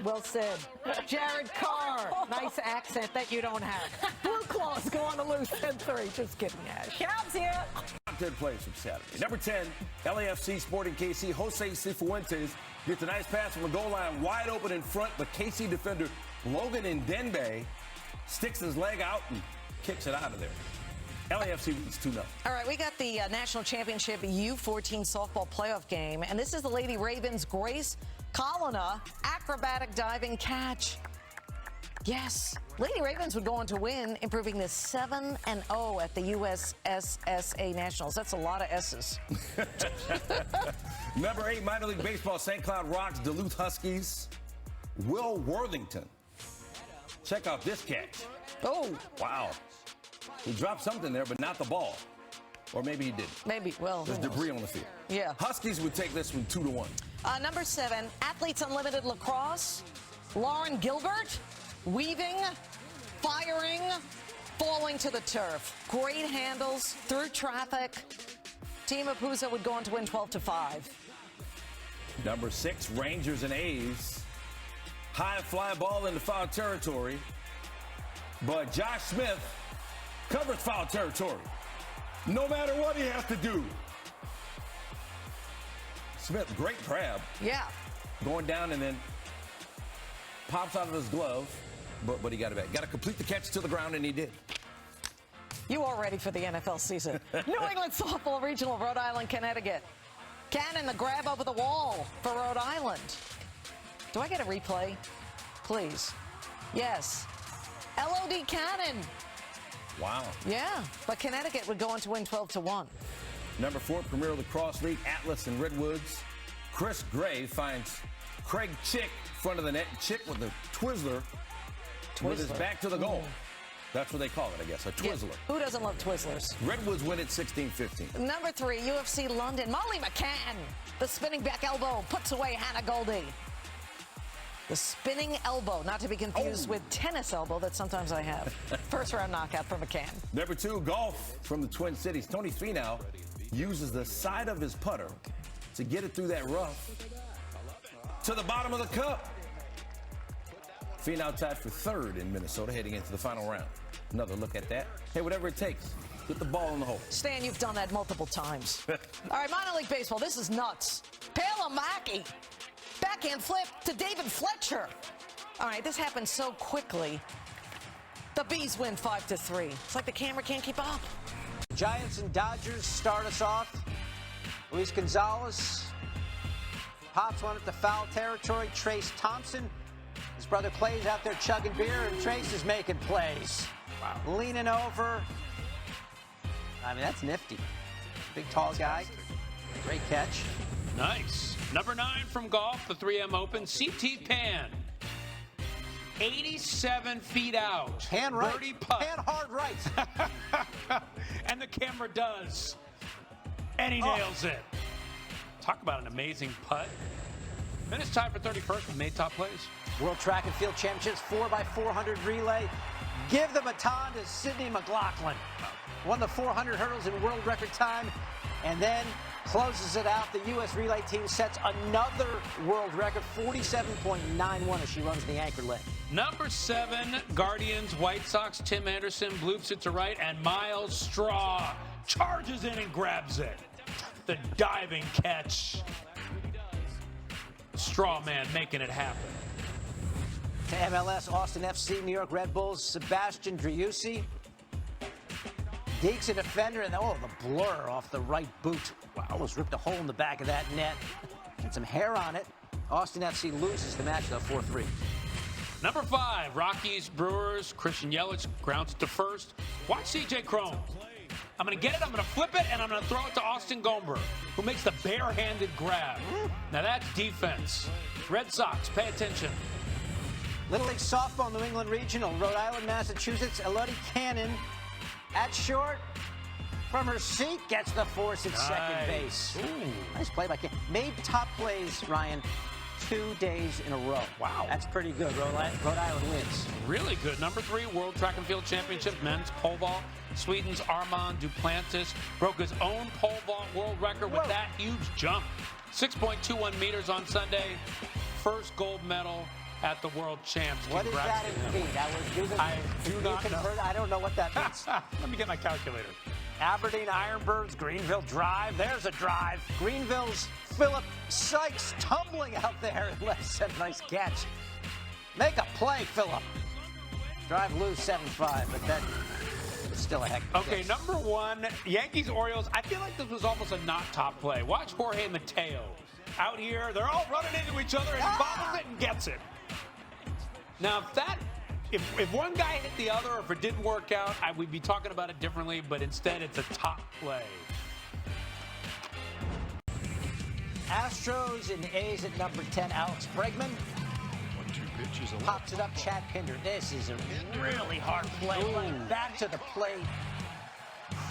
Well said. Jared Carr. Nice accent that you don't have. Blue Claws go on to lose 10-3. Just kidding, Ash. Counts here. Top 10 plays from Saturday. Number 10, LAFC Sporting KC. Jose Cifuentes gets a nice pass from the goal line, wide open in front, but KC defender Logan Ndenbe sticks his leg out and kicks it out of there. LAFC wins 2-0. All right, we got the National Championship U14 softball playoff game, and this is the Lady Ravens' Grace Colonna acrobatic diving catch. Yes, Lady Ravens would go on to win, improving to 7-0 at the USSSA Nationals. That's a lot of S's. Number 8, minor league baseball, St. Cloud Rocks, Duluth Huskies, Will Worthington. Check out this catch. Oh. Wow. He dropped something there, but not the ball. Or maybe he didn't. Maybe, well, there's debris on the field. Yeah. Huskies would take this one 2-1. Number 7, Athletes Unlimited Lacrosse, Lauren Gilbert. weaving, firing, falling to the turf. Great handles through traffic. Team of Pusa would go on to win 12-5. Number 6, Rangers and A's. High fly ball into foul territory. But Josh Smith covers foul territory. No matter what he has to do. Smith, great grab. Yeah. Going down and then pops out of his glove. But he got it back. Got to complete the catch to the ground, and he did. You all ready for the NFL season? New England Softball Regional, Rhode Island, Connecticut. Cannon, the grab over the wall for Rhode Island. Do I get a replay? Please. Yes. LOD Cannon. Wow. Yeah, but Connecticut would go on to win 12-1. Number 4, Premier Lacrosse League, Atlas and Redwoods. Chris Gray finds Craig Chick front of the net. Chick with the Twizzler. With his back to the goal. That's what they call it, I guess, a Twizzler. Yeah. Who doesn't love Twizzlers? Redwoods win it 16-15. Number 3, UFC London, Molly McCann. The spinning back elbow puts away Hannah Goldie. The spinning elbow, not to be confused with tennis elbow that sometimes I have. First round knockout for McCann. Number 2, golf from the Twin Cities. Tony Finau uses the side of his putter to get it through that rough to the bottom of the cup. Finau tied for 3rd in Minnesota heading into the final round. Another look at that. Hey, whatever it takes, get the ball in the hole. Stan, you've done that multiple times. All right, minor league baseball, this is nuts. Palomaki, backhand flip to David Fletcher. All right, this happened so quickly. The Bees win 5-3. It's like the camera can't keep up. Giants and Dodgers start us off. Luis Gonzalez pops one at the foul territory. Trace Thompson. His brother Clay's out there chugging beer, and Trace is making plays. Wow. Leaning over. I mean, that's nifty. Big, tall guy. Great catch. Nice. Number 9 from golf, the 3M Open, CT Pan. 87 feet out. Hand right. Birdie putt. Hand hard right. And the camera does. And he nails it. Talk about an amazing putt. Then it's time for 31st with made top plays. World Track and Field Championships 4x400 relay. Give the baton to Sydney McLaughlin. Won the 400 hurdles in world record time, and then closes it out. The U.S. relay team sets another world record, 47.91 as she runs the anchor leg. Number 7, Guardians, White Sox, Tim Anderson bloops it to right, and Miles Straw charges in and grabs it. The diving catch. Straw man making it happen. To MLS, Austin FC, New York Red Bulls, Sebastian Driussi. Dekes a defender, and the blur off the right boot. Wow, almost ripped a hole in the back of that net. And some hair on it. Austin FC loses the match, though, 4-3. Number 5, Rockies, Brewers, Christian Yelich grounds it to first. Watch C.J. Cron. I'm going to get it, I'm going to flip it, and I'm going to throw it to Austin Gomber, who makes the barehanded grab. Now that's defense. Red Sox, pay attention. Little League Softball, New England Regional, Rhode Island, Massachusetts. Elodie Cannon at short. From her seat, gets the force at second base. Ooh. Nice play by Cannon. Made top plays, Ryan, 2 days in a row. Wow. That's pretty good. Rhode Island wins. Really good. Number 3, World Track and Field Championship, men's pole vault. Sweden's Armand Duplantis broke his own pole vault world record with that huge jump. 6.21 meters on Sunday. First gold medal at the World Champs. What is that in feet? I do not know. I don't know what that means. Let me get my calculator. Aberdeen Ironbirds, Greenville drive. There's a drive. Greenville's Philip Sykes tumbling out there in left center. Nice catch. Make a play, Philip. Drive loose 7-5, but that is still a heck of a Okay, catch. number 1, Yankees Orioles. I feel like this was almost a not top play. Watch Jorge Mateo. Out here, they're all running into each other, and he bobbles it and gets it. Now, if one guy hit the other, or if it didn't work out, we'd be talking about it differently, but instead it's a top play. Astros and A's at number 10, Alex Bregman. Pops it up, Chad Pinder. This is a really hard play. Back to the plate.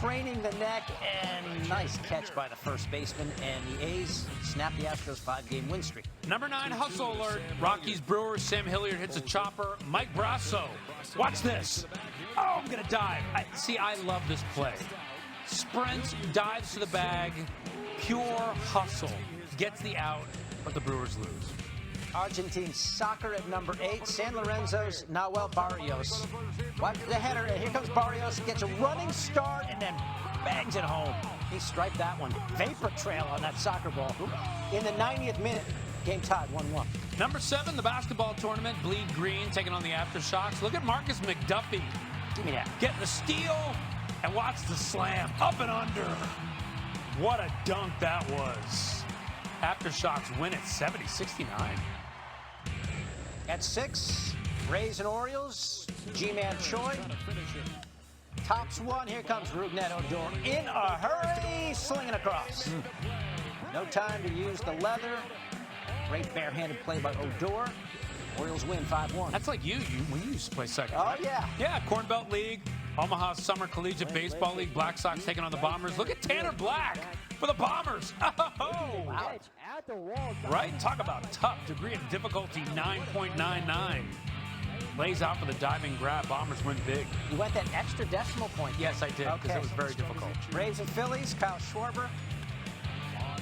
craning the neck, and nice catch by the first baseman. And the A's snap the Astros' 5-game win streak. Number 9, hustle alert. Rockies Brewers. Sam Hilliard hits a chopper. Mike Brasso. Watch this. Oh, I'm going to dive. I love this play. Sprints, dives to the bag. Pure hustle. Gets the out, but the Brewers lose. Argentine soccer at number 8, San Lorenzo's Nahuel Barrios. Watch the header, and here comes Barrios. Gets a running start and then bangs it home. He striped that one. Vapor trail on that soccer ball. In the 90th minute, game tied 1-1. Number 7, the basketball tournament. Bleed Green taking on the Aftershocks. Look at Marcus McDuffie. Give me that. Getting the steal, and watch the slam. Up and under. What a dunk that was. Aftershocks win it 70-69. At 6, Rays and Orioles, G-Man Choi. Tops 1, here comes Rougned Odor in a hurry, slinging across. No time to use the leather. Great barehanded play by Odor. Orioles win 5-1. That's like you when you used to play second. Oh, yeah. Yeah, Corn Belt League, Omaha Summer Collegiate Baseball League, Black Sox taking on the Bombers. Look at Tanner Black for the Bombers. Oh, wow. Right? Talk about tough. Degree of difficulty, 9.99. Lays out for the diving grab. Bombers win big. You went that extra decimal point. Yes, I did, because it was very difficult. Braves and Phillies, Kyle Schwarber.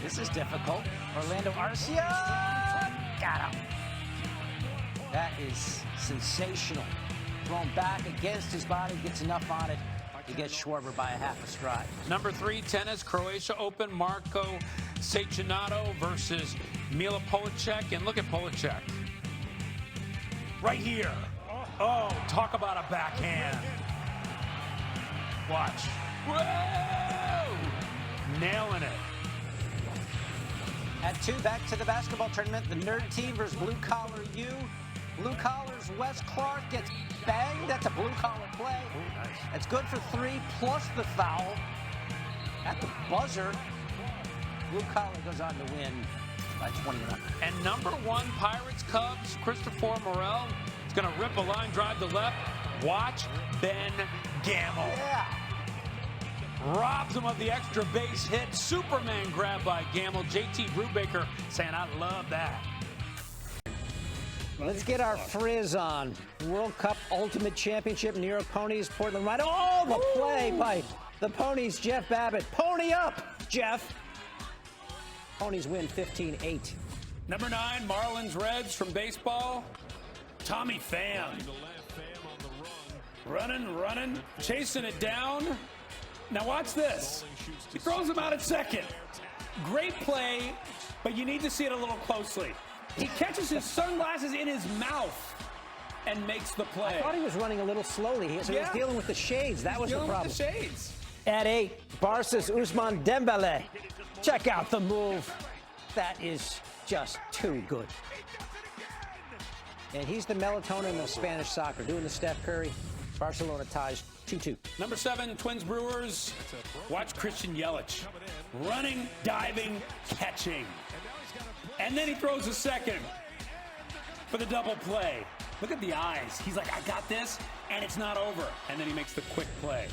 This is difficult. Orlando Arcia. Got him. That is sensational. Thrown back against his body, gets enough on it. He gets Schwarber by a half a stride. Number 3, tennis, Croatia Open, Marco Sejinato versus Mila Polacek. And look at Polacek. Right here. Oh, talk about a backhand. Watch. Whoa! Nailing it. At 2, back to the basketball tournament. The Nerd Team versus Blue Collar U. Blue Collar's Wes Clark gets banged. That's a blue collar play. Ooh, nice. That's good for 3 plus the foul. At the buzzer, Blue Collar goes on to win by 21. And number 1, Pirates Cubs, Christopher Morel is going to rip a line drive to left. Watch Ben Gamble. Yeah. Robs him of the extra base hit. Superman grab by Gamble. JT Brubaker saying, I love that. Let's get our frizz on. World Cup Ultimate Championship, New York Ponies, Portland Rhino. Oh, the play by the Ponies, Jeff Babbitt. Pony up, Jeff. Ponies win 15-8. Number 9, Marlins Reds from baseball. Tommy Pham. Running, chasing it down. Now watch this. He throws him out at second. Great play, but you need to see it a little closely. He catches his sunglasses in his mouth and makes the play. I thought he was running a little slowly, so he was dealing with the shades. That was the problem. With the shades. At 8, Barca's Ousmane Dembele. Check out the move. That is just too good. And he's the melatonin of Spanish soccer, doing the Steph Curry. Barcelona ties 2-2. Number 7, Twins Brewers. Watch Christian Yelich. Running, diving, catching. And then he throws a second for the double play. Look at the eyes. He's like, I got this, and it's not over. And then he makes the quick play.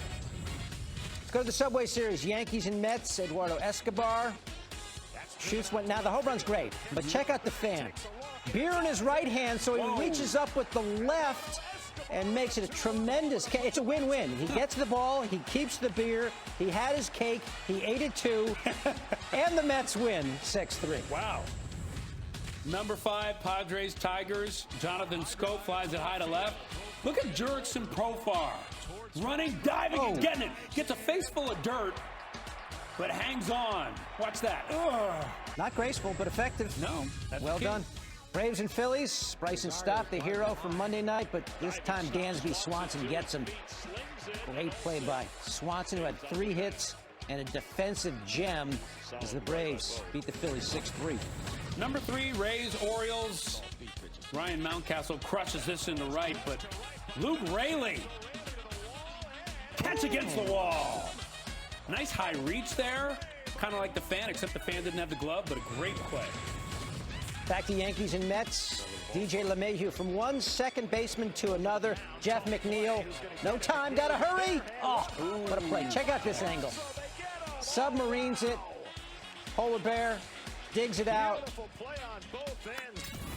Let's go to the Subway Series. Yankees and Mets. Eduardo Escobar shoots one. Now, the home run's great, but check out the fan. Beer in his right hand, so he reaches up with the left and makes it a tremendous catch. It's a win-win. He gets the ball, he keeps the beer, he had his cake, he ate it too, and the Mets win 6-3. Wow. Number 5, Padres Tigers. Jonathan Scope flies it high to left. Look at Jurickson Profar. Running, diving, and getting it. Gets a face full of dirt, but hangs on. Watch that. Ugh. Not graceful, but effective. No, that's well done. Braves and Phillies. Bryson Stott, the hero from Monday night, but this time Dansby Swanson gets him. Great play by Swanson, who had 3 hits and a defensive gem as the Braves beat the Phillies 6-3. Number 3, Rays, Orioles. Ryan Mountcastle crushes this into right, but Luke Raley. Catch against the wall. Nice high reach there. Kind of like the fan, except the fan didn't have the glove, but a great play. Back to Yankees and Mets. DJ LeMahieu from one second baseman to another. Jeff McNeil. No time. Got to hurry. Oh, what a play. Check out this angle. Submarines it. Polar bear digs it out.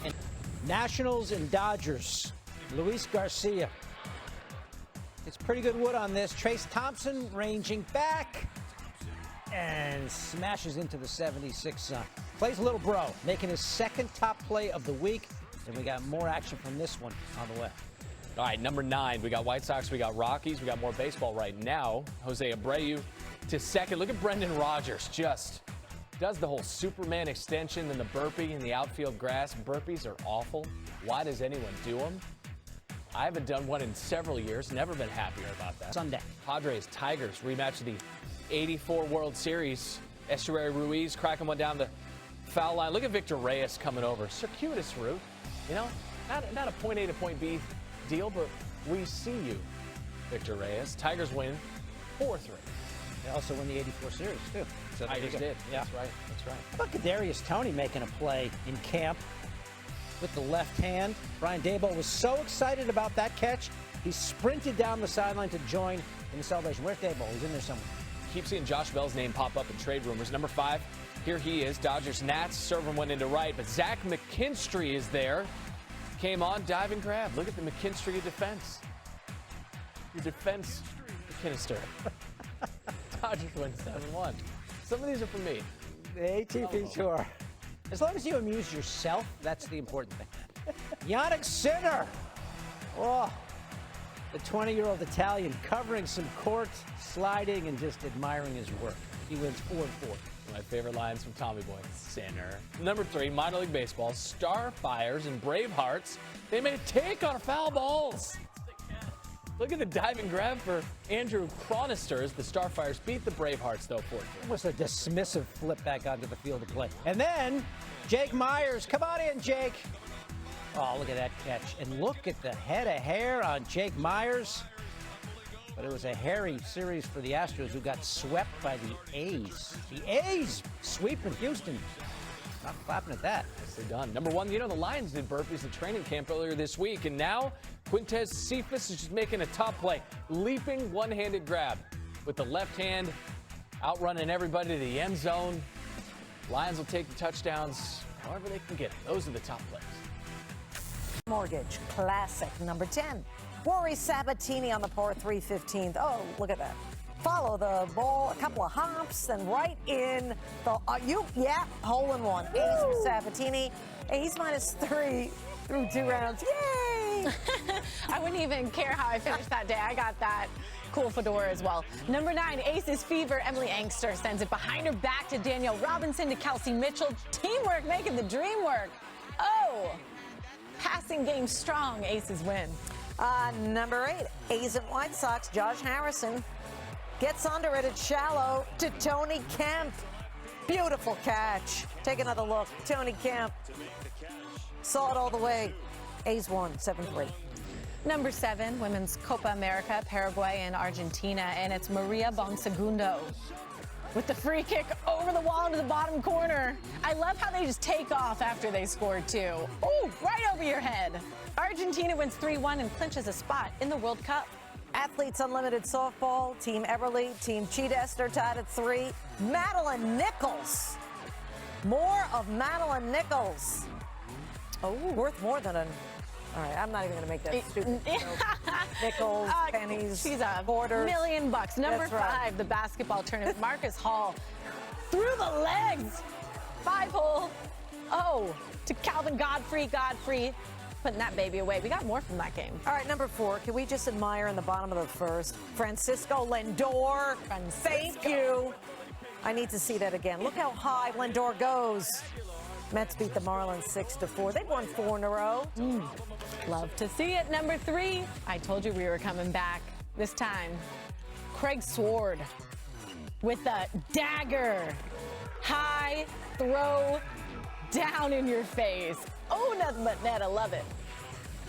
And Nationals and Dodgers. Luis Garcia. It's pretty good wood on this. Trace Thompson ranging back and smashes into the 76 plays a little bro, making his second top play of the week. And we got more action from this one on the way. All right, number 9. We got White Sox, we got Rockies, we got more baseball right now. Jose Abreu to second. Look at Brendan Rodgers, just does the whole Superman extension and the burpee in the outfield grass. Burpees are awful. Why does anyone do them? I haven't done one in several years. Never been happier about that. Sunday. Padres, Tigers, rematch of the 84 World Series. Estuary Ruiz cracking one down the foul line. Look at Victor Reyes coming over. Circuitous route. You know, not a point A to point B deal, but we see you, Victor Reyes. Tigers win 4-3. They also win the 84 series, too. So Tigers did. Yeah. That's right. That's right. How about Kadarius Toney making a play in camp with the left hand? Brian Daboll was so excited about that catch, he sprinted down the sideline to join in the celebration. Where's Daboll? He's in there somewhere. Keep seeing Josh Bell's name pop up in trade rumors. Number 5, here he is. Dodgers Nats. Server went into right, but Zach McKinstry is there. Came on, dive and grab. Look at the McKinstry defense. Your defense, McKinstry. Dodgers win 7-1. Some of these are for me. The ATP Tour. As long as you amuse yourself, that's the important thing. Yannick Sinner. Oh, the 20-year-old Italian covering some court, sliding, and just admiring his work. He wins 4-4. My favorite lines from Tommy Boy. Sinner. Number 3, minor league baseball. Starfires and Bravehearts. They made a take on foul balls. Look at the dive and grab for Andrew Chronister as the Starfires beat the Bravehearts, though, 4-3. Almost a dismissive flip back onto the field of play. And then Jake Myers. Come on in, Jake. Oh, look at that catch. And look at the head of hair on Jake Myers. But it was a hairy series for the Astros, who got swept by the A's. The A's sweeping Houston. Not clapping at that. Nicely done. Number 1, you know, the Lions did burpees at training camp earlier this week, and now Quintez Cephas is just making a top play. Leaping one-handed grab with the left hand, outrunning everybody to the end zone. Lions will take the touchdowns however they can get them. Those are the top plays. Mortgage Classic, number 10. Rory Sabatini on the par 3/15. Oh, look at that. Follow the ball, a couple of hops, then right in the, hole in one. Ace for Sabatini. Ace -3 through 2 rounds. Yay! I wouldn't even care how I finished that day. I got that cool fedora as well. Number 9, Aces Fever. Emily Angster sends it behind her back to Danielle Robinson to Kelsey Mitchell. Teamwork making the dream work. Oh, passing game strong. Aces win. Number 8, A's and White Sox. Josh Harrison gets under it at shallow to Tony Kemp. Beautiful catch. Take another look. Tony Kemp saw it all the way. A's won 7-3. Number 7, Women's Copa America, Paraguay and Argentina, and it's Maria Bonsegundo with the free kick over the wall into the bottom corner. I love how they just take off after they score, too. Ooh, right over your head. Argentina wins 3-1 and clinches a spot in the World Cup. Athletes Unlimited Softball, Team Everly, Team Cheetester tied at 3. Madeline Nichols. More of Madeline Nichols. Oh, worth more than all right, I'm not even going to make that stupid joke. Nickels, pennies, she's a quarters. $1 million. Number 5, right. the basketball tournament. Marcus Hall through the legs. 5-hole. Oh, to Calvin Godfrey. Putting that baby away. We got more from that game. All right, number 4. Can we just admire in the bottom of the first? Francisco Lindor. Thank you. I need to see that again. Look how high Lindor goes. Mets beat the Marlins 6-4. They've won 4 in a row. Love to see it. Number 3. I told you we were coming back. This time, Craig Sword with a dagger. High throw down in your face. Oh, nothing but net. I love it.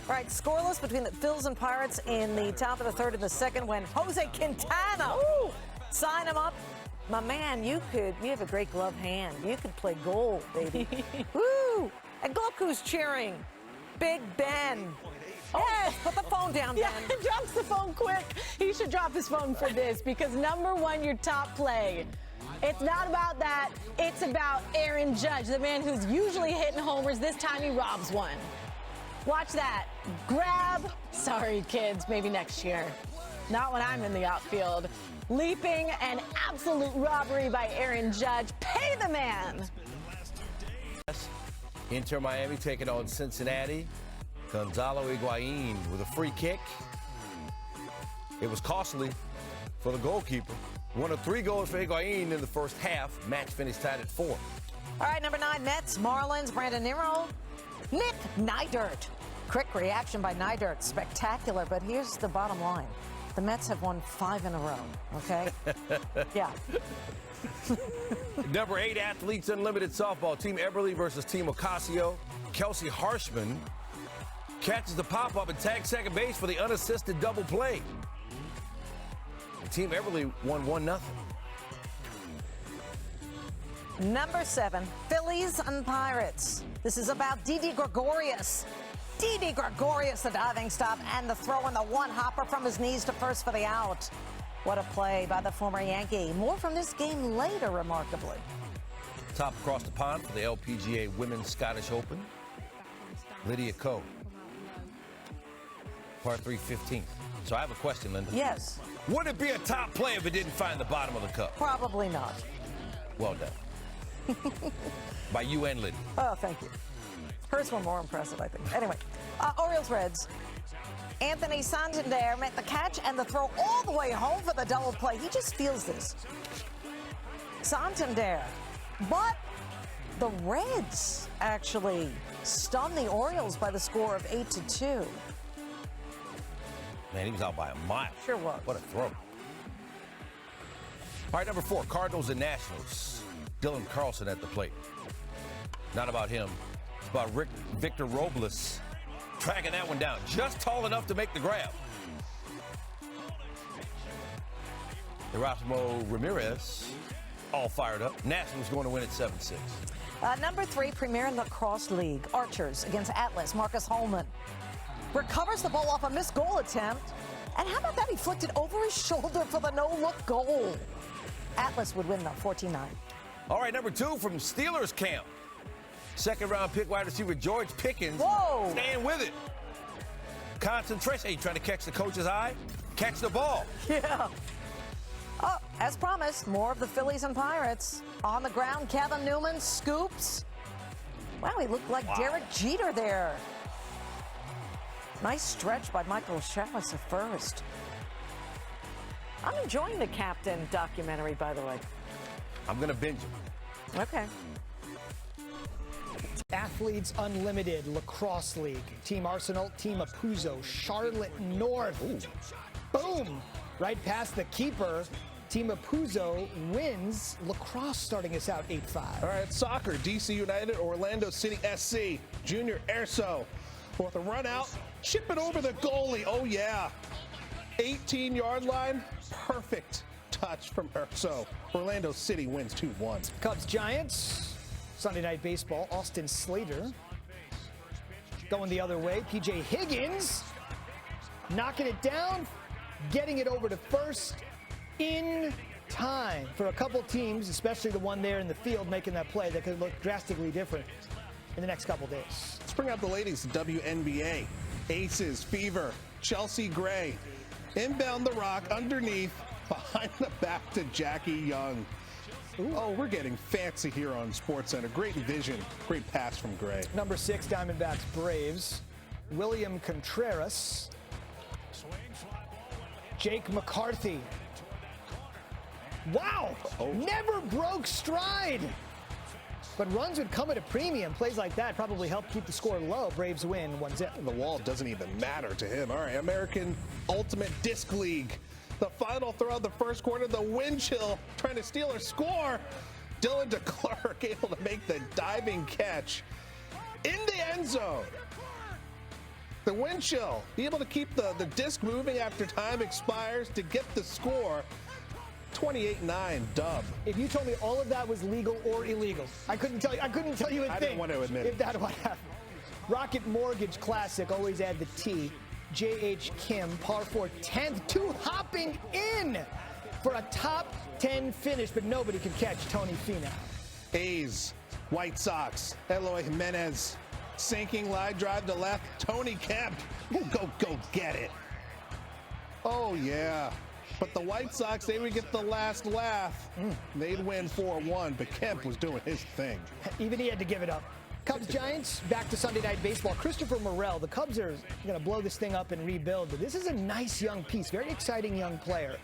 All right, scoreless between the Phils and Pirates in the top of the 3rd and the 2nd when Jose Quintana. Ooh, sign him up. My man, you have a great glove hand. You could play goal, baby. Woo! And Goku's cheering. Big Ben. Yes, put the phone down, Ben. Yeah, he drops the phone quick. He should drop his phone for this because number one, your top play. It's not about that. It's about Aaron Judge, the man who's usually hitting homers. This time he robs one. Watch that. Grab. Sorry, kids. Maybe next year. Not when I'm in the outfield. Leaping and absolute robbery by Aaron Judge. Pay the man. Inter Miami taking on Cincinnati. Gonzalo Higuain with a free kick. It was costly for the goalkeeper. One of 3 goals for Higuain in the first half. Match finished tied at 4. All right, number 9, Mets, Marlins, Brandon Nero, Nick Neidert. Quick reaction by Neidert. Spectacular, but here's the bottom line. The Mets have won 5 in a row, okay? Yeah. Number 8, Athletes Unlimited Softball. Team Eberly versus Team Ocasio. Kelsey Harshman catches the pop-up and tags second base for the unassisted double play. Team Eberly won 1-0. Number 7, Phillies and Pirates. This is about Didi Gregorius. Didi Gregorius, the diving stop, and the throw in the one-hopper from his knees to first for the out. What a play by the former Yankee. More from this game later, remarkably. Top across the pond for the LPGA Women's Scottish Open. Lydia Ko. Par 3, 15th. So I have a question, Linda. Yes. Would it be a top play if it didn't find the bottom of the cup? Probably not. Well done. By you and Lydia. Oh, thank you. Hers were more impressive, I think. Anyway, Orioles Reds. Anthony Santander met the catch and the throw all the way home for the double play. He just feels this. Santander. But the Reds actually stunned the Orioles by the score of 8-2. Man, he was out by a mile. Sure was. What a throw. All right, number 4, Cardinals and Nationals. Dylan Carlson at the plate. Not about him. It's about Victor Robles tracking that one down. Just tall enough to make the grab. Erasmo Ramirez all fired up. Nationals going to win at 7-6. Number 3, Premier Lacrosse League. Archers against Atlas. Marcus Holman recovers the ball off a missed goal attempt. And how about that? He flicked it over his shoulder for the no-look goal. Atlas would win, though, 14-9. All right, number 2 from Steelers camp. Second-round pick wide receiver George Pickens. Whoa! Staying with it. Concentration. Hey, trying to catch the coach's eye? Catch the ball. Yeah. Oh, as promised, more of the Phillies and Pirates. On the ground, Kevin Newman scoops. Wow, he looked like Derek Jeter there. Nice stretch by Michael Chavis at first. I'm enjoying the Captain documentary, by the way. I'm going to binge him. Okay. Athletes Unlimited Lacrosse League. Team Arsenal, Team Apuzzo, Charlotte North. Ooh. Boom! Right past the keeper. Team Apuzzo wins lacrosse, starting us out 8-5. All right, soccer, DC United, Orlando City SC. Junior Erso with a run out, chip it over the goalie. Oh, yeah. 18-yard line, perfect touch from Erso. Orlando City wins 2-1. Cubs Giants, Sunday Night Baseball, Austin Slater. Going the other way, PJ Higgins knocking it down, getting it over to first in time for a couple teams, especially the one there in the field making that play that could look drastically different in the next couple days. Let's bring out the ladies, WNBA. Aces, Fever, Chelsea Gray. Inbound the rock, underneath, behind the back to Jackie Young. Ooh. Oh, we're getting fancy here on SportsCenter. Great vision, great pass from Gray. Number 6, Diamondbacks Braves. William Contreras. Jake McCarthy. Wow! Never broke stride! But runs would come at a premium. Plays like that probably help keep the score low. Braves win 1-0. The wall doesn't even matter to him. All right, American Ultimate Disc League. The final throw of the first quarter, the wind chill trying to steal a score. Dylan DeClerc able to make the diving catch in the end zone. The wind chill, be able to keep the disc moving after time expires to get the score. 28-9 dub. If you told me all of that was legal or illegal, I couldn't tell you a thing. I didn't want to admit if that would happen. Rocket Mortgage Classic, always add the T. J.H. Kim, par 4, 10th, two hopping in for a top 10 finish, but nobody can catch Tony Finau. A's, White Sox, Eloy Jimenez, sinking line drive to left, Tony Kemp. Ooh, go get it. Oh, yeah. But the White Sox, they would get the last laugh. They'd win 4-1, but Kemp was doing his thing. Even he had to give it up. Cubs Giants, back to Sunday Night Baseball. Christopher Morel, the Cubs are going to blow this thing up and rebuild, but this is a nice young piece, very exciting young player.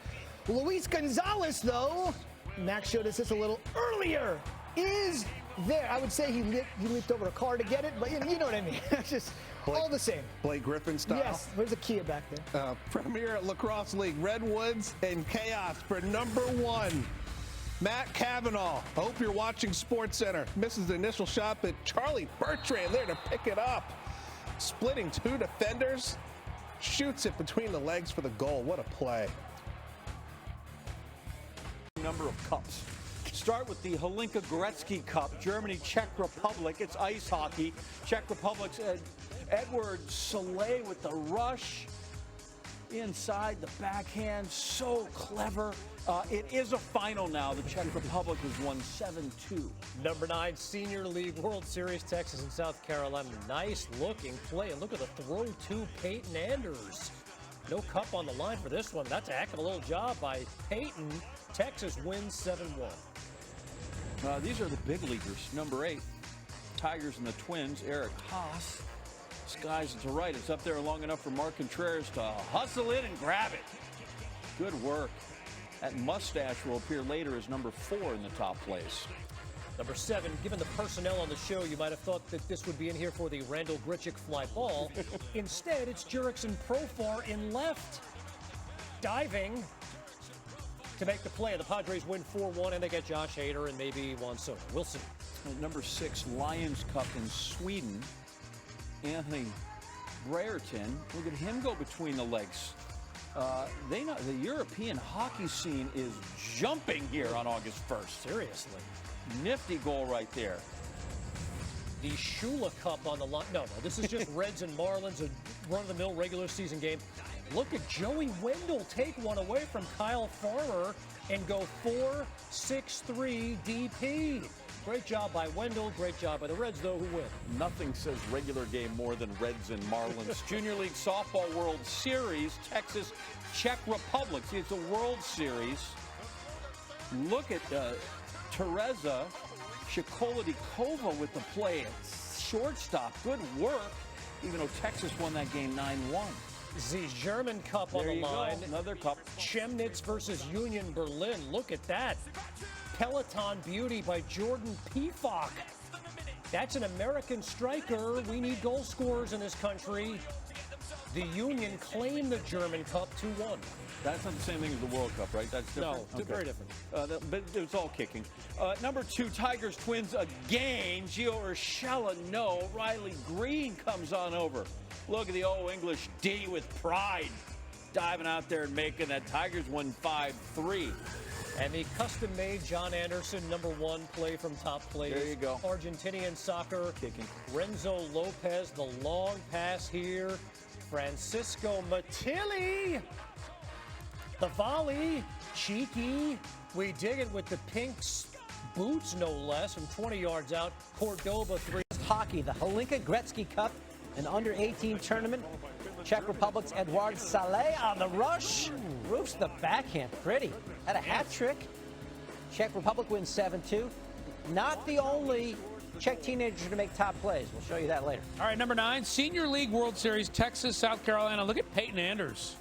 Luis Gonzalez, though, Max showed us this a little earlier, is there. I would say he leaped over a car to get it, but you know what I mean. It's just all the same. Blake Griffin style. Yes, there's a Kia back there. Premier Lacrosse League, Redwoods and Chaos for number 1. Matt Cavanaugh, I hope you're watching SportsCenter. Misses the initial shot, but Charlie Bertrand there to pick it up. Splitting 2 defenders, shoots it between the legs for the goal. What a play. Number of cups. Start with the Hlinka Gretzky Cup, Germany, Czech Republic. It's ice hockey. Czech Republic's Edward Soleil with the rush. Inside the backhand, so clever. It is a final now. The Czech Republic has won 7-2. Number 9, Senior League World Series, Texas and South Carolina. Nice looking play. And look at the throw to Peyton Anders. No cup on the line for this one. That's a heck of a little job by Peyton. Texas wins 7-1. These are the big leaguers. Number 8, Tigers and the Twins, Eric Haas. Skies to the right. It's up there long enough for Mark Contreras to hustle in and grab it. Good work. That mustache will appear later as number 4 in the top place. Number 7, given the personnel on the show, you might have thought that this would be in here for the Randall Grichuk fly ball. Instead, it's Jurickson Profar in left. Diving to make the play. The Padres win 4-1, and they get Josh Hader and maybe Juan Soto. We'll see. Number 6, Lions Cup in Sweden. Anthony Brereton. Look at him go between the legs. The European hockey scene is jumping here on August 1st. Seriously. Nifty goal right there. The Shula Cup on the line. No, this is just Reds and Marlins, a run-of-the-mill regular season game. Look at Joey Wendell take one away from Kyle Farmer and go 4-6-3 DP. Great job by Wendell. Great job by the Reds, though, who win. Nothing says regular game more than Reds and Marlins. Junior League Softball World Series, Texas, Czech Republic. See, it's a World Series. Look at Teresa Shikoladikova with the play at shortstop. Good work, even though Texas won that game 9-1. The German Cup on the line. Another cup. Chemnitz versus Union Berlin. Look at that. Peloton beauty by Jordan Pefok. That's an American striker. We need goal scorers in this country. The Union claimed the German Cup 2-1. That's not the same thing as the World Cup, right? That's different? No, very different. But it's all kicking. Number 2, Tigers Twins again. Gio Urshela, no. Riley Green comes on over. Look at the old English D with pride. Diving out there and making that. Tigers won 5-3. And the custom-made John Anderson #1 play from top place. There you go. Argentinian soccer. Kicking. Renzo Lopez, the long pass here. Francisco Matilli. The volley. Cheeky. We dig it with the pink boots, no less, from 20 yards out. Cordoba 3. Hockey, the Hlinka Gretzky Cup, an under-18 tournament. Czech Republic's Edward Saleh on the rush. Roofs the backhand. Pretty. Had a hat trick. Czech Republic wins 7-2. Not the only Czech teenager to make top plays. We'll show you that later. All right, number 9, Senior League World Series, Texas, South Carolina. Look at Peyton Anders.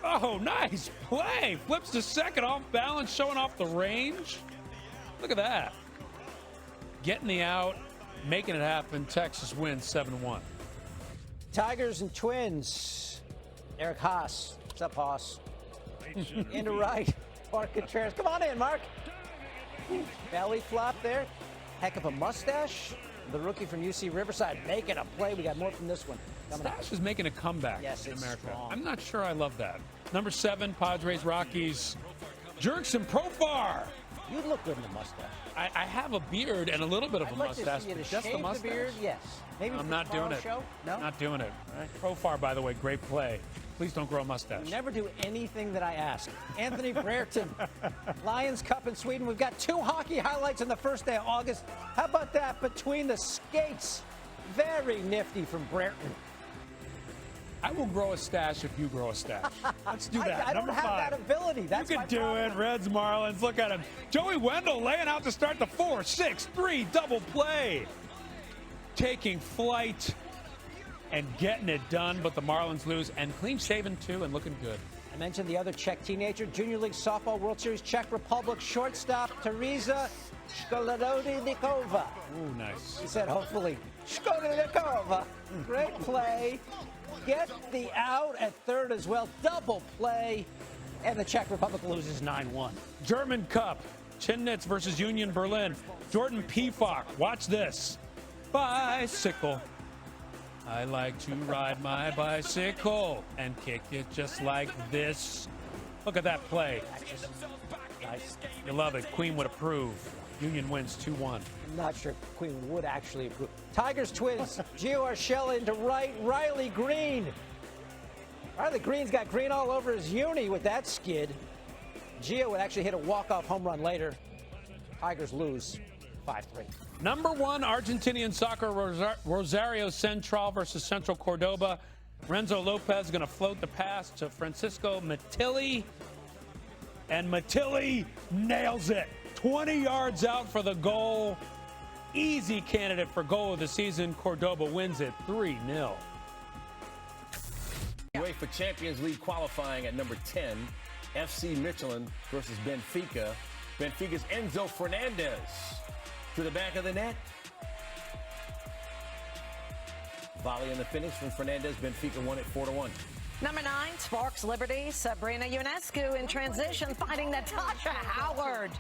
Oh, nice play. Flips to second off balance, showing off the range. Look at that. Getting the out, making it happen. Texas wins 7-1. Tigers and Twins. Eric Haas. What's up, Haas? Into right. Mark Contreras. Come on in, Mark. Belly flop there. Heck of a mustache. The rookie from UC Riverside making a play. We got more from this one. Stash is making a comeback in America. Strong. I'm not sure I love that. Number 7, Padres, Rockies. Jurickson Profar. You look good in the mustache. I have a beard and a little bit of a I'd like to mustache, see you but to just the shave mustache. beard, yes. Maybe I'm for not doing tomorrow's it. show? No? Not doing it. Profar, by the way, great play. Please don't grow a mustache. Never do anything that I ask. Anthony Brereton, Lions Cup in Sweden. We've got 2 hockey highlights on the first day of August. How about that? Between the skates. Very nifty from Brereton. I will grow a stash if you grow a stash. Let's do that. I don't Number have 5. that ability. That's you my can do problem. it. Reds, Marlins. Look at him. Joey Wendell laying out to start the 4-6-3 double play. Taking flight and getting it done, but the Marlins lose and clean shaven too and looking good. I mentioned the other Czech teenager, Junior League Softball World Series Czech Republic shortstop Teresa Shkolodnikova. Ooh, nice. He said, hopefully, Shkolodnikova. Great play. Get the out at third as well. Double play. And the Czech Republic loses 9-1. German Cup. Chemnitz versus Union Berlin. Jordan Pifak. Watch this. Bicycle. I like to ride my bicycle and kick it just like this. Look at that play. Nice. You love it. Queen would approve. Union wins 2-1. I'm not sure Queen would actually approve. Tigers twins, Gio Urshela into right, Riley Green. Riley Green's got green all over his uni with that skid. Gio would actually hit a walk-off home run later. Tigers lose 5-3. Number 1 Argentinian soccer, Rosario Central versus Central Cordoba. Renzo Lopez going to float the pass to Francisco Matilli. And Matilli nails it. 20 yards out for the goal. Easy candidate for goal of the season. Cordoba wins it 3-0. UEFA Champions League qualifying at number 10, FC Michelin versus Benfica. Benfica's Enzo Fernandez to the back of the net. Volley in the finish from Fernandez. Benfica won it 4-1. Number 9, Sparks Liberty, Sabrina Ionescu in transition, finding Natasha Howard.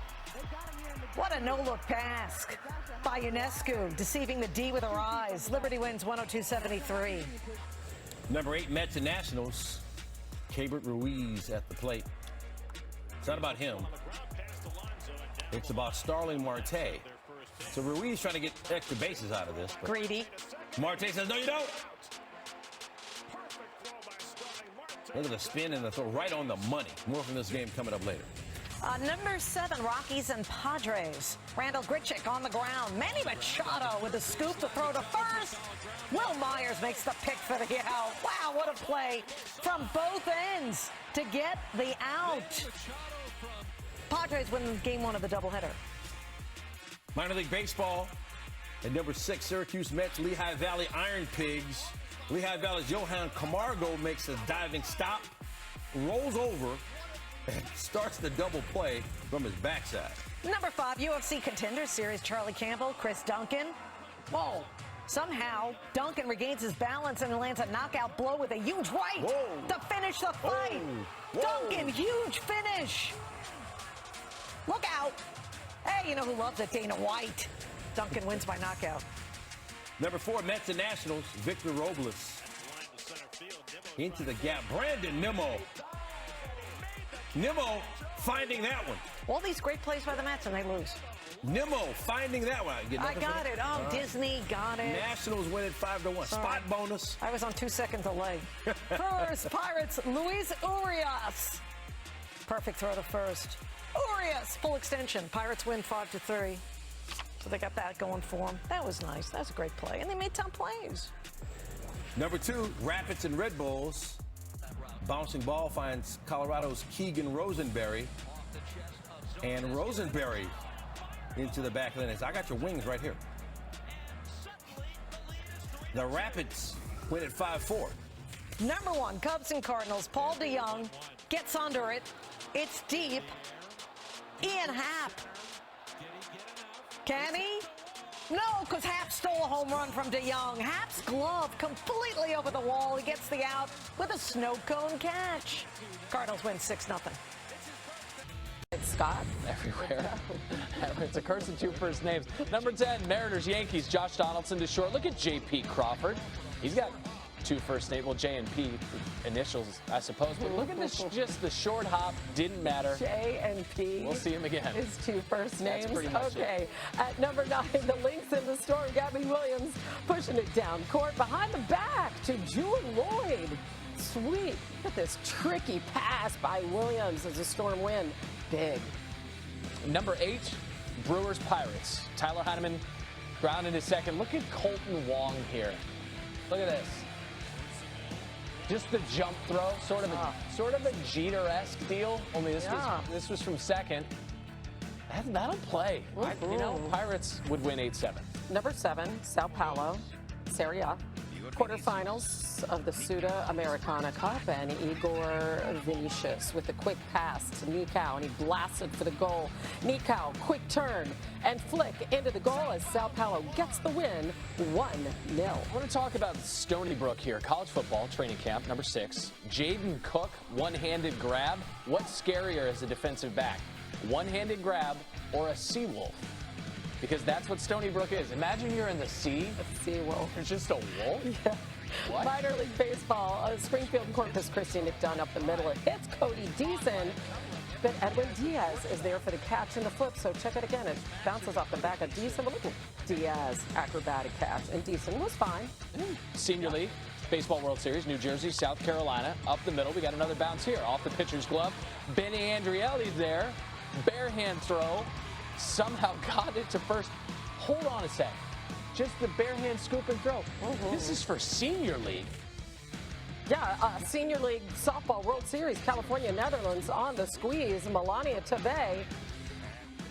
What a no-look pass by Ionescu, deceiving the D with her eyes. Liberty wins 102-73. Number 8, Mets and Nationals. Keibert Ruiz at the plate. It's not about him. It's about Starling Marte. So Ruiz trying to get extra bases out of this. Greedy. Marte says, no, you don't. Look at the spin and the throw right on the money. More from this game coming up later. Number 7, Rockies and Padres. Randall Grichuk on the ground. Manny Machado with the scoop to throw to first. Will Myers makes the pick for the out. Wow, what a play from both ends to get the out. Padres win game 1 of the doubleheader. Minor League Baseball. At number 6, Syracuse Mets, Lehigh Valley Iron Pigs. Lehigh Valley's Johan Camargo makes a diving stop, rolls over, and starts the double play from his backside. Number 5, UFC Contender Series, Charlie Campbell, Chris Duncan. Whoa. Somehow, Duncan regains his balance and lands a knockout blow with a huge right to finish the fight. Duncan, huge finish. Look out. Hey, you know who loves it? Dana White. Duncan wins by knockout. Number 4, Mets and Nationals, Victor Robles. Into the gap, Brandon Nimmo. Nimmo finding that one. All these great plays by the Mets, and they lose. Nimmo finding that one. I got it. Oh, Disney got it. Nationals win it 5-1. Spot bonus. I was on 2-second delay. First, Pirates, Luis Urias. Perfect throw to first. Urias, full extension. Pirates win 5-3. So they got that going for them. That was nice. That was a great play. And they made tough plays. Number 2, Rapids and Red Bulls. Bouncing ball finds Colorado's Keegan Rosenberry. And Rosenberry into the back of the net. I got your wings right here. The Rapids win at 5-4. Number 1, Cubs and Cardinals. Paul DeYoung gets under it. It's deep. Ian Happ. Can he? No, because Happ stole a home run from DeYoung. Happ's glove completely over the wall. He gets the out with a snow cone catch. Cardinals win 6-0. It's Scott. Everywhere. It's a curse of 2 first names. Number 10, Mariners, Yankees, Josh Donaldson to short. Look at J.P. Crawford. He's got two first names. Well, J and P initials, I suppose. But look at this, just the short hop. Didn't matter. J and P. We'll see him again. His two first names. That's pretty much okay. At number 9, the Lynx in the Storm. Gabby Williams pushing it down court behind the back to Jewel Lloyd. Sweet. Look at this tricky pass by Williams as the Storm win. Big. Number 8, Brewers Pirates. Tyler Heineman grounded his second. Look at Colton Wong here. Look at this. Just the jump throw, sort of a Jeter-esque deal. Only this was from second. That'll play. You know, Pirates would win 8-7. Number 7, Sao Paulo, Serie A. Quarterfinals of the Sudamericana Cup, and Igor Vinicius with a quick pass to Nikau, and he blasted for the goal. Nikau, quick turn and flick into the goal as Sao Paulo gets the win, 1-0. I want to talk about Stony Brook here. College football training camp, number 6. Jaden Cook, one-handed grab. What's scarier as a defensive back? One-handed grab or a Seawolf? Because that's what Stony Brook is. Imagine you're in the sea. A sea wolf. It's just a wolf? Yeah. What? Minor League Baseball, Springfield Corpus Christi, Nick Dunn up the middle. It hits Cody Deason, but Edwin Diaz is there for the catch and the flip, so check it again. It bounces off the back of Deason. But look at Diaz, acrobatic catch, and Deason was fine. Senior League, Baseball World Series, New Jersey, South Carolina, up the middle. We got another bounce here off the pitcher's glove. Benny Andrielli's there. Bare hand throw. Somehow got it to first. Hold on a sec. Just the bare hand scoop and throw. This is for Senior League. Yeah, Senior League Softball World Series, California, Netherlands on the squeeze. Melania Tabay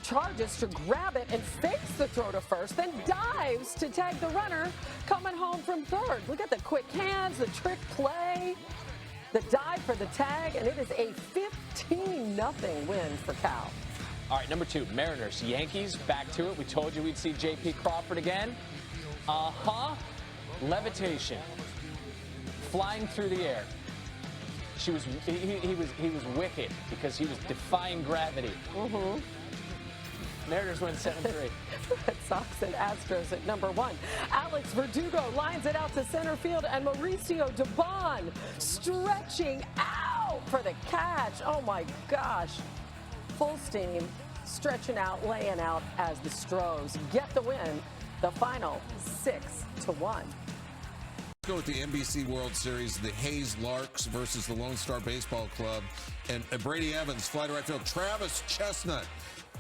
charges to grab it and fakes the throw to first, then dives to tag the runner coming home from third. Look at the quick hands, the trick play, the dive for the tag, and it is a 15-0 win for Cal. All right, number 2, Mariners, Yankees, back to it. We told you we'd see J.P. Crawford again. Levitation. Flying through the air. He was wicked because he was defying gravity. Mariners win 7-3. Red Sox and Astros at number 1. Alex Verdugo lines it out to center field, and Mauricio Dubon stretching out for the catch. Oh my gosh. Full steam, stretching out, laying out as the Stros get the win. The final 6-1. Let's go with the NBC World Series, the Hayes Larks versus the Lone Star Baseball Club. And Brady Evans, fly to right field. Travis Chestnut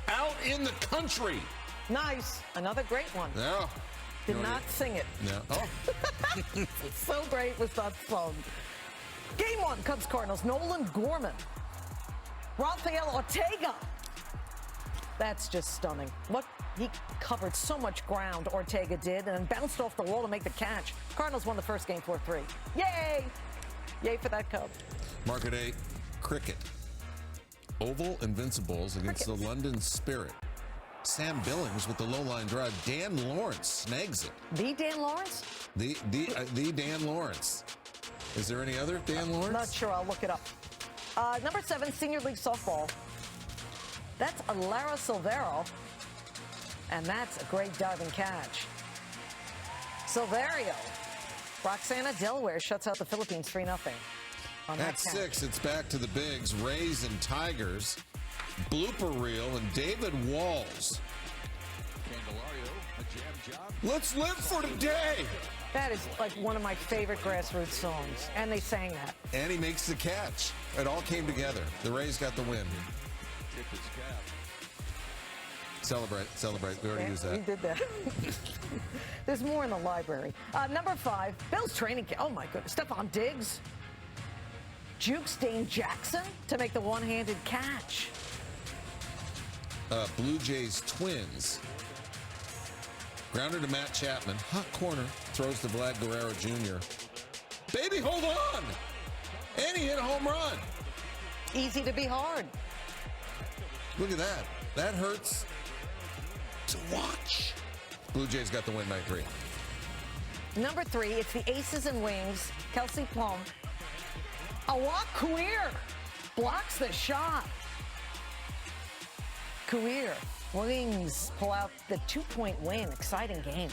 out in the country. Nice. Another great one. Yeah. Did not sing it. No. Oh. So great was that song. Game 1, Cubs Cardinals. Nolan Gorman. Rafael Ortega. That's just stunning. What he covered so much ground, Ortega did, and bounced off the wall to make the catch. Cardinals won the first game 4-3. Yay! Yay for that Cub. Market 8, cricket. Oval Invincibles against the London Spirit. Sam Billings with the low line drive. Dan Lawrence snags it. The Dan Lawrence? The Dan Lawrence. Is there any other Dan Lawrence? Not sure. I'll look it up. Number 7, Senior League Softball. That's Lara Silvero. And that's a great diving catch. Silverio. Roxana Delaware shuts out the Philippines 3-0. At 6, it's back to the bigs. Rays and Tigers. Blooper reel and David Walls. Let's live for today. That is like one of my favorite grassroots songs, and they sang that. And he makes the catch. It all came together. The Rays got the win. Celebrate. We already used that. We did that. There's more in the library. Number 5, Bills training camp. Oh, my goodness. Stephon Diggs. Jukes Dane Jackson to make the one-handed catch. Blue Jays Twins. Grounder to Matt Chapman. Hot corner. Throws to Vlad Guerrero Jr. Baby, hold on! And he hit a home run. Easy to be hard. Look at that. That hurts to watch. Blue Jays got the win 9-3. Number 3, it's the Aces and Wings. Kelsey Plum. Awak Kuir blocks the shot. Kuir. Wings pull out the 2-point win. Exciting game.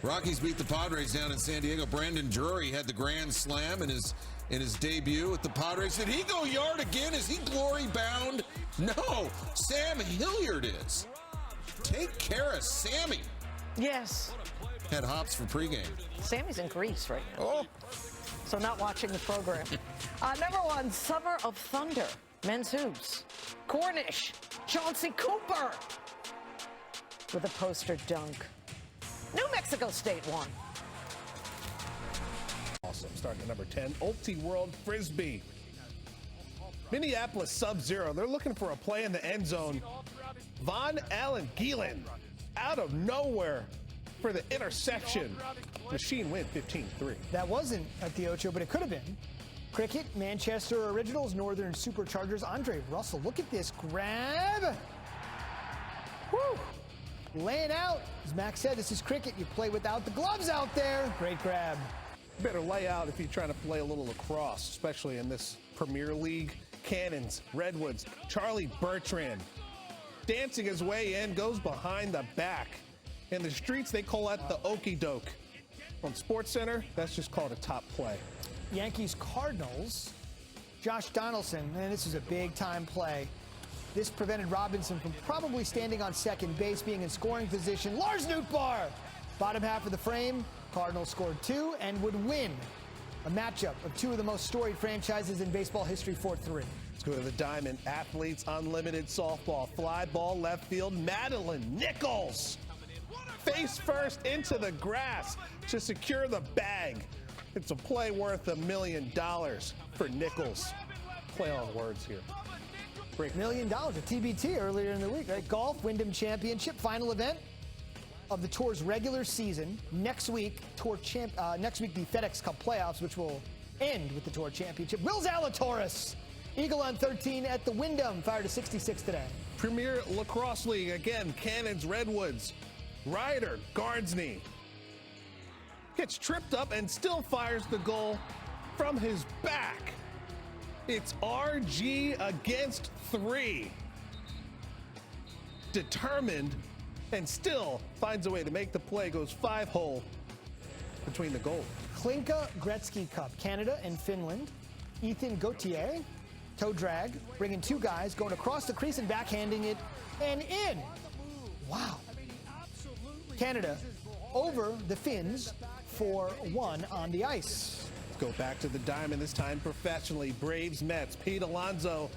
Rockies beat the Padres down in San Diego. Brandon Drury had the grand slam in his debut with the Padres. Did he go yard again? Is he glory bound? No, Sam Hilliard is. Take care of Sammy. Yes. Had hops for pregame. Sammy's in Greece right now. Oh. So not watching the program. Number 1, Summer of Thunder, men's hoops. Cornish, Chauncey Cooper with a poster dunk. New Mexico State won. Awesome. Starting at number 10, Ulti World Frisbee. Minneapolis Sub-Zero. They're looking for a play in the end zone. Von Allen Gielen out of nowhere for the interception. Machine win 15-3. That wasn't at the Ocho, but it could have been. Cricket, Manchester Originals, Northern Superchargers. Andre Russell, look at this grab. Woo! Laying out. As Max said, this is cricket. You play without the gloves out there. Great grab. Better lay out if you're trying to play a little lacrosse, especially in this Premier League. Cannons, Redwoods, Charlie Bertrand dancing his way in, goes behind the back. In the streets, they call that the okey doke. On SportsCenter, that's just called a top play. Yankees Cardinals. Josh Donaldson, man, this is a big time play. This prevented Robinson from probably standing on second base, being in scoring position. Lars Nootbaar, bottom half of the frame. Cardinals scored 2 and would win a matchup of 2 of the most storied franchises in baseball history, 4-3. Let's go to the Diamond. Athletes Unlimited softball. Fly ball left field. Madeline Nichols. Face first into the grass to secure the bag. It's a play worth $1 million for Nichols. Play on words here. $1 million at TBT earlier in the week, right? Golf Wyndham Championship final event of the tour's regular season. Next week, next week the FedEx Cup playoffs, which will end with the Tour Championship. Will Zalatoris, Eagle on 13 at the Wyndham, fired to 66 today. Premier Lacrosse League again. Cannons, Redwoods. Ryder Gardsney gets tripped up and still fires the goal from his back. It's RG against 3. Determined and still finds a way to make the play. Goes 5-hole between the goal. Klinka Gretzky Cup, Canada and Finland. Ethan Gauthier, toe drag, bringing 2 guys, going across the crease and backhanding it and in. Wow. Canada over the Finns 4-1 on the ice. Let's go back to the Diamond, this time professionally. Braves Mets. Pete Alonso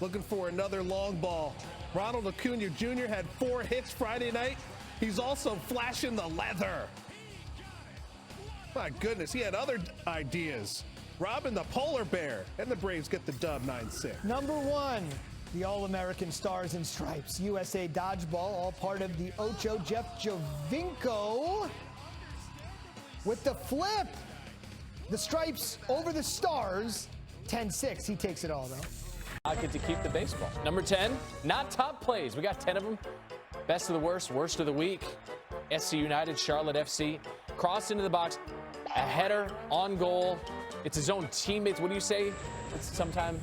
looking for another long ball. Ronald Acuna Jr. had 4 hits Friday night. He's also flashing the leather. My goodness, he had other ideas. Robbing the polar bear, and the Braves get the dub 9-6. Number 1, the All-American Stars and Stripes. USA Dodgeball, all part of the Ocho. Jeff Jovinko with the flip. The Stripes over the Stars, 10-6. He takes it all, though. I get to keep the baseball. Number 10, not top plays. We got 10 of them. Best of the worst, worst of the week. SC United, Charlotte FC. Crossed into the box. A header on goal. It's his own teammates. What do you say? It's sometimes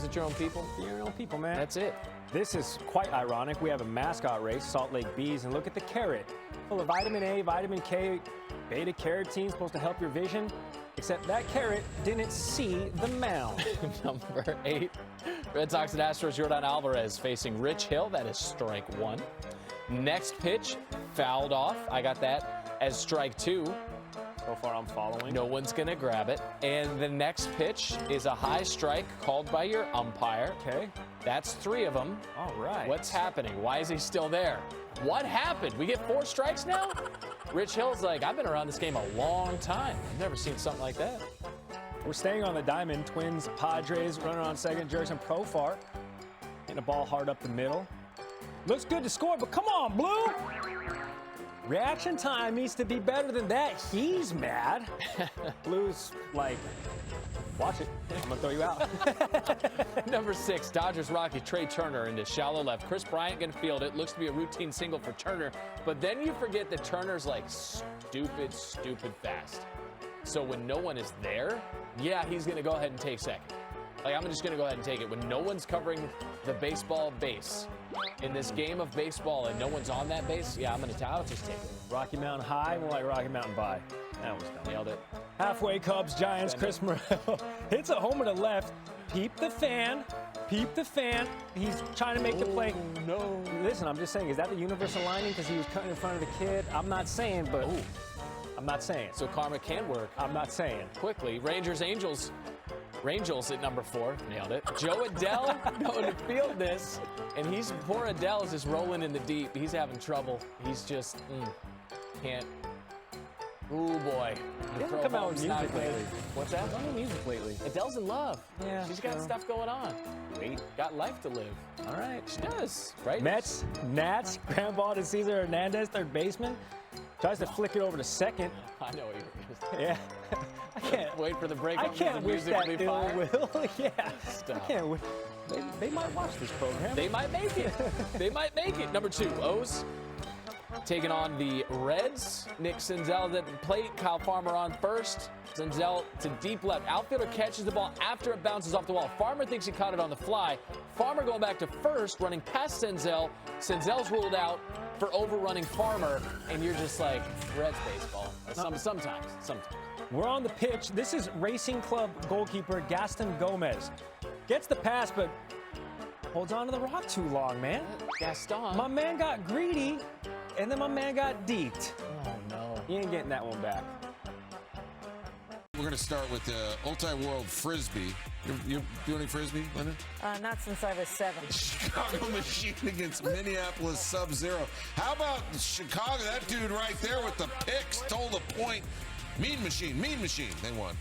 it's your own people. Your own people, man. That's it. This is quite ironic. We have a mascot race, Salt Lake Bees, and look at the carrot. Full of vitamin A, vitamin K, beta carotene, supposed to help your vision. Except that carrot didn't see the mound. Number 8, Red Sox and Astros, Yordan Alvarez facing Rich Hill. That is strike 1. Next pitch, fouled off. I got that as strike 2. So far, I'm following. No one's going to grab it. And the next pitch is a high strike called by your umpire. Okay. That's 3 of them. All right. What's happening? Why is he still there? What happened? We get 4 strikes now? Rich Hill's like, I've been around this game a long time. I've never seen something like that. We're staying on the diamond. Twins, Padres, runner on second, Jurickson Profar. Hitting a ball hard up the middle. Looks good to score, but come on, Blue! Reaction time needs to be better than that. He's mad. Blue's like, watch it. I'm going to throw you out. Number 6, Dodgers Rocky, Trey Turner into shallow left. Chris Bryant going to field it. Looks to be a routine single for Turner. But then you forget that Turner's like stupid fast. So when no one is there, yeah, he's going to go ahead and take second. Like, I'm just going to go ahead and take it. When no one's covering the baseball base in this game of baseball and no one's on that base, yeah, I'll just take it. Rocky Mountain High, more like Rocky Mountain Bye. That was dumb. Nailed it. Halfway Cubs, Giants, Chris Morel hits a homer to left. Peep the fan. Peep the fan. He's trying to make the play. No. Listen, I'm just saying, is that the universal lining because he was cutting in front of the kid? I'm not saying, but I'm not saying. So karma can work. I'm not saying. Quickly, Rangers, Angels. Rangels at number 4. Nailed it. Joe Adele going to field this. And poor Adele's just rolling in the deep. He's having trouble. He's just, can't. Ooh, boy. He hasn't come out with music lately. What's that? No music lately. Adele's in love. Yeah. She's got stuff going on. Wait. Got life to live. All right. She does, right? Mets, Nats, ground ball to Cesar Hernandez, third baseman. Tries to flick it over to second. I know what you're going to say. Yeah. I can't wait for the break. I can't wish that ill will. Yeah. Stop. I can't wish. They might watch this program. They might make it. They might make it. Number 2, O's. Taking on the Reds. Nick Senzel at the plate. Kyle Farmer on first. Senzel to deep left. Outfielder catches the ball after it bounces off the wall. Farmer thinks he caught it on the fly. Farmer going back to first, running past Senzel. Senzel's ruled out for overrunning Farmer, and you're just like, Reds baseball. Sometimes. We're on the pitch. This is Racing Club goalkeeper Gaston Gomez. Gets the pass, but holds on to the rock too long, man. Gaston. My man got greedy, and then my man got deeped. Oh, no. He ain't getting that one back. We're going to start with the Multi-World Frisbee. You do any Frisbee, Linda? Not since I was 7. Chicago Machine against Minneapolis Sub-Zero. How about Chicago? That dude right there with the picks stole the point. Mean Machine. They won.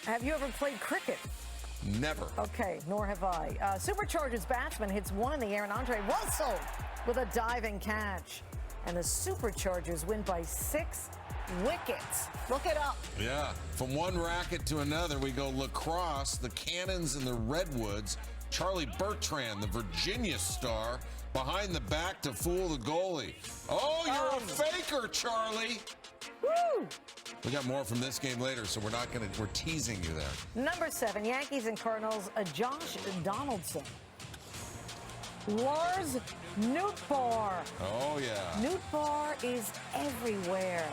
Have you ever played cricket? Never. Okay, nor have I. Superchargers batsman hits one in the air, and Andre Russell with a diving catch. And the Superchargers win by 6 wickets. Look it up. Yeah. From one racket to another, we go lacrosse, the Cannons and the Redwoods. Charlie Bertrand, the Virginia star, behind the back to fool the goalie. Oh, you're a faker, Charlie. Woo! We got more from this game later, so we're teasing you there. Number 7, Yankees and Cardinals, Josh Donaldson. Lars Nootbaar. Oh, yeah. Nootbaar is everywhere.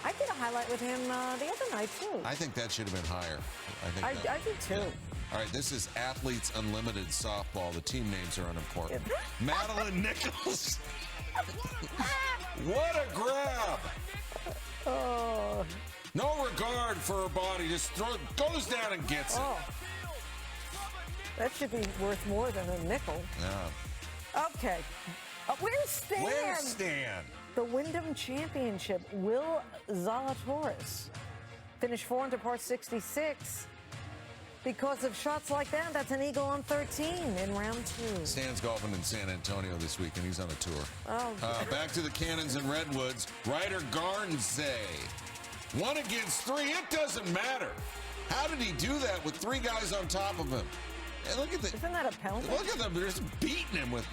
I did a highlight with him the other night, too. I think that should have been higher. I did, too. Yeah. All right, this is Athletes Unlimited Softball. The team names are unimportant. Madeline Nichols. What a grab. Oh. No regard for her body. Just goes down and gets it. That should be worth more than a nickel. Yeah. Okay. Where's Stan? Where's Stan? The Wyndham Championship. Will Zalatoris finished 4 under par 66. Because of shots like that, that's an eagle on 13 in round 2. Stan's golfing in San Antonio this week, and he's on a tour. Oh. Back to the Cannons and Redwoods. Ryder Garnsey. 1 against 3. It doesn't matter. How did he do that with 3 guys on top of him? And look at that. Isn't that a penalty? Look at them. They're just beating him with.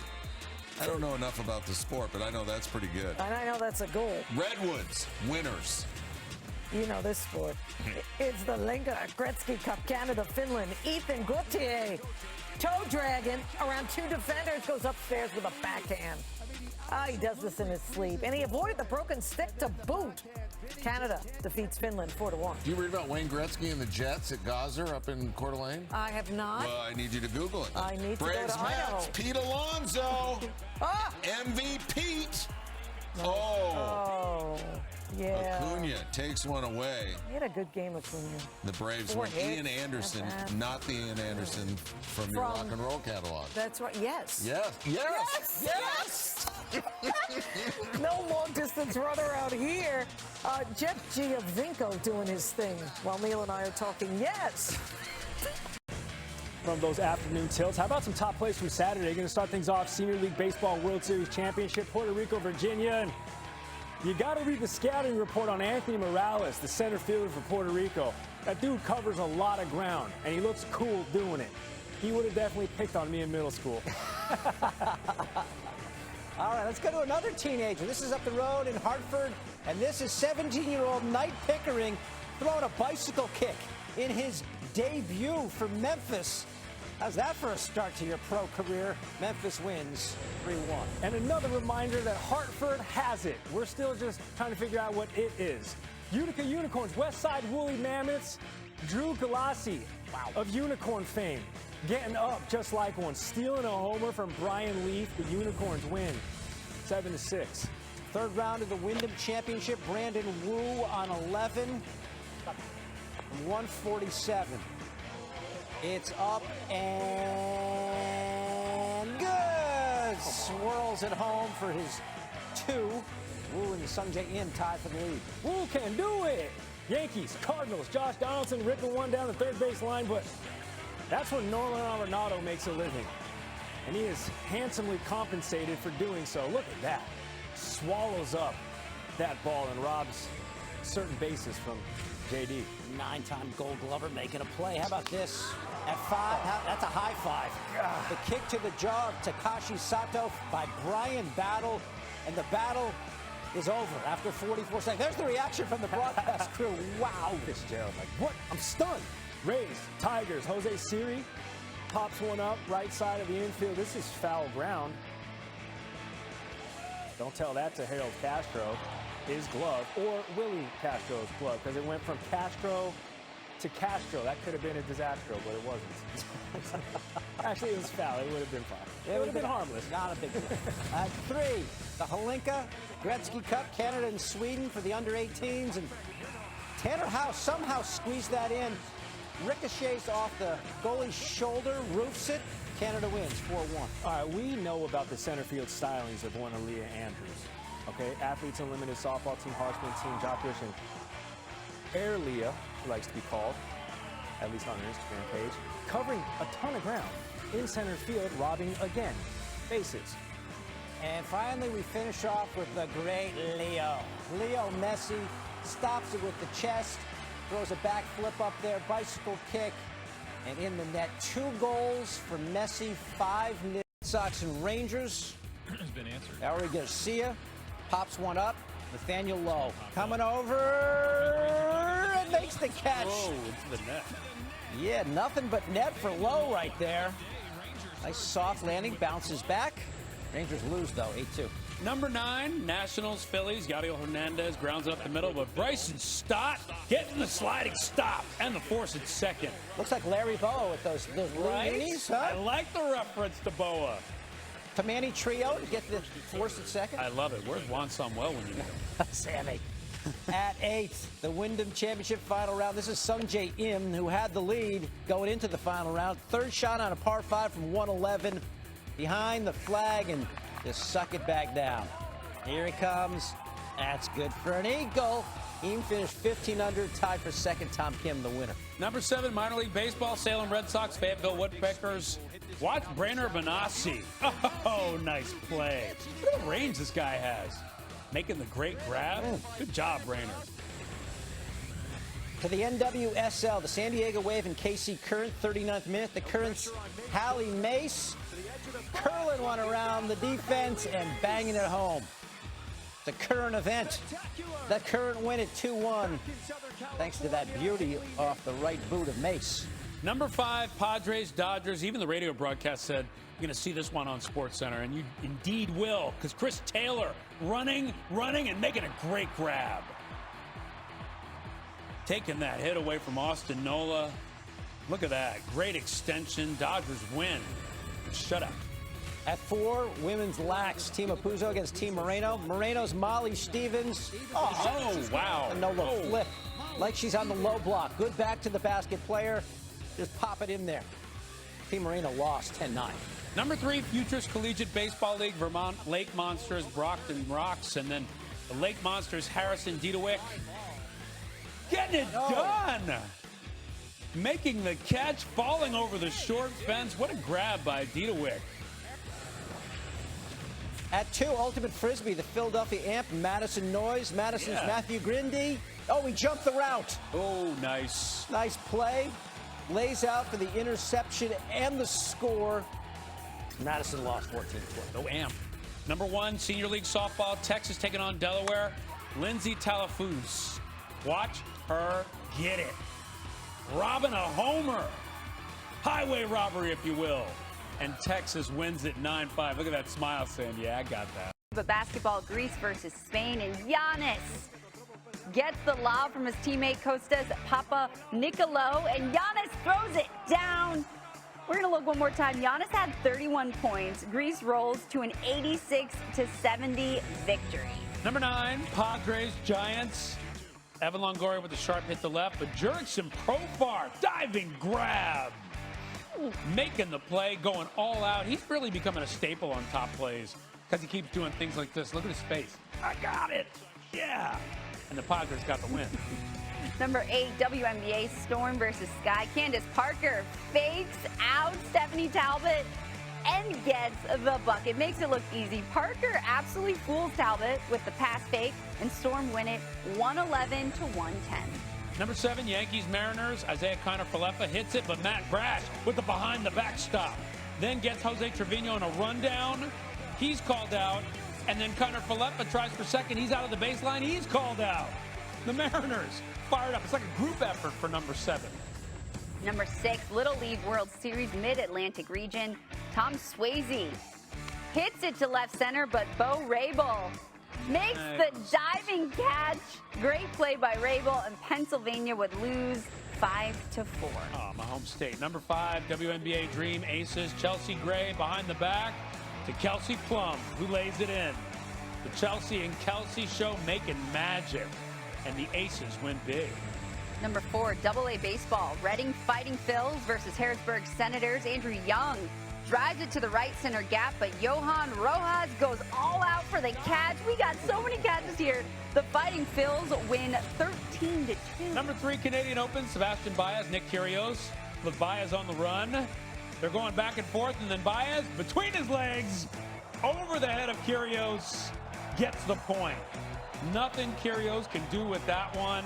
I don't know enough about the sport, but I know that's pretty good. And I know that's a goal. Redwoods, winners. You know this sport. It's the Linga Gretzky Cup, Canada, Finland. Ethan Gauthier, toe dragging around 2 defenders, goes upstairs with a backhand. He does this in his sleep, and he avoided the broken stick to boot. Canada defeats Finland 4-1. Do you read about Wayne Gretzky and the Jets at Gazer up in Coeur d'Alene? I have not. Well, I need you to Google it. I need to Braves go to Idaho. Mets, Pete Alonso. MVP. Oh. Yeah. Acuna takes one away. He had a good game, Acuna. The Braves 4 win. hits. Ian Anderson, not the Ian Anderson from your rock and roll catalog. That's right. Yes. Yes. Yes. Yes. No long distance runner out here. Jeff Giovinco doing his thing while Neil and I are talking. Yes. From those afternoon tilts, how about some top plays from Saturday? Going to start things off, Senior League Baseball World Series Championship, Puerto Rico, Virginia. And you got to read the scouting report on Anthony Morales, the center fielder for Puerto Rico. That dude covers a lot of ground, and he looks cool doing it. He would have definitely picked on me in middle school. All right, let's go to another teenager. This is up the road in Hartford, and this is 17-year-old Knight Pickering throwing a bicycle kick in his debut for Memphis. How's that for a start to your pro career? Memphis wins 3-1. And another reminder that Hartford has it. We're still just trying to figure out what it is. Utica Unicorns, Westside Woolly Mammoths, Drew Galassi of Unicorn fame, getting up just like one, stealing a homer from Brian Leaf. The Unicorns win 7-6. Third round of the Wyndham Championship, Brandon Wu on 11 from 147. It's up and good. Swirls at home for his 2. Wu and Sung Jae Im tied for the lead. Wu can do it. Yankees, Cardinals, Josh Donaldson ripping one down the third base line, but that's when Nolan Arenado makes a living. And he is handsomely compensated for doing so. Look at that. Swallows up that ball and robs certain bases from JD. 9-time Gold Glover making a play. How about this? At 5, that's a high five. The kick to the jaw of Takashi Sato by Brian Battle, and the battle is over after 44 seconds. There's the reaction from the broadcast crew. Wow. Fitzgerald, like, what? I'm stunned. Rays, Tigers, Jose Siri pops one up right side of the infield. This is foul ground. Don't tell that to Harold Castro, his glove, or Willie Castro's glove, because it went from Castro to Castro. That could have been a disaster, but it wasn't. Actually, it was foul. It would have been fine. It would have been harmless. Not a big deal. At 3, the Holinka Gretzky Cup, Canada and Sweden for the under-18s. And Tanner House somehow squeezed that in. Ricochets off the goalie's shoulder, roofs it. Canada wins 4-1. All right, we know about the center field stylings of one Aaliyah Andrews. Okay, Athletes Unlimited softball team, Harshman team, Josh and Air Leah, who likes to be called, at least on her Instagram page, covering a ton of ground in center field, robbing again bases. And finally, we finish off with the great Leo. Leo Messi stops it with the chest, throws a back flip up there, bicycle kick, and in the net. 2 goals for Messi, 5-0. Sox and Rangers. Has been answered. Elry Garcia pops one up. Nathaniel Lowe coming over and makes the catch. Oh, into the net. Yeah, nothing but net for Lowe right there. Nice soft landing, bounces back. Rangers lose, though, 8-2. Number 9, Nationals, Phillies. Yadiel Hernandez grounds up the middle, but Bryson Stott getting the sliding stop and the force at second. Looks like Larry Boa with those right? loonies, huh? I like the reference to Boa. Tamani Trio to get the force at second. I love it. Where's Juan Samuel when you need him? Sammy. At 8, the Wyndham Championship final round. This is Sung Jae Im, who had the lead going into the final round. Third shot on a par 5 from 111. Behind the flag and just suck it back down. Here he comes. That's good for an eagle. Im finished 15 under, tied for second. Tom Kim, the winner. Number 7, minor league baseball, Salem Red Sox, Fayetteville Woodpeckers. Watch Brainer Benassi. Oh, nice play. Look at the range this guy has. Making the great grab. Good job, Brainer. To the NWSL, the San Diego Wave and KC Current, 39th minute. The Current's Hallie Mace curling one around the defense and banging it home. The Current event. The Current win at 2-1, thanks to that beauty off the right boot of Mace. Number 5, Padres, Dodgers. Even the radio broadcast said you're going to see this one on SportsCenter, and you indeed will, because Chris Taylor running, and making a great grab. Taking that hit away from Austin Nola. Look at that. Great extension. Dodgers win. Shutout. At 4, women's lax. Team Apuzzo against Team Moreno. Moreno's Molly Stevens. Oh wow. A no-look flip. Like she's on the low block. Good back to the basket player. Just pop it in there. Team Moreno lost 10-9. Number 3, Futures Collegiate Baseball League, Vermont Lake Monsters, Brockton Rocks, and then the Lake Monsters, Harrison Didewick. Getting it done! Making the catch, falling over the short fence. What a grab by Didewick. At 2, Ultimate Frisbee, the Philadelphia Amp, Madison Noyes. Madison's Matthew Grindy. Oh, he jumped the route. Oh, nice. Nice play. Lays out for the interception and the score. Madison lost 14-12. No Amp. Number 1, Senior League Softball, Texas taking on Delaware. Lindsay Talafuz. Watch her get it. robbing a homer. Highway robbery, if you will. And Texas wins it 9-5. Look at that smile, Sam. Yeah, I got that. But basketball, Greece versus Spain, and Giannis gets the lob from his teammate Kostas Papanikolaou, and Giannis throws it down. We're going to look one more time. Giannis had 31 points. Greece rolls to an 86-70 victory. Number 9, Padres, Giants. Evan Longoria with a sharp hit to left, but Jurickson Profar, diving grab. Making the play, going all out. He's really becoming a staple on top plays because he keeps doing things like this. Look at his face. I got it. Yeah. And the Padres got the win. Number 8, WNBA, Storm versus Sky. Candace Parker fakes out Stephanie Talbot and gets the bucket. Makes it look easy. Parker absolutely fools Talbot with the pass fake, and Storm win it 111 to 110. Number 7, Yankees Mariners. Isaiah Kiner-Falefa hits it, but Matt Brash with the behind-the-back stop. Then gets Jose Trevino in a rundown. He's called out. And then Kiner-Falefa tries for second. He's out of the baseline. He's called out. The Mariners fired up. It's like a group effort for number 7. Number 6, Little League World Series Mid-Atlantic region. Tom Swayze hits it to left center, but Bo Rabel makes the diving catch. Great play by Rabel, and Pennsylvania would lose 5-4. Oh, my home state. Number 5, WNBA Dream Aces. Chelsea Gray behind the back to Kelsey Plum, who lays it in. The Chelsea and Kelsey show making magic, and the Aces win big. Number 4, AA baseball. Reading Fighting Phils versus Harrisburg Senators. Andrew Young drives it to the right center gap, but Johan Rojas goes all out for the catch. We got so many catches here. The Fighting Phils win 13-2. Number 3, Canadian Open. Sebastian Baez, Nick Kyrgios. With Baez on the run. They're going back and forth, and then Baez, between his legs, over the head of Kyrgios, gets the point. Nothing Kyrgios can do with that one.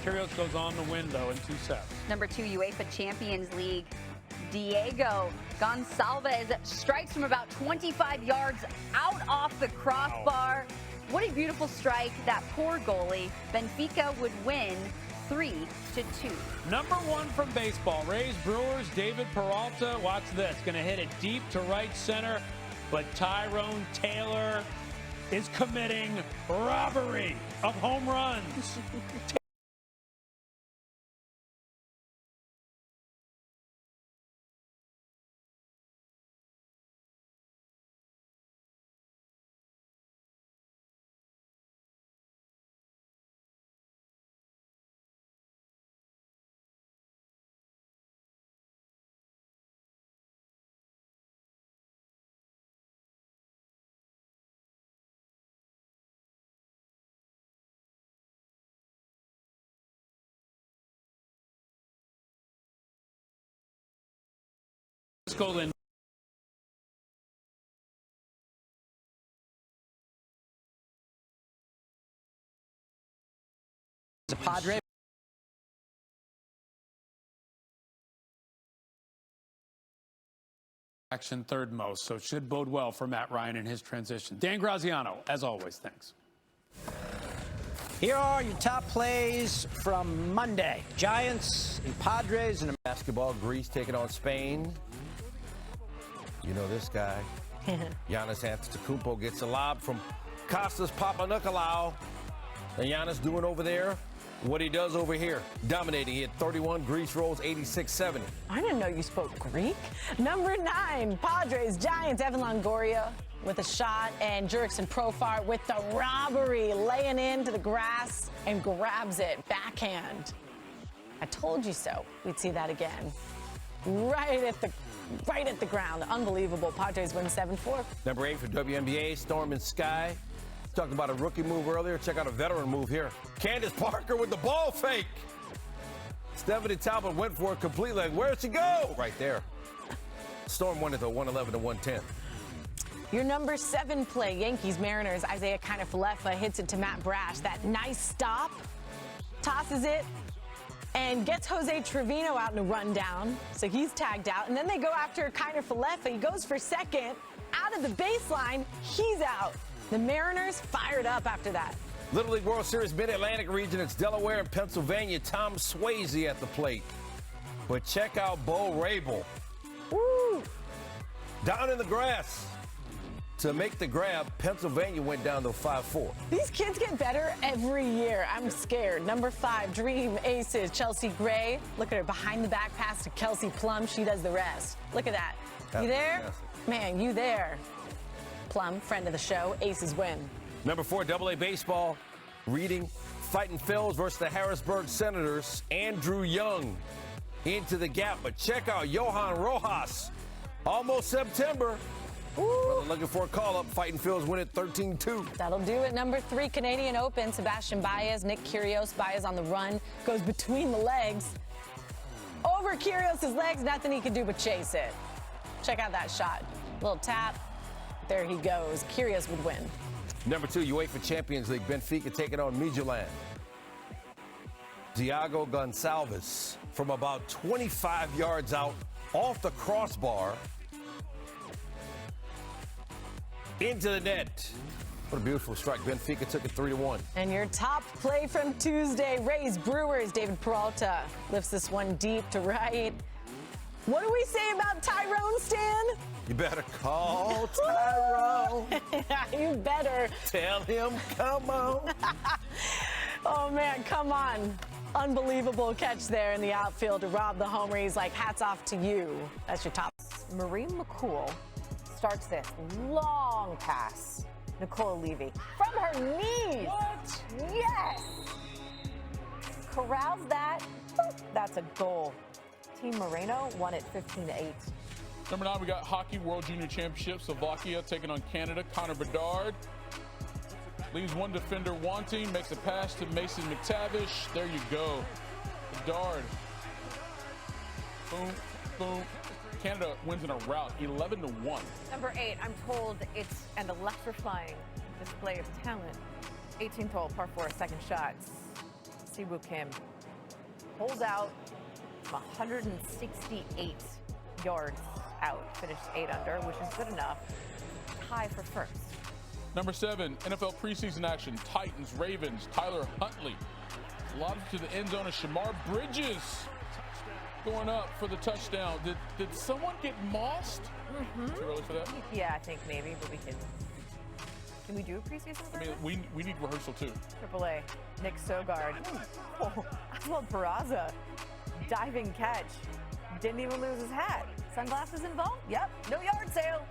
Kyrgios goes on to win, though, in 2 sets. Number 2, UEFA Champions League. Diego Gonçalves strikes from about 25 yards out off the crossbar. What a beautiful strike. That poor goalie. Benfica would win 3-2. Number 1 from baseball, Rays Brewers, David Peralta. Watch this. Going to hit it deep to right center, but Tyrone Taylor is committing robbery of home runs. Let's go, Lynn. The Padre. Action third most, so it should bode well for Matt Ryan in his transition. Dan Graziano, as always, thanks. Here are your top plays from Monday. Giants and Padres and basketball. Greece taking on Spain. You know this guy. Giannis Antetokounmpo gets a lob from Kostas Papanikolaou. And Giannis doing over there what he does over here. Dominating. He had 31. Greece rolls 86-70. I didn't know you spoke Greek. Number 9, Padres, Giants, Evan Longoria with a shot, and Jurickson Profar with the robbery, laying into the grass and grabs it backhand. I told you so. We'd see that again. Right at the ground. Unbelievable. Padres win 7-4. Number 8 for WNBA, Storm and Sky. Talked about a rookie move earlier. Check out a veteran move here. Candace Parker with the ball fake. Stephanie Talbot went for it completely. Like, where'd she go? Right there. Storm won it though, 111 to 110. Your number 7 play, Yankees Mariners. Isaiah Kiner-Falefa hits it to Matt Brash. That nice stop, tosses it, and gets Jose Trevino out in a rundown. So he's tagged out. And then they go after Kiner-Falefa. He goes for second. Out of the baseline, he's out. The Mariners fired up after that. Little League World Series Mid-Atlantic region. It's Delaware and Pennsylvania. Tom Swayze at the plate. But check out Bo Rabel. Woo! Down in the grass. To make the grab, Pennsylvania went down to 5-4. These kids get better every year. I'm scared. Number 5, Dream Aces, Chelsea Gray. Look at her behind the back pass to Kelsey Plum. She does the rest. Look at that. You there? Man, you there. Plum, friend of the show. Aces win. Number 4, AA baseball. Reading, Fighting Phils versus the Harrisburg Senators. Andrew Young into the gap. But check out Johan Rojas. Almost September. Well, looking for a call-up. Fighting Phils win it 13-2. That'll do it. Number 3, Canadian Open. Sebastian Baez, Nick Kyrgios. Baez on the run. Goes between the legs. Over Kyrgios' legs. Nothing he can do but chase it. Check out that shot. Little tap. There he goes. Kyrgios would win. Number 2, UEFA Champions League. Benfica taking on Midtjylland. Thiago Gonçalves from about 25 yards out off the crossbar. Into the net. What a beautiful strike. Benfica took it 3-1. And your top play from Tuesday, Rays Brewers. David Peralta lifts this one deep to right. What do we say about Tyrone, Stan? You better call Tyrone. You better. Tell him, come on. Oh, man, come on. Unbelievable catch there in the outfield to rob the homer. He's like, hats off to you. That's your top. Maureen McCool starts this long pass. Nicole Levy from her knees. What? Yes. Corrals that. That's a goal. Team Moreno won it 15-8. Number 9, we got Hockey World Junior Championship. Slovakia taking on Canada. Connor Bedard leaves one defender wanting, makes a pass to Mason McTavish. There you go. Bedard. Boom, boom. Canada wins in a rout, 11-1. Number 8, I'm told it's an electrifying display of talent. 18th hole, par 4, second shot. Siwoo Kim holds out from 168 yards out, finished 8 under, which is good enough. Tie for first. Number 7, NFL preseason action. Titans, Ravens, Tyler Huntley. Lobs to the end zone of Shamar Bridges. Going up for the touchdown. Did someone get mossed? Too early for that? Yeah, I think maybe, but we can we do a preseason version? I mean, we need rehearsal too. AAA, Nick Sogard. Oh, Oswald Peraza, diving catch. Didn't even lose his hat. Sunglasses involved? Yep, no yard sale.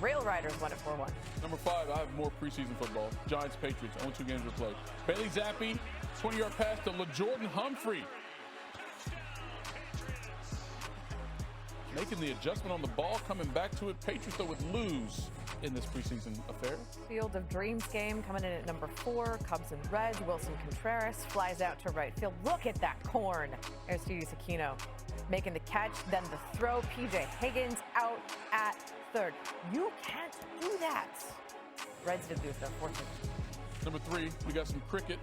Rail Riders won it 4-1. Number 5, I have more preseason football. Giants, Patriots, only 2 games were played. Bailey Zappi, 20-yard pass to LaJordan Humphrey. Making the adjustment on the ball, coming back to it. Patriots, though, would lose in this preseason affair. Field of Dreams game coming in at number 4. Cubs and Reds. Wilson Contreras flies out to right field. Look at that corn. Aristides Aquino making the catch, then the throw. PJ Higgins out at third. You can't do that. Reds did lose, unfortunately. Number 3, we got some cricket.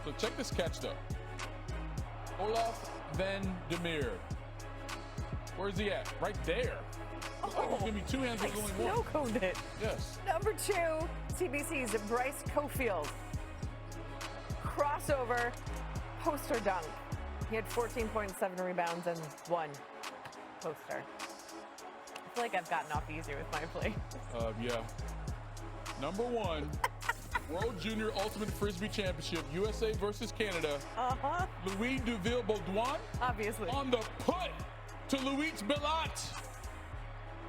So check this catch, though. Olaf Van der Meer. Where's he at? Right there. Oh, give me 2 hands, there's only one. Snow coned it. Yes. Number 2, CBC's Bryce Cofield. Crossover, poster dunk. He had 14.7 rebounds and 1 poster. I feel like I've gotten off easier with my play. Yeah. Number 1, World Junior Ultimate Frisbee Championship, USA versus Canada. Louis Duville-Baudouin. Obviously. On the put to Luis Bilat.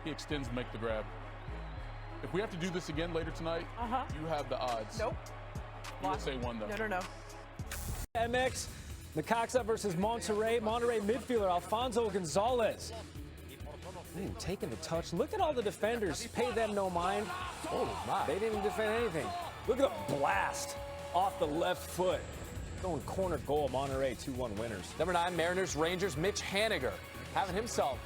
He extends, make the grab. If we have to do this again later tonight, you have the odds. Nope. USA won, though. No. MX, Necaxa versus Monterrey. Monterrey midfielder Alfonso Gonzalez. Taking the touch. Look at all the defenders. Pay them no mind. Oh my. They didn't even defend anything. Look at the blast off the left foot. Going corner goal, Monterrey 2-1 winners. Number 9, Mariners, Rangers, Mitch Haniger having himself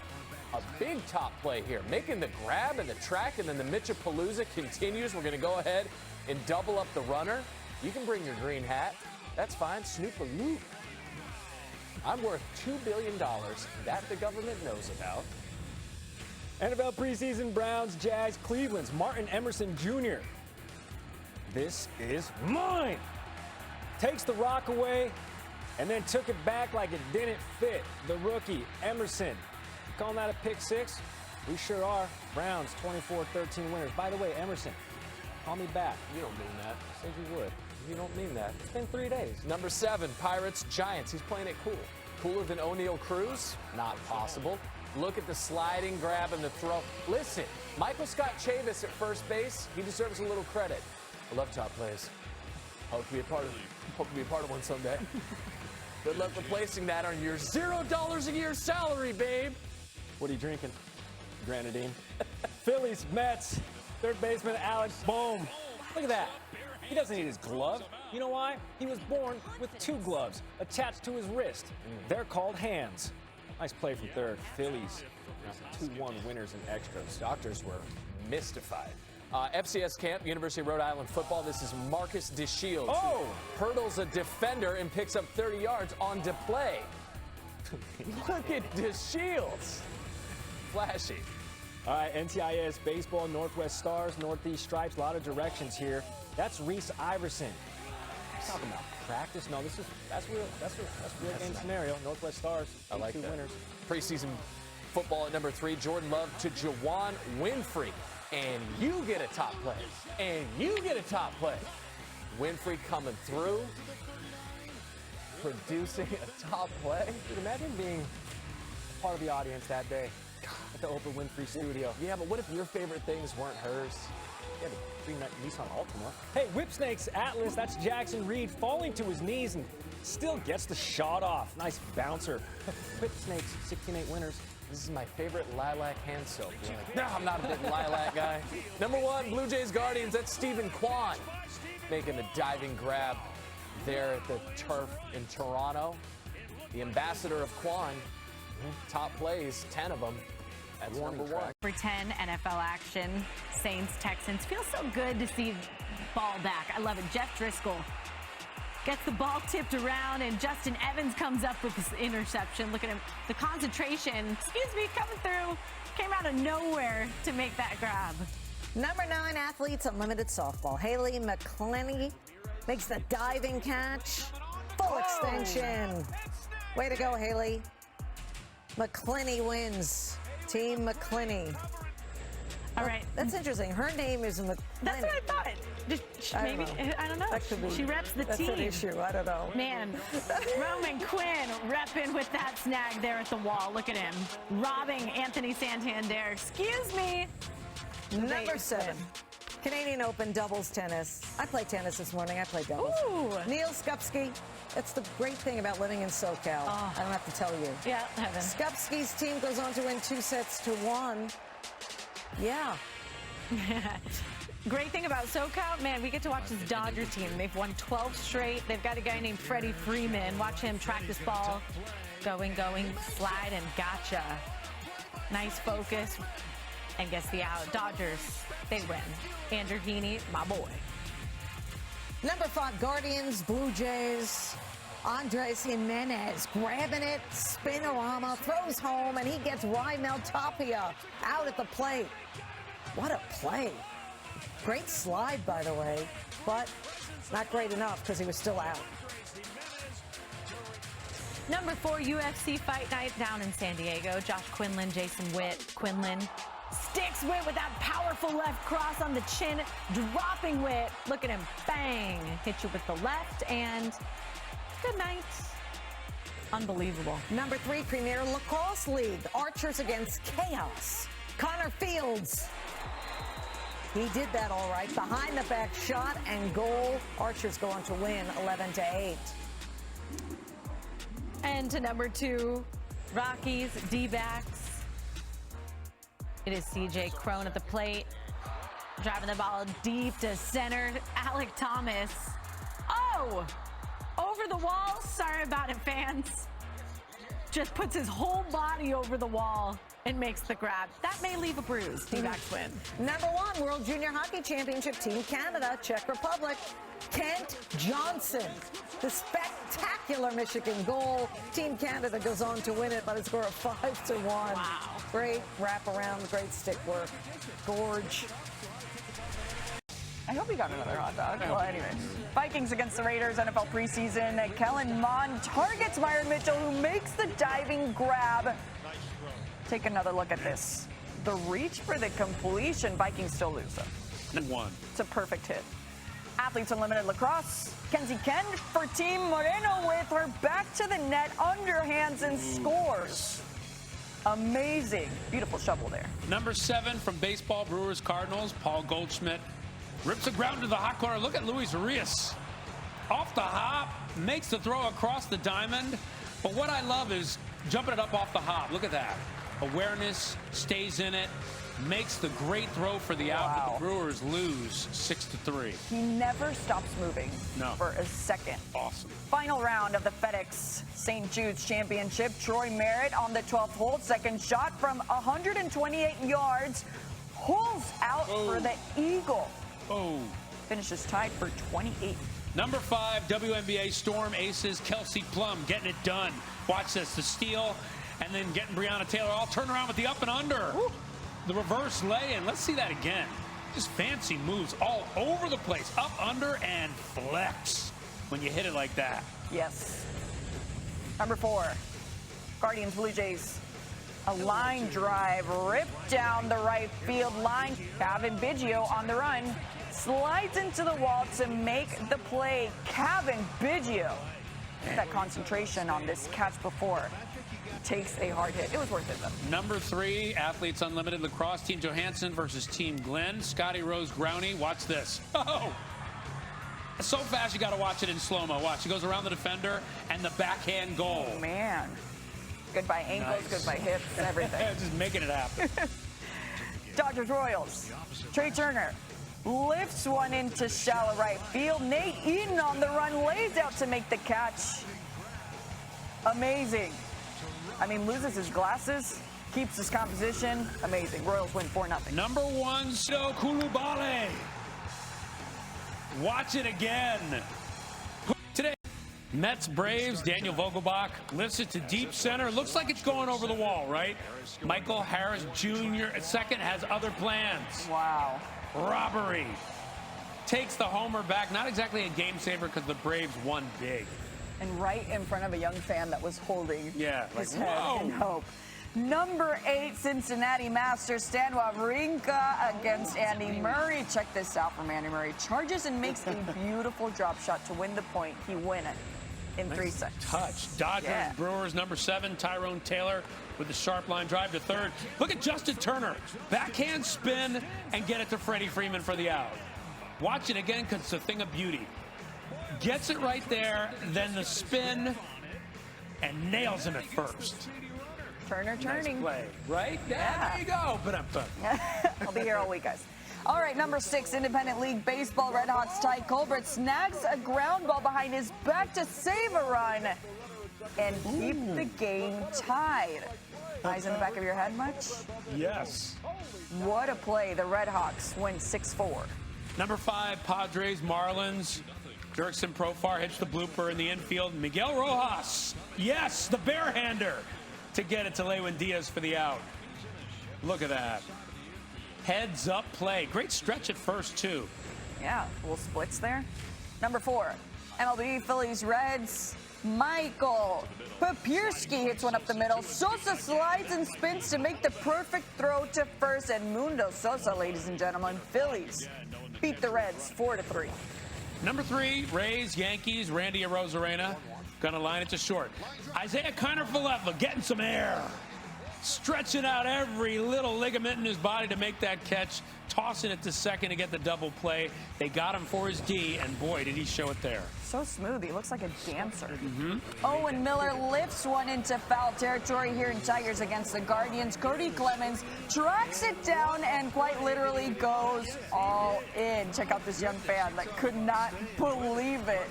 a big top play here, making the grab and the track, and then the Mitchapalooza continues. We're going to go ahead and double up the runner. You can bring your green hat. That's fine. Snoop a loop. I'm worth $2 billion. That the government knows about. NFL preseason Browns, Jags, Cleveland's Martin Emerson Jr. This is mine. Takes the rock away. and then took it back like it didn't fit. The rookie, Emerson. You calling that a pick six? We sure are. Browns 24-13 winners. By the way, Emerson, call me back. You don't mean that. Said you would. You don't mean that. It's been 3 days. Number 7, Pirates, Giants. He's playing it cool. Cooler than O'Neal Cruz? Not possible. Look at the sliding grab and the throw. Listen, Michael Scott Chavis at first base, he deserves a little credit. I love top plays. Hope to be a part of one someday. Good luck replacing that on your $0 a year salary, babe. What are you drinking? Grenadine. Phillies, Mets, third baseman Alex Bohm. Look at that. He doesn't need his glove. You know why? He was born with 2 gloves attached to his wrist. They're called hands. Nice play from third. Phillies, 2-1 winners in extras. Doctors were mystified. FCS camp, University of Rhode Island football. This is Marcus DeShields. Oh! Hurdles a defender and picks up 30 yards on display. Look at DeShields. Flashy. All right, NTIS baseball, Northwest Stars, Northeast Stripes, a lot of directions here. That's Reese Iverson. Talking about practice? No, that's real game scenario. Northwest Stars, I like 2 that. winners. Preseason football at number 3, Jordan Love to Juwan Winfrey. And you get a top play. And you get a top play. Winfrey coming through, producing a top play. Dude, imagine being part of the audience that day at the Oprah Winfrey studio. Yeah, but what if your favorite things weren't hers? Yeah, the green Nissan Altima. Hey, Whipsnakes Atlas, that's Jackson Reed falling to his knees and still gets the shot off. Nice bouncer. Whipsnakes, 16-8 winners. This is my favorite lilac hand soap. You're like, no, I'm not a big lilac guy. Number 1, Blue Jays Guardians. That's Stephen Kwan making a diving grab there at the turf in Toronto. The ambassador of Kwan. Top plays, 10 of them. That's number 1. For 10 NFL action, Saints, Texans. Feels so good to see ball back. I love it. Jeff Driscoll gets the ball tipped around, and Justin Evans comes up with this interception. Look at him. The concentration, coming through. Came out of nowhere to make that grab. Number 9, Athletes Unlimited Softball. Haley McClenny makes the diving catch. Full extension. Way to go, Haley. McClenny wins. Team McClenny. All right. That's interesting. Her name is McClenny. That's what I thought. Maybe, I don't know. That could be. She reps the that's team. That's an issue. I don't know. Man, Roman Quinn repping with that snag there at the wall. Look at him. Robbing Anthony Santander. Excuse me. Number 7. Canadian Open doubles tennis. I played tennis this morning. I played doubles. Ooh. Neil Skupski. That's the great thing about living in SoCal. Oh. I don't have to tell you. Yeah, heaven. Skupski's team goes on to win 2-1. Yeah. Great thing about SoCal, man, we get to watch this Dodgers team. They've won 12 straight. They've got a guy named Freddie Freeman. Watch him track this ball. Going, slide, and gotcha. Nice focus. And gets the out. Dodgers, they win. Andrew Heaney, my boy. Number 5, Guardians, Blue Jays. Andres Jimenez grabbing it, spinorama, throws home, and he gets Raimel Tapia out at the plate. What a play. Great slide, by the way, but not great enough because he was still out. Number 4, UFC Fight Night down in San Diego. Josh Quinlan, Jason Witt. Quinlan sticks Witt with that powerful left cross on the chin, dropping Witt. Look at him, bang. Hit you with the left, and good night. Unbelievable. Number 3, Premier Lacrosse League. Archers against Chaos. Connor Fields. He did that all right. Behind the back shot and goal. Archers go on to win 11-8. And to number 2, Rockies, D-backs. It is C.J. Crone at the plate, driving the ball deep to center. Alec Thomas. Oh! Over the wall. Sorry about it, fans. Just puts his whole body over the wall and makes the grab. That may leave a bruise. D-backs win. Number 1, World Junior Hockey Championship, Team Canada, Czech Republic. Kent Johnson, the spectacular Michigan goal. Team Canada goes on to win it by a score of 5-1. Wow. Great wraparound, great stick work. Gorge. I hope he got another hot dog. Well, anyways. Vikings against the Raiders, NFL preseason. Kellen Mond targets Myron Mitchell, who makes the diving grab. Take another look at this. The reach for the completion. Vikings still lose, though. One. It's a perfect hit. Athletes Unlimited Lacrosse. Kenzie Ken for Team Moreno with her back to the net, underhands, and scores. Amazing. Beautiful shovel there. Number 7 from baseball, Brewers Cardinals, Paul Goldschmidt. Rips the ground to the hot corner. Look at Luis Arias. Off the hop, makes the throw across the diamond. But what I love is jumping it up off the hop. Look at that. Awareness, stays in it, makes the great throw for the out, but the Brewers lose 6-3. He never stops moving for a second. Awesome. Final round of the FedEx St. Jude's Championship. Troy Merritt on the 12th hole. Second shot from 128 yards. Holes out for the Eagle. Oh. Finishes tied for 28. Number 5, WNBA Storm Aces, Kelsey Plum getting it done. Watch this, the steal, and then getting Breonna Taylor all turn around with the up and under. Woo. The reverse lay-in. Let's see that again. Just fancy moves all over the place. Up, under, and flex when you hit it like that. Yes. Number 4, Guardians Blue Jays. A line drive ripped down the right field line. Kevin Biggio on the run. Slides into the wall to make the play. Kevin Biggio. That concentration on this catch before. Takes a hard hit. It was worth it, though. Number 3, Athletes Unlimited Lacrosse, Team Johansson versus Team Glenn. Scotty Rose Growney. Watch this. Oh! So fast you got to watch it in slow-mo. Watch. He goes around the defender and the backhand goal. Oh, man. Good by ankles, good by hips, everything. Just making it happen. Dodgers Royals. Trey Turner lifts one into shallow right field. Nate Eaton on the run, lays out to make the catch. Amazing. I mean, loses his glasses, keeps his composition. Amazing. Royals win 4-0. Number 1, Sito Coulibaly. Watch it again. Today, Mets Braves, Daniel Vogelbach lifts it to deep center. Looks like it's going over the wall, right? Michael Harris Jr. at second has other plans. Wow. Robbery. Takes the homer back. Not exactly a game saver because the Braves won big. And right in front of a young fan that was holding his head whoa. in hope. Number 8, Cincinnati Masters, Stan Wawrinka against Andy Murray. Check this out from Andy Murray. Charges and makes a beautiful drop shot to win the point. He win it in 3 seconds. Touch. Dodgers, Brewers, number 7, Tyrone Taylor with the sharp line drive to third. Look at Justin Turner. Backhand spin and get it to Freddie Freeman for the out. Watch it again because it's a thing of beauty. Gets it right there, then the spin, and nails him at first. Turner turning. Nice play, right? Yeah. There you go. I'll be here all week, guys. All right, number 6, Independent League Baseball. Red Hawks Ty Colbert snags a ground ball behind his back to save a run and keep the game tied. Eyes in the back of your head much? Yes. What a play. The Red Hawks win 6-4. Number 5, Padres, Marlins. Jurickson Profar hits the blooper in the infield. Miguel Rojas, yes, the barehander, to get it to Lewin Diaz for the out. Look at that. Heads up play. Great stretch at first, too. Yeah, little splits there. Number 4, MLB Phillies Reds. Michael Papierski hits one up the middle. Sosa slides and spins to make the perfect throw to first. And Mundo Sosa, ladies and gentlemen, Phillies beat the Reds 4-3. Number 3, Rays, Yankees, Randy Arozarena. Gonna line it to short. Isaiah Kiner-Falefa getting some air. Stretching out every little ligament in his body to make that catch. Tossing it to second to get the double play. They got him for his D, and boy, did he show it there. So smooth. He looks like a dancer. Mm-hmm. Owen Miller lifts one into foul territory here in Tigers against the Guardians. Cody Clemens tracks it down and quite literally goes all in. Check out this young fan that could not believe it.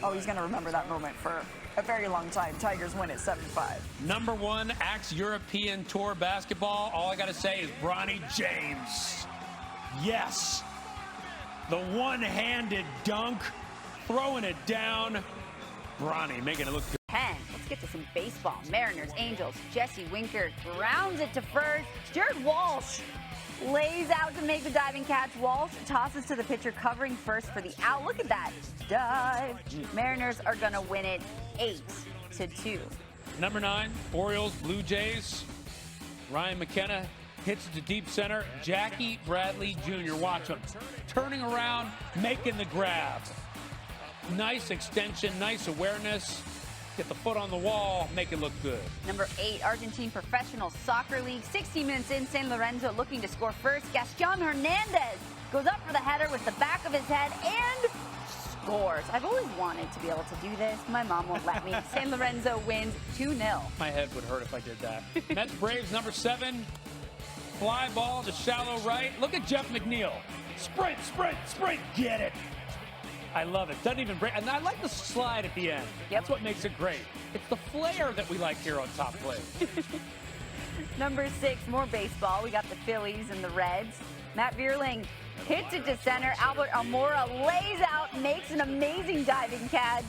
Oh, he's going to remember that moment for a very long time. Tigers win at 7-5. Number 1, Axe European Tour basketball. All I got to say is Bronny James. Yes. The one-handed dunk, throwing it down. Bronny making it look good. 10. get to some baseball. Mariners, Angels, Jesse Winker grounds it to first. Jared Walsh lays out to make the diving catch. Walsh tosses to the pitcher covering first for the out. Look at that dive. Mariners are going to win it 8-2. Number 9, Orioles, Blue Jays. Ryan McKenna hits it to deep center. Jackie Bradley Jr. Watch him. Turning around, making the grab. Nice extension, nice awareness. Get the foot on the wall, make it look good. Number 8, Argentine Professional Soccer League. 60 minutes in, San Lorenzo looking to score first. Gaston Hernandez goes up for the header with the back of his head and scores. I've always wanted to be able to do this. My mom won't let me. San Lorenzo wins 2-0. My head would hurt if I did that. Mets Braves, number 7. Fly ball to shallow right. Look at Jeff McNeil. Sprint, sprint, sprint, get it. I love it. Doesn't even break. And I like the slide at the end. That's what makes it great. It's the flair that we like here on Top Play. Number 6, more baseball. We got the Phillies and the Reds. Matt Vierling hits it to center. Albert Almora lays out, makes an amazing diving catch.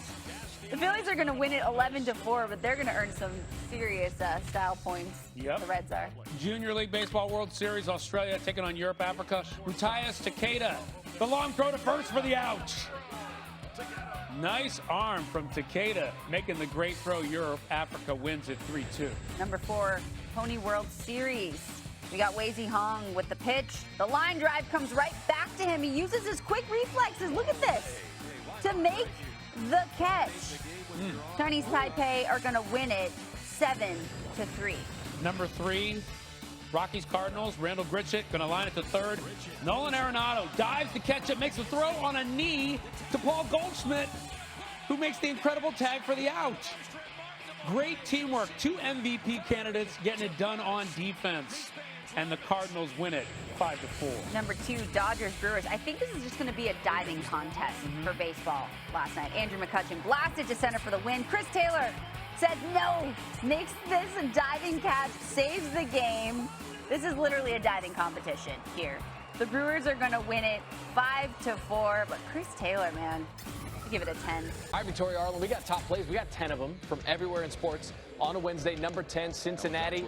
The Phillies are going to win it 11-4, but they're going to earn some serious style points. Yep. The Reds are. Junior League Baseball World Series, Australia taking on Europe, Africa. Matthias Takeda, the long throw to first for the out. Nice arm from Takeda, making the great throw. Europe, Africa wins it 3-2. Number 4, Pony World Series. We got Wei Hong with the pitch. The line drive comes right back to him. He uses his quick reflexes. Look at this. To make the catch. Chinese Taipei are going to win it 7-3. Number 3, Rockies Cardinals. Randall Gritchett going to line it to third. Nolan Arenado dives to catch it, makes a throw on a knee to Paul Goldschmidt, who makes the incredible tag for the out. Great teamwork. 2 MVP candidates getting it done on defense. And the Cardinals win it 5-4. Number 2, Dodgers Brewers. I think this is just going to be a diving contest for baseball last night. Andrew McCutchen blasted to center for the win. Chris Taylor said no, makes this a diving catch, saves the game. This is literally a diving competition here. The Brewers are going to win it 5-4, but Chris Taylor, man, I give it a 10. All right, Victoria Arlen, we got top plays. We got 10 of them from everywhere in sports on a Wednesday. Number 10, Cincinnati.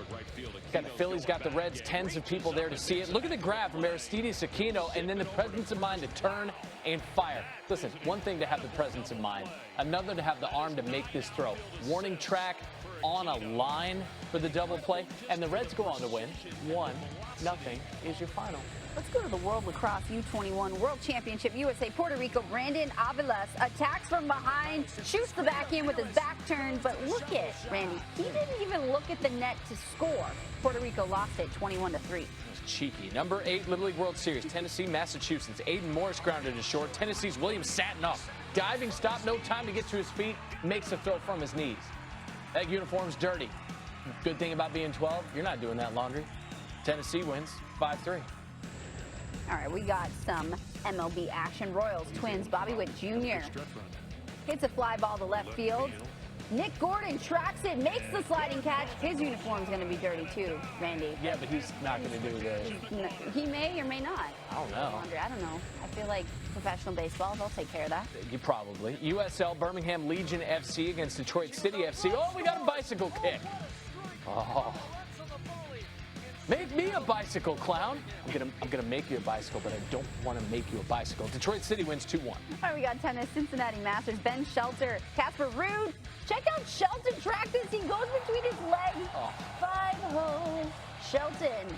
Got the Phillies, got the Reds, tens of people there to see it. Look at the grab from Aristides Aquino, and then the presence of mind to turn and fire. Listen, one thing to have the presence of mind, another to have the arm to make this throw. Warning track on a line for the double play, and the Reds go on to win. 1-0 is your final. Let's go to the World Lacrosse U21 World Championship USA. Puerto Rico, Brandon Avilas attacks from behind, shoots the back in with his back turned, but look at Randy. He didn't even look at the net to score. Puerto Rico lost it 21-3. Cheeky. Number 8, Little League World Series, Tennessee, Massachusetts. Aiden Morris grounded to short. Tennessee's William Satinoff. Diving stop, no time to get to his feet, makes a throw from his knees. That uniform's dirty. Good thing about being 12, you're not doing that laundry. Tennessee wins 5-3. All right, we got some MLB action. Royals, Twins, Bobby Witt Jr. hits a fly ball to left field. Nick Gordon tracks it, makes the sliding catch. His uniform's going to be dirty too, Randy. Yeah, but he's not going to do this. He may or may not. I don't know. Andre, I don't know. I feel like professional baseball, they'll take care of that. You probably. USL Birmingham Legion FC against Detroit City FC. Oh, we got a bicycle kick. Oh. Make me a bicycle, clown. I'm gonna make you a bicycle, but I don't want to make you a bicycle. Detroit City wins 2-1. All right, we got tennis, Cincinnati Masters, Ben Shelter, Casper Ruud. Check out Shelton track this. He goes between his legs. 5-0. Shelton.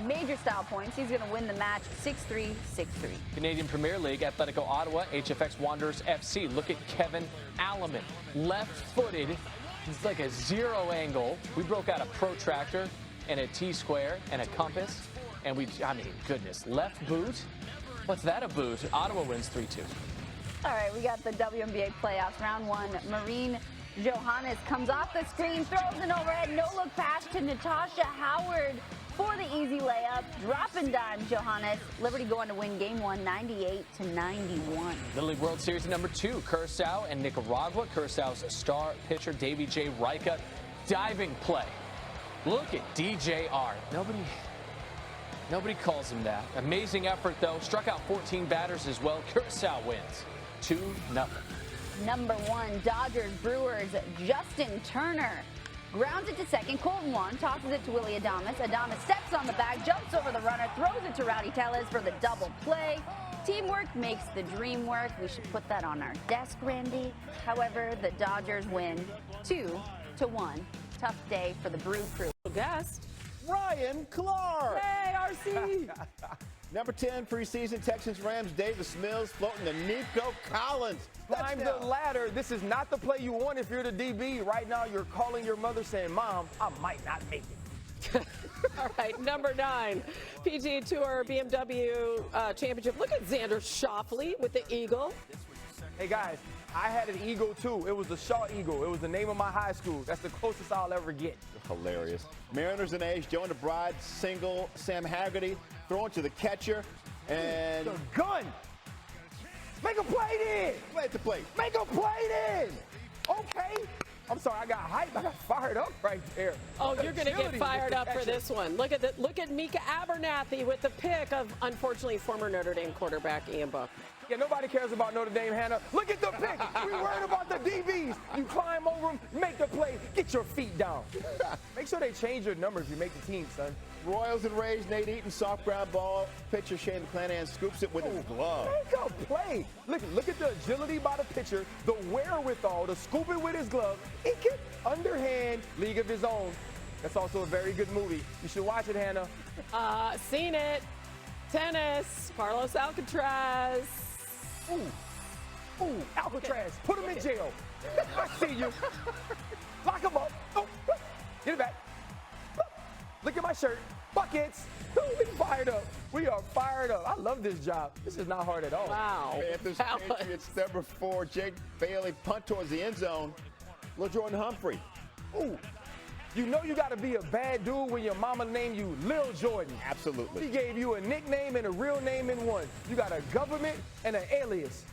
Major style points. He's going to win the match 6-3, 6-3. Canadian Premier League, Atletico Ottawa, HFX Wanderers FC. Look at Kevin Alleman. Left-footed. It's like a zero angle. We broke out a protractor and a T-square and a compass. And I mean, goodness, left boot? What's that a boot? Ottawa wins 3-2. All right, we got the WNBA playoffs. Round 1, Marine Johannes comes off the screen, throws an overhead, no-look pass to Natasha Howard for the easy layup. Drop and dime, Johannes. Liberty going to win game 1, 98-91. The League World Series number 2, Curacao and Nicaragua. Curacao's star pitcher, Davy J. Rica. Diving play. Look at DJR. Nobody calls him that. Amazing effort, though. Struck out 14 batters as well. Curacao wins 2-0. number 1, Dodgers Brewers, Justin Turner grounds it to second. Colton Wong tosses it to Willie Adames. Adames steps on the bag, jumps over the runner, throws it to Rowdy Tellez for the double play. Teamwork makes the dream work. We should put that on our desk, Randy. However, the Dodgers win 2-1. Tough day for the Brew Crew. Guest Ryan Clark. Hey, RC. Number 10 preseason Texans Rams Davis Mills floating to Nico Collins. Climb the ladder. This is not the play you want if you're the DB. Right now, you're calling your mother saying, Mom, I might not make it. All right, number 9, PGA Tour BMW Championship. Look at Xander Schauffele with the Eagle. Hey, guys, I had an Eagle, too. It was the Shaw Eagle. It was the name of my high school. That's the closest I'll ever get. Hilarious. Mariners and A's, Joe and the Bride, single, Sam Haggerty throwing to the catcher, and... The gun! Make a play then! Play at the plate. Make a play then! Okay. I'm sorry, I got hyped. I got fired up right there. Oh, you're going to get fired up for this one. Look at Mika Abernathy with the pick of, unfortunately, former Notre Dame quarterback Ian Book. Yeah, nobody cares about Notre Dame, Hannah. Look at the pick. We worried about the DBs. You climb over them, make the play, get your feet down. Make sure they change your number if you make the team, son. Royals and Rays, Nate Eaton, soft ground ball. Pitcher Shane McClanahan scoops it with his glove. Make a play. Look at the agility by the pitcher, the wherewithal to scoop it with his glove. He can underhand, League of His Own. That's also a very good movie. You should watch it, Hannah. Seen it. Tennis. Carlos Alcaraz. Ooh, Alcatraz. Put him in jail. I see you. Lock him up. Oh, get it back. Look at my shirt. Buckets. We fired up. We are fired up. I love this job. This is not hard at all. Wow. Panthers, Patriots, number 4, Jake Bailey, punt towards the end zone. Lil Jordan Humphrey. Ooh. You know you got to be a bad dude when your mama named you Lil Jordan. Absolutely. She gave you a nickname and a real name in one. You got a government and an alias.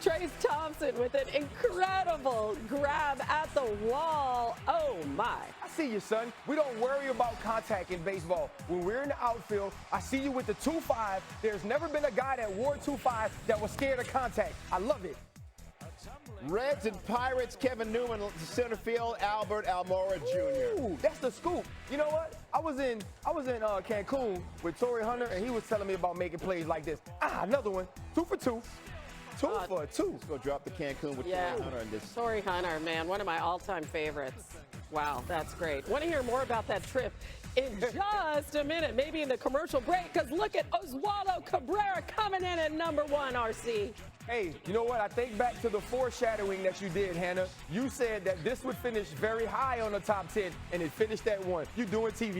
Trace Thompson with an incredible grab at the wall. Oh, my. I see you, son. We don't worry about contact in baseball. When we're in the outfield, I see you with the 2-5. There's never been a guy that wore 2-5 that was scared of contact. I love it. Reds and Pirates, Kevin Newman, center field, Albert Almora Jr. Ooh, that's the scoop. You know what? I was in Cancun with Torrey Hunter, and he was telling me about making plays like this. Another one. 2 for 2. 2 for 2. Let's go drop the Cancun with Yeah. Torrey Hunter in this. Torrey Hunter, man, one of my all-time favorites. Wow, that's great. Want to hear more about that trip in just a minute, maybe in the commercial break, because look at Oswaldo Cabrera coming in at number 1, RC. Hey, you know what? I think back to the foreshadowing that you did, Hannah. You said that this would finish very high on the top 10, and it finished at 1. You doing TV.